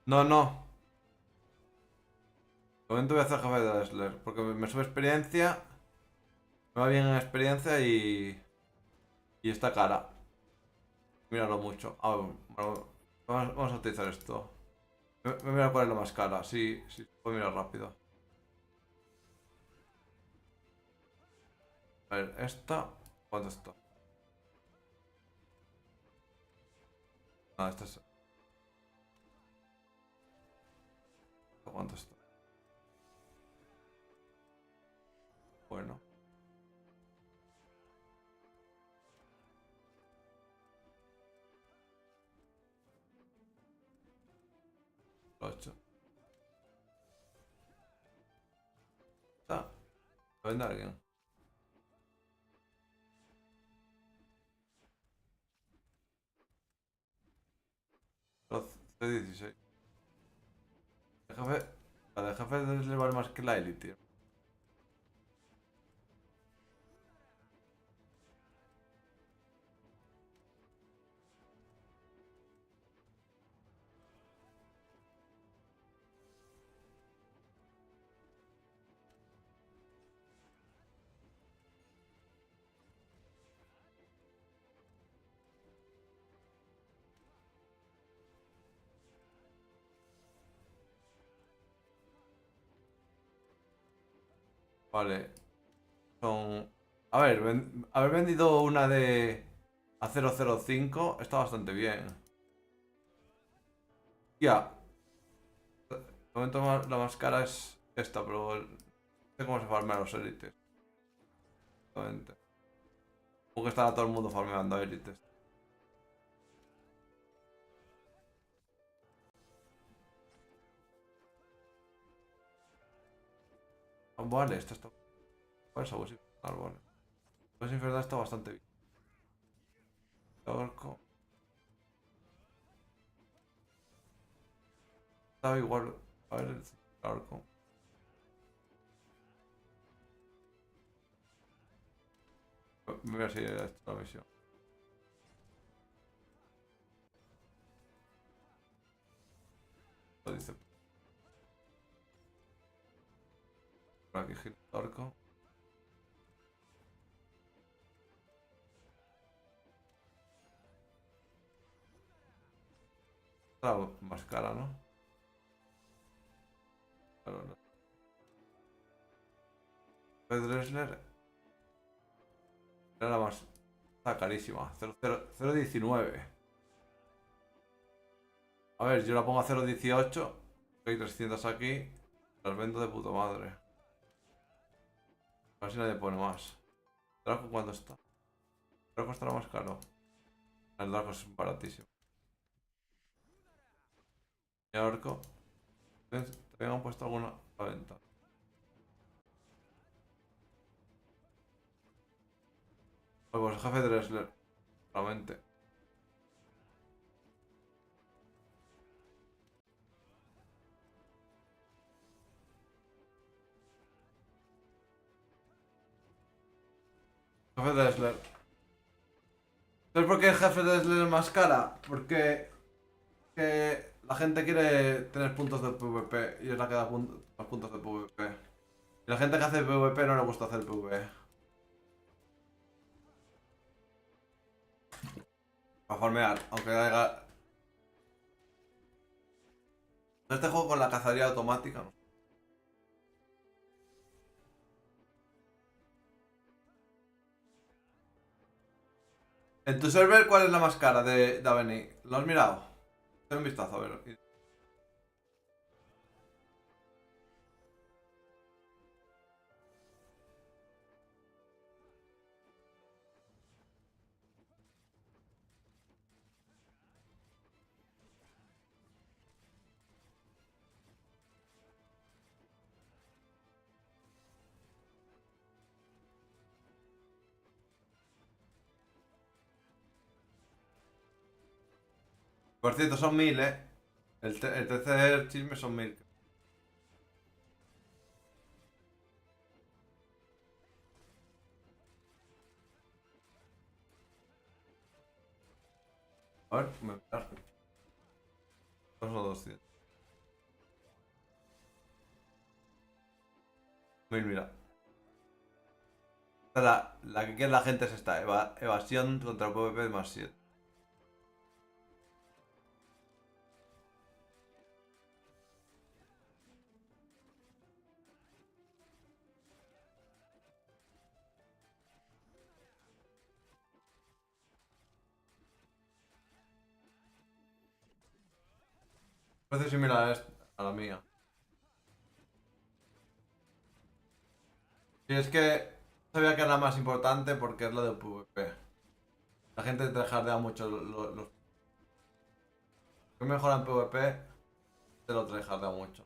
No, no. De momento voy a hacer jefe de Dresler. Porque me sube experiencia. Me va bien en experiencia y está cara. Míralo mucho. Ah, bueno, vamos a utilizar esto. Voy a mirar cuál es la más cara. Sí, sí, puedo mirar rápido. A ver, esta. ¿Cuánto está? Ah, esta es. ¿Cuánto está? Bueno, lo he hecho. Está. ¿Lo vende alguien? Los C16. El jefe. La de jefe le vale más que la Elite. Vale. Son. A ver, haber vendido una de. A 005 está bastante bien. Ya. De momento la más cara es esta, pero no sé cómo se farmean los élites. Exactamente. Supongo que estará todo el mundo farmeando élites. Ah, vale, esta está. ¿Cuál es agua infernal? Vale. Agua infernal está bastante bien. Orco. Está igual. A ver el orco. Me voy a seguir esta misión. Lo dice por aquí gira el orco. Está más cara, ¿no? Claro, no. Dresler era la más. Está carísima. 0,19. A ver, yo la pongo a 0,18. Hay 300 aquí. Las vendo de puta madre. A ver si nadie pone más. ¿Draco cuánto está? ¿Draco estará más caro? El Draco es baratísimo. Y el orco. También han puesto alguna a venta. Pues el jefe de Dresler. Realmente. Jefe de Dresler. ¿Sabes por qué el jefe de Dresler es más cara? Porque la gente quiere tener puntos de PvP y es la que da los puntos de PvP. Y la gente que hace PvP no le gusta hacer PvE. Para farmear, aunque haya. Este juego con la cacería automática, ¿no? En tu server, ¿cuál es la más cara de Avenir? ¿Lo has mirado? Ten un vistazo, a ver. Por cierto, son 1000, ¿eh? El tercer chisme son 1000. A ver, me. Son 200. Mira. La que quiere la gente es esta. Evasión contra PvP más 7. Parece similar a la mía. Y es que sabía que era la más importante porque es lo de PvP. La gente tryhardea mucho los que mejoran PvP, te lo tryhardea mucho.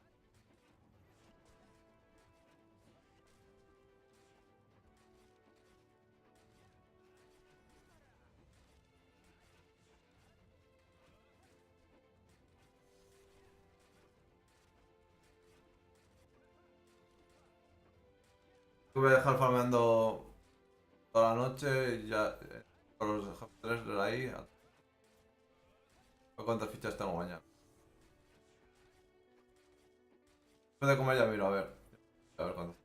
Voy a dejar farmeando toda la noche y ya con los F3 de ahí. A cuántas fichas tengo mañana. Después de comer ya miro, a ver. A ver cuántas.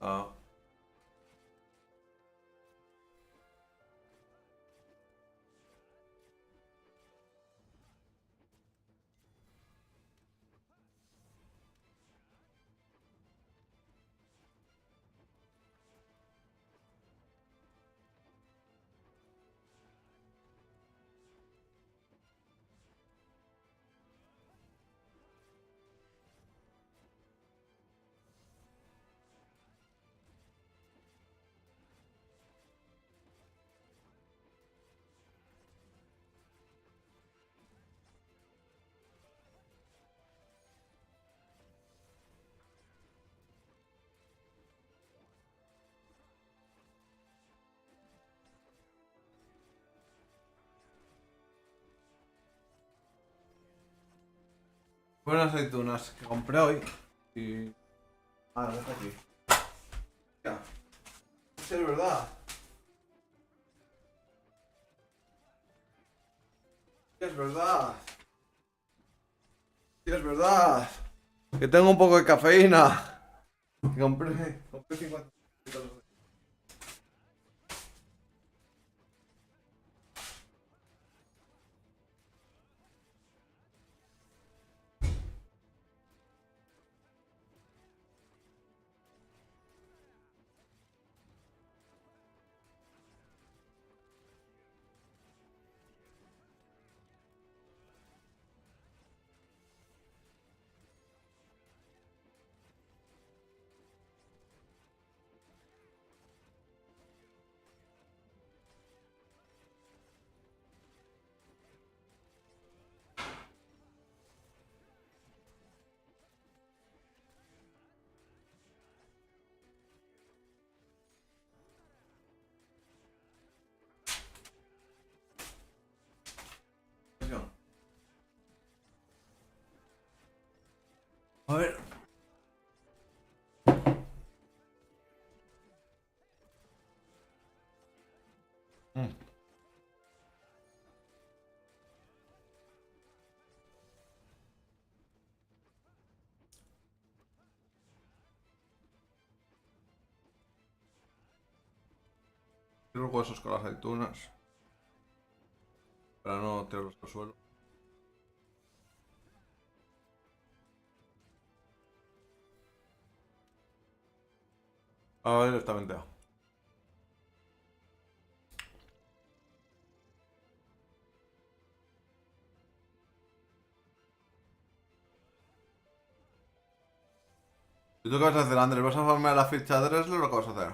Ah. Buenas aceitunas que compré hoy. Y. Ah, no está aquí. Ya. Sí, es verdad. Sí, es verdad. Sí, es verdad. Que tengo un poco de cafeína. Que compré 50. A ver. Mm. Tiro los huesos con las aceitunas. Para no tirarlos al suelo. A ver, directamente. ¿Y tú qué vas a hacer, Andrés? ¿Vas a farmear la ficha de Dressler o qué vas a hacer?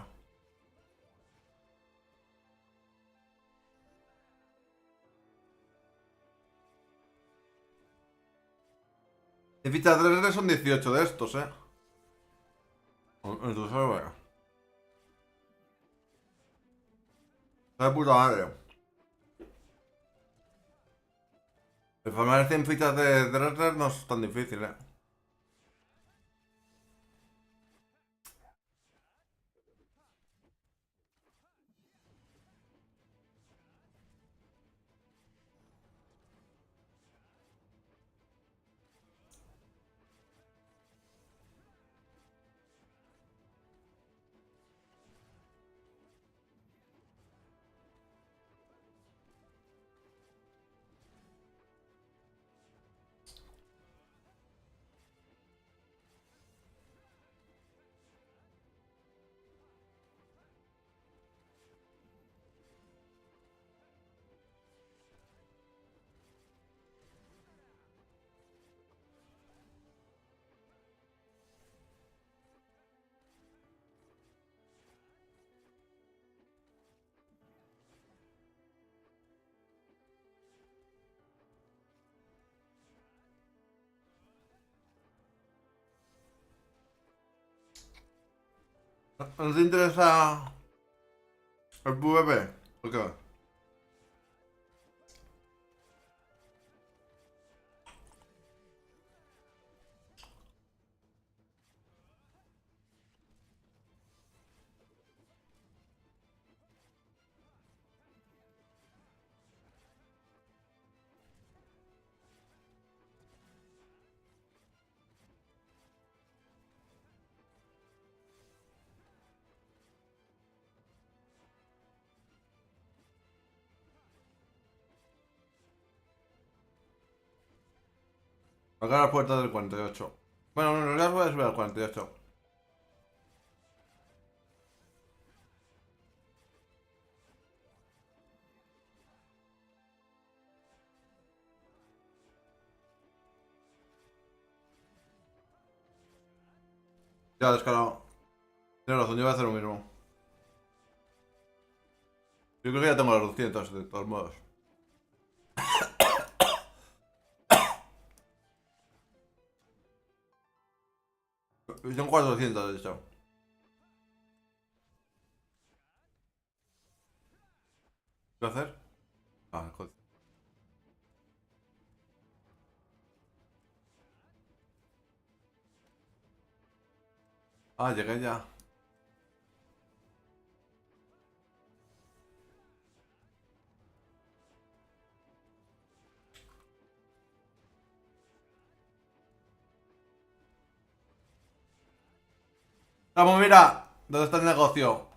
De ficha de Dressler son 18 de estos, En tu server. Está de puta madre. El farmear 100 fichas de Dressler no es tan difícil, ¿No te interesa el PvP? ¿Por qué? Acá a la puerta del 48. Bueno, no, ya voy a subir al 48. Ya, descarado. Tienes razón, yo voy a hacer lo mismo. Yo creo que ya tengo los 200, de todos modos. Son 400, de hecho. ¿Qué voy a hacer? Ah, joder. Ah, llegué ya. Vamos, mira. ¿Dónde está el negocio?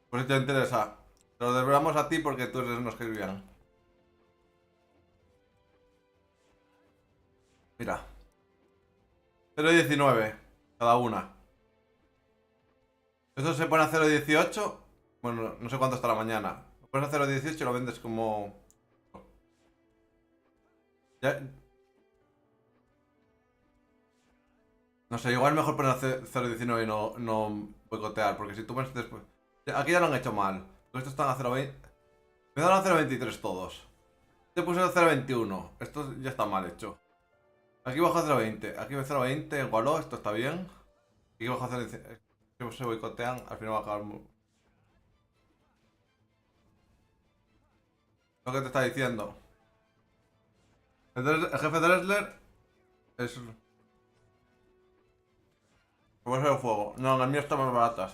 Por si te interesa. Te lo devolvemos a ti porque tú eres unos que vivían. Mira. 0,19 cada una. Eso se pone a 0,18. Bueno, no sé cuánto está la mañana. Lo pones a 0,18 y lo vendes como... Ya... No sé, igual mejor poner a 0,19 y no boicotear. Porque si tú pones después... Aquí ya lo han hecho mal. Estos están a 0,20. Me dan a 0,23 todos. Te puse a 0,21. Esto ya está mal hecho. Aquí bajo a 0,20. Aquí 0,20. Igualó. Esto está bien. Aquí bajo a 0,19. Que se boicotean. Al final va a acabar... Lo que te está diciendo. El jefe de Dressler es... Puede ser el fuego. No, en el mío están más baratas.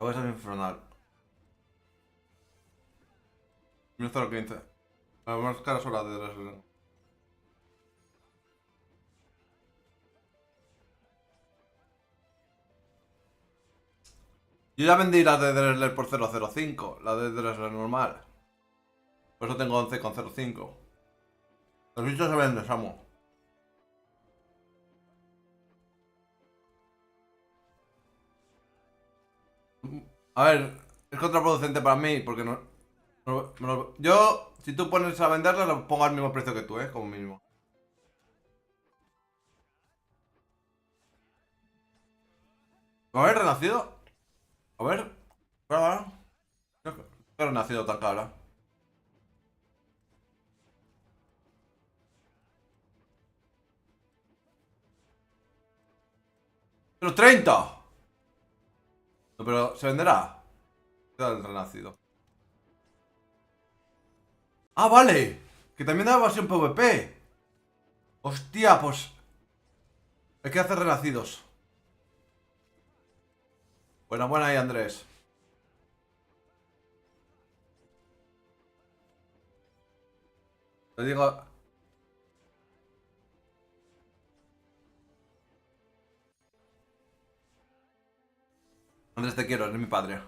La voy a ser infernal. El mío 0,15. Las más caras son las de Dressler. Yo ya vendí la de Dressler por 0,05. La de Dressler normal. Por eso tengo 11,05. Los bichos se venden, Samu. A ver, es contraproducente para mí porque no... Yo, si tú pones a venderla, lo pongo al mismo precio que tú, como mínimo. A ver, renacido. A ver. Espera. ¿Qué renacido tan cara? ¡Pero 30! No, pero ¿se venderá? ¿Qué tal el renacido? ¡Ah, vale! Que también da versión PvP. Hostia, pues... Hay que hacer renacidos. Buena, buena ahí, Andrés. Te digo... Andrés, te quiero, eres mi padre.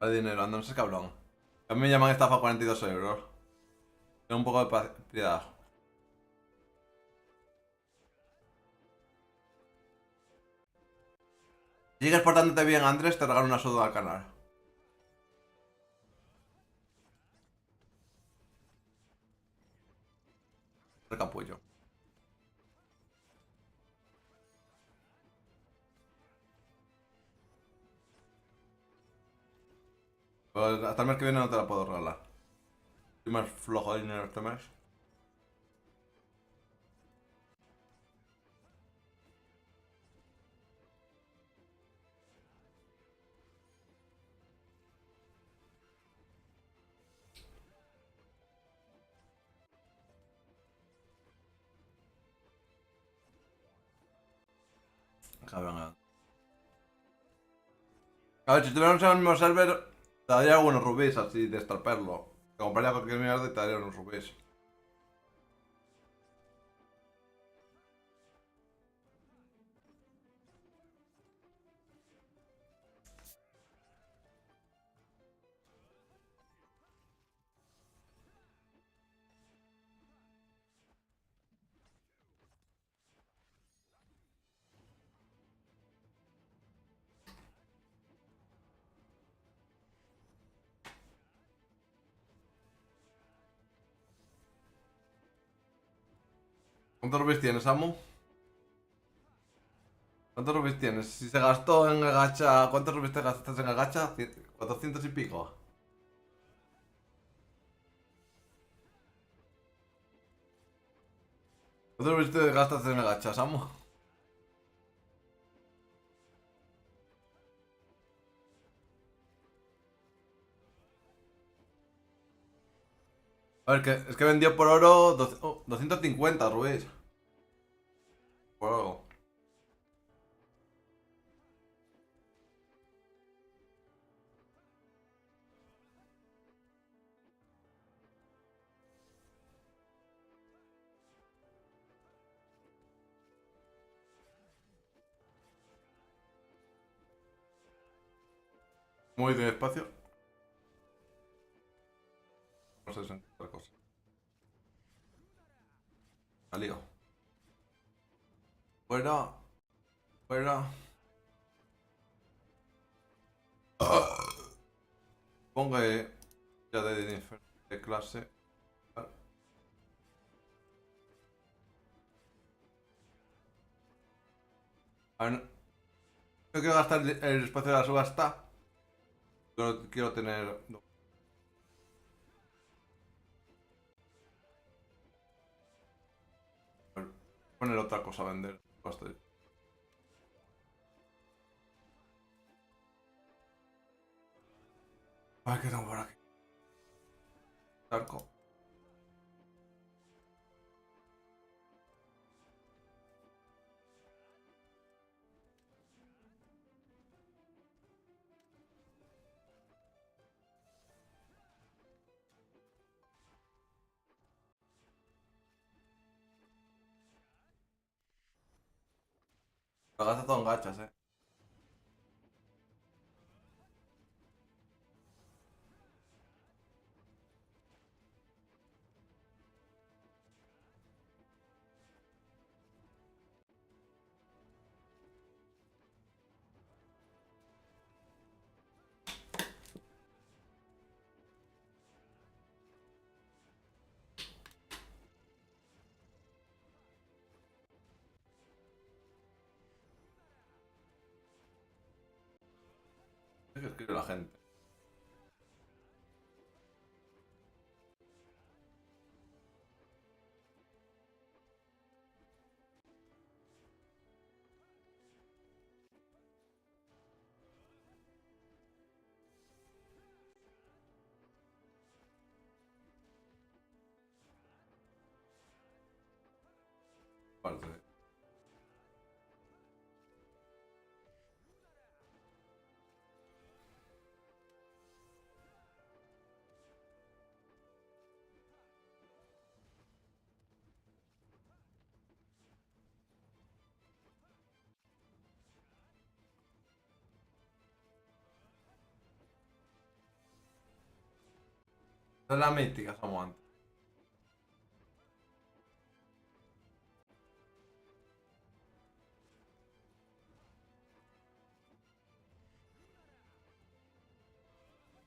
Vale dinero, anda, no seas cabrón. A mí me llaman estafa 42 euros. Tengo un poco de piedad. Si sigues portándote bien, Andrés, te regalo una soda al canal. Recapullo. Pero hasta el mes que viene no te la puedo regalar. Estoy más flojo de dinero este mes. Cabrón. A ver, si tuviéramos en el mismo server, te daría algunos rubíes así de estarperlo. Te compraría cualquier mierda y te daría unos rubíes. ¿Cuántos rubíes tienes, Samu? ¿Cuántos rubíes tienes? Si se gastó en el gacha... ¿Cuántos rubíes te gastaste en el gacha? 400 y pico. ¿Cuántos rubíes te gastaste en el gacha, Samu? A ver, es que vendió por oro 250 rubíes. Por oro. Muy despacio. No sé si es otra cosa. La lío. Fuera. Fuera. Pongo ya de diferente clase. A ver, no quiero gastar el espacio de la subasta. Quiero tener. No, a ver, poner otra cosa a vender. Basta. A ver qué tengo por aquí. Arco. Lo gasta todo en gachas, 'Es que escribe la gente. Vale. Esta es la mítica, somos antes.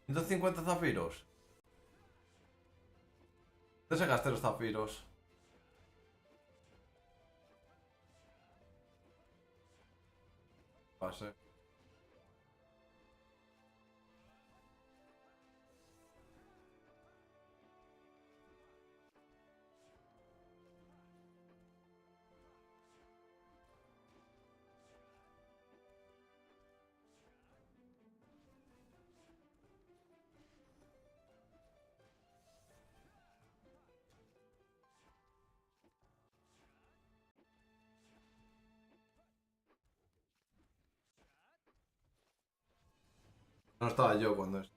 ¿150 zafiros? ¿Dónde se gasté los zafiros? Pase. No estaba yo cuando es.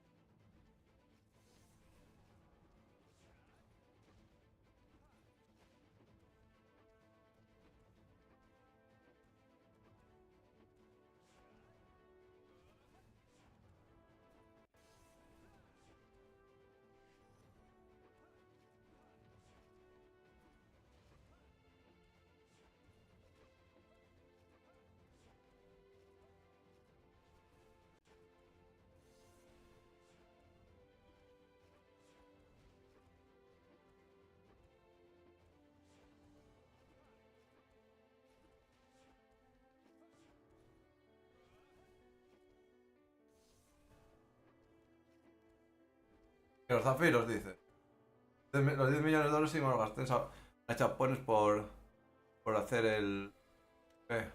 Que los zafiros, dice. Los 10 millones de dólares sí me los gasté a chapones por hacer el. Eh,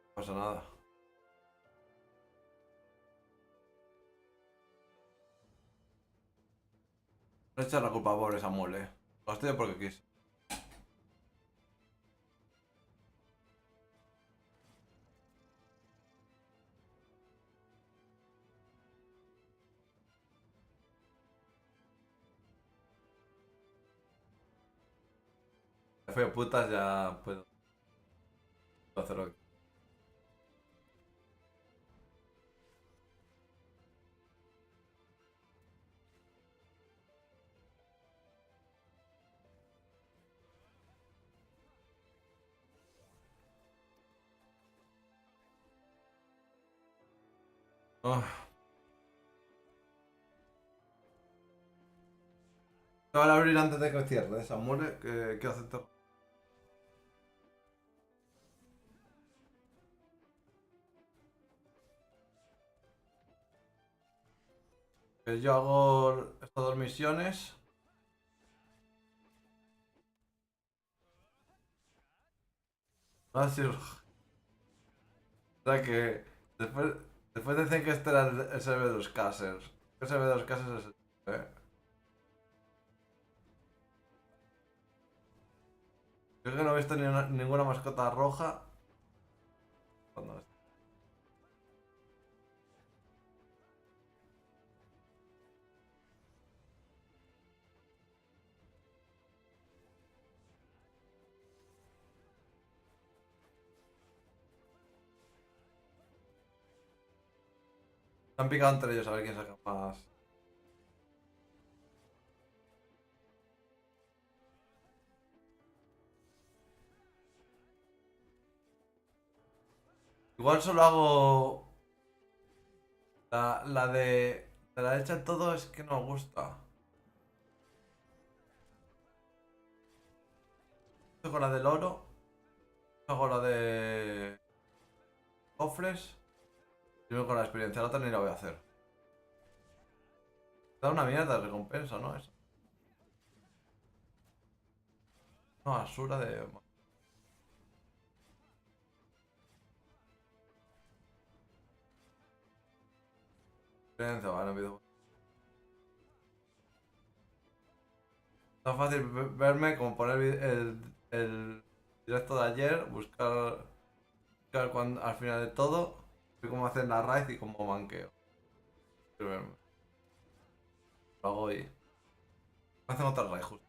no pasa nada. No echar la culpa por esa mole. Lo gasté yo porque quise. De feo putas ya puedo hacer lo que. Ah, me van a abrir antes de que cierre esa mole que acepto. Yo hago estas dos misiones. Así. O sea que después, después dicen que este era el server de los casers. El server de los casers es el. Creo que no he visto ninguna mascota roja. Cuando se han picado entre ellos a ver quién saca más. Igual solo hago la de la derecha todo es que no me gusta. Hago la del oro. Hago la de cofres. Y luego con la experiencia la otra ni la voy a hacer. Da una mierda de recompensa, ¿no? Eso. Una basura de. Experiencia, vale, video. Tan fácil verme como poner el directo de ayer, buscar al final de todo, ver cómo hacen la raid y cómo manqueo. Quiero verme. Lo hago hoy. Hacen otra raid justo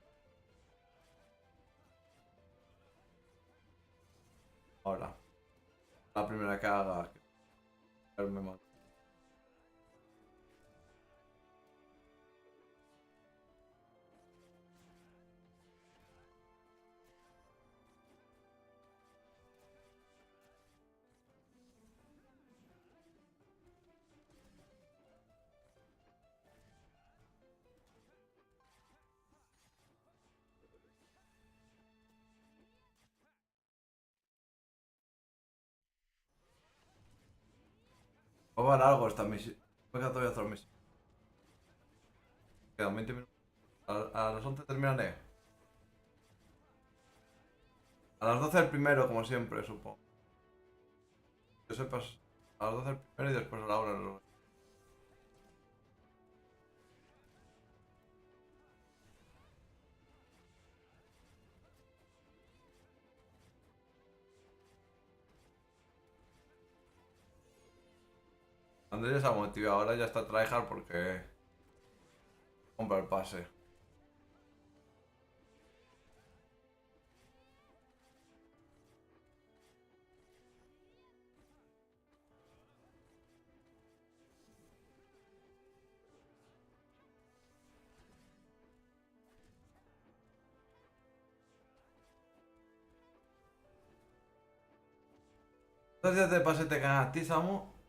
ahora. La primera que haga. Verme mal. Va a dar algo esta misión. Me queda todavía otra misión. Quedan 20 minutos. A las 11 terminaré. A las 12 el primero, como siempre, supongo. Que sepas. A las 12 el primero y después a la 1 el. Andrés ya se ha motivado, ahora ya está tryhard porque compra el pase. ¿Dos días de pase te caen a ti, Samu?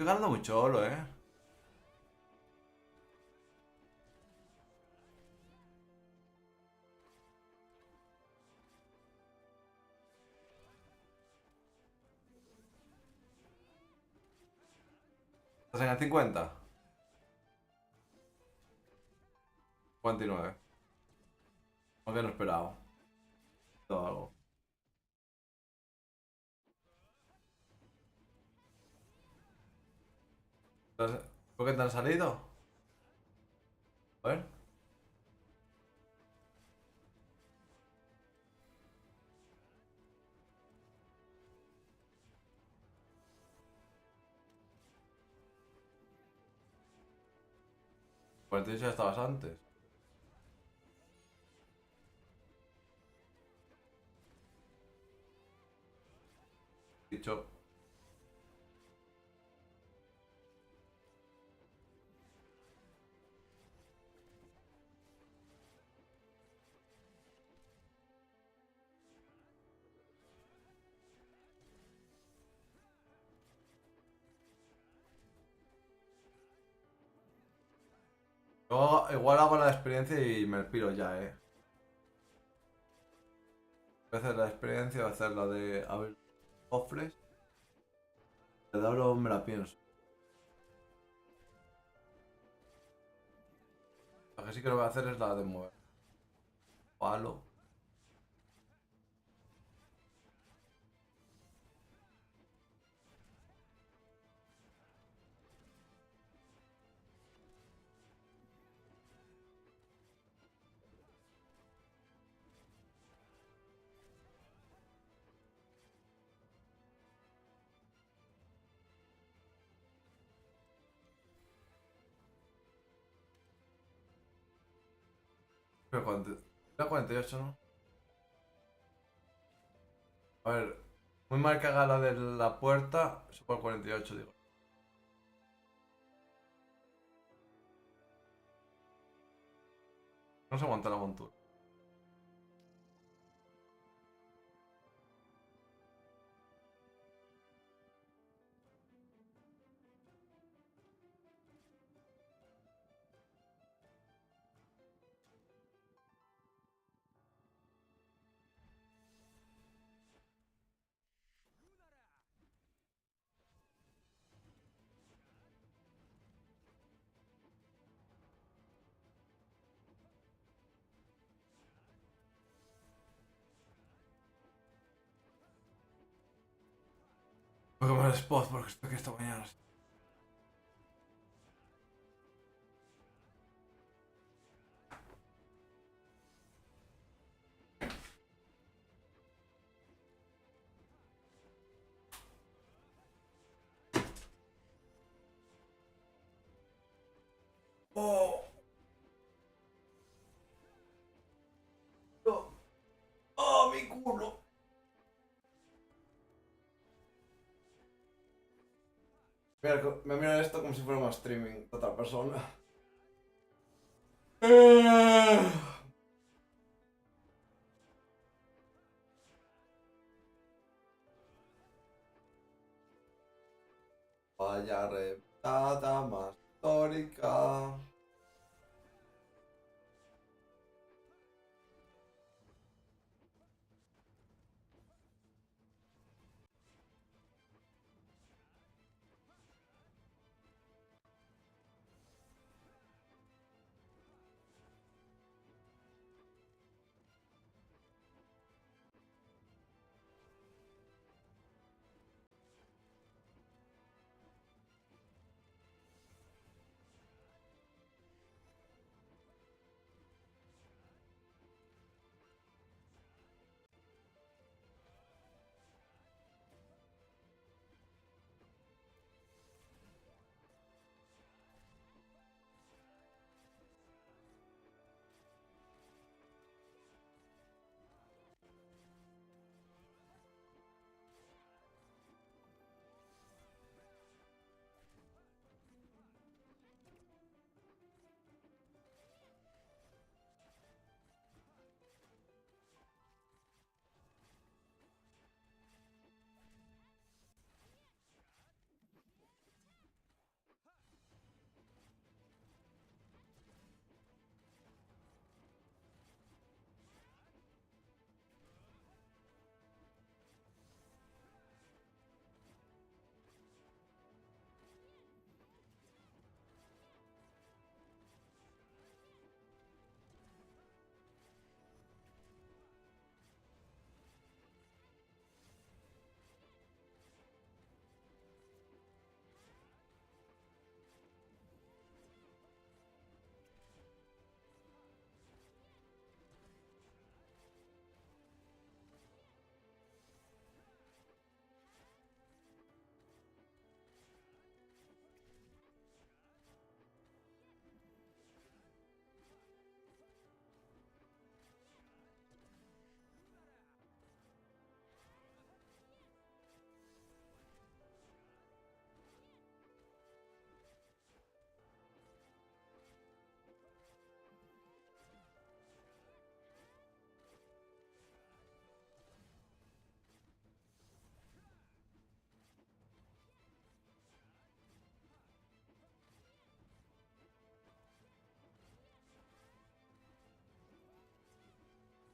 'Estoy ganando muy cholo, eh. ¿Estás en el 50? 59. Aunque no esperaba. Todo algo. ¿Por qué te han salido? A ver. Pues ya estabas antes. Dicho. Yo igual hago la experiencia y me piro ya, eh. Voy a hacer la experiencia, voy a hacer la de abrir cofres. La de oro me la pienso. La que sí que lo voy a hacer es la de mover. Palo. Pero 48, ¿no? A ver, muy mal que haga la de la puerta. Eso por 48, digo. No se aguanta la montura. Voy a comer spot porque estoy aquí esta mañana. ¡Oh! ¡Oh! ¡Oh, mi culo! Mira, me mira esto como si fuera un streaming de otra persona. Vaya retada más histórica.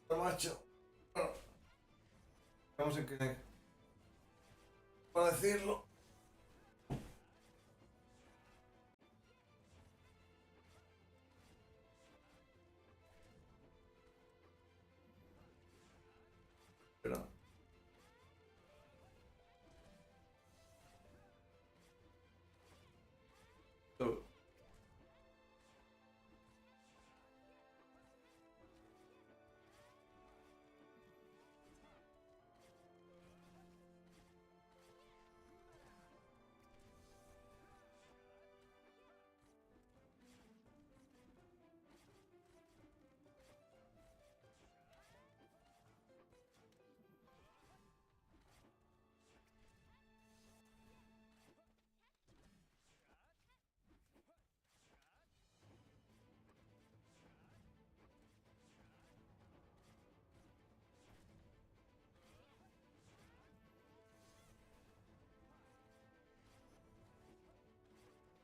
Pero macho, bueno, vamos en que para decirlo. Pero tú,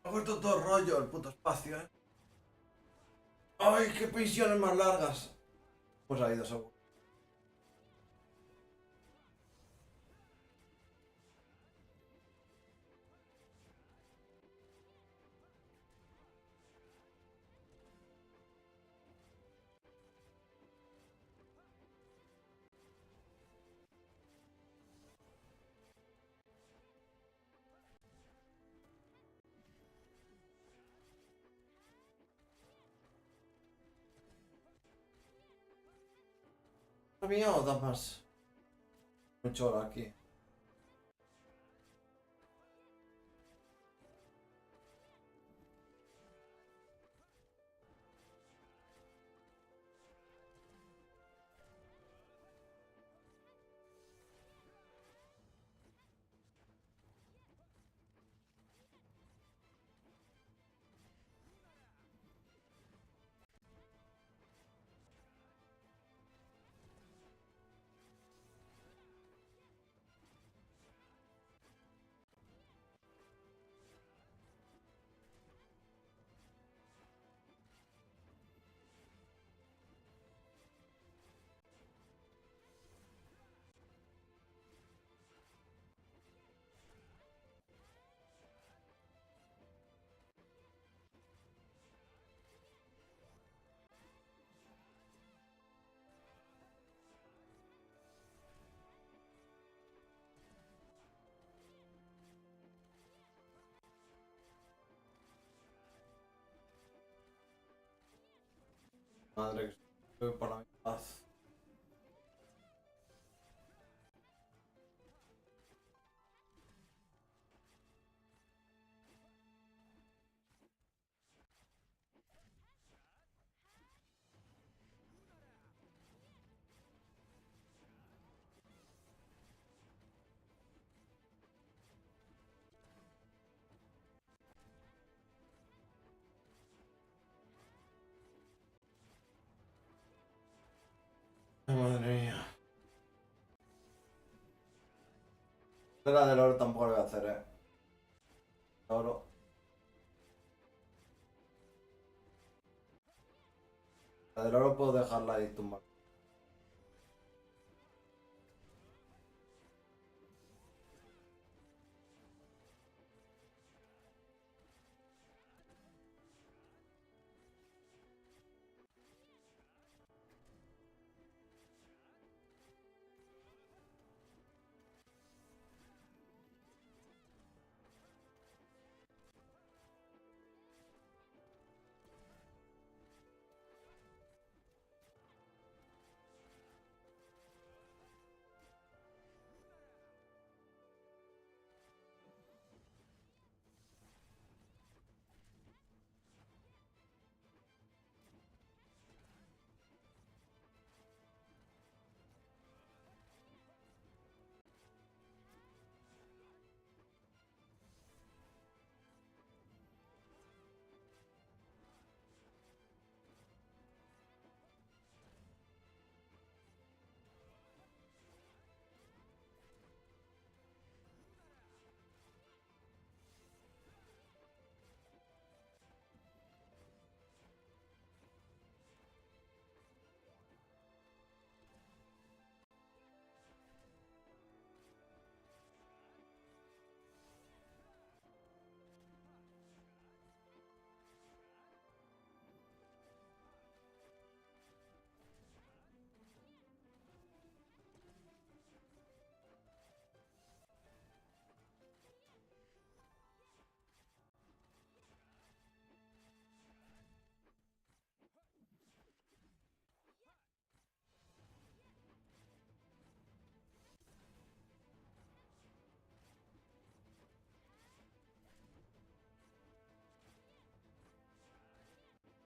ha vuelto todo rollo el puto espacio, ¿eh? ¡Ay, qué pensiones más largas! Pues ha ido seguro. ¿Es mío o da más? Mucho hora aquí. Madre que estoy por la mitad. Ay, madre mía. La del oro tampoco lo voy a hacer, Oro. La del oro puedo dejarla ahí tumbar.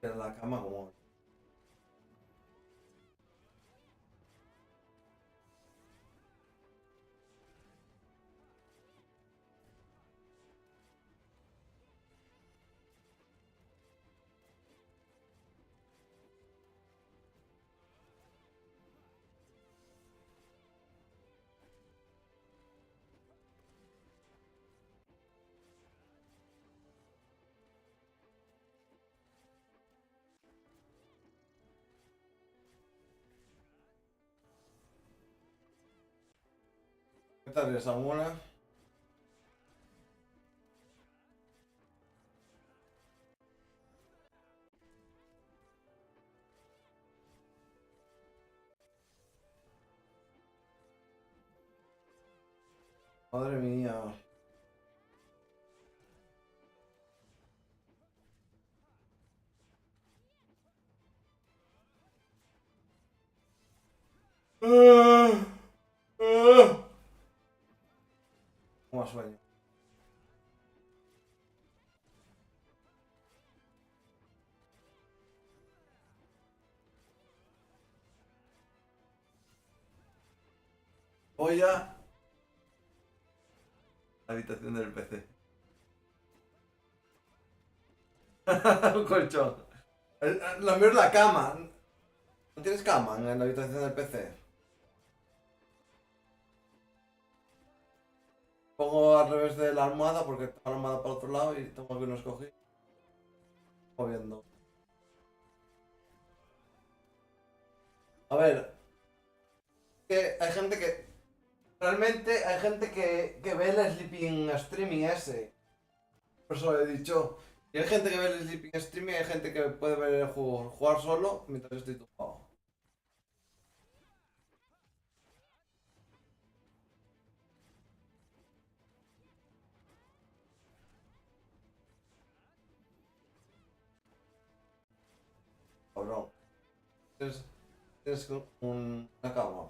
En la cama como... ¿Qué tal esa mula? Madre mía. Como sueño. Voy a la habitación del PC. Un colchón. Lo mío es la cama. ¿No tienes cama en la habitación del PC? Pongo al revés de la almohada porque está la almohada para otro lado y tengo que unos cogidos. Moviendo. A ver, que hay gente que... Realmente hay gente que ve el sleeping streaming ese. Por eso lo he dicho. Y hay gente que ve el sleeping streaming y hay gente que puede ver el juego, jugar solo mientras estoy tumbado. Cabrón. Tienes una cama.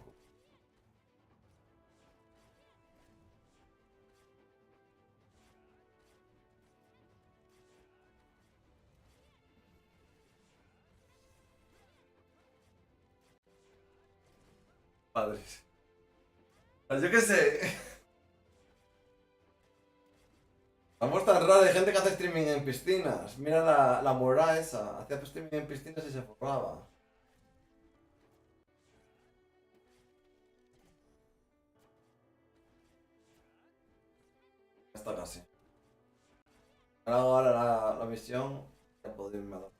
Padres. Pues yo qué sé. Vamos tan raro, hay gente que hace streaming en piscinas. Mira la mora esa. Hacía streaming en piscinas y se forraba. Ya está casi. Ahora la misión. Ya puedo irme a dormir.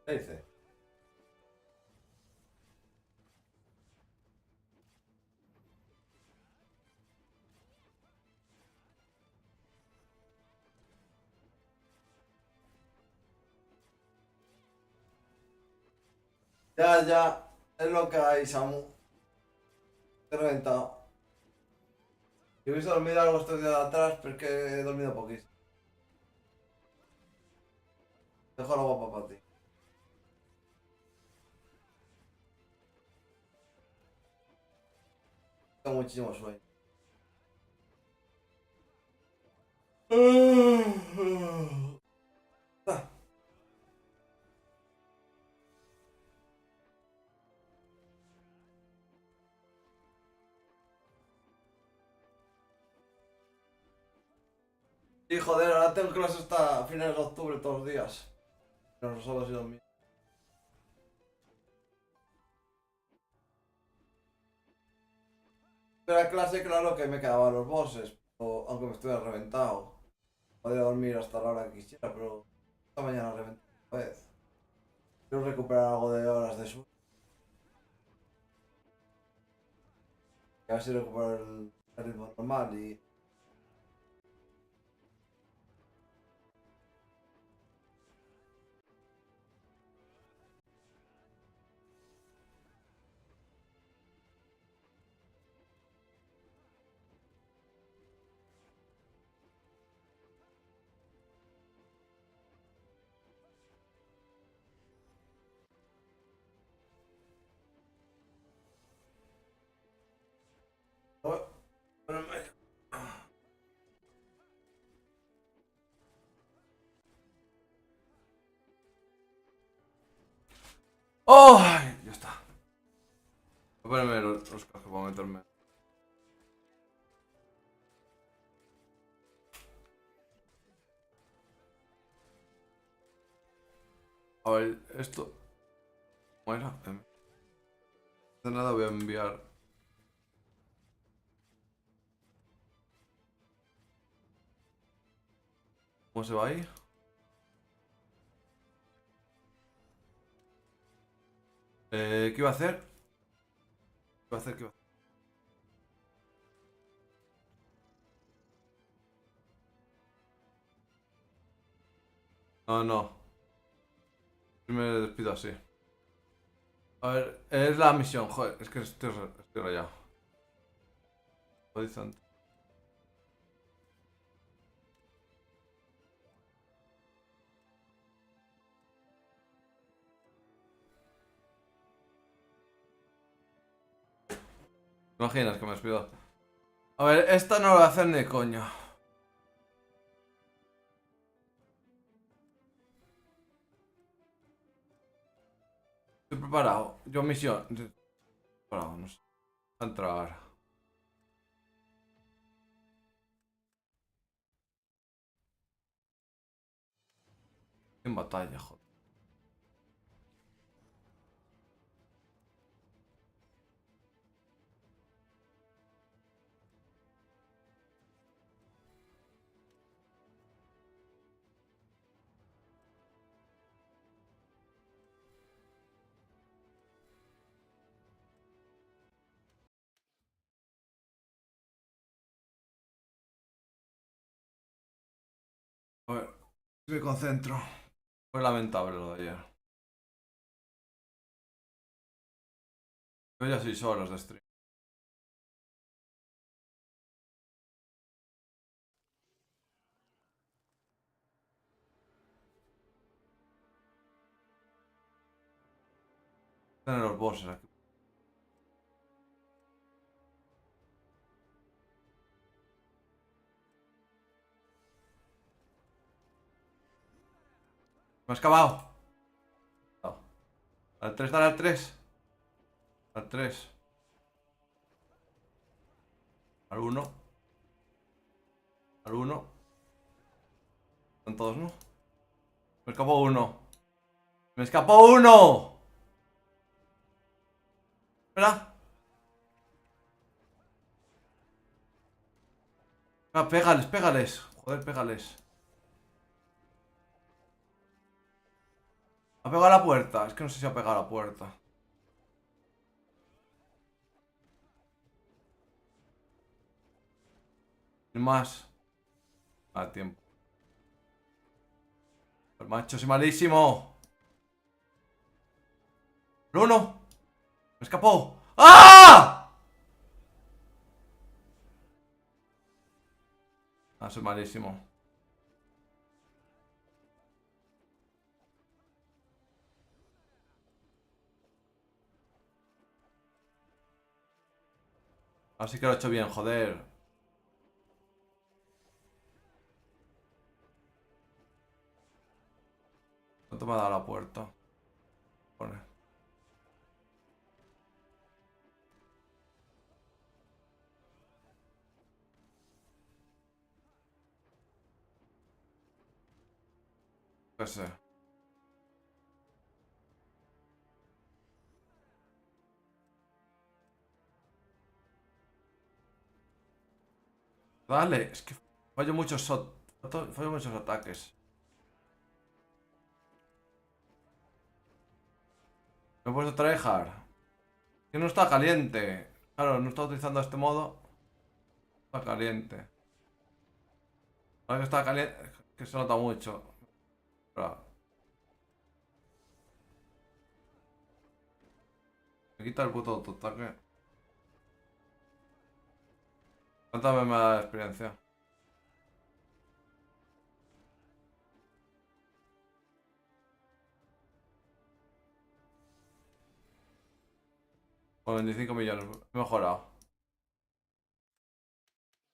¿Qué dice? Ya. Es lo que hay, Samu. Te he reventado. Si hubiese dormido algo estos días atrás, pero es que he dormido poquísimo. Dejo la guapa para ti. Tengo muchísimo sueño. Ah. Y joder, ahora tengo clase hasta finales de octubre todos los días. Los sábados y domingos. Pero la clase, claro que me quedaban los bosses, aunque me estuviera reventado. Podía dormir hasta la hora que quisiera, pero esta mañana reventé otra vez. Quiero recuperar algo de horas de sueño. Y a ver si recupero el ritmo normal y... Oh, ¡Oh! Ya está. Voy a ponerme los cascos para meterme. A ver, esto... ¿Cómo era? De nada voy a enviar... ¿Cómo se va ahí? ¿Qué iba a hacer? ¿Qué iba a hacer? ¿Qué iba a hacer? No, no. Me despido así. A ver, es la misión, joder, es que estoy rayado. Horizonte. ¿Te imaginas que me despido? A ver, esta no la voy a hacer ni coño. Estoy preparado. Yo misión. Estoy preparado, no sé. A entrar. En batalla, joder. A ver, me concentro. Fue lamentable lo de ayer. Yo ya 6 horas de stream. Están los bosses aquí. Me he excavado. No. Al 3, dale al 3. Al 3. Al 1. Al 1. Están todos, ¿no? Me escapó uno. ¡Me escapó uno! Espera. Ah, pégales, pégales. Joder, pégales. ¿Ha pegado a la puerta? Es que no sé si ha pegado a la puerta. Sin más. A tiempo. El macho es malísimo. ¡El uno! ¡Me escapó! ¡Ah! Ah, soy malísimo. Así que lo he hecho bien, joder. ¿Cuánto me ha dado la puerta? Pone. ¿Qué sé? Dale, es que fallo muchos fallo muchos ataques. Me he puesto tryhard. Que no está caliente. Claro, no está utilizando este modo. Está caliente. Ahora que está caliente, que se nota mucho. Espera, me quita el puto autoataque. ¿Cuánta me da de experiencia? Con 25 millones. He mejorado.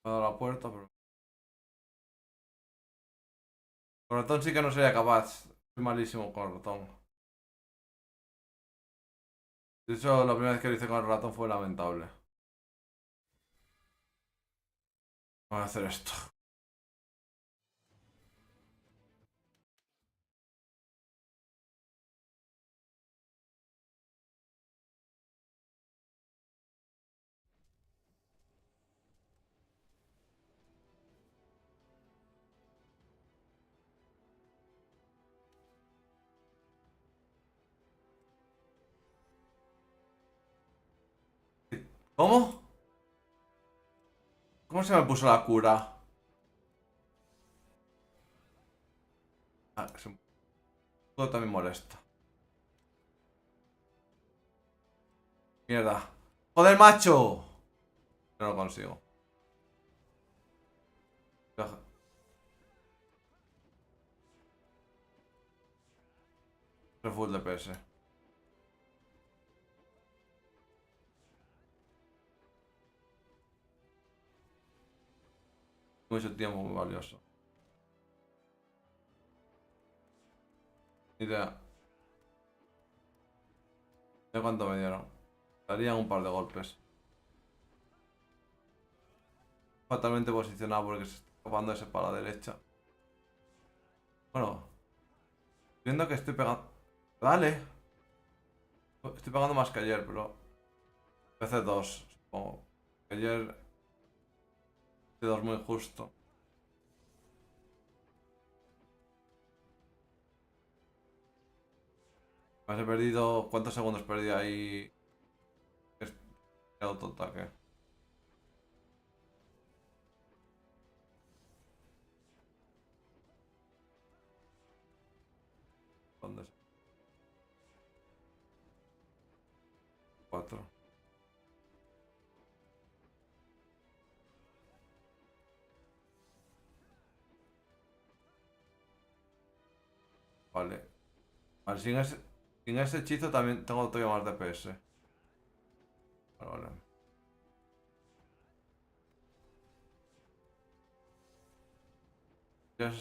Me ha dado la puerta, pero... Con ratón sí que no sería capaz. Soy malísimo con el ratón. De hecho, la primera vez que lo hice con el ratón fue lamentable. Voy a hacer esto. ¿Cómo? ¿Cómo se me puso la cura? Ah, es un poco también molesta. Mierda. ¡Joder, macho! No lo consigo. Full DPS. Mucho tiempo muy valioso. Ni idea de cuánto me dieron. Darían un par de golpes. Fatalmente posicionado porque se está escapando ese para la derecha. Bueno, viendo que estoy pegando... Dale. Estoy pegando más que ayer, pero... PC2, supongo. Ayer... PC2 muy justo. Más he perdido... ¿Cuántos segundos perdí ahí? El autoataque. ¿Dónde es? 4. Vale. Vale, siguen Sin ese hechizo también tengo todavía más DPS. Vale, vale. Ya,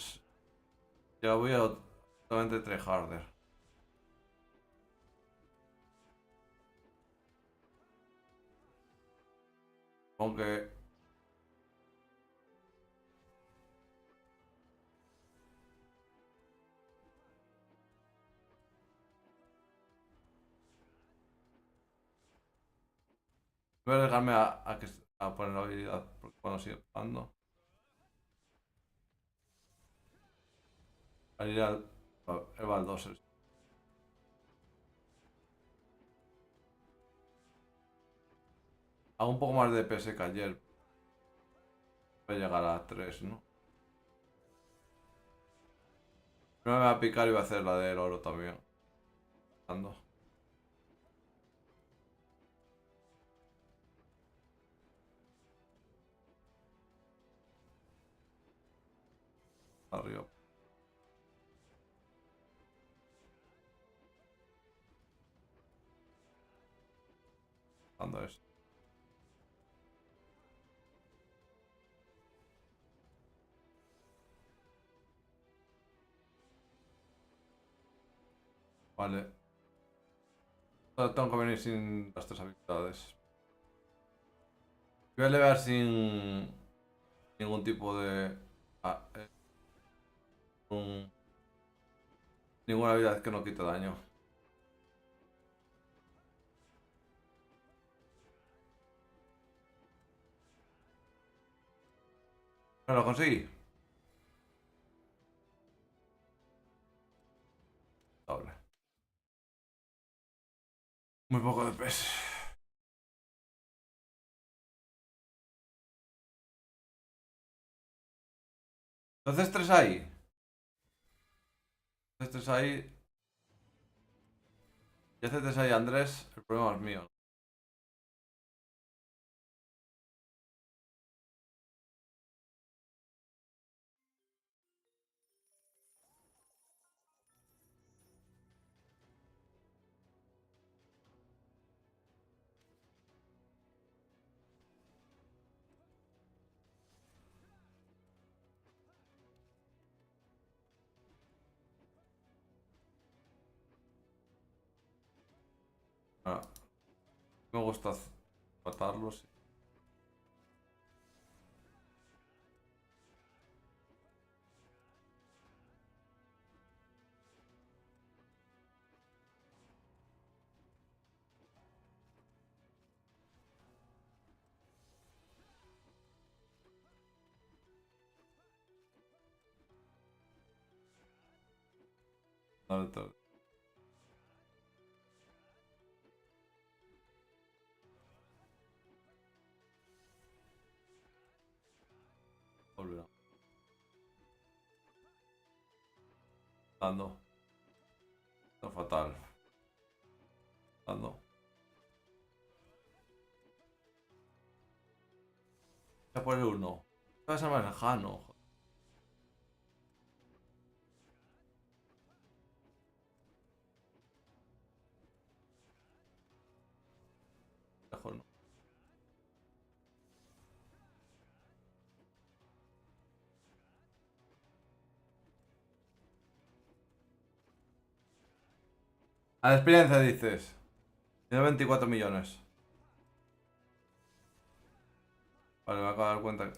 ya voy a totalmente tryharder. Aunque voy a dejarme a poner la habilidad porque cuando sigue jugando. Al ir el baldoser. Hago un poco más de DPS que ayer. Voy a llegar a 3, ¿no? Primero me va a picar y voy a hacer la del oro también. Ando. Arriba. Ando eso. Vale. Solo tengo que venir sin las tres habilidades. Voy a levear sin ningún tipo de... ah, un- ninguna habilidad que no quite daño. ¿No lo conseguí? Doble. Muy poco de peso. Entonces tres ahí. Entonces tres ahí. Y hace tres ahí Andrés. El problema es mío. Ah, me gusta matarlos. Dale, dale. Olvida. Dando. Está fatal. Dando. Ya por el uno. Va a ser más lejano. Lejos no. A la experiencia dices. Tiene 24 millones. Vale, me acabo de dar cuenta.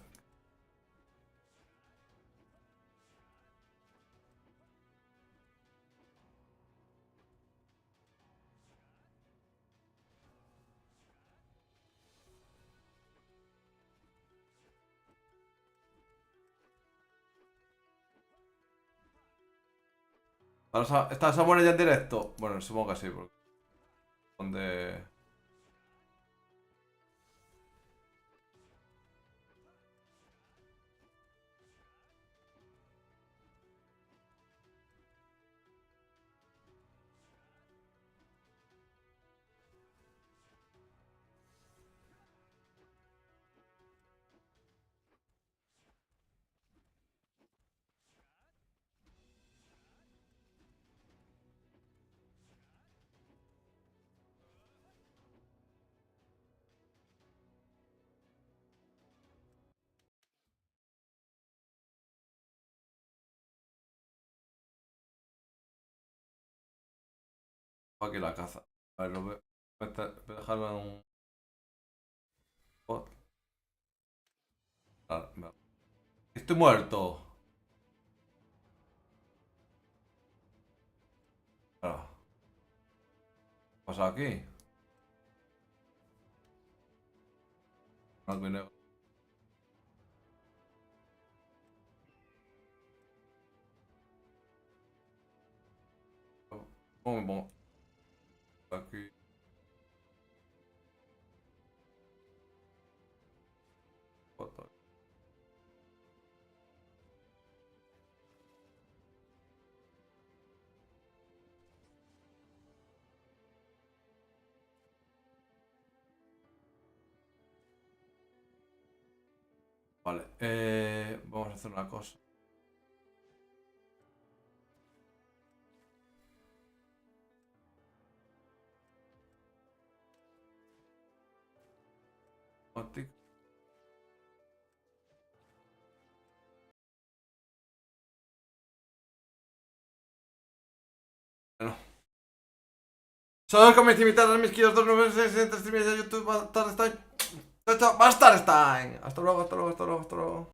¿Está Samuel ya en directo? Bueno, supongo que sí, porque... Donde... Aquí la caza. A ver, voy a dejarlo en un spot. Estoy muerto. Claro. ¿Qué pasa aquí? Blanco y negro. ¿Cómo me pongo? Aquí. Foto. Vale, vamos a hacer una cosa. Optic. No. Solo con mis invitados, mis kilos 296 streamers de YouTube, va a estar Stein. Va a estar Stein. Hasta luego, hasta luego, hasta luego, hasta luego.